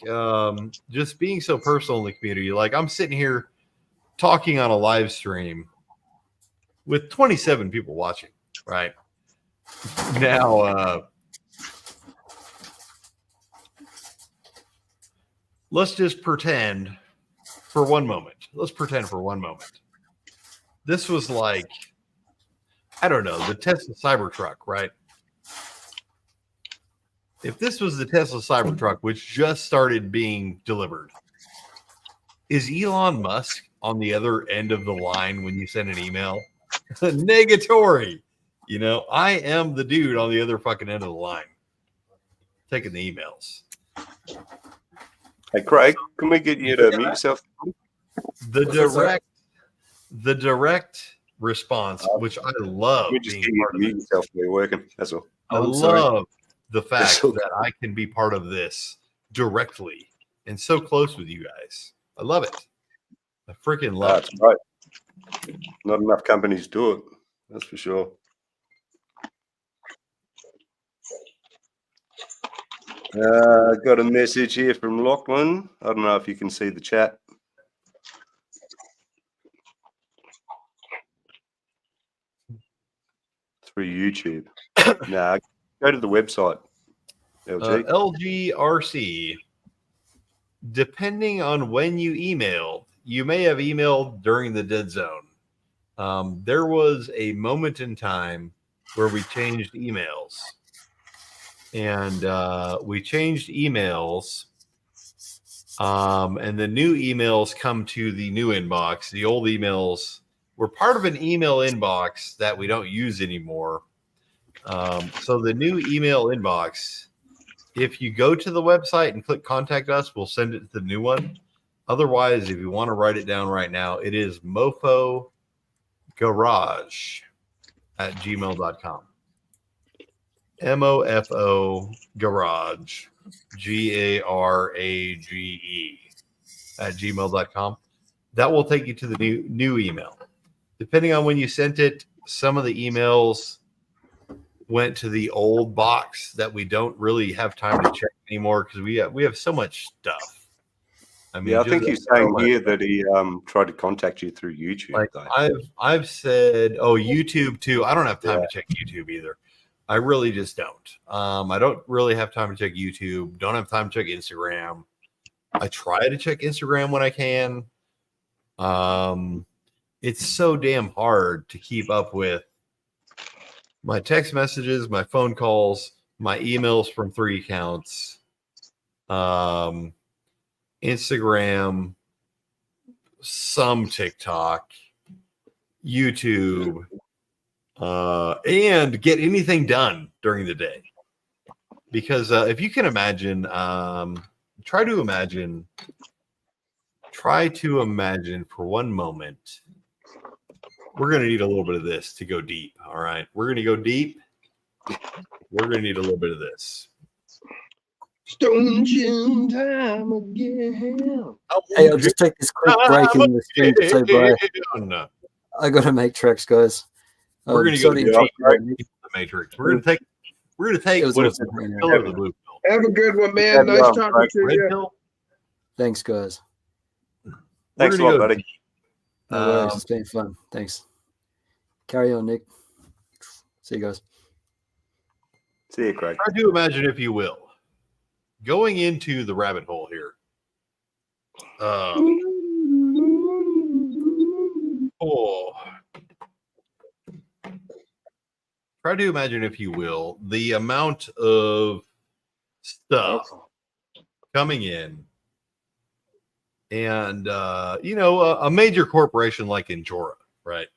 Speaker 12: just being so personal in the community. Like I'm sitting here talking on a live stream with 27 people watching, right? Now, let's just pretend for one moment. Let's pretend for one moment. This was like, I don't know, the Tesla Cybertruck, right? If this was the Tesla Cybertruck, which just started being delivered, is Elon Musk on the other end of the line when you send an email? Negatory. You know, I am the dude on the other fucking end of the line taking the emails.
Speaker 1: Hey, Craig, can we get you to mute yourself?
Speaker 12: The direct response, which I love.
Speaker 1: We just get you to mute yourself when you're working. That's all.
Speaker 12: I love the fact that I can be part of this directly and so close with you guys. I love it. I freaking love it.
Speaker 1: Right. Not enough companies do it. That's for sure. Got a message here from Lachlan. I don't know if you can see the chat. Through YouTube. Nah, go to the website.
Speaker 12: LGRC. Depending on when you emailed, you may have emailed during the dead zone. There was a moment in time where we changed emails. And we changed emails. And the new emails come to the new inbox. The old emails were part of an email inbox that we don't use anymore. So the new email inbox, if you go to the website and click contact us, we'll send it to the new one. Otherwise, if you want to write it down right now, it is mofogarage@gmail.com. MOFO garage, GARAGE @gmail.com. That will take you to the new email. Depending on when you sent it, some of the emails went to the old box that we don't really have time to check anymore because we have so much stuff. I mean,
Speaker 1: yeah, I think he's saying here that he tried to contact you through YouTube.
Speaker 12: Like I've said, YouTube too. I don't have time to check YouTube either. I really just don't. I don't really have time to check YouTube. Don't have time to check Instagram. I try to check Instagram when I can. It's so damn hard to keep up with my text messages, my phone calls, my emails from 3 accounts, Instagram, some TikTok, YouTube, and get anything done during the day. Because if you can imagine, try to imagine for one moment, we're going to need a little bit of this to go deep. All right. We're going to go deep. We're going to need a little bit of this.
Speaker 3: Stone Gym time again.
Speaker 4: Hey, I'll just take this quick break in the stream to say bye. I got to make tracks, guys.
Speaker 12: We're going to go deep the Matrix. We're going to take what is the red pill or the blue pill?
Speaker 3: Have a good one, man. Nice talking to
Speaker 12: Red
Speaker 3: you.
Speaker 12: pill?
Speaker 4: Thanks, guys.
Speaker 1: Thanks a lot, buddy.
Speaker 4: No worries. It's been fun. Thanks. Carry on, Nick. See you guys.
Speaker 1: See you, Craig.
Speaker 12: Try to imagine, if you will, going into the rabbit hole here. Try to imagine, if you will, the amount of stuff coming in, and a major corporation like Enjora, right,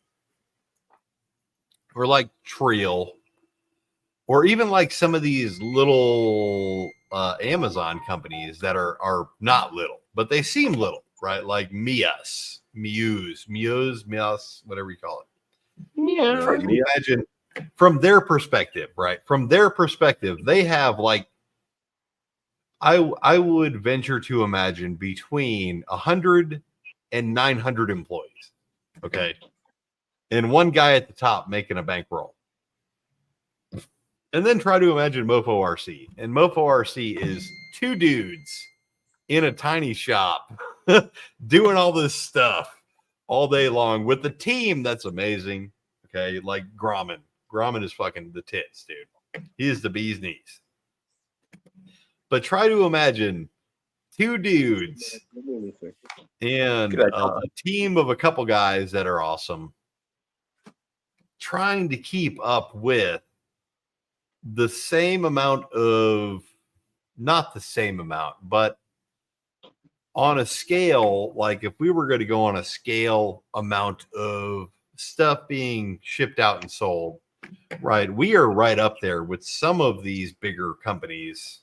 Speaker 12: or like Trial, or even like some of these little Amazon companies that are not little, but they seem little, right? Like Muse, whatever you call it.
Speaker 3: Yeah.
Speaker 12: Try to imagine from their perspective, right? From their perspective, they have like, I would venture to imagine between 100 and 900 employees. Okay. And one guy at the top making a bankroll. And then try to imagine Mofo RC. And Mofo RC is two dudes in a tiny shop doing all this stuff all day long with the team that's amazing. Okay. Like Grauman. Grauman is fucking the tits, dude. He is the bee's knees. But try to imagine two dudes and a team of a couple guys that are awesome trying to keep up with the same amount of, not the same amount, but on a scale, like if we were going to go on a scale amount of stuff being shipped out and sold, right, we are right up there with some of these bigger companies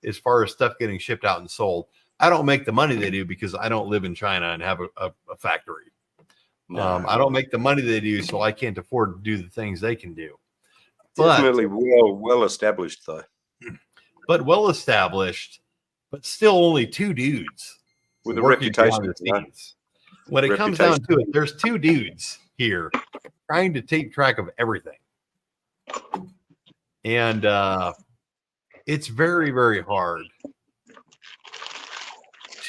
Speaker 12: as far as stuff getting shipped out and sold. I don't make the money they do because I don't live in China and have a factory. I don't make the money they do, so I can't afford to do the things they can do.
Speaker 1: Definitely well established, though.
Speaker 12: But well established, but still only two dudes
Speaker 1: with a reputation.
Speaker 12: When it comes down to it, there's two dudes here trying to take track of everything. And it's very, very hard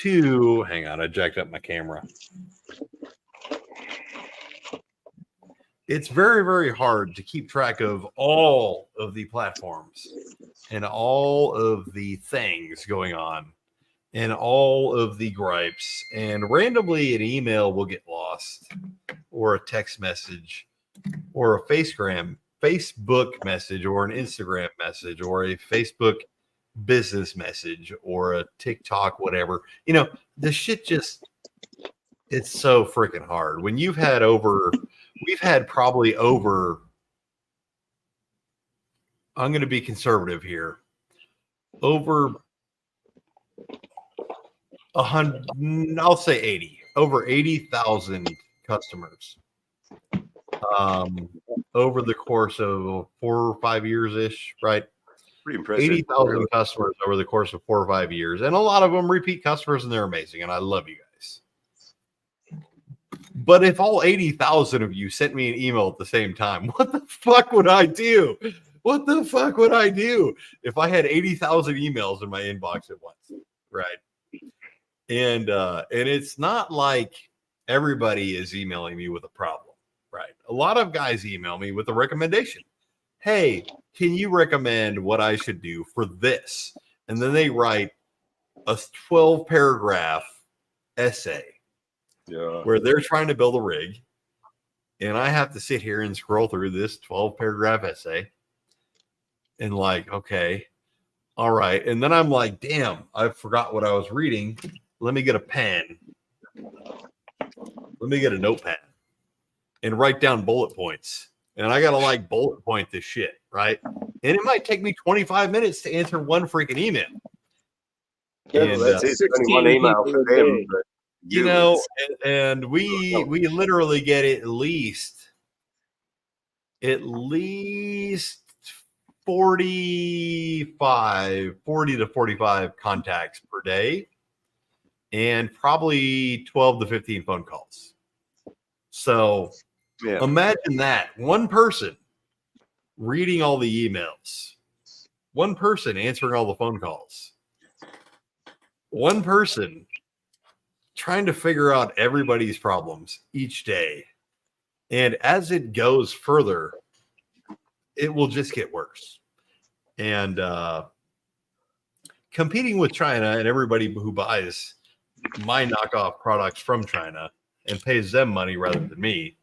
Speaker 12: to, hang on, I jacked up my camera. It's very, very hard to keep track of all of the platforms and all of the things going on and all of the gripes. And randomly an email will get lost, or a text message, or a Facebook message, or an Instagram message, or a Facebook business message, or a TikTok, whatever. You know, the shit just, it's so freaking hard. When you've had we've had probably over, I'm going to be conservative here, over 100, I'll say 80, over 80,000 customers over the course of 4 or 5 years ish, right?
Speaker 1: Pretty impressive.
Speaker 12: 80,000 customers over the course of 4 or 5 years. And a lot of them repeat customers, and they're amazing. And I love you guys. But if all 80,000 of you sent me an email at the same time, what the fuck would I do? What the fuck would I do if I had 80,000 emails in my inbox at once? Right. And it's not like everybody is emailing me with a problem, right? A lot of guys email me with a recommendation. Hey, can you recommend what I should do for this? And then they write a 12-paragraph essay where they're trying to build a rig. And I have to sit here and scroll through this 12-paragraph essay. And like, okay, all right. And then I'm like, damn, I forgot what I was reading. Let me get a pen. Let me get a notepad and write down bullet points. And I got to like bullet point this shit, right? And it might take me 25 minutes to answer one freaking email.
Speaker 3: That's
Speaker 12: And,
Speaker 1: That's it. Only one
Speaker 3: 16
Speaker 1: email
Speaker 3: people
Speaker 1: for
Speaker 3: a
Speaker 1: them.
Speaker 3: day.
Speaker 1: But
Speaker 12: you know,
Speaker 1: it's-
Speaker 12: and we literally get at least 40 to 45 contacts per day, and probably 12 to 15 phone calls. So
Speaker 1: yeah.
Speaker 12: imagine that one person reading all the emails, one person answering all the phone calls, one person trying to figure out everybody's problems each day. And as it goes further, it will just get worse. And competing with China and everybody who buys my knockoff products from China and pays them money rather than me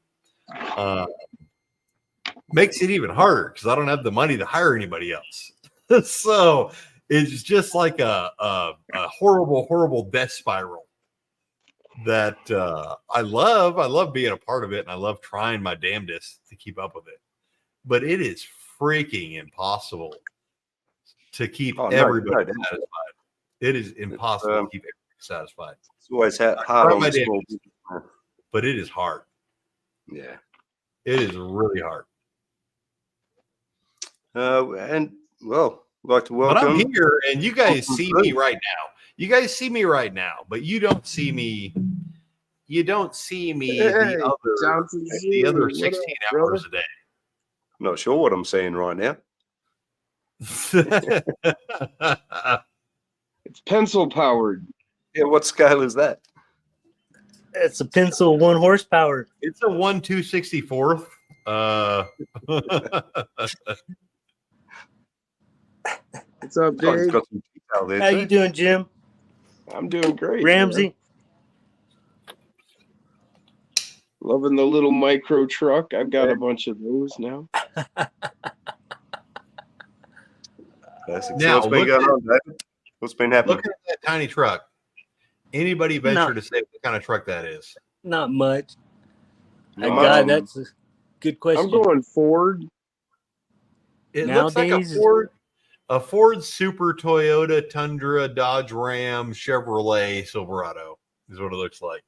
Speaker 12: makes it even harder because I don't have the money to hire anybody else. So it's just like a horrible, horrible death spiral that I love. I love being a part of it, and I love trying my damnedest to keep up with it. But it is freaking impossible to keep everybody satisfied. It is impossible to keep everybody satisfied.
Speaker 1: It's always hard on the small business.
Speaker 12: But it is hard.
Speaker 1: Yeah.
Speaker 12: It is really hard.
Speaker 1: And well, I'd like to welcome.
Speaker 12: But I'm here, and you guys see me right now. You guys see me right now, but you don't see me. You don't see me the other 16 hours a day.
Speaker 1: Not sure what I'm saying right now.
Speaker 3: It's pencil powered.
Speaker 1: Yeah, what scale is that?
Speaker 14: It's a pencil 1 horsepower.
Speaker 12: It's a 1/264th.
Speaker 3: What's up, Dave?
Speaker 14: How you doing, Jim?
Speaker 3: I'm doing great.
Speaker 14: Ramsey?
Speaker 3: Man. Loving the little micro truck. I've got a bunch of those now.
Speaker 1: Classic.
Speaker 12: Now,
Speaker 1: So what's been going on, David? What's been happening?
Speaker 12: Look at that tiny truck. Anybody venture to say what kind of truck that is?
Speaker 14: Not much.
Speaker 12: Not
Speaker 14: God,
Speaker 12: much.
Speaker 14: that's a good question.
Speaker 3: I'm going Ford.
Speaker 12: It looks like a Ford Super Toyota Tundra Dodge Ram Chevrolet Silverado is what it looks like.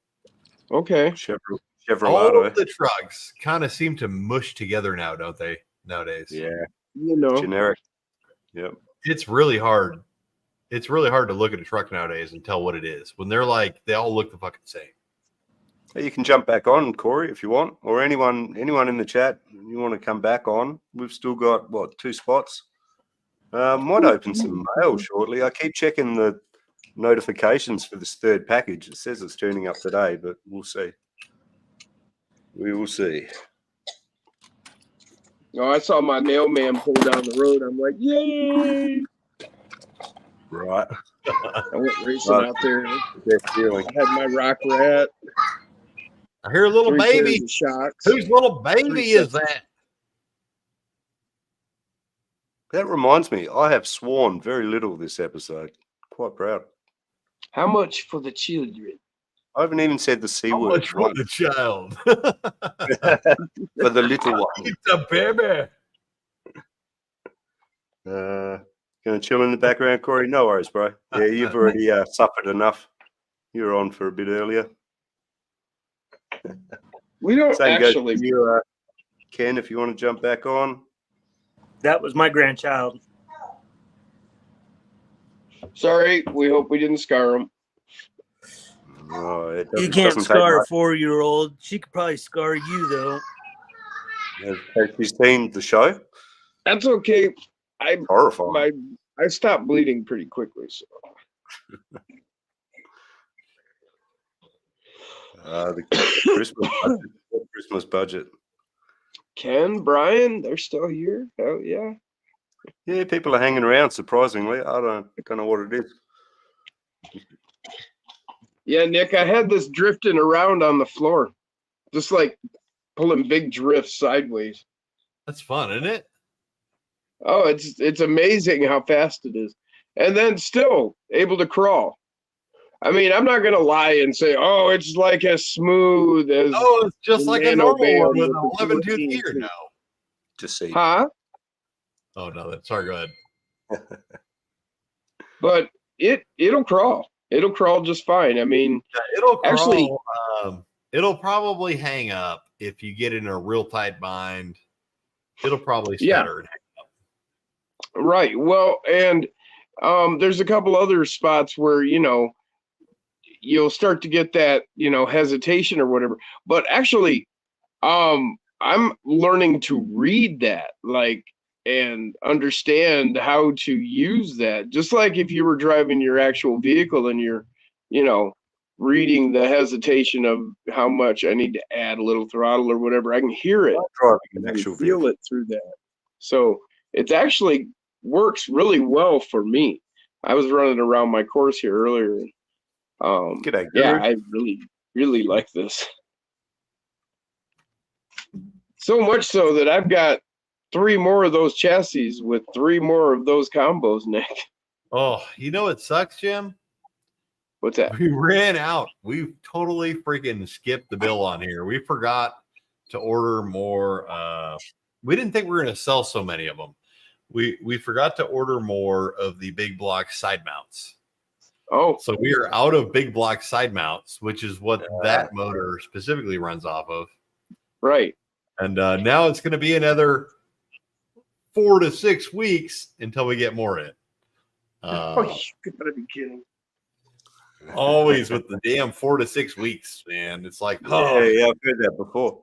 Speaker 3: Okay.
Speaker 1: Chevrolet.
Speaker 12: All of the trucks kind of seem to mush together now, don't they? Nowadays.
Speaker 1: Yeah.
Speaker 3: You know.
Speaker 1: Generic. Yep.
Speaker 12: It's really hard. It's really hard to look at a truck nowadays and tell what it is when they're like they all look the fucking same.
Speaker 1: Hey, you can jump back on, Corey, if you want, or anyone in the chat. You want to come back on? We've still got 2 spots. Might open some mail shortly. I keep checking the notifications for this third package. It says it's turning up today, but we'll see. We will see.
Speaker 3: Oh, I saw my mailman pull down the road. I'm like, yay!
Speaker 1: Right.
Speaker 3: I went racing out there.
Speaker 1: Best feeling.
Speaker 3: I had my rock rat.
Speaker 12: I hear a little
Speaker 3: 3
Speaker 12: baby.
Speaker 3: pairs of shocks.
Speaker 12: Whose little baby is that?
Speaker 1: That reminds me, I have sworn very little this episode. Quite proud.
Speaker 3: How much for the children?
Speaker 1: I haven't even said the C
Speaker 12: How
Speaker 1: word.
Speaker 12: much for the child?
Speaker 1: For the little one.
Speaker 12: It's a baby.
Speaker 1: Gonna chill in the background, Corey? No worries, bro. Yeah, you've already suffered enough. You're on for a bit earlier.
Speaker 3: We don't
Speaker 1: Same
Speaker 3: actually.
Speaker 1: goes to you, Ken, if you want to jump back on.
Speaker 14: That was my grandchild.
Speaker 3: Sorry, we hope we didn't scar him.
Speaker 1: Oh, it
Speaker 14: You
Speaker 1: doesn't
Speaker 14: can't
Speaker 1: take
Speaker 14: scar a
Speaker 1: much.
Speaker 14: 4-year-old. She could probably scar you, though.
Speaker 1: Has she seen the show?
Speaker 3: That's okay.
Speaker 1: Horrifying.
Speaker 3: I stopped bleeding pretty quickly. So
Speaker 1: The Christmas budget.
Speaker 3: Ken, Brian, they're still here. Hell yeah.
Speaker 1: Yeah, people are hanging around. Surprisingly, I don't know what it is.
Speaker 3: Yeah, Nick, I had this drifting around on the floor, just like pulling big drifts sideways.
Speaker 12: That's fun, isn't it?
Speaker 3: Oh, it's amazing how fast it is, and then still able to crawl. I mean, I'm not gonna lie and say, oh, it's like as smooth as.
Speaker 12: Oh, it's just
Speaker 3: the
Speaker 12: like a
Speaker 3: Nano
Speaker 12: normal one
Speaker 3: Band
Speaker 12: with an
Speaker 3: the
Speaker 12: 11-tooth
Speaker 3: 14
Speaker 12: gear
Speaker 3: feet.
Speaker 12: now.
Speaker 1: Just see.
Speaker 3: Huh?
Speaker 12: Oh no, sorry. Go ahead.
Speaker 3: But it'll crawl. It'll crawl just fine. I mean,
Speaker 12: It'll crawl.
Speaker 3: actually,
Speaker 12: It'll probably hang up if you get in a real tight bind. It'll probably
Speaker 3: Yeah.
Speaker 12: stutter and hang up.
Speaker 3: right. Well, and there's a couple other spots where, you'll start to get that, hesitation or whatever. But actually, I'm learning to read that, like, and understand how to use that. Just like if you were driving your actual vehicle and you're, reading the hesitation of how much I need to add a little throttle or whatever, I can hear it.
Speaker 1: Driving an
Speaker 3: I can
Speaker 1: actual
Speaker 3: feel
Speaker 1: vehicle.
Speaker 3: it through that. So it actually works really well for me. I was running around my course here earlier.
Speaker 1: G'day,
Speaker 3: Yeah,
Speaker 1: Guru.
Speaker 3: I really like this. So much so that I've got 3 more of those chassis with 3 more of those combos, Nick.
Speaker 12: Oh, you know what sucks, Jim?
Speaker 3: What's that?
Speaker 12: We ran out. We totally freaking skipped the bill on here. We forgot to order more. We didn't think we were going to sell so many of them. We forgot to order more of the big block side mounts.
Speaker 3: Oh,
Speaker 12: So we are out of big block side mounts, which is what that motor specifically runs off of.
Speaker 3: right.
Speaker 12: And now it's going to be another 4 to 6 weeks until we get more in.
Speaker 3: Oh, you gotta be kidding.
Speaker 12: Always with the damn 4 to 6 weeks, man. It's like,
Speaker 1: Yeah, I've heard that before.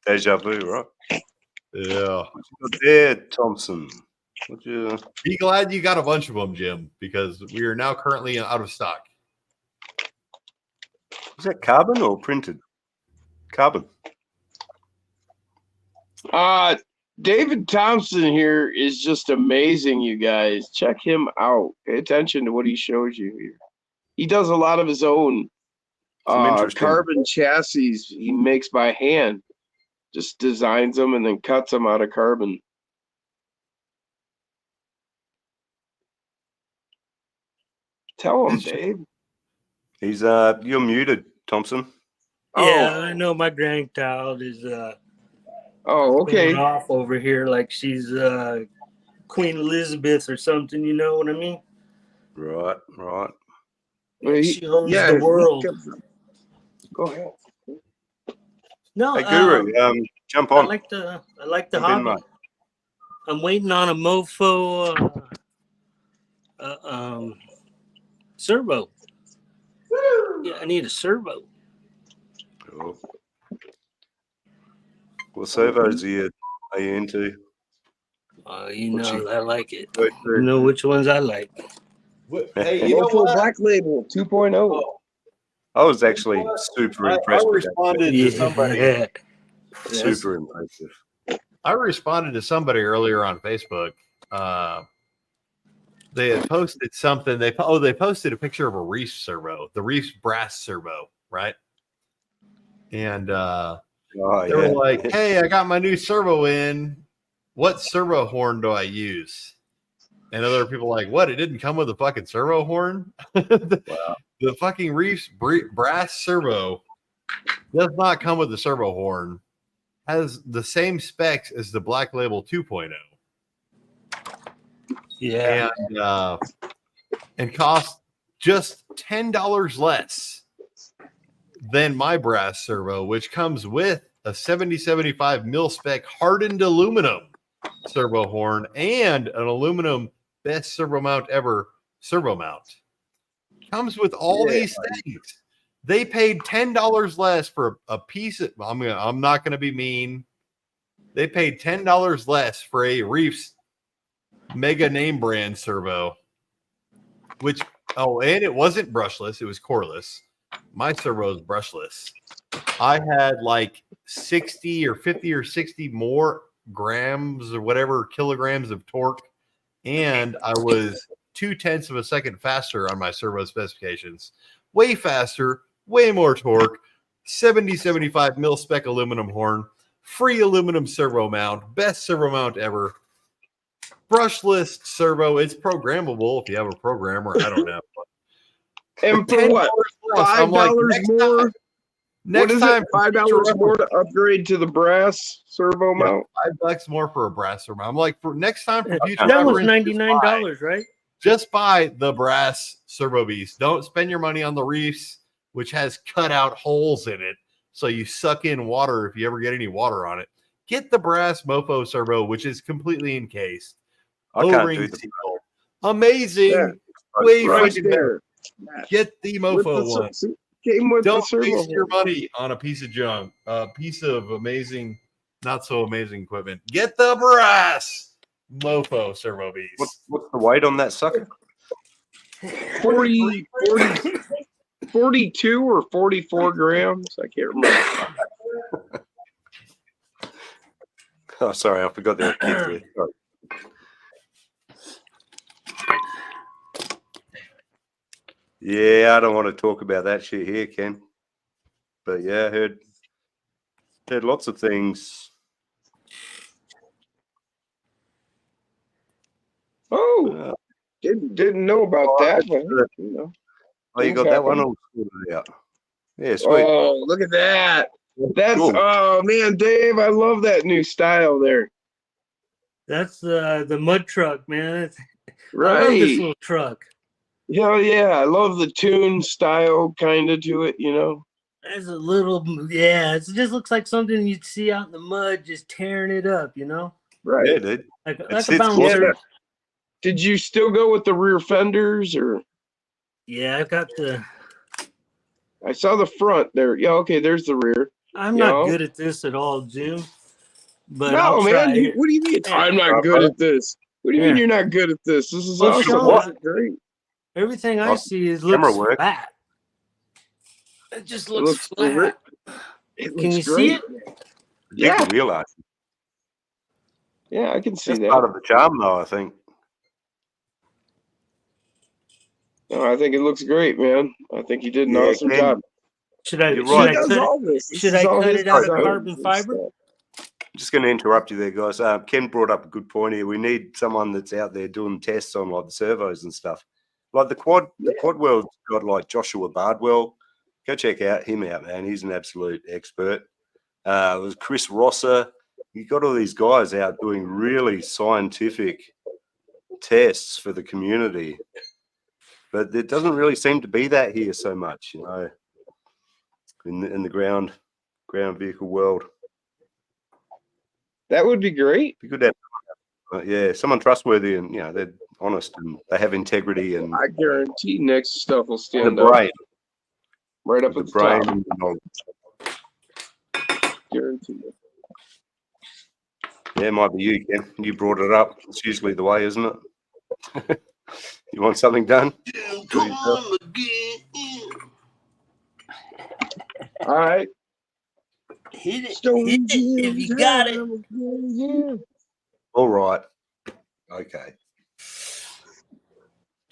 Speaker 1: Deja vu, right?
Speaker 12: Yeah.
Speaker 1: What you got there, Thompson? What you?
Speaker 12: Be glad you got a bunch of them, Jim, because we are now currently out of stock.
Speaker 1: Is that carbon or printed? Carbon.
Speaker 3: David Thompson here is just amazing, you guys. Check him out. Pay attention to what he shows you here. He does a lot of his own carbon chassis he makes by hand. Just designs them and then cuts them out of carbon. Tell him, Dave.
Speaker 1: He's you're muted, Thompson.
Speaker 14: Yeah, I know my grandchild is
Speaker 3: okay.
Speaker 14: going off over here like she's Queen Elizabeth or something, you know what I mean?
Speaker 1: Right.
Speaker 3: Well,
Speaker 14: She owns the world.
Speaker 3: Go ahead.
Speaker 14: No,
Speaker 1: Hey, Guru, jump on.
Speaker 14: I like the
Speaker 1: You've been,
Speaker 14: hobby.
Speaker 1: mate.
Speaker 14: I'm waiting on a mofo servo. Yeah, I need a servo.
Speaker 1: Cool. What servos are you into?
Speaker 14: You
Speaker 1: What
Speaker 14: know,
Speaker 1: you-
Speaker 14: I like it.
Speaker 1: Go through.
Speaker 14: You know which ones I like.
Speaker 12: Hey, you know
Speaker 3: Mofo
Speaker 12: what?
Speaker 3: Black Label 2.0.
Speaker 1: I was actually super impressed
Speaker 12: I
Speaker 1: with that.
Speaker 12: responded to somebody.
Speaker 14: Yeah.
Speaker 1: Super impressive.
Speaker 12: I responded to somebody earlier on Facebook. They had posted something. They posted a picture of a Reef servo, the Reef's brass servo, right? And they were like, "Hey, I got my new servo in. What servo horn do I use?" And other people were like, "What? It didn't come with a fucking servo horn?" The fucking Reef's brass servo does not come with the servo horn. Has the same specs as the Black Label 2.0.
Speaker 14: Yeah.
Speaker 12: And cost just $10 less than my brass servo, which comes with a 7075 mil spec hardened aluminum servo horn and an aluminum best servo mount ever servo mount. Comes with all these things. They paid $10 less for a piece of. I'm not going to be mean. They paid $10 less for a Reef's mega name brand servo, which and it wasn't brushless, it was coreless. My servo is brushless. I had like 60 or 50 or 60 more grams or whatever kilograms of torque, and I was 0.2 of a second faster on my servo specifications. Way faster, way more torque, 7075 mil spec aluminum horn, free aluminum servo mount, best servo mount ever. Brushless servo. It's programmable if you have a programmer. I don't know.
Speaker 3: And for what? $5 more? What
Speaker 12: Next
Speaker 3: is
Speaker 12: time,
Speaker 3: it? $5 more to upgrade to the brass servo
Speaker 12: yeah,
Speaker 3: mount?
Speaker 12: $5 more for a brass servo. I'm like, for next time for future
Speaker 14: That was
Speaker 12: reference,
Speaker 14: $99, right?
Speaker 12: just buy the brass servo beast. Don't spend your money on the reefs, which has cut out holes in it, so you suck in water if you ever get any water on it. Get the brass mofo servo, which is completely encased.
Speaker 1: I can't
Speaker 12: O-ring
Speaker 1: do the
Speaker 12: seal. Amazing.
Speaker 3: Yeah,
Speaker 12: Way
Speaker 3: right
Speaker 12: freaking
Speaker 3: there.
Speaker 12: Get the
Speaker 3: With
Speaker 12: mofo
Speaker 3: the
Speaker 12: one.
Speaker 3: came with
Speaker 12: Don't
Speaker 3: the servo.
Speaker 12: waste your money on a piece of junk, a piece of amazing, not so amazing equipment. Get the brass mofo servo beast.
Speaker 1: What's the weight on that sucker?
Speaker 3: 40, 42 or 44 grams. I can't remember.
Speaker 1: Oh, sorry, I forgot there were kids there. Sorry. Yeah, I don't want to talk about that shit here, Ken. But yeah, I heard lots of things.
Speaker 3: Oh, didn't know about that, but you know.
Speaker 1: Oh, you
Speaker 3: things
Speaker 1: got that one
Speaker 3: happen.
Speaker 1: all sorted out. Yeah, sweet.
Speaker 3: Oh, look at that. That's
Speaker 1: Cool.
Speaker 3: oh man, Dave, I love that new style there.
Speaker 14: That's the mud truck, man. I love this
Speaker 3: Right.
Speaker 14: little truck.
Speaker 3: Yeah, yeah. I love the tune style kind of to it, you know.
Speaker 14: There's a little, yeah. It just looks like something you'd see out in the mud, just tearing it up, you know.
Speaker 3: Right.
Speaker 1: Yeah, dude.
Speaker 14: Like
Speaker 1: It
Speaker 14: a
Speaker 1: sits
Speaker 14: bouncer.
Speaker 1: good.
Speaker 3: Did you still go with the rear fenders or?
Speaker 14: Yeah, I've got the.
Speaker 3: I saw the front there. Yeah, okay, there's the rear.
Speaker 14: I'm
Speaker 3: You
Speaker 14: not
Speaker 3: know?
Speaker 14: good at this at all, Jim. But
Speaker 3: No,
Speaker 14: I'll
Speaker 3: man.
Speaker 14: try it.
Speaker 3: What do you mean?
Speaker 14: Yeah.
Speaker 3: I'm not good at this. What do you mean
Speaker 14: Yeah.
Speaker 3: you're not good at this? This is
Speaker 14: Well,
Speaker 3: awesome.
Speaker 14: Sean,
Speaker 3: This is great.
Speaker 14: Everything I
Speaker 1: Well,
Speaker 14: see is
Speaker 1: camera
Speaker 14: looks
Speaker 1: work.
Speaker 14: flat. It just
Speaker 3: It
Speaker 14: looks
Speaker 3: looks
Speaker 14: flat.
Speaker 3: great. It
Speaker 14: Can
Speaker 3: looks
Speaker 14: you see
Speaker 3: great.
Speaker 14: it?
Speaker 1: Big
Speaker 3: Yeah.
Speaker 1: wheel arch.
Speaker 3: Yeah, I can see
Speaker 1: That's
Speaker 3: that.
Speaker 1: part of the charm, though, I think.
Speaker 3: No, I think it looks great, man. I think you did an
Speaker 1: Yeah,
Speaker 3: awesome
Speaker 1: Ken,
Speaker 3: job.
Speaker 14: Should I?
Speaker 1: you're
Speaker 14: Should
Speaker 1: right.
Speaker 14: I
Speaker 3: He does
Speaker 14: cut it?
Speaker 3: all this. This
Speaker 14: Should
Speaker 3: is
Speaker 14: I
Speaker 3: all
Speaker 14: cut
Speaker 3: his
Speaker 14: it out of
Speaker 3: designs
Speaker 14: carbon
Speaker 3: and
Speaker 14: fiber?
Speaker 3: stuff.
Speaker 1: I'm just going to interrupt you there, guys. Ken brought up a good point here. We need someone that's out there doing tests on like the servos and stuff. Like the quad world's got like Joshua Bardwell. Go check him out, man. He's an absolute expert. It was Chris Rosser. You got all these guys out doing really scientific tests for the community, but there doesn't really seem to be that here so much, you know, in the ground vehicle world.
Speaker 3: That would be great.
Speaker 1: Be good to have, yeah, someone trustworthy and, you know, they're honest and they have integrity and
Speaker 3: I guarantee Nick's stuff will
Speaker 1: the
Speaker 3: stand up
Speaker 1: brain,
Speaker 3: right up
Speaker 1: the
Speaker 3: at the
Speaker 1: brain
Speaker 3: top.
Speaker 1: and the knowledge.
Speaker 3: Guarantee it.
Speaker 1: Yeah, it might be you, Ken. You brought it up. It's usually the way, isn't it? You want something done?
Speaker 14: Come on,
Speaker 3: All right.
Speaker 14: hit it.
Speaker 3: Stone
Speaker 14: Hit it if you got it.
Speaker 3: Yeah.
Speaker 1: All right. Okay.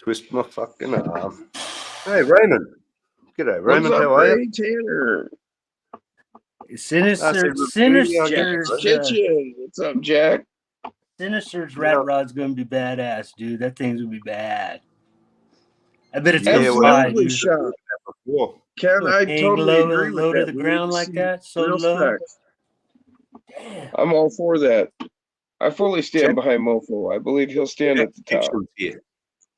Speaker 1: Twist my fucking arm. Hey, Raymond. G'day,
Speaker 3: What's
Speaker 1: Raymond.
Speaker 3: up,
Speaker 1: How are you?
Speaker 3: Ray Tanner?
Speaker 14: Sinister,
Speaker 3: Sinister's Kitchen. What's up, Jack?
Speaker 14: Sinister's rat rod's gonna be badass, dude. That thing's gonna be bad. I bet it's
Speaker 1: Yeah,
Speaker 14: gonna
Speaker 1: well,
Speaker 14: fly,
Speaker 3: Absolutely
Speaker 14: dude.
Speaker 3: shot.
Speaker 1: Before.
Speaker 3: Ken, I
Speaker 14: Hang
Speaker 3: totally
Speaker 14: low,
Speaker 3: agree with
Speaker 14: low to
Speaker 3: that.
Speaker 14: the
Speaker 3: We
Speaker 14: ground
Speaker 3: need to
Speaker 14: like
Speaker 3: see
Speaker 14: that, so
Speaker 3: real
Speaker 14: low.
Speaker 3: specs.
Speaker 14: Damn.
Speaker 3: I'm all for that. I fully stand behind Mofo. I believe he'll stand at the top.
Speaker 1: Kitchen's here.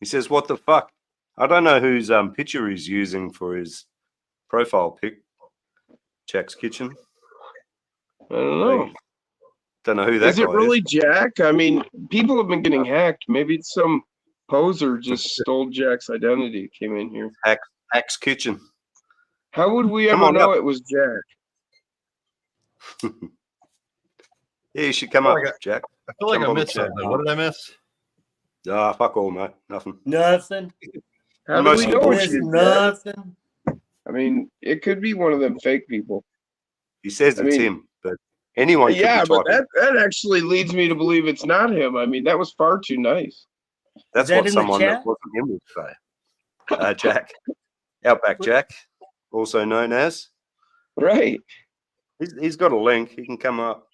Speaker 1: He says, "What the fuck?" I don't know whose picture he's using for his profile pic. Jack's Kitchen.
Speaker 3: I don't know.
Speaker 1: Don't know who that
Speaker 3: Is it
Speaker 1: guy
Speaker 3: really Jack? I mean, people have been getting hacked. Maybe it's some poser just stole Jack's identity, came in here.
Speaker 1: Jack's Kitchen.
Speaker 3: How would we
Speaker 1: Come
Speaker 3: ever
Speaker 1: on
Speaker 3: know
Speaker 1: up.
Speaker 3: it was Jack?
Speaker 1: Yeah, you should come up, Jack.
Speaker 12: I feel like
Speaker 1: Jump
Speaker 12: I
Speaker 1: on the
Speaker 12: missed
Speaker 1: chat.
Speaker 12: something. What did I miss?
Speaker 1: Ah, fuck all, mate. Nothing.
Speaker 14: Nothing.
Speaker 3: How do
Speaker 1: Most
Speaker 3: we know
Speaker 1: bullshit.
Speaker 3: it's
Speaker 14: There's
Speaker 3: you, Jack?
Speaker 14: nothing.
Speaker 3: I mean, it could be one of them fake people.
Speaker 1: He says
Speaker 3: I
Speaker 1: it's
Speaker 3: mean,
Speaker 1: him, but anyone could
Speaker 3: Yeah,
Speaker 1: be
Speaker 3: but
Speaker 1: typing.
Speaker 3: that actually leads me to believe it's not him. I mean, that was far too nice.
Speaker 1: That's
Speaker 14: that
Speaker 1: what
Speaker 14: in the
Speaker 1: someone that
Speaker 14: chat?
Speaker 1: wasn't him would say. Jack. Outback Jack, also known as.
Speaker 3: Right.
Speaker 1: He's got a link. He can come up.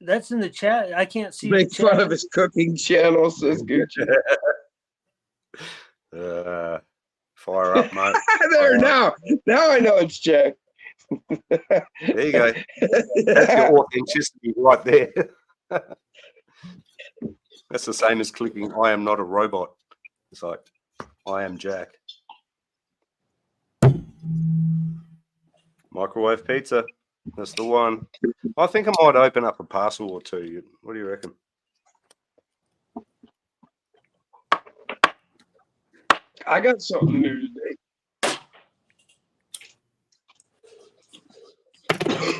Speaker 14: That's in the chat. I can't see
Speaker 3: Make
Speaker 14: the
Speaker 3: fun
Speaker 14: chat.
Speaker 3: of his cooking channel, says Gucci.
Speaker 1: Fire up, mate.
Speaker 3: There now. Now I know it's Jack.
Speaker 1: There you go. That's your authenticity right there. That's the same as clicking I am not a robot. It's like I am Jack. Microwave pizza. That's the one. I think I might open up a parcel or two. What do you reckon?
Speaker 3: I got something new today.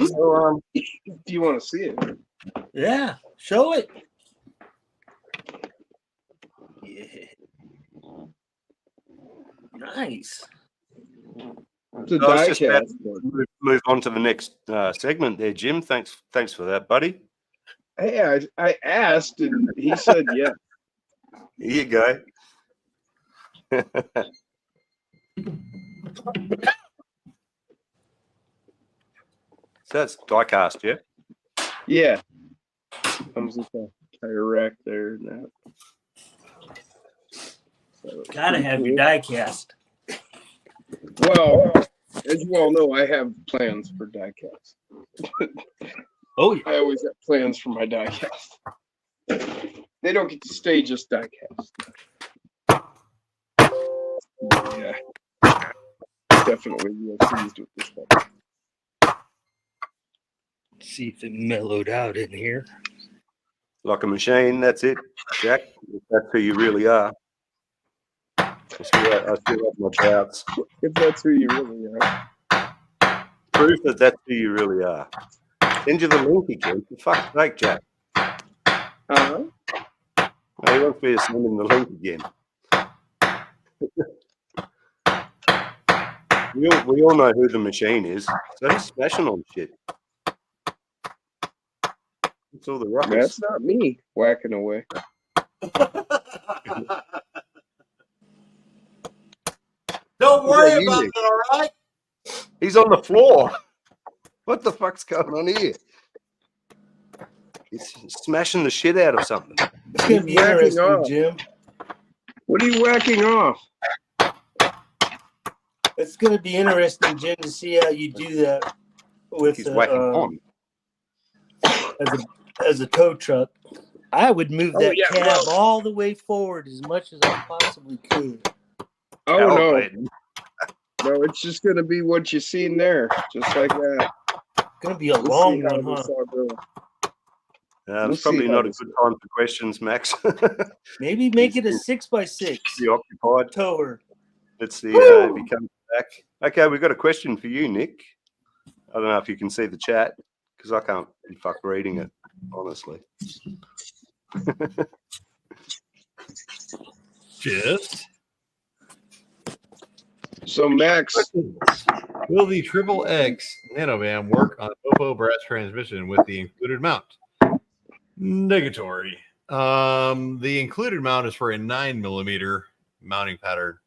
Speaker 3: So, do you want to see it?
Speaker 14: Yeah, show it. Yeah. Nice.
Speaker 3: It's a
Speaker 1: I was just about
Speaker 3: die-cast.
Speaker 1: to move on to the next segment there, Jim. Thanks for that, buddy.
Speaker 3: Hey, I asked and he said yes.
Speaker 1: Here you go. So that's die-cast, yeah?
Speaker 3: Yeah. Comes with a tire rack there and that. So,
Speaker 14: Gotta have your die cast.
Speaker 3: well, as you all know, I have plans for die-cast.
Speaker 14: Oh, yeah.
Speaker 3: I always have plans for my die-cast. They don't get to stay just die-cast. Yeah. Definitely real pleased with this one.
Speaker 14: See if it mellowed out in here.
Speaker 1: Like a machine, that's it, Jack. That's who you really are. I still have my doubts.
Speaker 3: If that's who you really are.
Speaker 1: Proof that that's who you really are. Send you the link again. For fuck's sake, Jack.
Speaker 3: Uh-huh.
Speaker 1: He wants me to send him the link again. We all know who the machine is, so he's smashing on shit. That's all the ruckus.
Speaker 3: That's not me whacking away.
Speaker 13: Don't worry
Speaker 1: you,
Speaker 13: about
Speaker 1: Nick?
Speaker 13: it, all right?
Speaker 1: He's on the floor. What the fuck's going on here? He's smashing the shit out of something.
Speaker 14: It's gonna be
Speaker 3: Whacking
Speaker 14: interesting,
Speaker 3: off.
Speaker 14: Jim.
Speaker 3: What are you whacking off?
Speaker 14: It's gonna be interesting, Jim, to see how you do that with
Speaker 1: He's whacking on.
Speaker 14: as a tow truck. I would move
Speaker 3: Oh,
Speaker 14: that
Speaker 3: yeah,
Speaker 14: cab
Speaker 3: well-
Speaker 14: all the way forward as much as I possibly could.
Speaker 3: Oh,
Speaker 1: Hell,
Speaker 3: no.
Speaker 1: man.
Speaker 3: No, it's just going to be what you seen there. Just like that.
Speaker 14: Gonna be a
Speaker 3: We'll
Speaker 14: long
Speaker 3: see how
Speaker 14: one,
Speaker 3: this
Speaker 14: huh?
Speaker 3: all goes. We'll
Speaker 1: It's probably
Speaker 3: see how
Speaker 1: not a
Speaker 3: this
Speaker 1: good
Speaker 3: goes.
Speaker 1: time for questions, Max.
Speaker 14: Maybe make it a 6x6
Speaker 1: Preoccupied.
Speaker 14: tower.
Speaker 1: Let's see if he comes back. Okay, we've got a question for you, Nick. I don't know if you can see the chat because I can't be fuck reading it, honestly.
Speaker 12: Just
Speaker 3: So, Max,
Speaker 12: will the Triple X Nanovam work on Oppo brass transmission with the included mount? Negatory. The included mount is for a 9mm mounting pattern.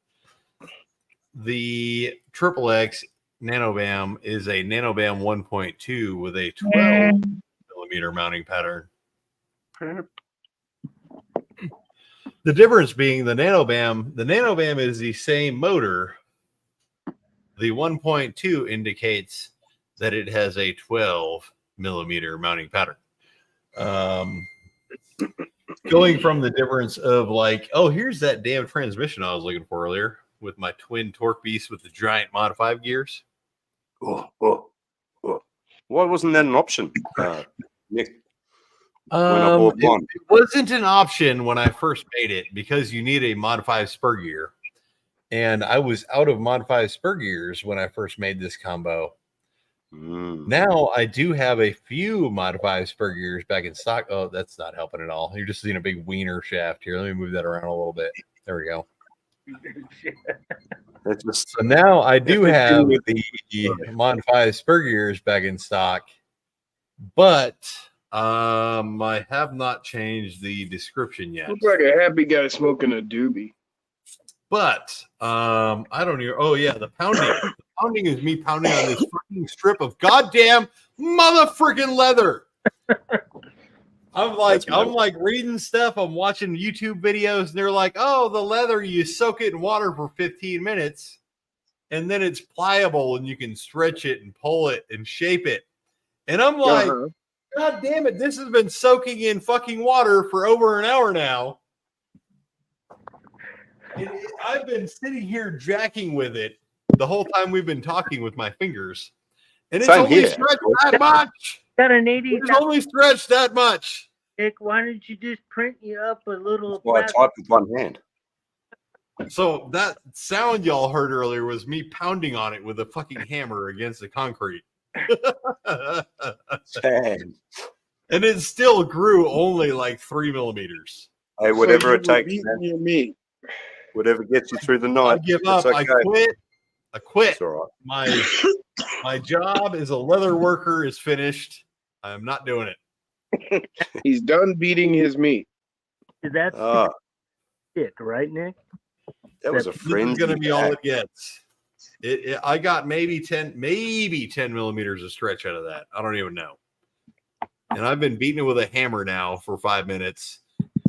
Speaker 12: The Triple X Nanovam is a Nanovam 1.2 with a 12mm mounting pattern. The difference being the Nanovam is the same motor. The 1.2 indicates that it has a 12mm mounting pattern. Going from the difference of like, oh, here's that damn transmission I was looking for earlier with my twin torque beast with the giant Mod 5 gears.
Speaker 1: Why wasn't that an option, Nick? When I bought one.
Speaker 12: It wasn't an option when I first made it because you need a Mod 5 spur gear. And I was out of Mod 5 spur gears when I first made this combo. Now I do have a few Mod 5 spur gears back in stock. Oh, that's not helping at all. You're just seeing a big wiener shaft here. Let me move that around a little bit. There we go. So now I do have the Mod 5 spur gears back in stock, but I have not changed the description yet.
Speaker 3: look like a happy guy smoking a doobie.
Speaker 12: But I don't hear. Oh yeah, the pounding. The pounding is me pounding on this freaking strip of goddamn mother freaking leather. I'm like reading stuff. I'm watching YouTube videos, and they're like, "Oh, the leather, you soak it in water for 15 minutes, and then it's pliable, and you can stretch it and pull it and shape it." And I'm like, God damn it, this has been soaking in fucking water for over an hour now. And I've been sitting here jacking with it the whole time we've been talking with my fingers. And it's only stretched that much.
Speaker 14: Got an 80.
Speaker 12: It's only stretched that much.
Speaker 14: Nick, why don't you just print you up a little?
Speaker 1: Well, I type with one hand.
Speaker 12: So that sound y'all heard earlier was me pounding on it with a fucking hammer against the concrete.
Speaker 1: Damn.
Speaker 12: And it still grew only like 3 millimeters.
Speaker 1: Hey, whatever
Speaker 3: So
Speaker 1: it takes,
Speaker 3: your
Speaker 1: man.
Speaker 3: meat.
Speaker 1: Whatever gets you through the night.
Speaker 12: I give up.
Speaker 1: Okay.
Speaker 12: I quit.
Speaker 1: That's all right.
Speaker 12: My job as a leather worker is finished. I'm not doing it.
Speaker 3: He's done beating his meat.
Speaker 14: That's
Speaker 1: Ah,
Speaker 14: it, right, Nick?
Speaker 1: that was a
Speaker 12: This
Speaker 1: frenzy.
Speaker 12: is going to be all it gets. I got maybe 10 millimeters of stretch out of that. I don't even know. And I've been beating it with a hammer now for 5 minutes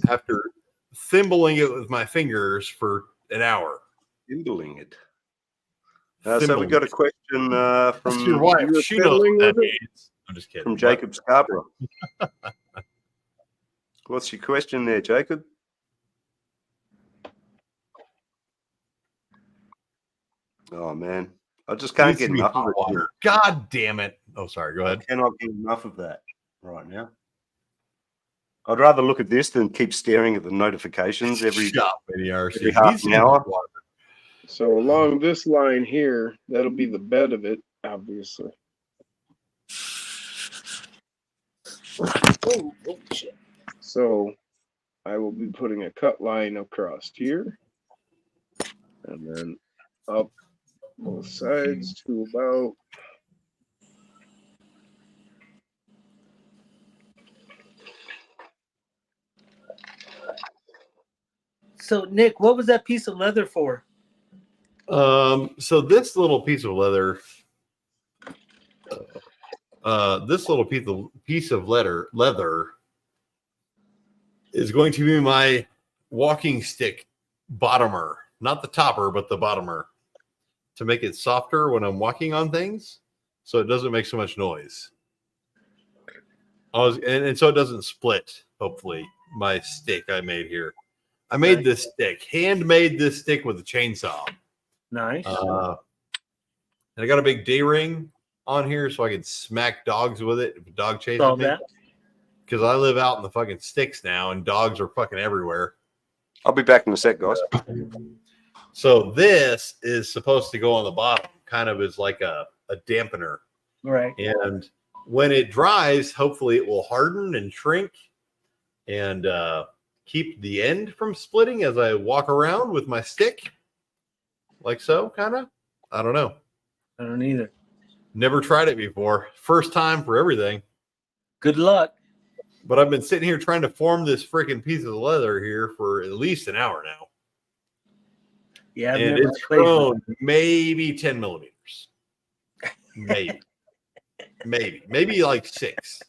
Speaker 12: after thimbling it with my fingers for an hour.
Speaker 1: Thimbling it. So we got a question
Speaker 12: That's
Speaker 1: from
Speaker 12: your wife. She knows what that means. I'm just kidding.
Speaker 1: From Jacob Scarborough. What's your question there, Jacob? Oh man, I just can't get enough of it.
Speaker 12: Water. God damn it! Oh, sorry. Go ahead.
Speaker 1: I cannot get enough of that right now. I'd rather look at this than keep staring at the notifications every half an hour.
Speaker 3: So along this line here, that'll be the bed of it, obviously.
Speaker 14: Oh shit.
Speaker 3: So I will be putting a cut line across here and then up both sides to about
Speaker 14: So Nick, what was that piece of leather for?
Speaker 12: So this little piece of leather, piece of leather is going to be my walking stick bottomer, not the topper, but the bottomer, to make it softer when I'm walking on things, so it doesn't make so much noise. And so it doesn't split. Hopefully, my stick I made here. I made this stick, handmade this stick with a chainsaw.
Speaker 14: Nice.
Speaker 12: And I got a big D-ring on here so I can smack dogs with it if a dog chases me. Because I live out in the fucking sticks now and dogs are fucking everywhere.
Speaker 1: I'll be back in a sec, guys.
Speaker 12: So this is supposed to go on the bottom, kind of as like a dampener.
Speaker 14: Right.
Speaker 12: And when it dries, hopefully it will harden and shrink and keep the end from splitting as I walk around with my stick. Like so, kind of. I don't know.
Speaker 14: I don't either.
Speaker 12: Never tried it before. First time for everything.
Speaker 14: Good luck.
Speaker 12: But I've been sitting here trying to form this freaking piece of leather here for at least an hour now.
Speaker 14: Yeah,
Speaker 12: and it's grown maybe 10 millimeters. Maybe like 6.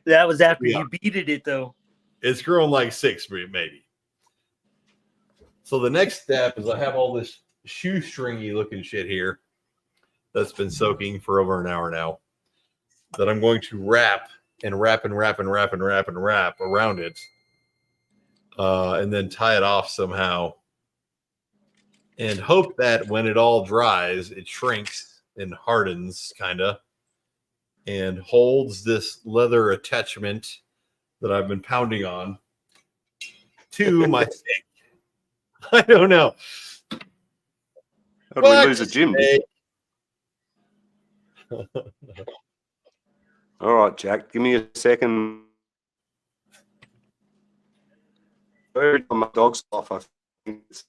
Speaker 14: That was after you beated it, though.
Speaker 12: It's grown like 6, maybe. So the next step is I have all this shoestringy looking shit here that's been soaking for over an hour now that I'm going to wrap around it and then tie it off somehow and hope that when it all dries, it shrinks and hardens kind of and holds this leather attachment that I've been pounding on to my stick. I don't know.
Speaker 1: How did we lose a gym? All right, Jack, give me a second. Every time my dog's off, I think it's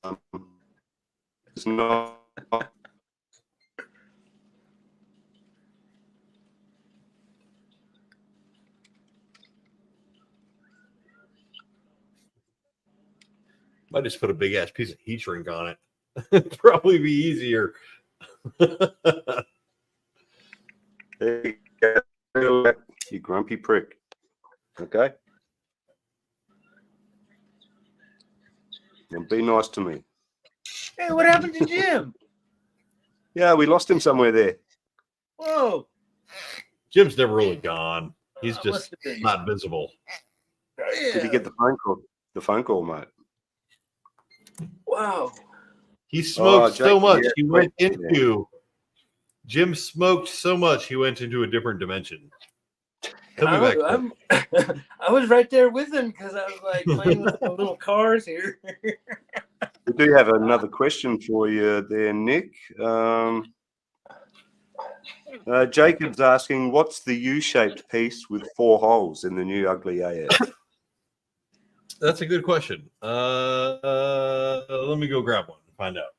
Speaker 1: not.
Speaker 12: Might just put a big ass piece of heat shrink on it. It'd probably be easier.
Speaker 1: There you go. You grumpy prick. Okay. And be nice to me.
Speaker 14: Hey, what happened to Jim?
Speaker 1: Yeah, we lost him somewhere there.
Speaker 14: Whoa.
Speaker 12: Jim's never really gone. He's just
Speaker 14: must have been.
Speaker 12: not visible.
Speaker 1: Did you get the phone call? The phone call, mate.
Speaker 14: Wow.
Speaker 12: He smoked so
Speaker 1: Jake,
Speaker 12: much
Speaker 1: yeah,
Speaker 12: he went
Speaker 1: yeah.
Speaker 12: into. Jim smoked so much he went into a different dimension. He'll be back.
Speaker 14: I'm I was right there with him because I was like playing with the little cars here.
Speaker 1: We do have another question for you there, Nick. Jacob's asking, what's the U-shaped piece with 4 holes in the new Ugly AF?
Speaker 12: That's a good question. Let me go grab one and find out.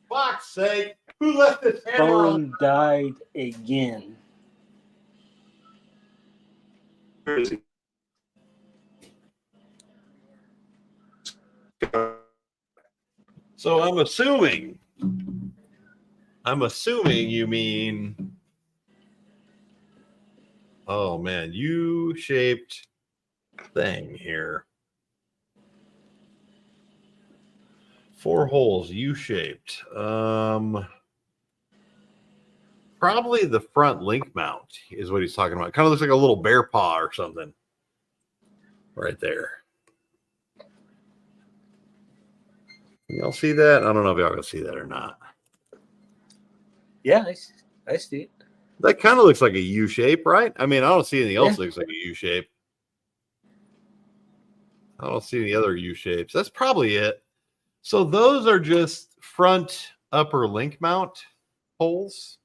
Speaker 12: Fuck's sake! Who left this hammer on?
Speaker 14: Phone died again.
Speaker 1: Where is he?
Speaker 12: So I'm assuming you mean, oh man, U-shaped thing here. 4 holes, U-shaped. Probably the front link mount is what he's talking about. Kind of looks like a little bear paw or something right there. Y'all see that? I don't know if y'all can see that or not.
Speaker 14: Yeah, I see it.
Speaker 12: That kind of looks like a U shape, right? I mean, I don't see anything else that looks like a U shape. I don't see any other U shapes. That's probably it. So those are just front upper link mount holes.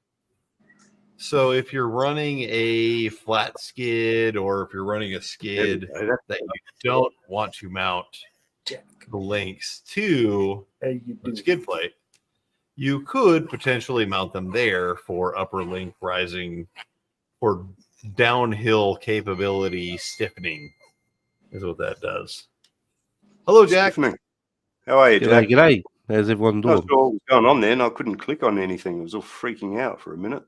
Speaker 12: So if you're running a flat skid or if you're running a skid that you don't want to mount the links to the skid plate, you could potentially mount them there for upper link rising or downhill capability stiffening is what that does. Hello, Jack.
Speaker 1: Stiffening. How are you, Jack?
Speaker 15: G'day. How's everyone doing?
Speaker 1: I saw what was going on there, and I couldn't click on anything. It was all freaking out for a minute.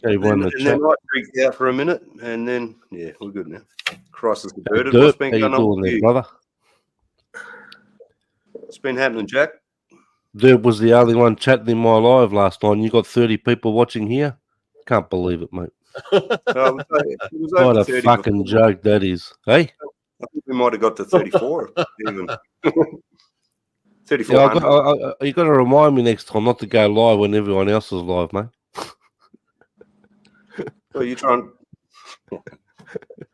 Speaker 15: Everyone in the
Speaker 1: And
Speaker 15: chat.
Speaker 1: then I freaked out for a minute, and then, yeah, we're good now. Crisis averted.
Speaker 15: Dirt,
Speaker 1: What's been
Speaker 15: how you
Speaker 1: going on
Speaker 15: doing
Speaker 1: with
Speaker 15: there,
Speaker 1: you?
Speaker 15: brother?
Speaker 1: What's been happening, Jack?
Speaker 15: Dirt was the only one chatting in my live last night. You got 30 people watching here? Can't believe it, mate.
Speaker 1: It was
Speaker 15: What
Speaker 1: over
Speaker 15: a
Speaker 1: 30
Speaker 15: fucking
Speaker 1: before.
Speaker 15: joke that is. Hey?
Speaker 1: I think we might have got to 34 even.
Speaker 15: Yeah,
Speaker 1: 3,400.
Speaker 15: you got to remind me next time not to go live when everyone else is live, mate.
Speaker 1: Well, you're trying.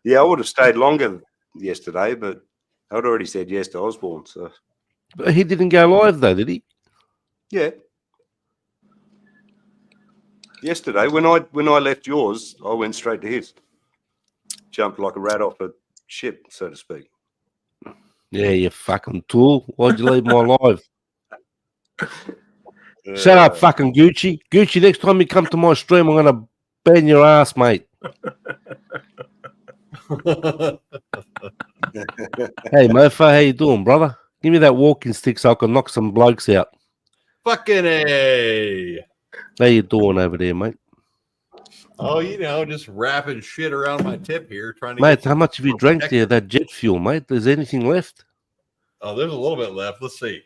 Speaker 1: Yeah, I would have stayed longer yesterday, but I'd already said yes to Osborne. So
Speaker 15: But he didn't go live though, did he?
Speaker 1: yeah, yesterday when I left yours, I went straight to his. Jumped like a rat off a ship, so to speak.
Speaker 15: Yeah, you fucking tool. Why'd you leave my live? Shut up, fucking Gucci. Gucci, next time you come to my stream, I'm going to ban your ass, mate. Hey, mofo, how you doing, brother? Give me that walking stick so I can knock some blokes out.
Speaker 12: Fucking A.
Speaker 15: How you doing over there, mate?
Speaker 12: Oh, you know, just wrapping shit around my tip here, trying to
Speaker 15: Mate,
Speaker 12: get
Speaker 15: how much have you drank there, that jet fuel, mate? Is there anything left?
Speaker 12: Oh, there's a little bit left. Let's see.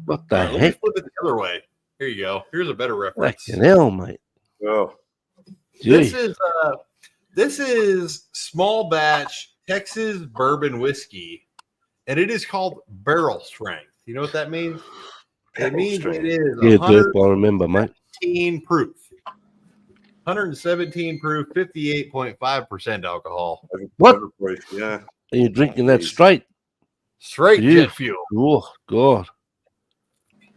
Speaker 15: What the
Speaker 12: All right, let me
Speaker 15: heck?
Speaker 12: flip it the other way. Here you go. Here's a better reference.
Speaker 15: Fucking hell, mate.
Speaker 1: Oh,
Speaker 12: This is small batch Texas bourbon whiskey, and it is called barrel strength. You know what that means? It means it is
Speaker 15: Yeah, Dirk, I remember, mate.
Speaker 12: 117 proof. 117 proof, 58.5% alcohol.
Speaker 15: What?
Speaker 1: Yeah.
Speaker 15: Are you drinking that straight?
Speaker 12: Straight
Speaker 15: Yeah.
Speaker 12: jet fuel.
Speaker 15: Oh, God.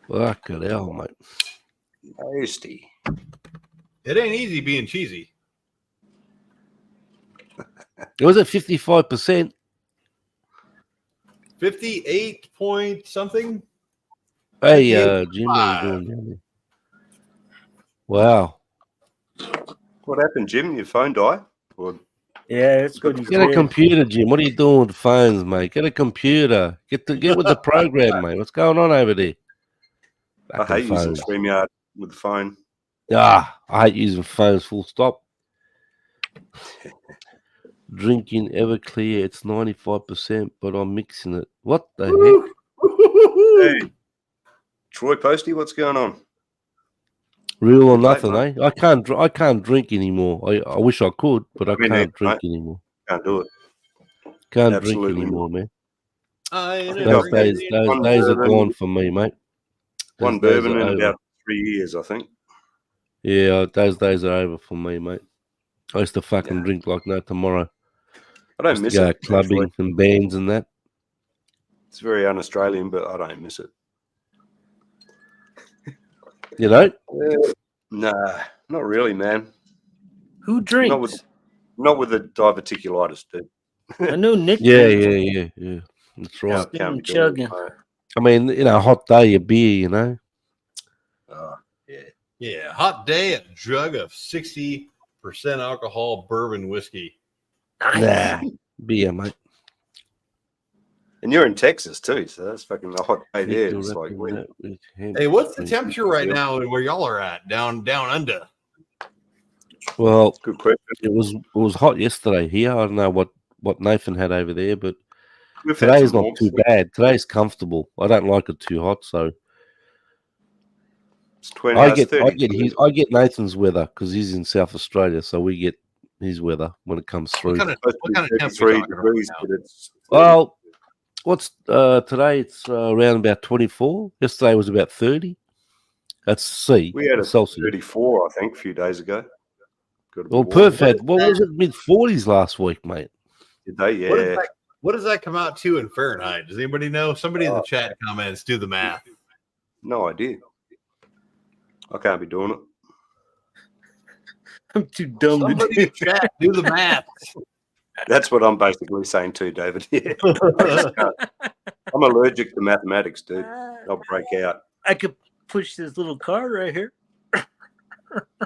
Speaker 15: Fucking hell, mate.
Speaker 1: Tasty.
Speaker 12: It ain't easy being cheesy.
Speaker 15: Was it 55%?
Speaker 12: 58 point something.
Speaker 15: Hey, Jim, how you doing down there? Wow.
Speaker 1: What happened, Jim? Your phone died? Or...
Speaker 14: Yeah, it's good.
Speaker 15: Get a computer, Jim. What are you doing with the phones, mate? Get a computer. Get with the program, mate. What's going on over there?
Speaker 1: I hate using StreamYard with the phone.
Speaker 15: Ah, I hate using phones. Full stop. Drinking Everclear, it's 95%, but I'm mixing it. What the heck?
Speaker 1: Hey, Troy Posty, what's going on?
Speaker 15: Real or
Speaker 1: Good late,
Speaker 15: nothing,
Speaker 1: mate.
Speaker 15: eh? I can't drink anymore. I wish I could, but I
Speaker 1: Me neither,
Speaker 15: can't drink
Speaker 1: mate.
Speaker 15: anymore.
Speaker 1: Can't do it.
Speaker 15: Can't
Speaker 1: Absolutely
Speaker 15: drink
Speaker 1: not.
Speaker 15: anymore, man.
Speaker 10: I ain't a
Speaker 15: Those
Speaker 10: drinking
Speaker 15: days, those
Speaker 1: One
Speaker 15: days are
Speaker 1: bourbon,
Speaker 15: gone for me, mate. Those
Speaker 1: one
Speaker 15: days
Speaker 1: bourbon
Speaker 15: are
Speaker 1: in
Speaker 15: over.
Speaker 1: about 3 years, I think.
Speaker 15: Yeah, those days are over for me, mate. I used to fucking
Speaker 1: Yeah.
Speaker 15: drink like no tomorrow.
Speaker 1: I don't
Speaker 15: Used to
Speaker 1: miss
Speaker 15: go
Speaker 1: it,
Speaker 15: clubbing
Speaker 1: actually.
Speaker 15: and bands and that.
Speaker 1: It's very un-Australian, but I don't miss it.
Speaker 15: You know?
Speaker 1: Nah, not really, man.
Speaker 14: Who
Speaker 1: Not with
Speaker 14: drinks?
Speaker 1: the diverticulitis, dude.
Speaker 14: I know Nick
Speaker 15: Yeah,
Speaker 14: drinks.
Speaker 15: yeah. That's right.
Speaker 1: Can't be doing it,
Speaker 14: Chugging.
Speaker 1: mate.
Speaker 15: I mean, you know, hot day, a beer, you know?
Speaker 1: Yeah.
Speaker 13: Yeah, hot day, a jug of 60% alcohol bourbon whiskey.
Speaker 15: Nah, beer, mate.
Speaker 1: And you're in Texas too, so that's fucking a hot day there.
Speaker 15: Nickel
Speaker 1: It's like
Speaker 15: wrapping
Speaker 1: when
Speaker 15: that with hemp
Speaker 13: Hey, what's the
Speaker 15: string.
Speaker 13: temperature right now where y'all are at? Down under.
Speaker 15: Well,
Speaker 1: good question.
Speaker 15: it was hot yesterday here. I don't know what Nathan had over there, but
Speaker 1: We've had
Speaker 15: today's
Speaker 1: some
Speaker 15: not
Speaker 1: warmth.
Speaker 15: too bad. Today's comfortable. I don't like it too hot, so
Speaker 1: It's 20.
Speaker 15: I
Speaker 1: It's 30.
Speaker 15: I get Nathan's weather because he's in South Australia, so we get his weather when it comes through.
Speaker 13: What kind of temp we
Speaker 1: 33
Speaker 13: talking about
Speaker 1: degrees,
Speaker 13: now?
Speaker 1: but it's 30.
Speaker 15: Well, what's today? It's around about 24. Yesterday was about 30. That's C.
Speaker 1: We had a
Speaker 15: Celsius.
Speaker 1: 34, I think, a few days ago. Got a bit
Speaker 15: Well,
Speaker 1: warm.
Speaker 15: Perth had what was it, mid-40s last week, mate?
Speaker 1: Did they?
Speaker 13: What,
Speaker 1: Yeah.
Speaker 13: what does that come out to in Fahrenheit? Does anybody know? Somebody in the
Speaker 1: Oh.
Speaker 13: chat comments, do the math.
Speaker 1: No idea. I can't be doing it.
Speaker 14: I'm too dumb to
Speaker 13: Somebody
Speaker 14: do
Speaker 13: in chat, do the math.
Speaker 1: That's what I'm basically saying too, David. Yeah. I just can't. I'm allergic to mathematics, dude. I'll break out.
Speaker 14: I could push this little card right here.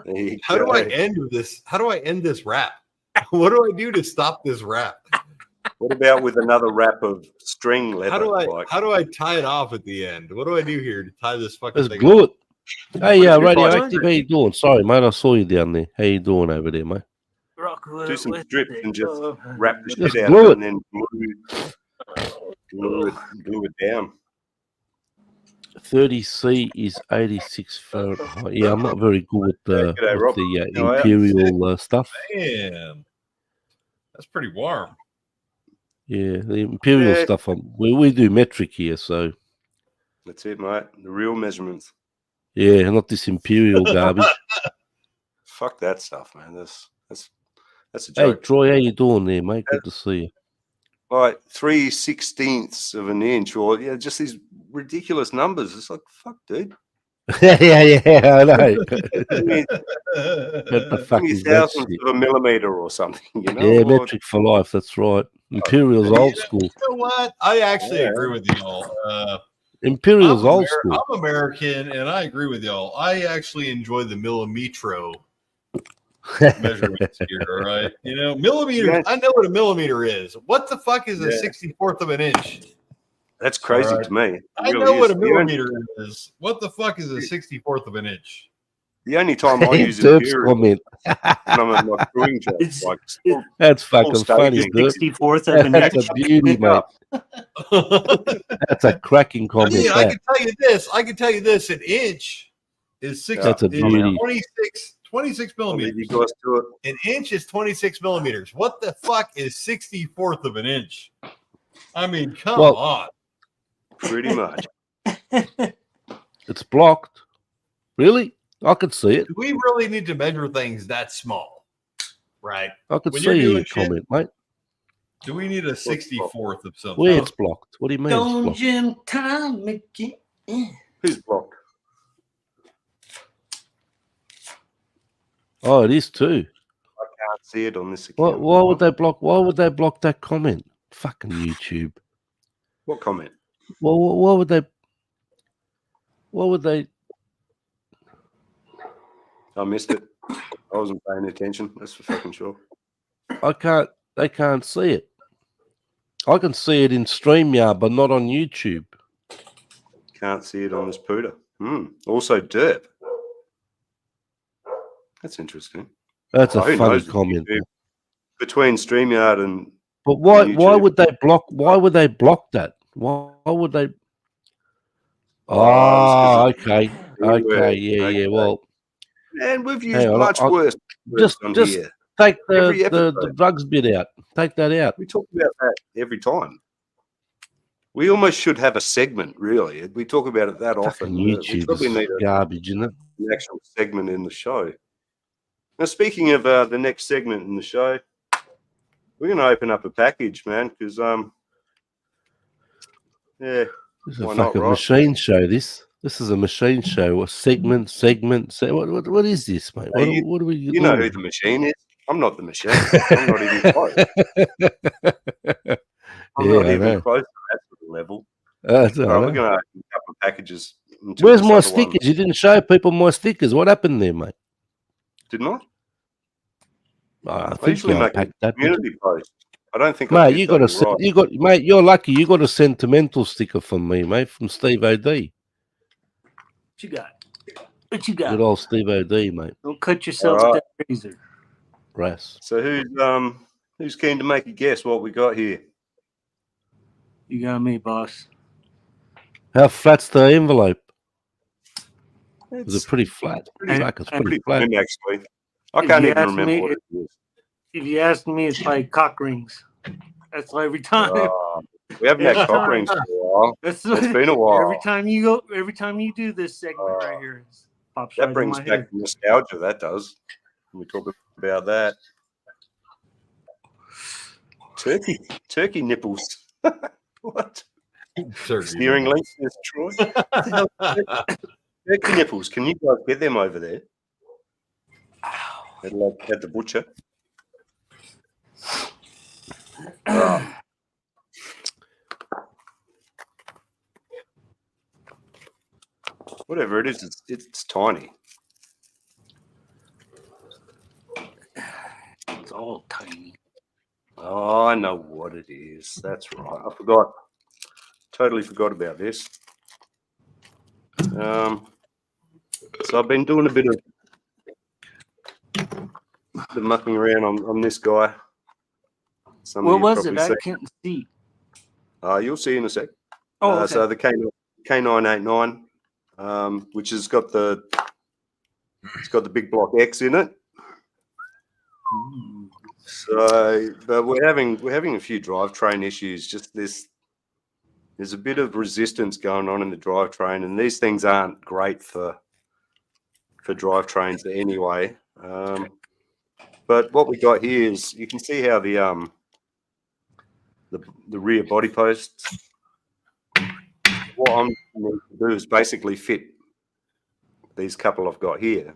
Speaker 1: There you
Speaker 13: How do I
Speaker 1: go.
Speaker 13: end this? How do I end this rap? What do I do to stop this rap?
Speaker 1: What about with another wrap of string leather?
Speaker 13: How do I tie it off at the end? What do I do here to tie this fucking
Speaker 15: Let's
Speaker 13: thing
Speaker 15: glue
Speaker 13: off?
Speaker 15: it. Hey,
Speaker 1: What if you
Speaker 15: Radioactive, how you doing? Sorry, mate, I saw you down there. How you doing over there, mate?
Speaker 1: Do some strips and just wrap the
Speaker 15: Just
Speaker 1: shit out
Speaker 15: glue
Speaker 1: of it and then glue it down.
Speaker 15: 30C is 86 Fahrenheit. Yeah, I'm not very good with the
Speaker 1: G'day, Rob. How are ya?
Speaker 15: imperial stuff.
Speaker 13: Man, that's pretty warm.
Speaker 15: Yeah, the imperial
Speaker 1: Yeah.
Speaker 15: stuff. We do metric here, so
Speaker 1: That's it, mate. The real measurements.
Speaker 15: yeah, not this imperial garbage.
Speaker 1: Fuck that stuff, man. That's a
Speaker 15: Hey,
Speaker 1: joke.
Speaker 15: Troy, how you doing there, mate? Good to see you.
Speaker 1: Like 3/16 of an inch, or yeah, just these ridiculous numbers. It's like fuck, dude.
Speaker 15: yeah, I know.
Speaker 1: Give me,
Speaker 15: What the fuck
Speaker 1: give me
Speaker 15: is that
Speaker 1: thousandths
Speaker 15: shit?
Speaker 1: of a millimeter or something, you know?
Speaker 15: Yeah,
Speaker 1: Or-
Speaker 15: metric for life. That's right. Imperial's old school.
Speaker 13: You know what? I actually
Speaker 1: Yeah.
Speaker 13: agree with y'all.
Speaker 15: Imperial's old school.
Speaker 13: I'm American, and I agree with y'all. I actually enjoy the millimetro measurements here. All right, you know, millimeters.
Speaker 1: Yeah.
Speaker 13: I know what a millimeter is. What the fuck is a
Speaker 1: Yeah.
Speaker 13: 64th of an inch?
Speaker 1: That's crazy
Speaker 13: All right.
Speaker 1: to me. It
Speaker 13: I
Speaker 1: really
Speaker 13: know what
Speaker 1: is.
Speaker 13: a millimeter is. What the fuck is a 64th of an inch?
Speaker 1: The only time I use
Speaker 15: Derp's
Speaker 1: imperial
Speaker 15: comment.
Speaker 1: when I'm at my brewing job,
Speaker 14: It's-
Speaker 1: like
Speaker 15: That's fucking funny,
Speaker 1: staging.
Speaker 15: Derp.
Speaker 14: 64th of an
Speaker 15: That's
Speaker 14: inch.
Speaker 15: a beauty, mate. That's a cracking
Speaker 13: I
Speaker 15: comment.
Speaker 13: mean, I
Speaker 15: That.
Speaker 13: can tell you this. I can tell you this. An inch is
Speaker 15: That's a
Speaker 13: is
Speaker 15: beauty.
Speaker 13: 26
Speaker 1: I'll leave
Speaker 13: millimeters.
Speaker 1: you guys to it.
Speaker 13: An inch is 26 millimeters. What the fuck is 64th of an inch? I mean, come
Speaker 15: Well-
Speaker 13: on.
Speaker 1: Pretty much.
Speaker 15: It's blocked. Really? I could see it.
Speaker 13: Do we really need to measure things that small? Right?
Speaker 15: I could
Speaker 13: When you're
Speaker 15: see your
Speaker 13: doing shit,
Speaker 15: comment, mate.
Speaker 13: do we need a 64th of something?
Speaker 15: Where it's blocked. What do you mean it's
Speaker 14: Don't
Speaker 15: blocked?
Speaker 14: Jim time again.
Speaker 1: Who's blocked?
Speaker 15: Oh, it is too.
Speaker 1: I can't see it on this account.
Speaker 15: Why would they block? Why would they block that comment? Fucking YouTube.
Speaker 1: What comment?
Speaker 15: Well, why would they? Why would they?
Speaker 1: I missed it. I wasn't paying attention. That's for fucking sure.
Speaker 15: I can't. They can't see it. I can see it in StreamYard, but not on YouTube.
Speaker 1: Can't see it on this pooter. Also, derp. That's interesting.
Speaker 15: That's a
Speaker 1: Who
Speaker 15: funny
Speaker 1: knows?
Speaker 15: comment.
Speaker 1: Between StreamYard and
Speaker 15: But why
Speaker 1: YouTube.
Speaker 15: would they block? Why would they block that? Why would they?
Speaker 1: Oh, it's 'cause
Speaker 15: Oh,
Speaker 1: of
Speaker 15: okay,
Speaker 1: keyword.
Speaker 15: yeah.
Speaker 1: Okay.
Speaker 15: Well,
Speaker 1: And we've used
Speaker 15: hang on,
Speaker 1: much worse words
Speaker 15: just
Speaker 1: on here.
Speaker 15: take
Speaker 1: Every
Speaker 15: the
Speaker 1: episode.
Speaker 15: drugs bit out. Take that out.
Speaker 1: We talk about that every time. We almost should have a segment, really. We talk about it that
Speaker 15: Fucking
Speaker 1: often. We
Speaker 15: YouTube
Speaker 1: probably
Speaker 15: is
Speaker 1: need
Speaker 15: garbage, isn't it?
Speaker 1: an actual segment in the show. Now, speaking of the next segment in the show, we're going to open up a package, man, because yeah,
Speaker 15: This is a
Speaker 1: why not,
Speaker 15: fucking
Speaker 1: right?
Speaker 15: machine show. This is a machine show. A segment. What is this, mate?
Speaker 1: Hey,
Speaker 15: What are we
Speaker 1: you know who
Speaker 15: doing?
Speaker 1: the machine is? I'm not the machine. I'm not even close. I'm
Speaker 15: Yeah,
Speaker 1: not
Speaker 15: I
Speaker 1: even
Speaker 15: know.
Speaker 1: close to that sort of level.
Speaker 15: That's all
Speaker 1: All right,
Speaker 15: right.
Speaker 1: we're going to open a couple of packages. Until
Speaker 15: Where's
Speaker 1: this
Speaker 15: my
Speaker 1: other
Speaker 15: stickers?
Speaker 1: one.
Speaker 15: You didn't show people my stickers. What happened there, mate?
Speaker 1: Didn't I?
Speaker 15: I
Speaker 1: I
Speaker 15: think
Speaker 1: usually
Speaker 15: you
Speaker 1: make a
Speaker 15: unpacked that, did
Speaker 1: community post. I don't think I
Speaker 15: mate.
Speaker 1: did
Speaker 15: You got
Speaker 1: though.
Speaker 15: a
Speaker 1: Right.
Speaker 15: mate. You're lucky. You got a sentimental sticker from me, mate, from Steve Od.
Speaker 14: What you got? What you got?
Speaker 15: Good old Steve Od, mate.
Speaker 14: Don't cut yourself
Speaker 1: All
Speaker 14: with
Speaker 1: right.
Speaker 14: that razor.
Speaker 15: Brass.
Speaker 1: So who's keen to make a guess what we got here?
Speaker 14: You got me, boss.
Speaker 15: How flat's the envelope? Is it pretty flat?
Speaker 1: Pretty,
Speaker 15: Fuck, it's pretty flat.
Speaker 1: thin, actually. I
Speaker 14: If
Speaker 1: can't
Speaker 14: you
Speaker 1: even
Speaker 14: ask
Speaker 1: remember
Speaker 14: me,
Speaker 1: what it is.
Speaker 14: If you ask me, it's like cock rings. That's why every time.
Speaker 1: We haven't had
Speaker 14: every
Speaker 1: cock
Speaker 14: time-
Speaker 1: rings for a while.
Speaker 14: That's
Speaker 1: It's been a while.
Speaker 14: Every time you do this segment right here, it pops
Speaker 1: That
Speaker 14: right in
Speaker 1: brings
Speaker 14: my
Speaker 1: back
Speaker 14: head.
Speaker 1: nostalgia. That does. We talk about that. Turkey nipples. What? Steering links, Miss Troy. What the hell? Turkey nipples. Can you guys get them over there? At the butcher. Whatever it is, it's tiny.
Speaker 14: It's all tiny.
Speaker 1: Oh, I know what it is. That's right. I forgot. Totally forgot about this. So I've been doing a bit of mucking around on this guy. Some of
Speaker 14: What
Speaker 1: you
Speaker 14: was it?
Speaker 1: probably
Speaker 14: I can't see.
Speaker 1: You'll see in a sec.
Speaker 14: Oh, okay.
Speaker 1: So the K989, which has got the big block X in it. So, but we're having a few drivetrain issues. Just there's a bit of resistance going on in the drivetrain, and these things aren't great for drivetrains anyway. But what we got here is you can see how the rear body posts. What I'm going to do is basically fit these couple I've got here.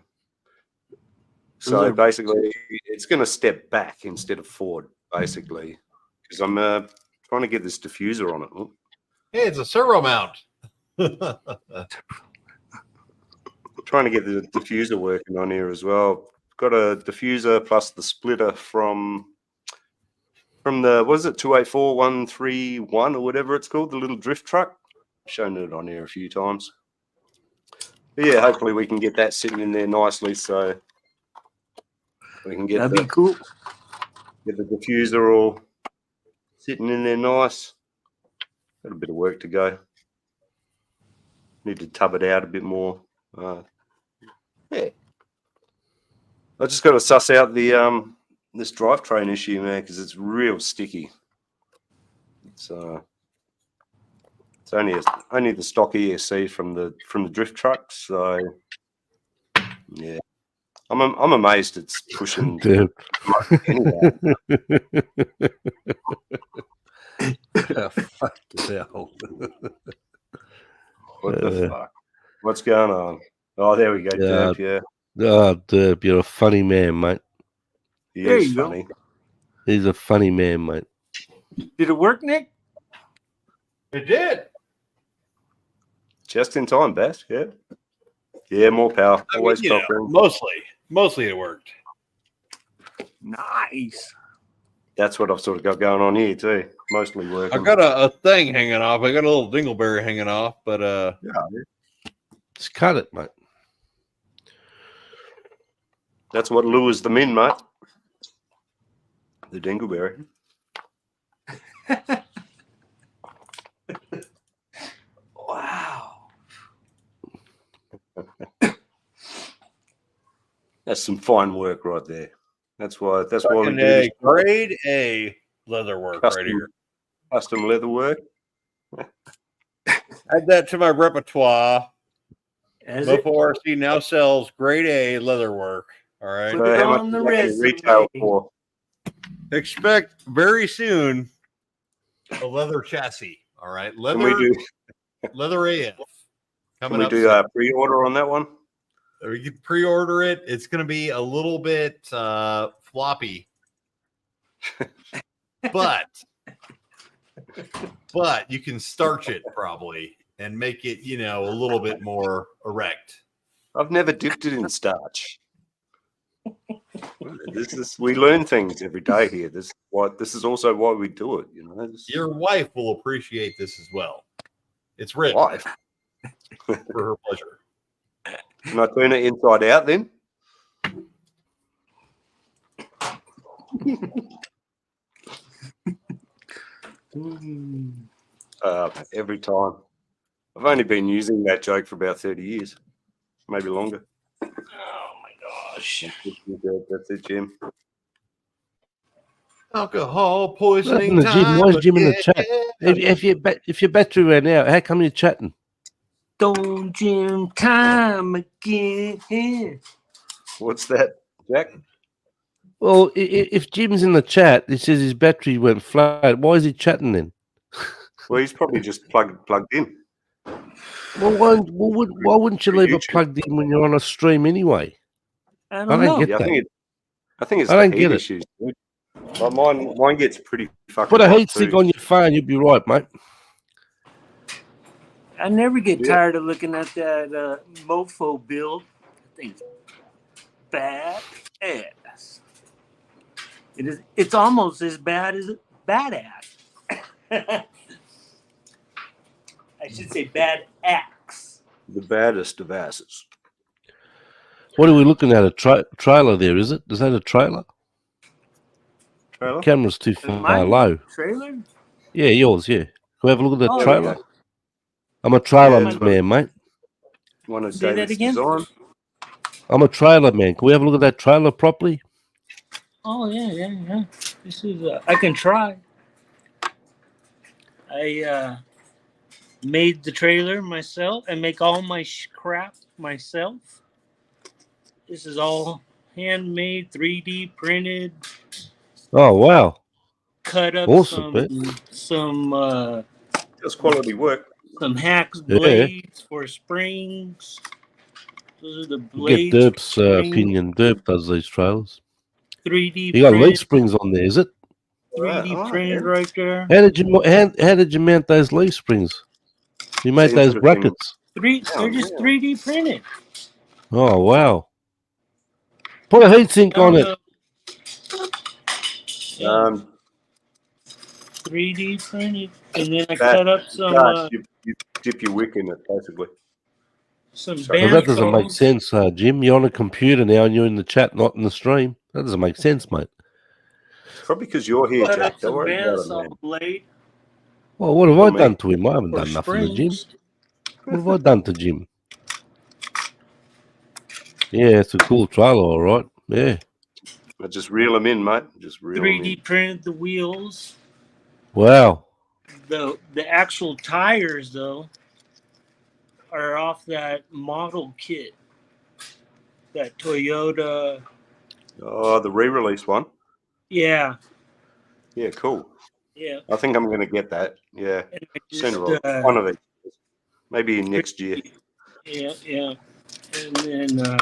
Speaker 1: So basically, it's going to step back instead of forward, basically, because I'm trying to get this diffuser on it. Look.
Speaker 13: Hey, it's a servo mount.
Speaker 1: Trying to get the diffuser working on here as well. Got a diffuser plus the splitter from the, what is it, 284131 or whatever it's called, the little drift truck. I've shown it on here a few times. But yeah, hopefully we can get that sitting in there nicely so we can get
Speaker 14: That'd be cool.
Speaker 1: Get the diffuser all sitting in there nice. Got a bit of work to go. Need to tub it out a bit more. Yeah. I just got to suss out the this drivetrain issue, man, because it's real sticky. It's only the stock ESC from the drift truck, so yeah. I'm amazed it's pushing.
Speaker 15: Oh, fuck hell.
Speaker 1: What the fuck? What's going on? Oh, there we go, Derp, yeah.
Speaker 15: Oh, Derp, you're a funny man, mate.
Speaker 1: He is funny.
Speaker 15: He's a funny man, mate.
Speaker 14: Did it work, Nick?
Speaker 13: It did.
Speaker 1: Just in time, Bass. Yeah. Yeah, more power. Always cock ring.
Speaker 13: Mostly it worked.
Speaker 14: Nice.
Speaker 13: That's what I've sort of got going on here too. Mostly working.
Speaker 11: I got a thing hanging off. I got a little dingleberry hanging off, but
Speaker 15: just cut it, mate.
Speaker 1: That's what lures them in, mate. The dingleberry.
Speaker 14: Wow.
Speaker 1: That's some fine work right there. That's why we
Speaker 16: Fucking
Speaker 1: do this
Speaker 16: grade A leather work right here.
Speaker 1: custom leather work.
Speaker 16: Add that to my repertoire.
Speaker 14: As
Speaker 16: Mofo RC now sells grade A leather work. All right.
Speaker 14: Put it on the
Speaker 1: retail for?
Speaker 16: Expect very soon
Speaker 12: A leather chassis. All right.
Speaker 1: Can
Speaker 12: Leather,
Speaker 1: we do?
Speaker 12: leather AF.
Speaker 1: Can
Speaker 12: Coming
Speaker 1: we
Speaker 12: up
Speaker 1: do
Speaker 12: soon.
Speaker 1: a pre-order on that one?
Speaker 12: We can pre-order it. It's going to be a little bit floppy, but you can starch it probably and make it, you know, a little bit more erect.
Speaker 1: I've never dipped it in starch. We learn things every day here. This is also why we do it. You know,
Speaker 12: Your wife will appreciate this as well. It's rich.
Speaker 1: Wife
Speaker 12: for her pleasure.
Speaker 1: Can I turn it inside out then? Every time. I've only been using that joke for about 30 years, maybe longer.
Speaker 14: Oh my gosh.
Speaker 1: That's it, Jim.
Speaker 12: Alcohol poisoning
Speaker 15: Listen to Jim.
Speaker 12: time.
Speaker 15: Why is Jim in the chat?
Speaker 12: again.
Speaker 15: If your battery ran out, how come you're chatting?
Speaker 14: Don't Jim time again.
Speaker 1: What's that, Jack?
Speaker 15: Well, if Jim's in the chat, he says his battery went flat. Why is he chatting then?
Speaker 1: Well, he's probably just plugged in.
Speaker 15: Well, why wouldn't you leave it plugged in when you're on a stream anyway?
Speaker 14: I
Speaker 15: don't
Speaker 14: know.
Speaker 15: get
Speaker 1: Yeah,
Speaker 15: that.
Speaker 1: I think it's
Speaker 15: I
Speaker 1: the
Speaker 15: don't
Speaker 1: heat
Speaker 15: get it.
Speaker 1: issues. Dude. But mine gets pretty fucking
Speaker 15: Put a
Speaker 1: hot
Speaker 15: heat sink
Speaker 1: too.
Speaker 15: on your phone, you'll be right, mate.
Speaker 14: I never get
Speaker 1: Yeah.
Speaker 14: tired of looking at that mofo build. I think it's bad ass. It's almost as bad as badass. I should say bad axe.
Speaker 1: The baddest of asses.
Speaker 15: What are we looking at? A trailer there, is it? Is that a trailer?
Speaker 1: Trailer?
Speaker 15: Camera's too far
Speaker 14: Mine?
Speaker 15: low.
Speaker 14: Trailer?
Speaker 15: Yeah, yours, yeah. Can we have a look at the
Speaker 14: Oh,
Speaker 15: trailer?
Speaker 14: yeah.
Speaker 15: I'm a trailer
Speaker 1: Yeah,
Speaker 15: man, mate.
Speaker 1: One of
Speaker 14: Say that
Speaker 1: David's
Speaker 14: again?
Speaker 1: design.
Speaker 15: I'm a trailer man. Can we have a look at that trailer properly?
Speaker 14: Oh yeah. This is I can try. I made the trailer myself and make all my crap myself. This is all handmade, 3D printed.
Speaker 15: Oh, wow.
Speaker 14: Cut up
Speaker 15: Awesome, man.
Speaker 14: some
Speaker 1: That's quality work.
Speaker 14: some hacks
Speaker 15: Yeah.
Speaker 14: blades for springs. Those are the
Speaker 15: Get
Speaker 14: blades.
Speaker 15: Derp's
Speaker 14: springs,
Speaker 15: opinion. Derp does these trailers.
Speaker 14: 3D
Speaker 15: You got lead
Speaker 14: printed.
Speaker 15: springs on there, is it?
Speaker 14: 3D
Speaker 1: Oh,
Speaker 14: printed
Speaker 1: yeah.
Speaker 14: right there.
Speaker 15: How did you mount those leaf springs? You made
Speaker 1: Seems
Speaker 15: those
Speaker 1: to have been-
Speaker 15: brackets.
Speaker 14: They're just 3D printed.
Speaker 15: Oh, wow. Put a heatsink on it.
Speaker 14: Yeah. 3D printed, and then I
Speaker 1: That-
Speaker 14: cut up some
Speaker 1: you dip your wick in it, basically.
Speaker 14: some
Speaker 15: Well, that doesn't make
Speaker 14: bandsaws.
Speaker 15: sense, Jim. You're on a computer now and you're in the chat, not in the stream. That doesn't make sense, mate.
Speaker 1: Probably because you're here,
Speaker 14: Cut
Speaker 1: Jack.
Speaker 14: up
Speaker 1: Don't
Speaker 14: some
Speaker 1: worry about it, man.
Speaker 14: bandsaw blade
Speaker 15: Well, what have
Speaker 1: For
Speaker 15: I
Speaker 1: me.
Speaker 15: done to him? I haven't
Speaker 14: for
Speaker 15: done nothing to Jim.
Speaker 14: springs.
Speaker 15: What have I done to Jim? Yeah, it's a cool trailer, all right. Yeah.
Speaker 1: But just reel them in, mate. Just reel them
Speaker 14: 3D
Speaker 1: in.
Speaker 14: printed the wheels.
Speaker 15: Wow.
Speaker 14: The actual tires though are off that model kit. That Toyota.
Speaker 1: Oh, the re-release one.
Speaker 14: Yeah.
Speaker 1: Yeah, cool.
Speaker 14: Yeah.
Speaker 1: I think I'm going to get that. Yeah,
Speaker 14: And I
Speaker 1: sooner
Speaker 14: just,
Speaker 1: or one of these. Maybe next year.
Speaker 14: Yeah. And then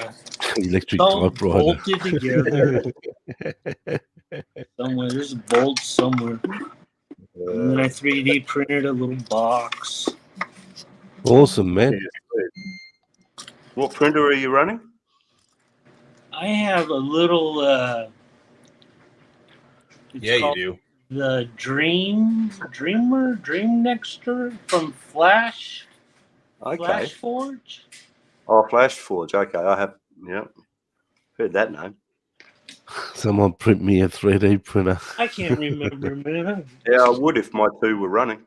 Speaker 15: Electric
Speaker 14: all
Speaker 15: typewriter.
Speaker 14: bolted together. Somewhere there's a bolt somewhere. And then I 3D printed a little box.
Speaker 15: Awesome, man.
Speaker 1: What printer are you running?
Speaker 14: I have a little it's
Speaker 12: Yeah, you
Speaker 14: called
Speaker 12: do.
Speaker 14: the Dream Nexter from Flash
Speaker 1: Okay.
Speaker 14: Forge.
Speaker 1: Oh, Flash Forge. Okay, I have. Yeah, heard that name.
Speaker 15: Someone print me a 3D printer.
Speaker 14: I can't remember, man,
Speaker 1: Yeah, I would if my two were running.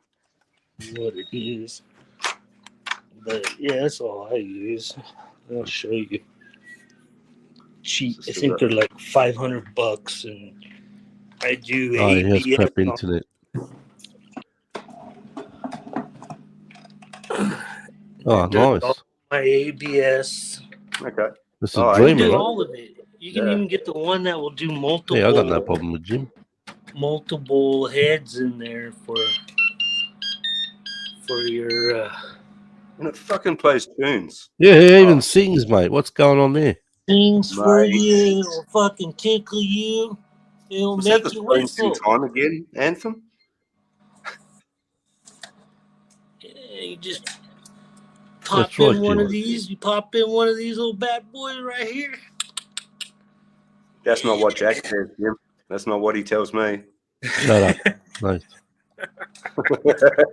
Speaker 14: what it is. But yeah, that's all I use. I'll show you. Cheap. I think they're like $500, and I do
Speaker 15: Oh, he has
Speaker 14: ABS.
Speaker 15: crap internet. Oh,
Speaker 14: Does all
Speaker 15: nice.
Speaker 14: my ABS.
Speaker 1: Okay.
Speaker 15: That's
Speaker 1: Oh,
Speaker 15: a
Speaker 1: I
Speaker 14: You
Speaker 15: dream,
Speaker 14: can do
Speaker 15: right?
Speaker 14: all of it. You can
Speaker 1: Yeah.
Speaker 14: even get the one that will do multiple.
Speaker 15: Yeah, I got no problem with Jim.
Speaker 14: Multiple heads in there for your
Speaker 1: And it fucking plays tunes.
Speaker 15: Yeah, he even sings, mate. What's going on there?
Speaker 14: things for
Speaker 1: Mate.
Speaker 14: you. It'll fucking tickle you. It'll
Speaker 1: Was that
Speaker 14: make
Speaker 1: the
Speaker 14: you
Speaker 1: Springsteen
Speaker 14: whistle.
Speaker 1: time again, Anthem?
Speaker 14: Yeah, you just pop
Speaker 15: That's right,
Speaker 14: in one
Speaker 15: Jim.
Speaker 14: of these. You pop in one of these little bad boys right here.
Speaker 1: That's not what Jack says, Jim. That's not what he tells me.
Speaker 15: Shut up. No.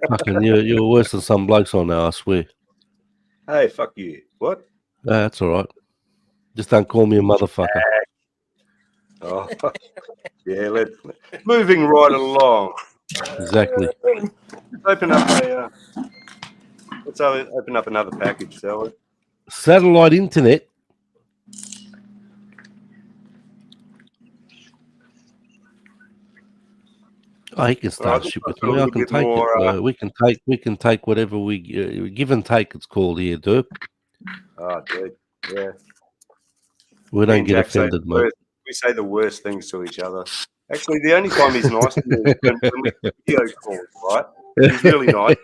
Speaker 15: Fucking, you're worse than some blokes on now, I swear.
Speaker 1: Hey, fuck you. What?
Speaker 15: No, that's all right. Just don't call me a motherfucker.
Speaker 1: Oh, yeah. Moving right along.
Speaker 15: Exactly.
Speaker 1: Let's open up another package, shall we?
Speaker 15: Satellite internet. Oh, he can start
Speaker 1: this
Speaker 15: shit
Speaker 1: one's
Speaker 15: with
Speaker 1: got a
Speaker 15: me. I
Speaker 1: little
Speaker 15: can
Speaker 1: bit
Speaker 15: take
Speaker 1: more,
Speaker 15: it. We can take whatever we give and take. It's called here, Derp.
Speaker 1: Oh, dude. Yeah.
Speaker 15: We
Speaker 1: Me
Speaker 15: don't
Speaker 1: and
Speaker 15: get
Speaker 1: Jack say
Speaker 15: offended,
Speaker 1: the
Speaker 15: mate.
Speaker 1: worst- we say the worst things to each other. Actually, the only time he's nice to me is when we video call, right? He's really nice.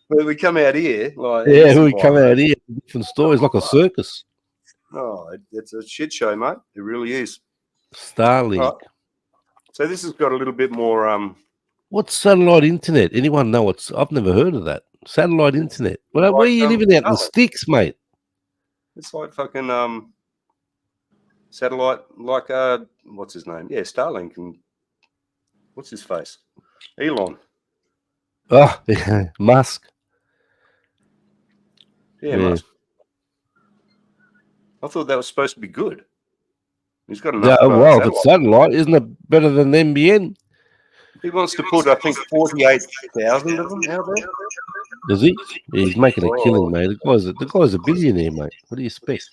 Speaker 1: But we come out here, like
Speaker 15: Yeah, we come out here, different stories like a circus.
Speaker 1: Oh, it's a shit show, mate. It really is.
Speaker 15: Starlink.
Speaker 1: Right. So this has got a little bit more.
Speaker 15: What's satellite internet? Anyone know what's? I've never heard of that. Satellite internet. Well, where are you living out in the sticks, mate?
Speaker 1: It's like fucking satellite, like what's his name? Yeah, Starlink and what's his face? Elon.
Speaker 15: Oh, Musk.
Speaker 1: Yeah, Musk. I thought that was supposed to be good. He's got enough.
Speaker 15: Yeah, well, if it's satellite, isn't it better than NBN?
Speaker 1: He wants to put, I think, 48,000 of them out there.
Speaker 15: Does he? Yeah, he's making a killing, mate. The guy's a billionaire, mate. What do you expect?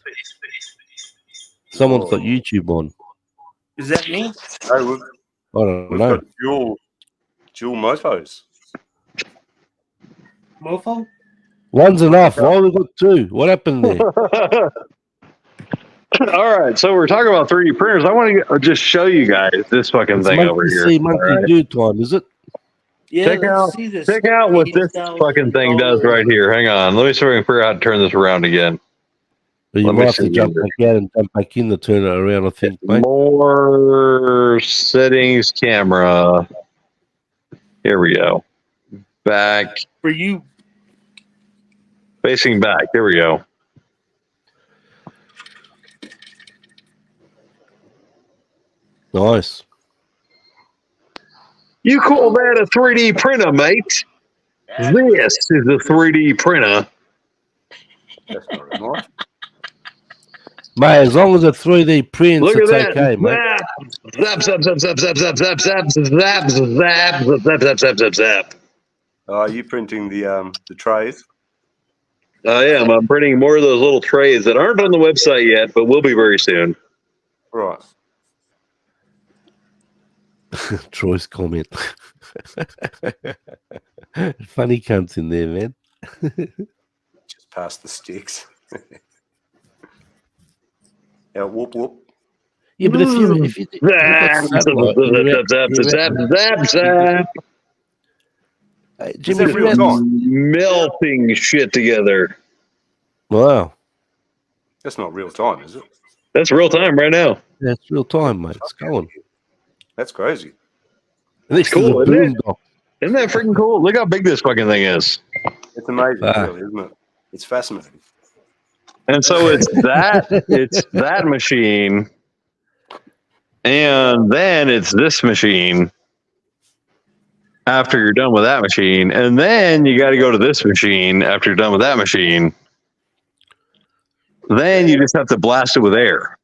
Speaker 15: Someone's got YouTube on.
Speaker 14: Is that me?
Speaker 1: Hey,
Speaker 15: I don't
Speaker 1: we've
Speaker 15: know.
Speaker 1: got dual mofos.
Speaker 14: Mofo?
Speaker 15: One's enough. Why we got two? What happened there?
Speaker 17: All right, so we're talking about 3D printers. I want to just show you guys this fucking
Speaker 15: It's
Speaker 17: thing over
Speaker 15: monkey
Speaker 17: here.
Speaker 15: see, monkey
Speaker 17: All right.
Speaker 15: do time, is it?
Speaker 14: Yeah,
Speaker 17: Check out, check out what this fucking thing does right here. Hang on, let me see if I can figure out how to turn this around again.
Speaker 15: But you
Speaker 17: Let me
Speaker 15: might have to
Speaker 17: see
Speaker 15: jump
Speaker 17: here.
Speaker 15: back out and jump back in to turn it around, I think, mate.
Speaker 17: More settings, camera. Here we go. Back.
Speaker 14: For you.
Speaker 17: Facing back. Here we go.
Speaker 15: Nice.
Speaker 17: You call that a 3D printer, mate? This is a 3D printer.
Speaker 1: That's not right.
Speaker 15: Mate, as long as it's 3D prints,
Speaker 17: Look at
Speaker 15: it's
Speaker 17: that.
Speaker 15: okay, mate.
Speaker 17: Zap, zap, zap, zap, zap, zap, zap, zap, zap, zap, zap, zap, zap, zap, zap, zap, zap.
Speaker 1: Are you printing the trays?
Speaker 17: I am. I'm printing more of those little trays that aren't on the website yet, but will be very soon.
Speaker 1: Right.
Speaker 15: Troy's comment. Funny cunts in there, man.
Speaker 1: Just pass the sticks. Yeah, whoop whoop.
Speaker 15: Yeah, but if you Jimmy, if you had-
Speaker 17: melting shit together.
Speaker 15: Wow,
Speaker 1: That's not real time, is it?
Speaker 17: That's real time right now.
Speaker 15: that's real time, mate. It's going.
Speaker 1: That's crazy.
Speaker 15: It's
Speaker 17: cool, isn't it?
Speaker 15: boondog.
Speaker 17: Isn't that freaking cool? Look how big this fucking thing is.
Speaker 1: It's amazing,
Speaker 15: Ah.
Speaker 1: really, isn't it? It's fascinating.
Speaker 17: And so it's that machine, and then it's this machine after you're done with that machine, and then you got to go to this machine after you're done with that machine. Then you just have to blast it with air.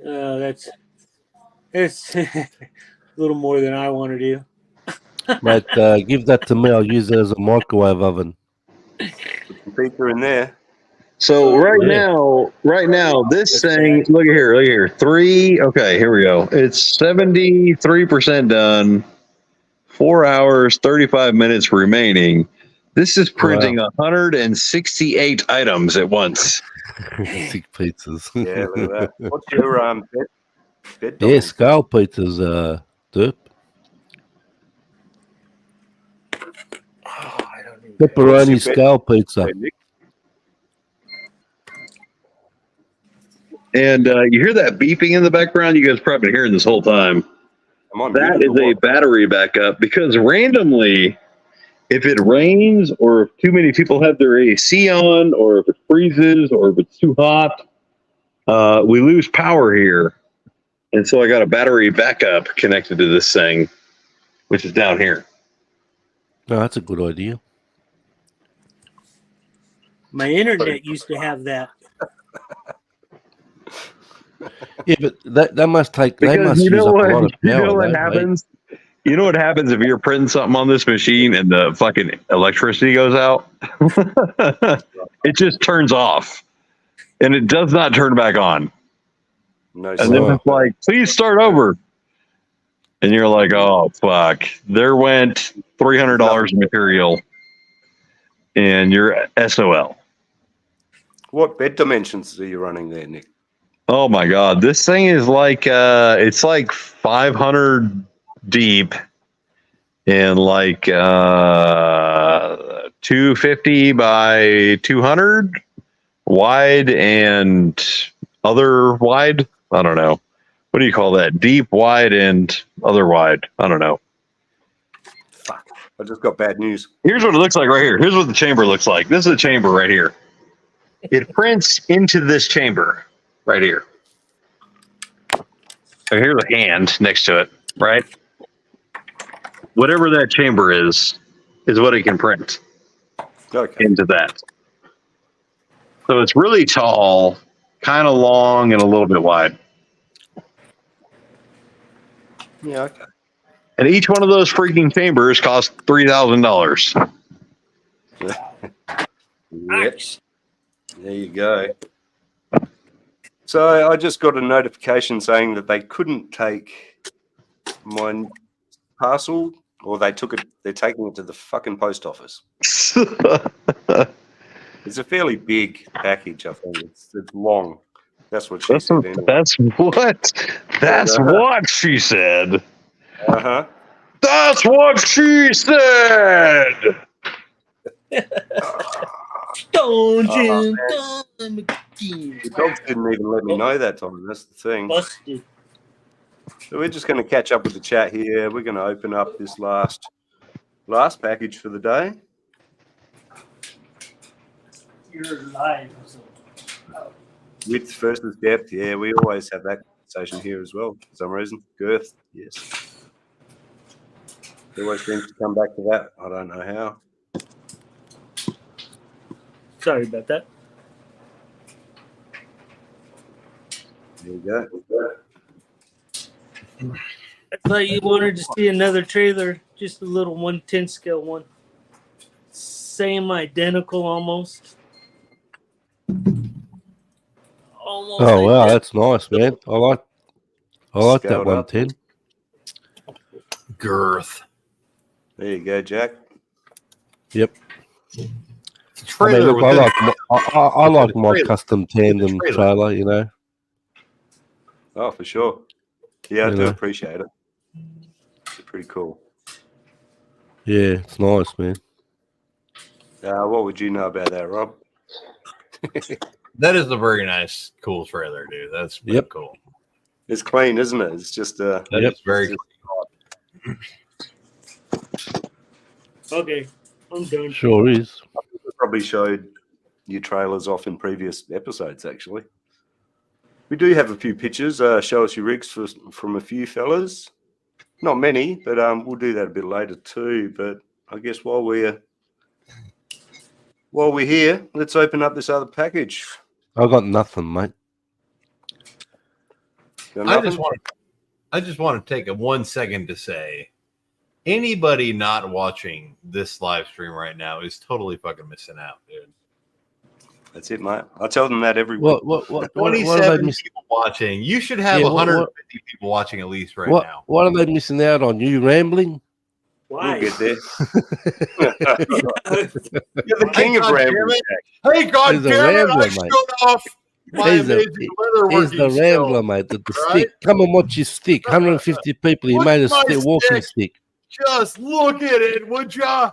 Speaker 14: That's it's a little more than I want to do.
Speaker 15: Mate, give that to me. I'll use it as a microwave oven.
Speaker 1: Put some pizza in there.
Speaker 17: So right
Speaker 15: yeah.
Speaker 17: now, this thing, look at here. Okay, here we go. It's 73% done. 4 hours, 35 minutes remaining. This is printing 168 items at once.
Speaker 15: 6 pizzas.
Speaker 1: Yeah, look at that. What's your bed
Speaker 15: Yeah, scale pizzas, Derp. Pepperoni scale pizza.
Speaker 17: And you hear that beeping in the background? You guys probably been hearing this whole time. That is a battery backup because randomly, if it rains or if too many people have their AC on or if it freezes or if it's too hot, we lose power here. And so I got a battery backup connected to this thing, which is down here.
Speaker 15: No, that's a good idea.
Speaker 14: My internet used to have that.
Speaker 15: Yeah, but that must take. They
Speaker 17: Because
Speaker 15: must
Speaker 17: you
Speaker 15: use
Speaker 17: know
Speaker 15: up
Speaker 17: what?
Speaker 15: a lot of
Speaker 17: You
Speaker 15: power.
Speaker 17: know what
Speaker 15: don't they?
Speaker 17: happens? You know what happens if you're printing something on this machine and the fucking electricity goes out? It just turns off. And it does not turn back on.
Speaker 1: No,
Speaker 17: and then it's like, please start over. And you're like, oh, fuck. There went $300 in material. And you're SOL.
Speaker 1: What bed dimensions are you running there, Nick?
Speaker 17: Oh my God. This thing is like, it's like 500 deep and like 250 by 200 wide and other wide. I don't know. What do you call that? Deep, wide, and other wide. I don't know.
Speaker 1: Fuck. I just got bad news.
Speaker 17: Here's what it looks like right here. Here's what the chamber looks like. This is the chamber right here. It prints into this chamber right here. So here's a hand next to it, right? Whatever that chamber is what it can print into that. So it's really tall, kind of long, and a little bit wide.
Speaker 1: Yeah, okay.
Speaker 17: And each one of those freaking chambers costs $3,000.
Speaker 1: Nice. There you go. So I just got a notification saying that they couldn't take my parcel, or they're taking it to the fucking post office. It's a fairly big package, I think. It's long. That's what she said. Anyway.
Speaker 17: That's what she said.
Speaker 1: Uh-huh.
Speaker 17: That's what she said.
Speaker 14: Don't you?
Speaker 1: The dogs didn't even let me know that time. That's the thing.
Speaker 14: Busted.
Speaker 1: So we're just going to catch up with the chat here. We're going to open up this last package for the day.
Speaker 14: You're live. So.
Speaker 1: Width versus depth. Yeah, we always have that conversation here as well for some reason. Girth. Yes. It always seems to come back to that. I don't know how.
Speaker 14: Sorry about that.
Speaker 1: There you go.
Speaker 14: I thought you wanted to see another trailer, just a little 110 scale one. Same identical almost. Almost
Speaker 15: Oh wow,
Speaker 14: identical.
Speaker 15: that's nice, man. I like that
Speaker 1: Scaled up.
Speaker 15: 110.
Speaker 12: Girth.
Speaker 1: There you go, Jack.
Speaker 15: Yep.
Speaker 12: Trailer
Speaker 15: look, I like my
Speaker 12: trailer.
Speaker 15: custom tandem trailer. You know.
Speaker 1: Oh, for sure. Yeah, I do
Speaker 15: Yeah.
Speaker 1: appreciate it. It's pretty cool.
Speaker 15: Yeah, it's nice, man.
Speaker 1: What would you know about that, Rob?
Speaker 12: That is a very nice, cool trailer, dude. That's pretty cool.
Speaker 1: It's clean, isn't it? It's just
Speaker 12: That is very
Speaker 1: it's
Speaker 12: clean.
Speaker 14: Okay, I'm done.
Speaker 15: Sure is.
Speaker 1: I probably showed your trailers off in previous episodes, actually. We do have a few pictures. Show us your rigs from a few fellas. Not many, but we'll do that a bit later too. But I guess while we're here, let's open up this other package.
Speaker 15: I got nothing, mate.
Speaker 12: I just want to take a 1 second to say, anybody not watching this live stream right now is totally fucking missing out, dude.
Speaker 1: That's it, mate. I tell them that every week.
Speaker 15: What are
Speaker 12: 27
Speaker 15: they
Speaker 12: people watching. You should have
Speaker 15: Yeah,
Speaker 12: 150 people watching at least right now.
Speaker 15: What are they missing out on? You rambling?
Speaker 1: We'll get there. You're the king of rambling.
Speaker 12: Hey, God
Speaker 15: He's a
Speaker 12: damn it!
Speaker 15: rambler,
Speaker 12: I
Speaker 15: mate.
Speaker 12: showed off my
Speaker 15: He's
Speaker 12: amazing leather
Speaker 15: the
Speaker 12: working
Speaker 15: rambler,
Speaker 12: skills,
Speaker 15: mate. The
Speaker 12: right?
Speaker 15: stick. Come and watch his stick. 150 people. He
Speaker 12: Look
Speaker 15: made a
Speaker 12: at my
Speaker 15: walking
Speaker 12: stick.
Speaker 15: stick.
Speaker 12: Just look at it, would ya?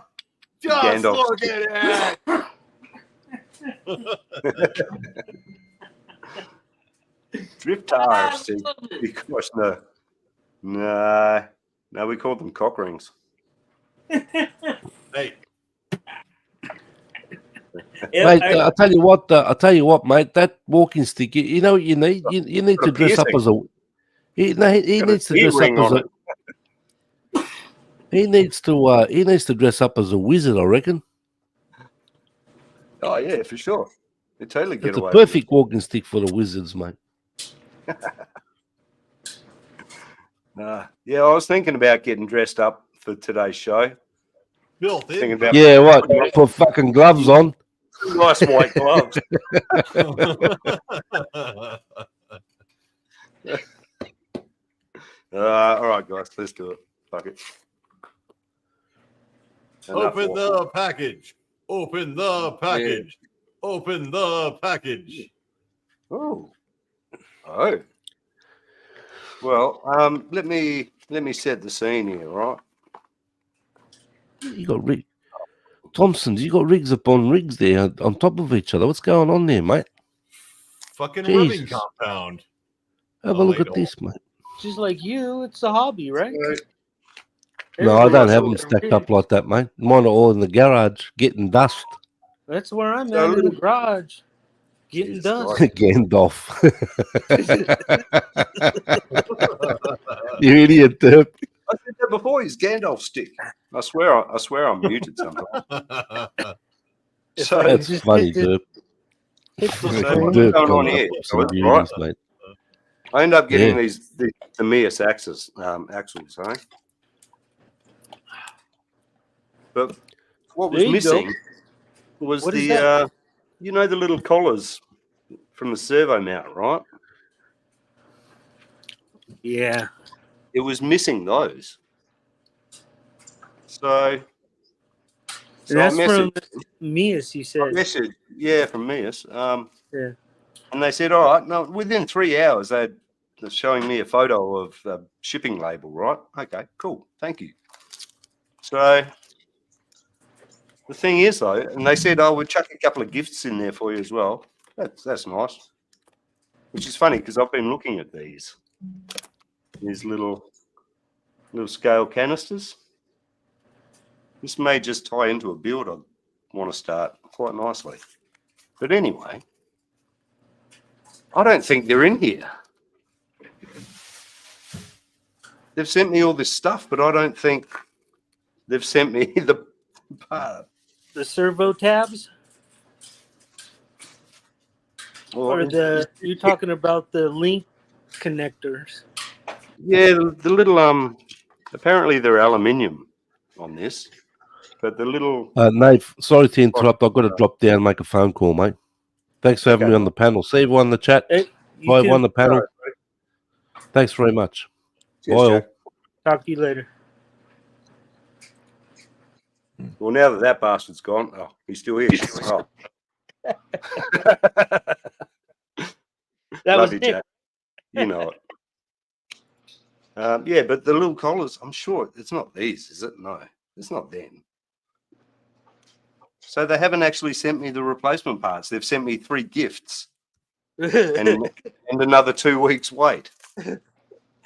Speaker 12: Just
Speaker 1: Gandalf
Speaker 12: look
Speaker 1: stick.
Speaker 12: at it.
Speaker 1: Drift tires. Because no, we call them cock rings.
Speaker 12: Hey,
Speaker 15: Mate, I'll tell you what, mate. That walking stick. You know what you need? You need to dress up as a. He needs to dress up as a. He needs to dress up as a wizard, I reckon.
Speaker 1: Oh yeah, for sure. You totally get
Speaker 15: It's a
Speaker 1: away.
Speaker 15: perfect walking stick for the wizards, mate.
Speaker 1: Yeah, I was thinking about getting dressed up for today's show. Thinking about
Speaker 15: Put fucking gloves on.
Speaker 1: Nice white gloves. All right, guys, let's do it. Fuck it.
Speaker 12: Open the package. Open the package. Open the package.
Speaker 1: Oh. Well, let me set the scene here, right?
Speaker 15: You got Thompsons. You got rigs upon rigs there on top of each other. What's going on there, mate?
Speaker 12: Fucking
Speaker 15: Jesus.
Speaker 12: rubbing compound.
Speaker 15: Have a look at this, mate.
Speaker 14: Just like you, it's a hobby, right?
Speaker 15: No, I don't have them stacked up like that, mate. Mine are all in the garage getting dust.
Speaker 14: That's where I'm at, in the garage, getting dust.
Speaker 15: Gandalf. You idiot, Derp.
Speaker 1: I said that before. He's Gandalf stick. I swear I'm muted sometimes. So
Speaker 15: That's funny, Derp.
Speaker 1: What's
Speaker 15: Derp
Speaker 1: going on
Speaker 15: comes
Speaker 1: here?
Speaker 15: up with some
Speaker 1: Right.
Speaker 15: beauties, mate.
Speaker 1: I end up getting
Speaker 15: Yeah.
Speaker 1: the Mias axles, eh? But what was
Speaker 14: There you
Speaker 1: missing
Speaker 14: go.
Speaker 1: was
Speaker 14: What is
Speaker 1: the
Speaker 14: that?
Speaker 1: the little collars from the servo mount, right?
Speaker 14: Yeah.
Speaker 1: It was missing those. So I
Speaker 14: That's from
Speaker 1: messaged.
Speaker 14: Mias, you said.
Speaker 1: Yeah, from Mias.
Speaker 14: Yeah.
Speaker 1: And they said, all right, no, within 3 hours, they're showing me a photo of the shipping label, right? Okay, cool. Thank you. So the thing is, though, and they said, we'll chuck a couple of gifts in there for you as well. That's nice. Which is funny because I've been looking at these little scale canisters. This may just tie into a build I want to start quite nicely. But anyway, I don't think they're in here. They've sent me all this stuff, but I don't think they've sent me the part.
Speaker 14: The servo tabs?
Speaker 1: Or
Speaker 14: you're talking about the link connectors.
Speaker 1: Yeah, the little apparently they're aluminium on this, but the little
Speaker 15: Nave, sorry to interrupt. I've got to drop down and make a phone call, mate. Thanks for having me on the panel. See everyone in the chat. Hi, everyone on the panel. Thanks very much.
Speaker 1: Cheers,
Speaker 15: Bye all.
Speaker 1: Jack.
Speaker 14: Talk to you later.
Speaker 1: Well, now that bastard's gone, he's still here. Oh.
Speaker 14: That
Speaker 1: Love
Speaker 14: was
Speaker 1: you,
Speaker 14: Nick.
Speaker 1: Jack. You know it. Yeah, but the little collars, I'm sure it's not these, is it? No, it's not them. So they haven't actually sent me the replacement parts. They've sent me 3 gifts and another 2 weeks wait. Are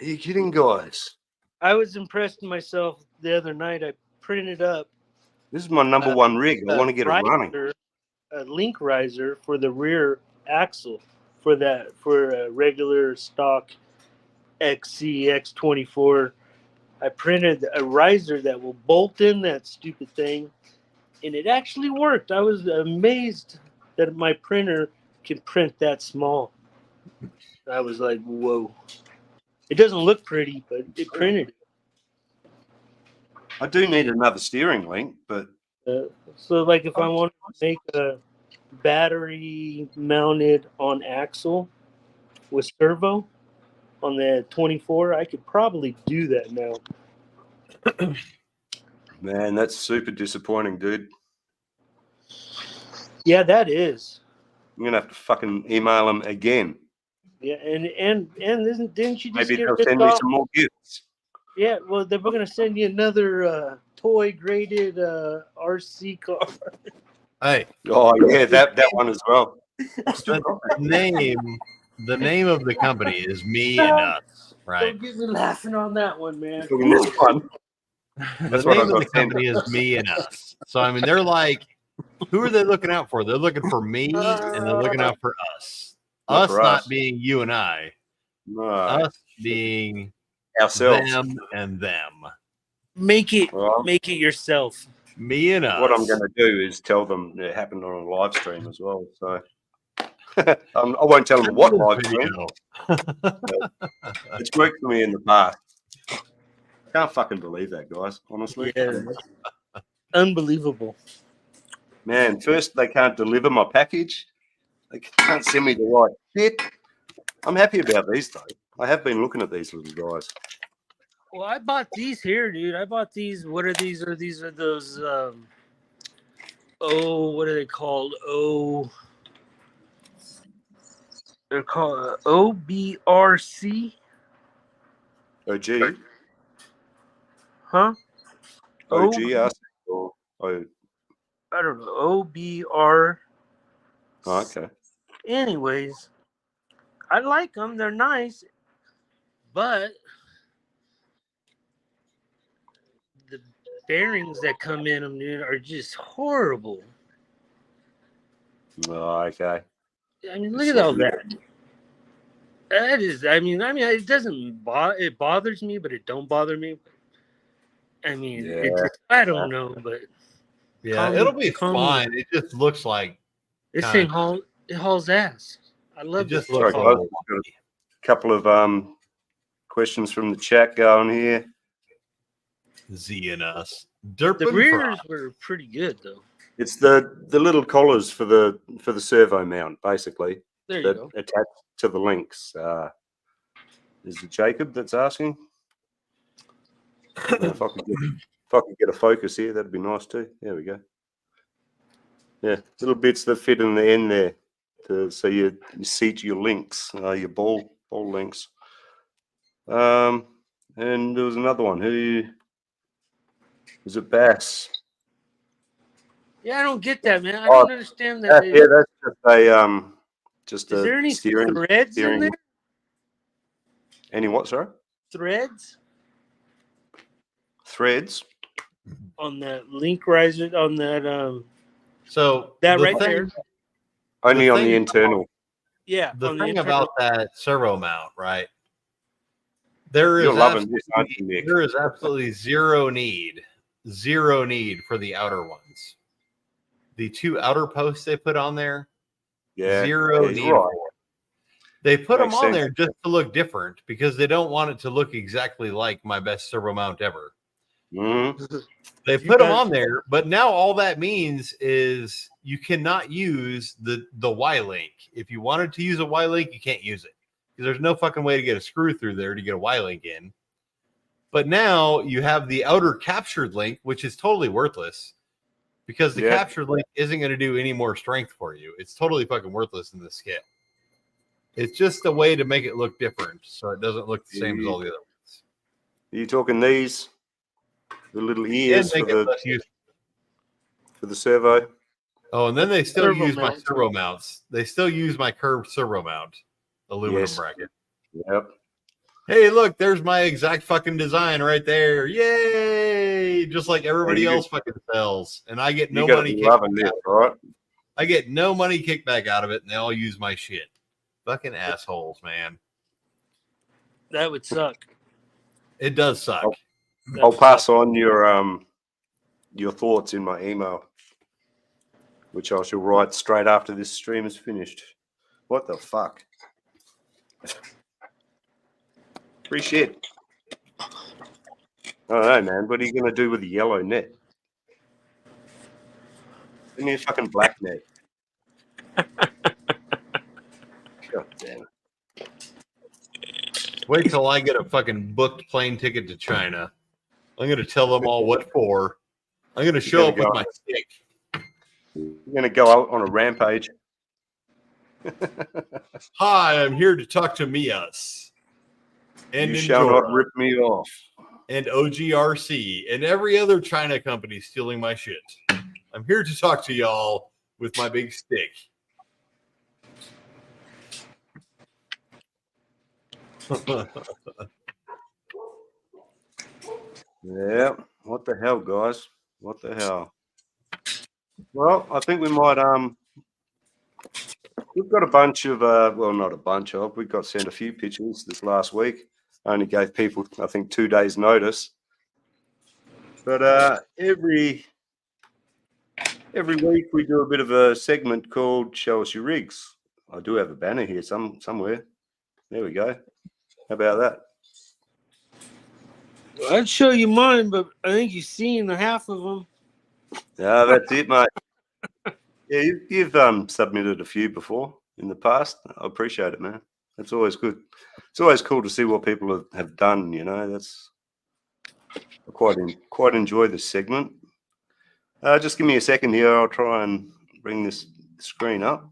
Speaker 1: you kidding, guys?
Speaker 14: I was impressed with myself the other night. I printed up.
Speaker 1: This is my number one rig. I want to get it running.
Speaker 14: A link riser for the rear axle for a regular stock XC-X24. I printed a riser that will bolt in that stupid thing, and it actually worked. I was amazed that my printer can print that small. I was like, whoa. It doesn't look pretty, but it printed.
Speaker 1: I do need another steering link, but
Speaker 14: So, like, if I want to make a battery mounted on axle with servo on the 24, I could probably do that now.
Speaker 1: man, that's super disappointing, dude.
Speaker 14: Yeah, that is.
Speaker 1: I'm gonna have to fucking email them again.
Speaker 14: Yeah, and didn't you just
Speaker 1: Maybe
Speaker 14: get
Speaker 1: they'll
Speaker 14: ripped
Speaker 1: send me
Speaker 14: off?
Speaker 1: some more gifts.
Speaker 14: Yeah, well, they're going to send you another toy graded RC car.
Speaker 13: Hey.
Speaker 1: Oh yeah, that one as well.
Speaker 13: The name of the company is Me and Us, right?
Speaker 14: Don't get me laughing on that one, man.
Speaker 1: This one.
Speaker 13: The name of the company is Me and Us. So I mean, they're like, who are they looking out for? They're looking for me, and they're looking out for us.
Speaker 1: Not for us.
Speaker 13: Not being you and I.
Speaker 1: No.
Speaker 13: Us being
Speaker 1: ourselves.
Speaker 13: them and them.
Speaker 14: Make it
Speaker 1: Well,
Speaker 14: yourself.
Speaker 13: Me and us.
Speaker 1: What I'm going to do is tell them it happened on a live stream as well. So I won't tell them what live stream. It's worked for me in the past. Can't fucking believe that, guys. Honestly,
Speaker 14: Yeah. Unbelievable.
Speaker 1: Man, first they can't deliver my package. They can't send me the right shit. I'm happy about these though. I have been looking at these little guys.
Speaker 14: Well, I bought these here, dude. I bought these. What are these? These are those. What are they called? They're called OBRC.
Speaker 1: OG.
Speaker 14: Huh?
Speaker 1: OG. Or
Speaker 14: I don't know. OBR.
Speaker 1: Oh, okay.
Speaker 14: Anyways, I like them. They're nice, but the bearings that come in them, dude, are just horrible.
Speaker 1: Oh, okay.
Speaker 14: I mean, look at all that. That is, I mean, it doesn't it bothers me, but it don't bother me. I mean, I don't know, but
Speaker 13: yeah, it'll be fine. It just looks like
Speaker 14: this thing hauls ass. I love it.
Speaker 13: Just
Speaker 1: Sorry, guys. Got a couple of questions from the chat going here.
Speaker 13: Z and us.
Speaker 14: The rears were pretty good though.
Speaker 1: It's the little collars for the servo mount, basically.
Speaker 14: There you
Speaker 1: that
Speaker 14: go.
Speaker 1: Attached to the links. Is it Jacob that's asking? If I could get a focus here, that'd be nice too. There we go. Yeah, little bits that fit in the end there, so you seat your links, your ball links. And there was another one. Who was it? Bass.
Speaker 14: Yeah, I don't get that, man. I don't understand that.
Speaker 1: Yeah, that's just a
Speaker 14: Is there any
Speaker 1: steering
Speaker 14: threads in there?
Speaker 1: Any what, sorry?
Speaker 14: Threads
Speaker 1: on
Speaker 14: that link riser on that
Speaker 13: So
Speaker 14: that right there.
Speaker 1: Only on the internal.
Speaker 14: Yeah.
Speaker 13: The thing about that servo mount, right? There is absolutely zero need for the outer ones. The two outer posts they put on there, zero need. Right. They put them on there just to look different because they don't want it to look exactly like my best servo mount ever.
Speaker 1: Mm-hmm.
Speaker 13: They put them on there, but now all that means is you cannot use the Y-link. If you wanted to use a Y-link, you can't use it because there's no fucking way to get a screw through there to get a Y-link in. But now you have the outer captured link, which is totally worthless because the captured link isn't going to do any more strength for you. It's totally fucking worthless in this scale. It's just a way to make it look different so it doesn't look the same as all the other ones.
Speaker 1: Are you talking these? The little ears for the servo?
Speaker 13: Oh, and then they still use my servo mounts. They still use my curved servo mount aluminum bracket.
Speaker 1: Yep.
Speaker 13: Hey, look, there's my exact fucking design right there. Yay! Just like everybody else fucking sells. And I get no money kickback.
Speaker 1: Right?
Speaker 13: I get no money kickback out of it, and they all use my shit. Fucking assholes, man.
Speaker 14: That would suck.
Speaker 13: It does suck.
Speaker 1: I'll pass on your thoughts in my email, which I shall write straight after this stream is finished. What the fuck? Free shit. I don't know, man. What are you going to do with the yellow net? Give me a fucking black net. God damn it.
Speaker 13: Wait till I get a fucking booked plane ticket to China. I'm going to tell them all what for. I'm going to show up with my stick.
Speaker 1: You're going to go out on a rampage.
Speaker 13: Hi, I'm here to talk to Mias. And
Speaker 1: You shall not
Speaker 13: Ninjora,
Speaker 1: rip me off.
Speaker 13: and OGRC and every other China company stealing my shit. I'm here to talk to y'all with my big stick.
Speaker 1: Yeah. What the hell, guys? What the hell? Well, I think we might we've got a bunch of well, not a bunch of, we got sent a few pictures this last week. I only gave people, I think, 2 days notice. But every week we do a bit of a segment called Show Us Your Rigs. I do have a banner here somewhere. There we go. How about that?
Speaker 14: I'd show you mine, but I think you've seen half of them.
Speaker 1: Yeah, that's it, mate. Yeah, you've submitted a few before in the past. I appreciate it, man. That's always good. It's always cool to see what people have done. You know, that's I quite enjoy this segment. Just give me a second here. I'll try and bring this screen up.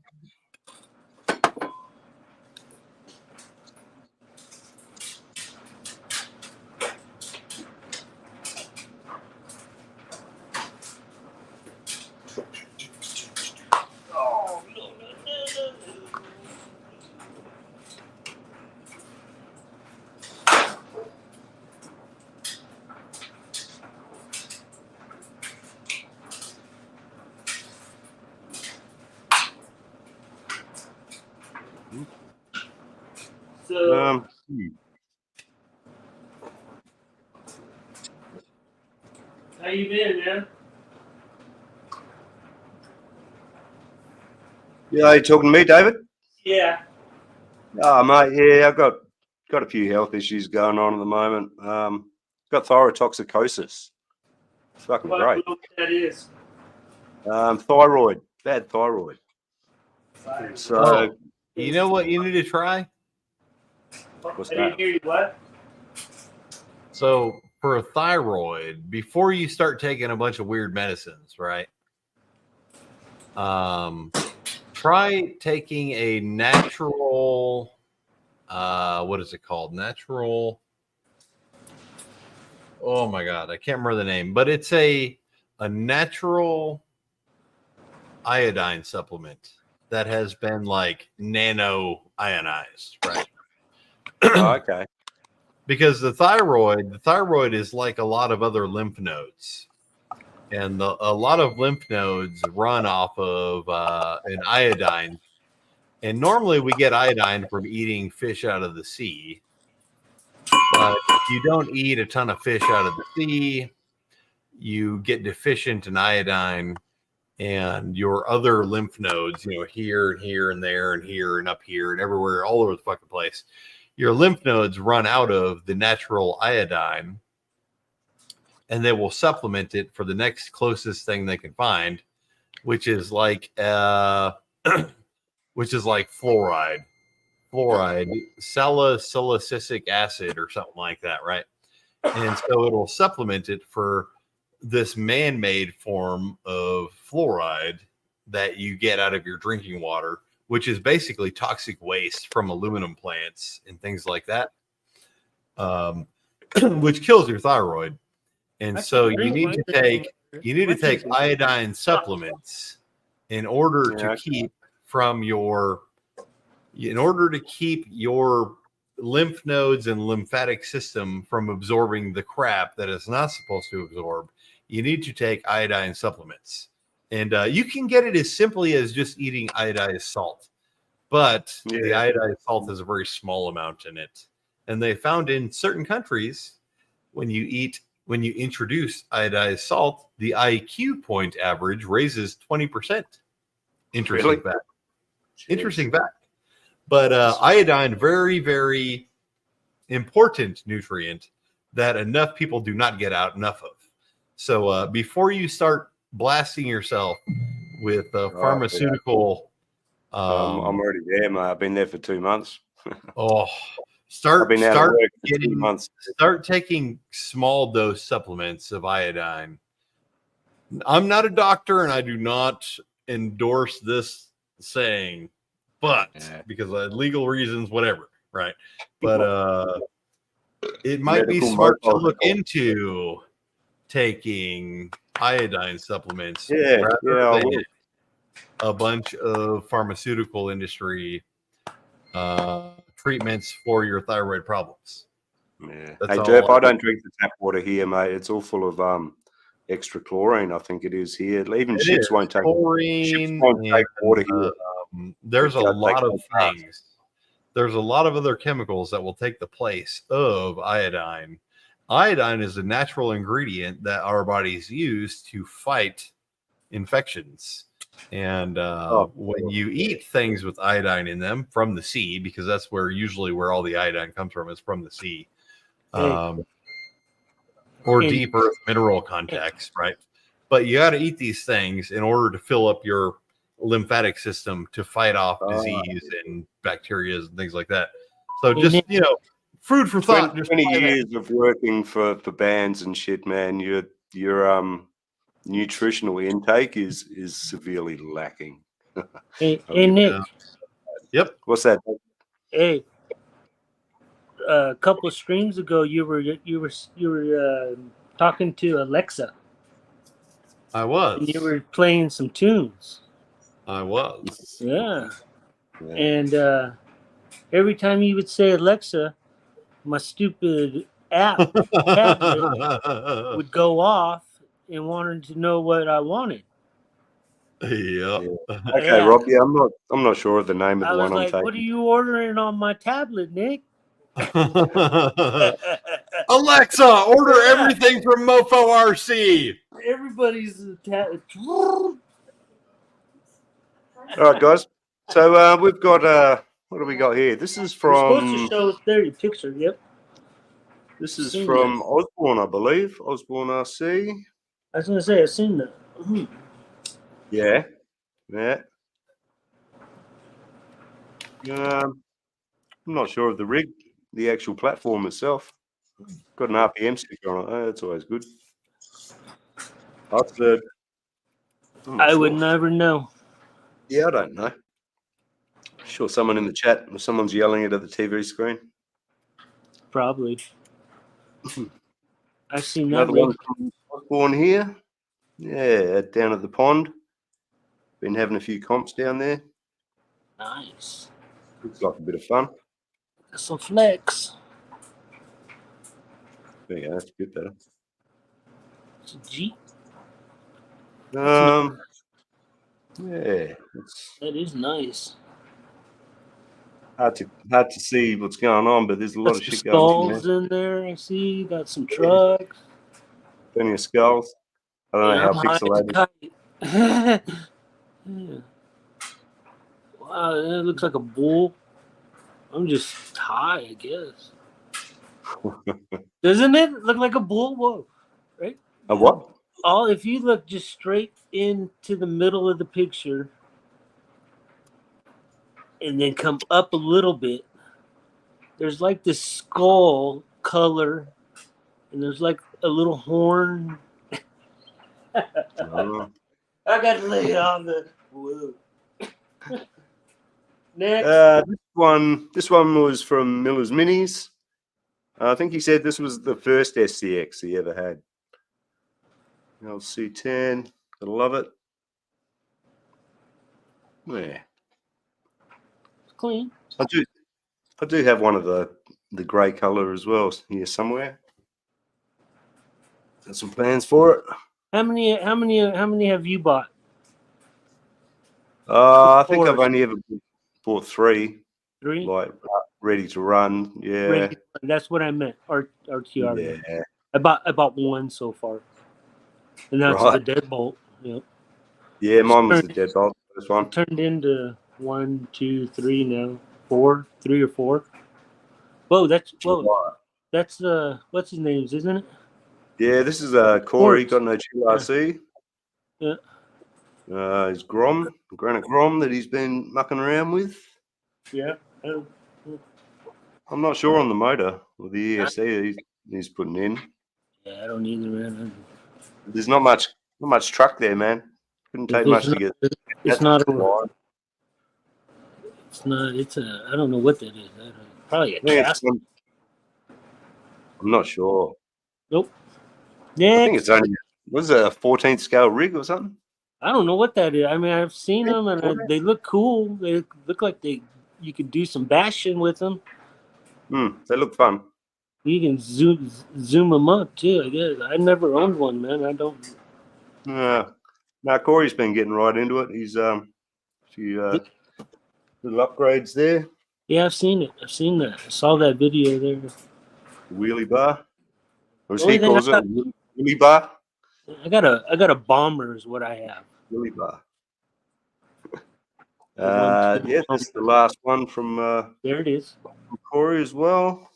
Speaker 14: So, how you been, man?
Speaker 1: Yeah, you talking to me, David?
Speaker 14: Yeah.
Speaker 1: Oh, mate, yeah, I've got a few health issues going on at the moment. Got thyrotoxicosis. It's fucking
Speaker 14: What
Speaker 1: great.
Speaker 14: that is?
Speaker 1: Thyroid, bad thyroid. So,
Speaker 13: you know what you need to try?
Speaker 1: What's
Speaker 14: I didn't hear you. What?
Speaker 13: So for a thyroid, before you start taking a bunch of weird medicines, right? Try taking a natural, what is it called? Natural. Oh my God, I can't remember the name, but it's a natural iodine supplement that has been like nano ionized, right?
Speaker 1: Oh, okay.
Speaker 13: Because the thyroid is like a lot of other lymph nodes, and a lot of lymph nodes run off of an iodine. And normally we get iodine from eating fish out of the sea, but if you don't eat a ton of fish out of the sea, you get deficient in iodine, and your other lymph nodes, you know, here and here and there and here and up here and everywhere, all over the fucking place, your lymph nodes run out of the natural iodine, and they will supplement it for the next closest thing they can find, which is like fluoride, salicylic acid or something like that, right? And so it'll supplement it for this man-made form of fluoride that you get out of your drinking water, which is basically toxic waste from aluminum plants and things like that, which kills your thyroid. And so you need to take iodine supplements in order to keep your lymph nodes and lymphatic system from absorbing the crap that it's not supposed to absorb. You need to take iodine supplements. And you can get it as simply as just eating iodized salt. But the iodized salt is a very small amount in it. And they found in certain countries, when you introduce iodized salt, the IQ point average raises 20%. Interesting fact. Interesting fact. But iodine, very, very important nutrient that enough people do not get out enough of. So before you start blasting yourself with pharmaceutical,
Speaker 1: I'm already there, mate. I've been there for 2 months. I've
Speaker 13: start
Speaker 1: been out of work for 2
Speaker 13: getting
Speaker 1: months.
Speaker 13: start taking small dose supplements of iodine. I'm not a doctor and I do not endorse this saying, but because of legal reasons, whatever, right? But it might be smart to look into taking iodine supplements rather than a bunch of pharmaceutical industry treatments for your thyroid problems.
Speaker 1: Yeah.
Speaker 13: That's
Speaker 1: Hey,
Speaker 13: all
Speaker 1: Derp, I
Speaker 13: I-
Speaker 1: don't drink the tap water here, mate. It's all full of extra chlorine. I think it is here. Even
Speaker 13: It
Speaker 1: ships
Speaker 13: is.
Speaker 1: won't take
Speaker 13: Chlorine
Speaker 1: water here.
Speaker 13: There's a
Speaker 1: They
Speaker 13: lot of
Speaker 1: go fast.
Speaker 13: things. There's a lot of other chemicals that will take the place of iodine. Iodine is a natural ingredient that our bodies use to fight infections. And when you eat things with iodine in them from the sea, because that's usually where all the iodine comes from, is from the sea, or deep earth mineral context, right? But you got to eat these things in order to fill up your lymphatic system to fight off disease and bacteria and things like that. So just, food for thought.
Speaker 1: 20 years of working for bands and shit, man. Your nutritional intake is severely lacking.
Speaker 14: Hey, Nick.
Speaker 13: Yep.
Speaker 1: What's that?
Speaker 14: Hey, a couple of streams ago, you were talking to Alexa.
Speaker 13: I was.
Speaker 14: And you were playing some tunes.
Speaker 13: I was.
Speaker 14: Yeah. And every time you would say Alexa, my stupid tablet would go off and wanted to know what I wanted.
Speaker 13: Yeah.
Speaker 1: Okay, Rob. Yeah, I'm not sure of the name of
Speaker 14: I
Speaker 1: the
Speaker 14: was
Speaker 1: one I'm
Speaker 14: like,
Speaker 1: taking.
Speaker 14: "What are you ordering on my tablet, Nick?"
Speaker 13: Alexa, order everything from Mofo RC.
Speaker 14: Everybody's
Speaker 1: All right, guys. So we've got what do we got here? This is
Speaker 14: We're supposed to
Speaker 1: from
Speaker 14: show us their picture. Yep.
Speaker 1: this is
Speaker 14: Seen
Speaker 1: from
Speaker 14: that.
Speaker 1: Osborne, I believe. Osborne RC.
Speaker 14: I was gonna say I've seen that.
Speaker 1: Yeah. I'm not sure of the rig, the actual platform itself. Got an RPM sticker on it. Oh, that's always good. That's the.
Speaker 14: I would never know.
Speaker 1: Yeah, I don't know. Sure, someone in the chat or someone's yelling it at the TV screen.
Speaker 14: Probably. I've seen that.
Speaker 1: Another one from Osborne here. Yeah, down at the pond. Been having a few comps down there.
Speaker 14: Nice.
Speaker 1: Looks like a bit of fun.
Speaker 14: Got some flex.
Speaker 1: There you go. That's a bit better.
Speaker 14: It's a Jeep.
Speaker 1: Yeah.
Speaker 14: That is nice.
Speaker 1: Hard to see what's going on, but there's a lot
Speaker 14: Got
Speaker 1: of
Speaker 14: some
Speaker 1: shit going on
Speaker 14: skulls
Speaker 1: there.
Speaker 14: in there. I see. Got some trucks.
Speaker 1: Plenty of skulls. I don't know how
Speaker 14: I'm high as a
Speaker 1: pixelated.
Speaker 14: kite. Yeah. Wow, that looks like a bull. I'm just high, I guess. Doesn't it look like a bull? Whoa, right?
Speaker 1: A what?
Speaker 14: If you look just straight into the middle of the picture and then come up a little bit, there's like this skull color and there's like a little horn.
Speaker 1: Oh.
Speaker 14: I got to lay it on the wood. Next.
Speaker 1: This one was from Miller's Minis. I think he said this was the first SCX he ever had. LC10, I love it. Yeah,
Speaker 14: It's clean.
Speaker 1: I do have one of the grey color as well here somewhere. Got some plans for it.
Speaker 14: How many have you bought?
Speaker 1: I think I've only ever bought 3.
Speaker 14: 3?
Speaker 1: Like ready to run. Yeah.
Speaker 14: That's what I meant. RTR.
Speaker 1: Yeah.
Speaker 14: I bought 1 so far, and that's
Speaker 1: Right.
Speaker 14: the deadbolt. Yep.
Speaker 1: Yeah, mine was the deadbolt. This one
Speaker 14: Turned into 1, 2, 3 now. 4, 3 or 4. Whoa, that's what's his name, isn't it?
Speaker 1: Yeah, this is Corey, got no chill RC.
Speaker 14: Yeah.
Speaker 1: His Granite Grom that he's been mucking around with.
Speaker 14: Yeah.
Speaker 1: I'm not sure on the motor or the ESC he's putting in.
Speaker 14: Yeah, I don't either, man.
Speaker 1: There's not much truck there, man. Couldn't take much to get.
Speaker 14: It's not a. It's not. It's a. I don't know what that is. Probably a cast.
Speaker 1: I'm not sure.
Speaker 14: Nope.
Speaker 1: I think it's only was it a 14th scale rig or something?
Speaker 14: I don't know what that is. I mean, I've seen them and they look cool. They look like you could do some bashing with them.
Speaker 1: They look fun.
Speaker 14: You can zoom them up too. I guess I never owned one, man. I don't.
Speaker 1: Now Corey's been getting right into it. He's a few little upgrades there.
Speaker 14: Yeah, I've seen it. I've seen that. I saw that video there.
Speaker 1: Wheelie bar. Or as he calls it, wheelie bar.
Speaker 14: I got a bomber is what I have.
Speaker 1: Wheelie bar. Yeah, this is the last one from
Speaker 14: there it is.
Speaker 1: From Corey as well.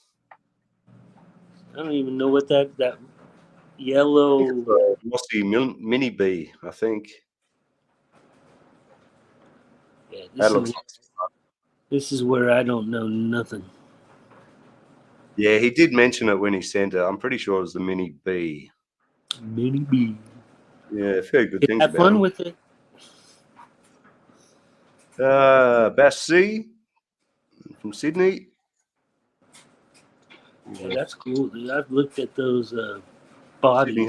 Speaker 14: I don't even know what that yellow
Speaker 1: Mossy Mini B, I think.
Speaker 14: Yeah, this is where I don't know nothing.
Speaker 1: Yeah, he did mention it when he sent it. I'm pretty sure it was the Mini B.
Speaker 14: Mini B.
Speaker 1: Yeah, very good things
Speaker 14: have
Speaker 1: about
Speaker 14: fun
Speaker 1: him.
Speaker 14: with it.
Speaker 1: Bass C from Sydney.
Speaker 14: Yeah, that's cool, dude. I've looked at those bodies.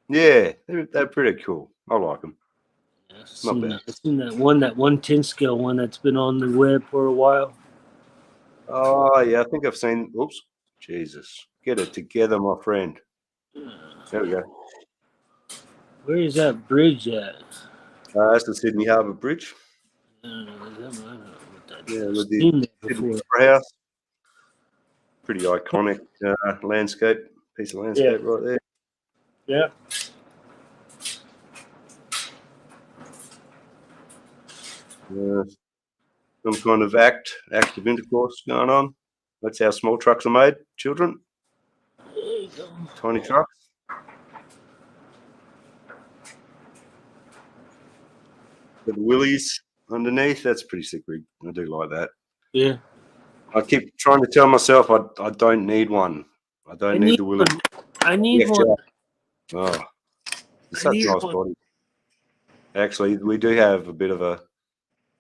Speaker 1: Yeah, they're pretty cool. I like them.
Speaker 14: Yeah, I've seen that 110 scale one that's been on the web for a while.
Speaker 1: Oh, yeah, I think I've seen. Oops, Jesus. Get it together, my friend. There we go.
Speaker 14: Where is that bridge at?
Speaker 1: That's the Sydney Harbour Bridge.
Speaker 14: I don't know what that
Speaker 1: Yeah,
Speaker 14: is.
Speaker 1: with
Speaker 14: I've seen that
Speaker 1: the
Speaker 14: before.
Speaker 1: Opera House. Pretty iconic landscape, piece of landscape right there.
Speaker 14: Yeah.
Speaker 1: Some kind of active intercourse going on. That's how small trucks are made, children.
Speaker 14: There you go.
Speaker 1: Tiny trucks. With willies underneath. That's pretty sick rig. I do like that.
Speaker 14: Yeah.
Speaker 1: I keep trying to tell myself I don't need one. I don't need the willies.
Speaker 14: I need one.
Speaker 1: Oh, it's such a nice body. Actually, we do have a bit of a.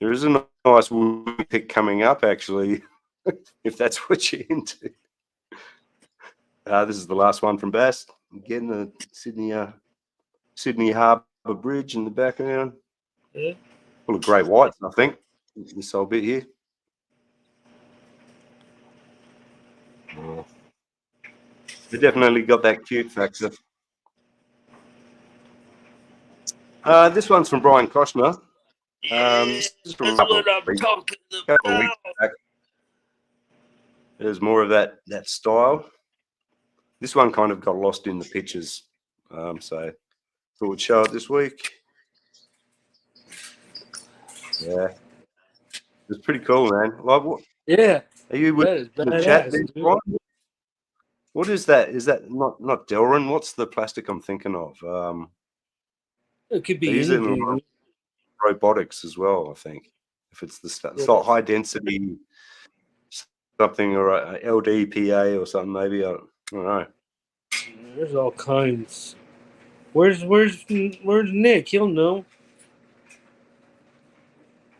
Speaker 1: There is a nice wood pick coming up, actually, if that's what you're into. This is the last one from Bass. Again, the Sydney Harbour Bridge in the background.
Speaker 14: Yeah.
Speaker 1: Full of great whites, I think. This whole bit here. They definitely got that cute factor. This one's from Brian Koshner. This is from
Speaker 14: That's what I'm talking about.
Speaker 1: There's more of that style. This one kind of got lost in the pictures, so thought we'd show it this week. Yeah, it's pretty cool, man. Like, what?
Speaker 14: Yeah.
Speaker 1: Are you with the chat? What is that? Is that not Delrin? What's the plastic I'm thinking of?
Speaker 14: It could be
Speaker 1: they use it in
Speaker 14: anything.
Speaker 1: robotics as well, I think. If it's the stuff, it's not high density something or a LDPA or something, maybe. I don't know.
Speaker 14: There's all kinds. Where's Nick? He'll know.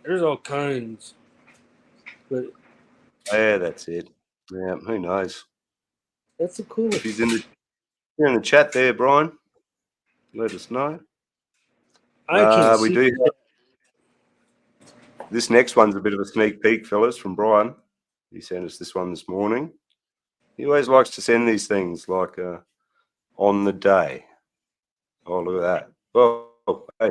Speaker 14: There's all kinds. But
Speaker 1: yeah, that's it. Yeah, who knows?
Speaker 14: That's a cool.
Speaker 1: If you're in the chat there, Brian, let us know.
Speaker 14: I can't
Speaker 1: we
Speaker 14: see
Speaker 1: do. This next one's a bit of a sneak peek, fellas, from Brian. He sent us this one this morning. He always likes to send these things like on the day. Oh, look at that. Oh, hey.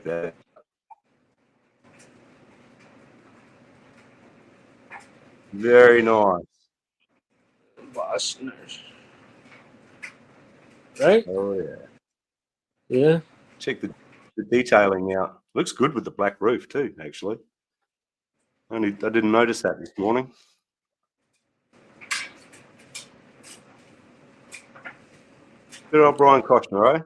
Speaker 1: That. Very nice.
Speaker 14: Bostoners. Right?
Speaker 1: Oh, yeah.
Speaker 14: Yeah.
Speaker 1: Check the detailing out. Looks good with the black roof too, actually. I didn't notice that this morning. Good old Brian Kochner, eh?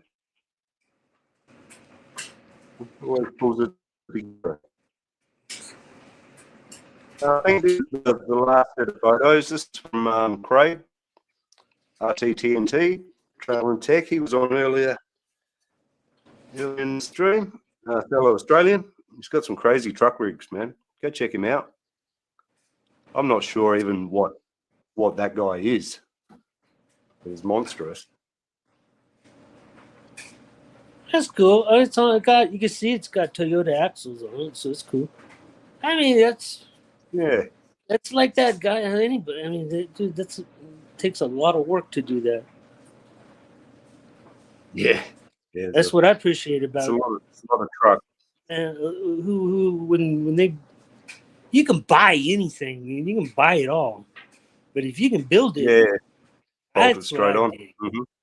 Speaker 1: Always pulls it together. I think this is the last set of photos. This is from Craig, RTTNT, Travel and Tech. He was on earlier in the stream, fellow Australian. He's got some crazy truck rigs, man. Go check him out. I'm not sure even what that guy is. He's monstrous.
Speaker 14: That's cool. It's on. Got you can see it's got Toyota axles on it, so it's cool. I mean, that's like that guy. Anybody? I mean, dude, takes a lot of work to do that.
Speaker 1: Yeah.
Speaker 14: That's what I appreciate about
Speaker 1: it's
Speaker 14: it.
Speaker 1: It's a lot of truck.
Speaker 14: And when they, you can buy anything, you can buy it all, but if you can build it,
Speaker 1: Bolt it
Speaker 14: that's
Speaker 1: straight
Speaker 14: what
Speaker 1: on.
Speaker 14: I dig.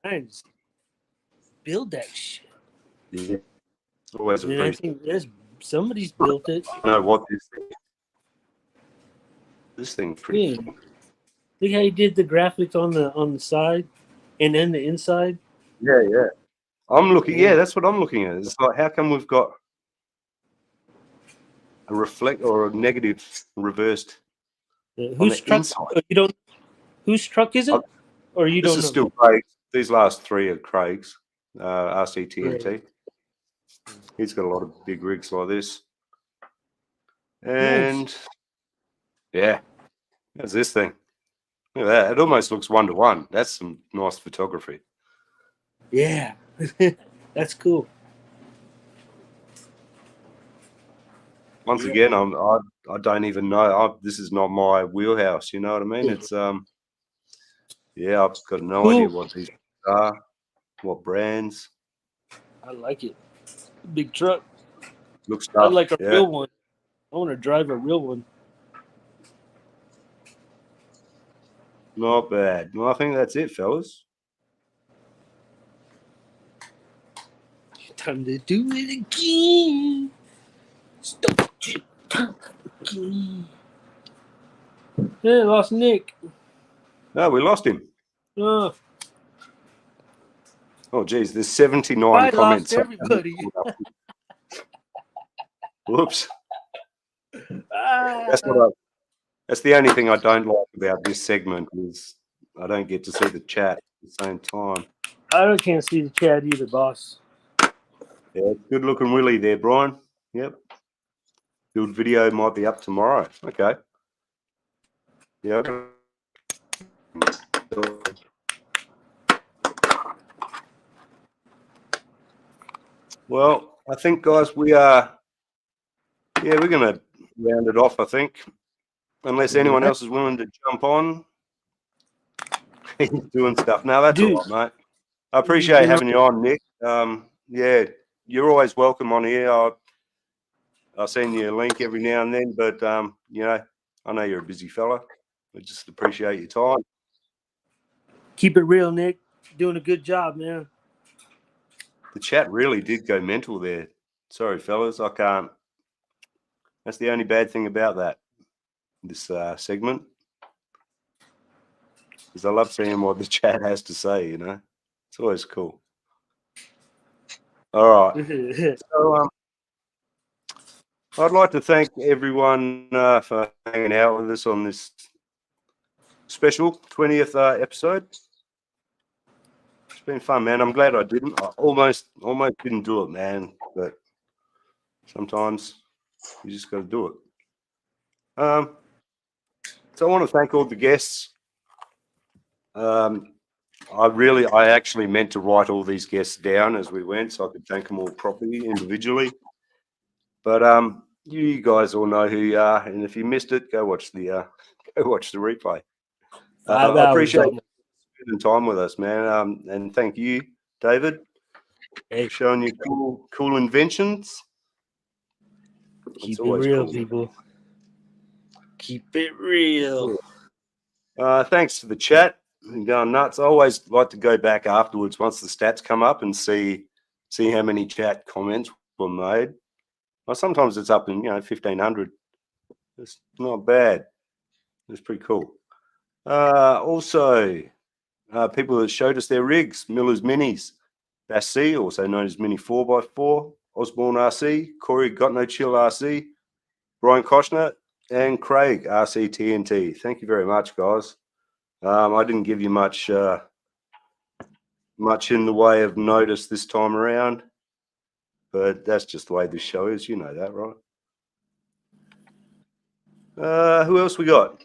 Speaker 14: I just build that shit.
Speaker 1: Yeah. Always
Speaker 14: And I think somebody's built it.
Speaker 1: You know what this thing's pretty.
Speaker 14: Yeah. Look how you did the graphics on the side, and then the inside.
Speaker 1: Yeah. I'm looking. Yeah, that's what I'm looking at. It's like, how come we've got a reflect or a negative reversed on
Speaker 14: Whose
Speaker 1: the
Speaker 14: truck?
Speaker 1: inside?
Speaker 14: You don't. Whose truck is it? Or you
Speaker 1: This
Speaker 14: don't
Speaker 1: is
Speaker 14: know?
Speaker 1: still Craig's. These last three are Craig's. RCTNT. He's got a lot of big rigs like this. And yeah, there's this thing. Look at that. It almost looks 1-to-1. That's some nice photography.
Speaker 14: Yeah, that's cool.
Speaker 1: Once again, I don't even know. This is not my wheelhouse. You know what I mean? It's yeah, I've got no idea what these are, what brands.
Speaker 14: I like it. Big truck.
Speaker 1: Looks
Speaker 14: I
Speaker 1: tough.
Speaker 14: like a
Speaker 1: Yeah.
Speaker 14: real one. I want to drive a real one.
Speaker 1: Not bad. Well, I think that's it, fellas.
Speaker 14: Time to do it again. Stop it again. Yeah, lost Nick.
Speaker 1: No, we lost him.
Speaker 14: Oh,
Speaker 1: Oh, geez, there's 79
Speaker 14: I
Speaker 1: comments.
Speaker 14: lost everybody.
Speaker 1: Whoops. That's the only thing I don't like about this segment is I don't get to see the chat at the same time.
Speaker 14: I can't see the chat either, boss.
Speaker 1: Yeah, good looking Willie there, Brian. Yep. Build video might be up tomorrow. Okay. Yeah. Well, I think, guys, we're going to round it off, I think. Unless anyone else is willing to jump on. He's doing stuff. No, that's all right, mate. I appreciate having you on, Nick. Yeah, you're always welcome on here. I'll send you a link every now and then, but, you know, I know you're a busy fella. I just appreciate your time.
Speaker 14: Keep it real, Nick. Doing a good job, man.
Speaker 1: The chat really did go mental there. Sorry, fellas, I can't. That's the only bad thing about this segment. Because I love seeing what the chat has to say, you know. It's always cool. All right. So, I'd like to thank everyone for hanging out with us on this special 20th episode. It's been fun, man. I'm glad I didn't. I almost didn't do it, man. But sometimes you just got to do it. So I want to thank all the guests. I actually meant to write all these guests down as we went, so I could thank them all properly individually. But you guys all know who you are, and if you missed it, go watch the replay. I appreciate you spending time with us, man. And thank you, David, for showing your cool inventions.
Speaker 14: Keep it real, people. Keep it real.
Speaker 1: Thanks to the chat. Going nuts. I always like to go back afterwards once the stats come up and see how many chat comments were made. Well, sometimes it's up in 1,500. It's not bad. It's pretty cool. Also, people that showed us their rigs, Miller's Minis, Bass C, also known as Mini 4x4, Osborne RC, Corey Got No Chill RC, Brian Koshner, and Craig RC TNT. Thank you very much, guys. I didn't give you much in the way of notice this time around, but that's just the way this show is. You know that, right? Who else we got?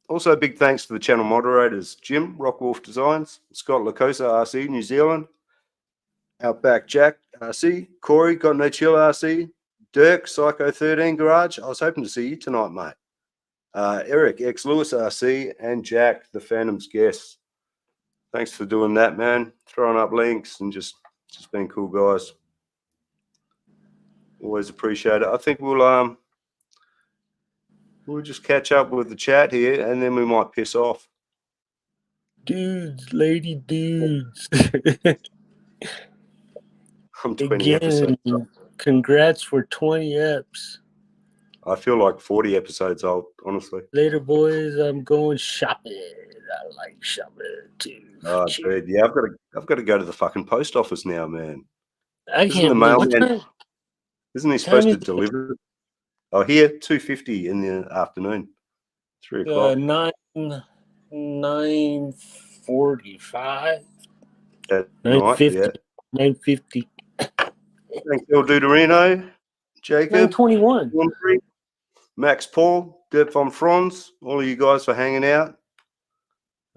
Speaker 1: Also, big thanks to the channel moderators, Jim, Rockwolf Designs, Scott Lacosa RC, New Zealand, Outback Jack RC, Corey, Got No Chill RC, Dirk, Psycho 13 Garage. I was hoping to see you tonight, mate. Eric, X Lewis RC, and Jack, the Phantom's Guest. Thanks for doing that, man. Throwing up links and just being cool guys. Always appreciate it. I think we'll just catch up with the chat here, and then we might piss off.
Speaker 14: Dudes, lady dudes.
Speaker 1: I'm 20 episodes.
Speaker 14: Congrats for 20 eps.
Speaker 1: I feel like 40 episodes old, honestly.
Speaker 14: Later, boys. I'm going shopping. I like shopping too.
Speaker 1: Oh, dude, yeah, I've got to go to the fucking post office now, man.
Speaker 14: I
Speaker 1: Isn't
Speaker 14: can't
Speaker 1: the
Speaker 14: believe
Speaker 1: mailman? Isn't he supposed to deliver? Oh, here 2:50 in the afternoon, 3 o'clock.
Speaker 14: 9:45.
Speaker 1: At
Speaker 14: 9:50.
Speaker 1: night, yeah.
Speaker 14: 9:50.
Speaker 1: Thanks, El Duderino, Jacob,
Speaker 14: 9:21.
Speaker 1: Max Paul, Dirk von Franz, all of you guys for hanging out.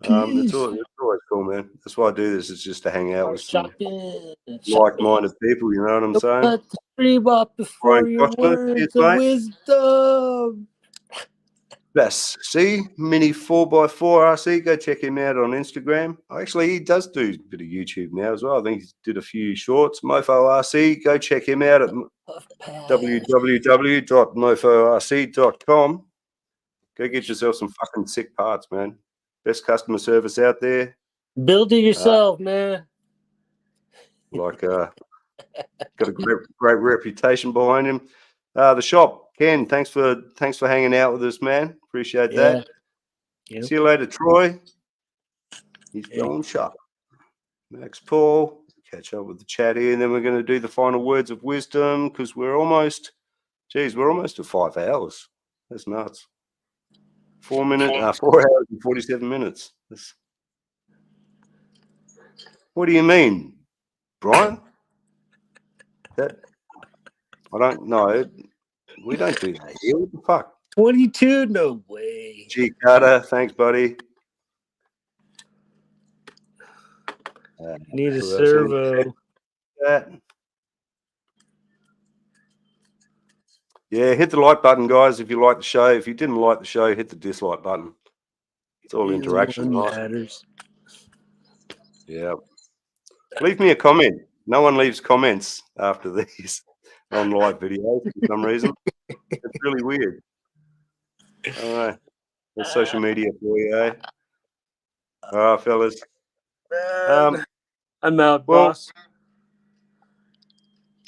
Speaker 1: It's always cool, man. That's why I do this. It's just to hang out with some like-minded people. You know what I'm saying?
Speaker 14: Cut the stream up before your words of wisdom.
Speaker 1: Yes. See, Mini 4x4 RC. Go check him out on Instagram. Actually, he does do a bit of YouTube now as well. I think he did a few shorts. Mofo RC. Go check him out at www.moforc.com. Go get yourself some fucking sick parts, man. Best customer service out there.
Speaker 14: Build it yourself, man.
Speaker 1: Got a great reputation behind him. The shop, Ken. Thanks for hanging out with us, man. Appreciate that.
Speaker 14: Yep.
Speaker 1: See you later, Troy. He's going shop. Max Paul. Catch up with the chat here, and then we're going to do the final words of wisdom because we're almost at 5 hours. That's nuts. 4 hours and 47 minutes. What do you mean, Brian? I don't know. We don't do that here. What the fuck?
Speaker 14: 22? No way.
Speaker 1: G Carter, thanks, buddy.
Speaker 14: Need a servo.
Speaker 1: Yeah, hit the like button, guys, if you like the show. If you didn't like the show, hit the dislike button. It's all interaction, right?
Speaker 14: Matters.
Speaker 1: Yeah. Leave me a comment. No one leaves comments after these on live videos for some reason. It's really weird. All right. That's social media for you, eh? All right, fellas.
Speaker 14: I'm out, boss.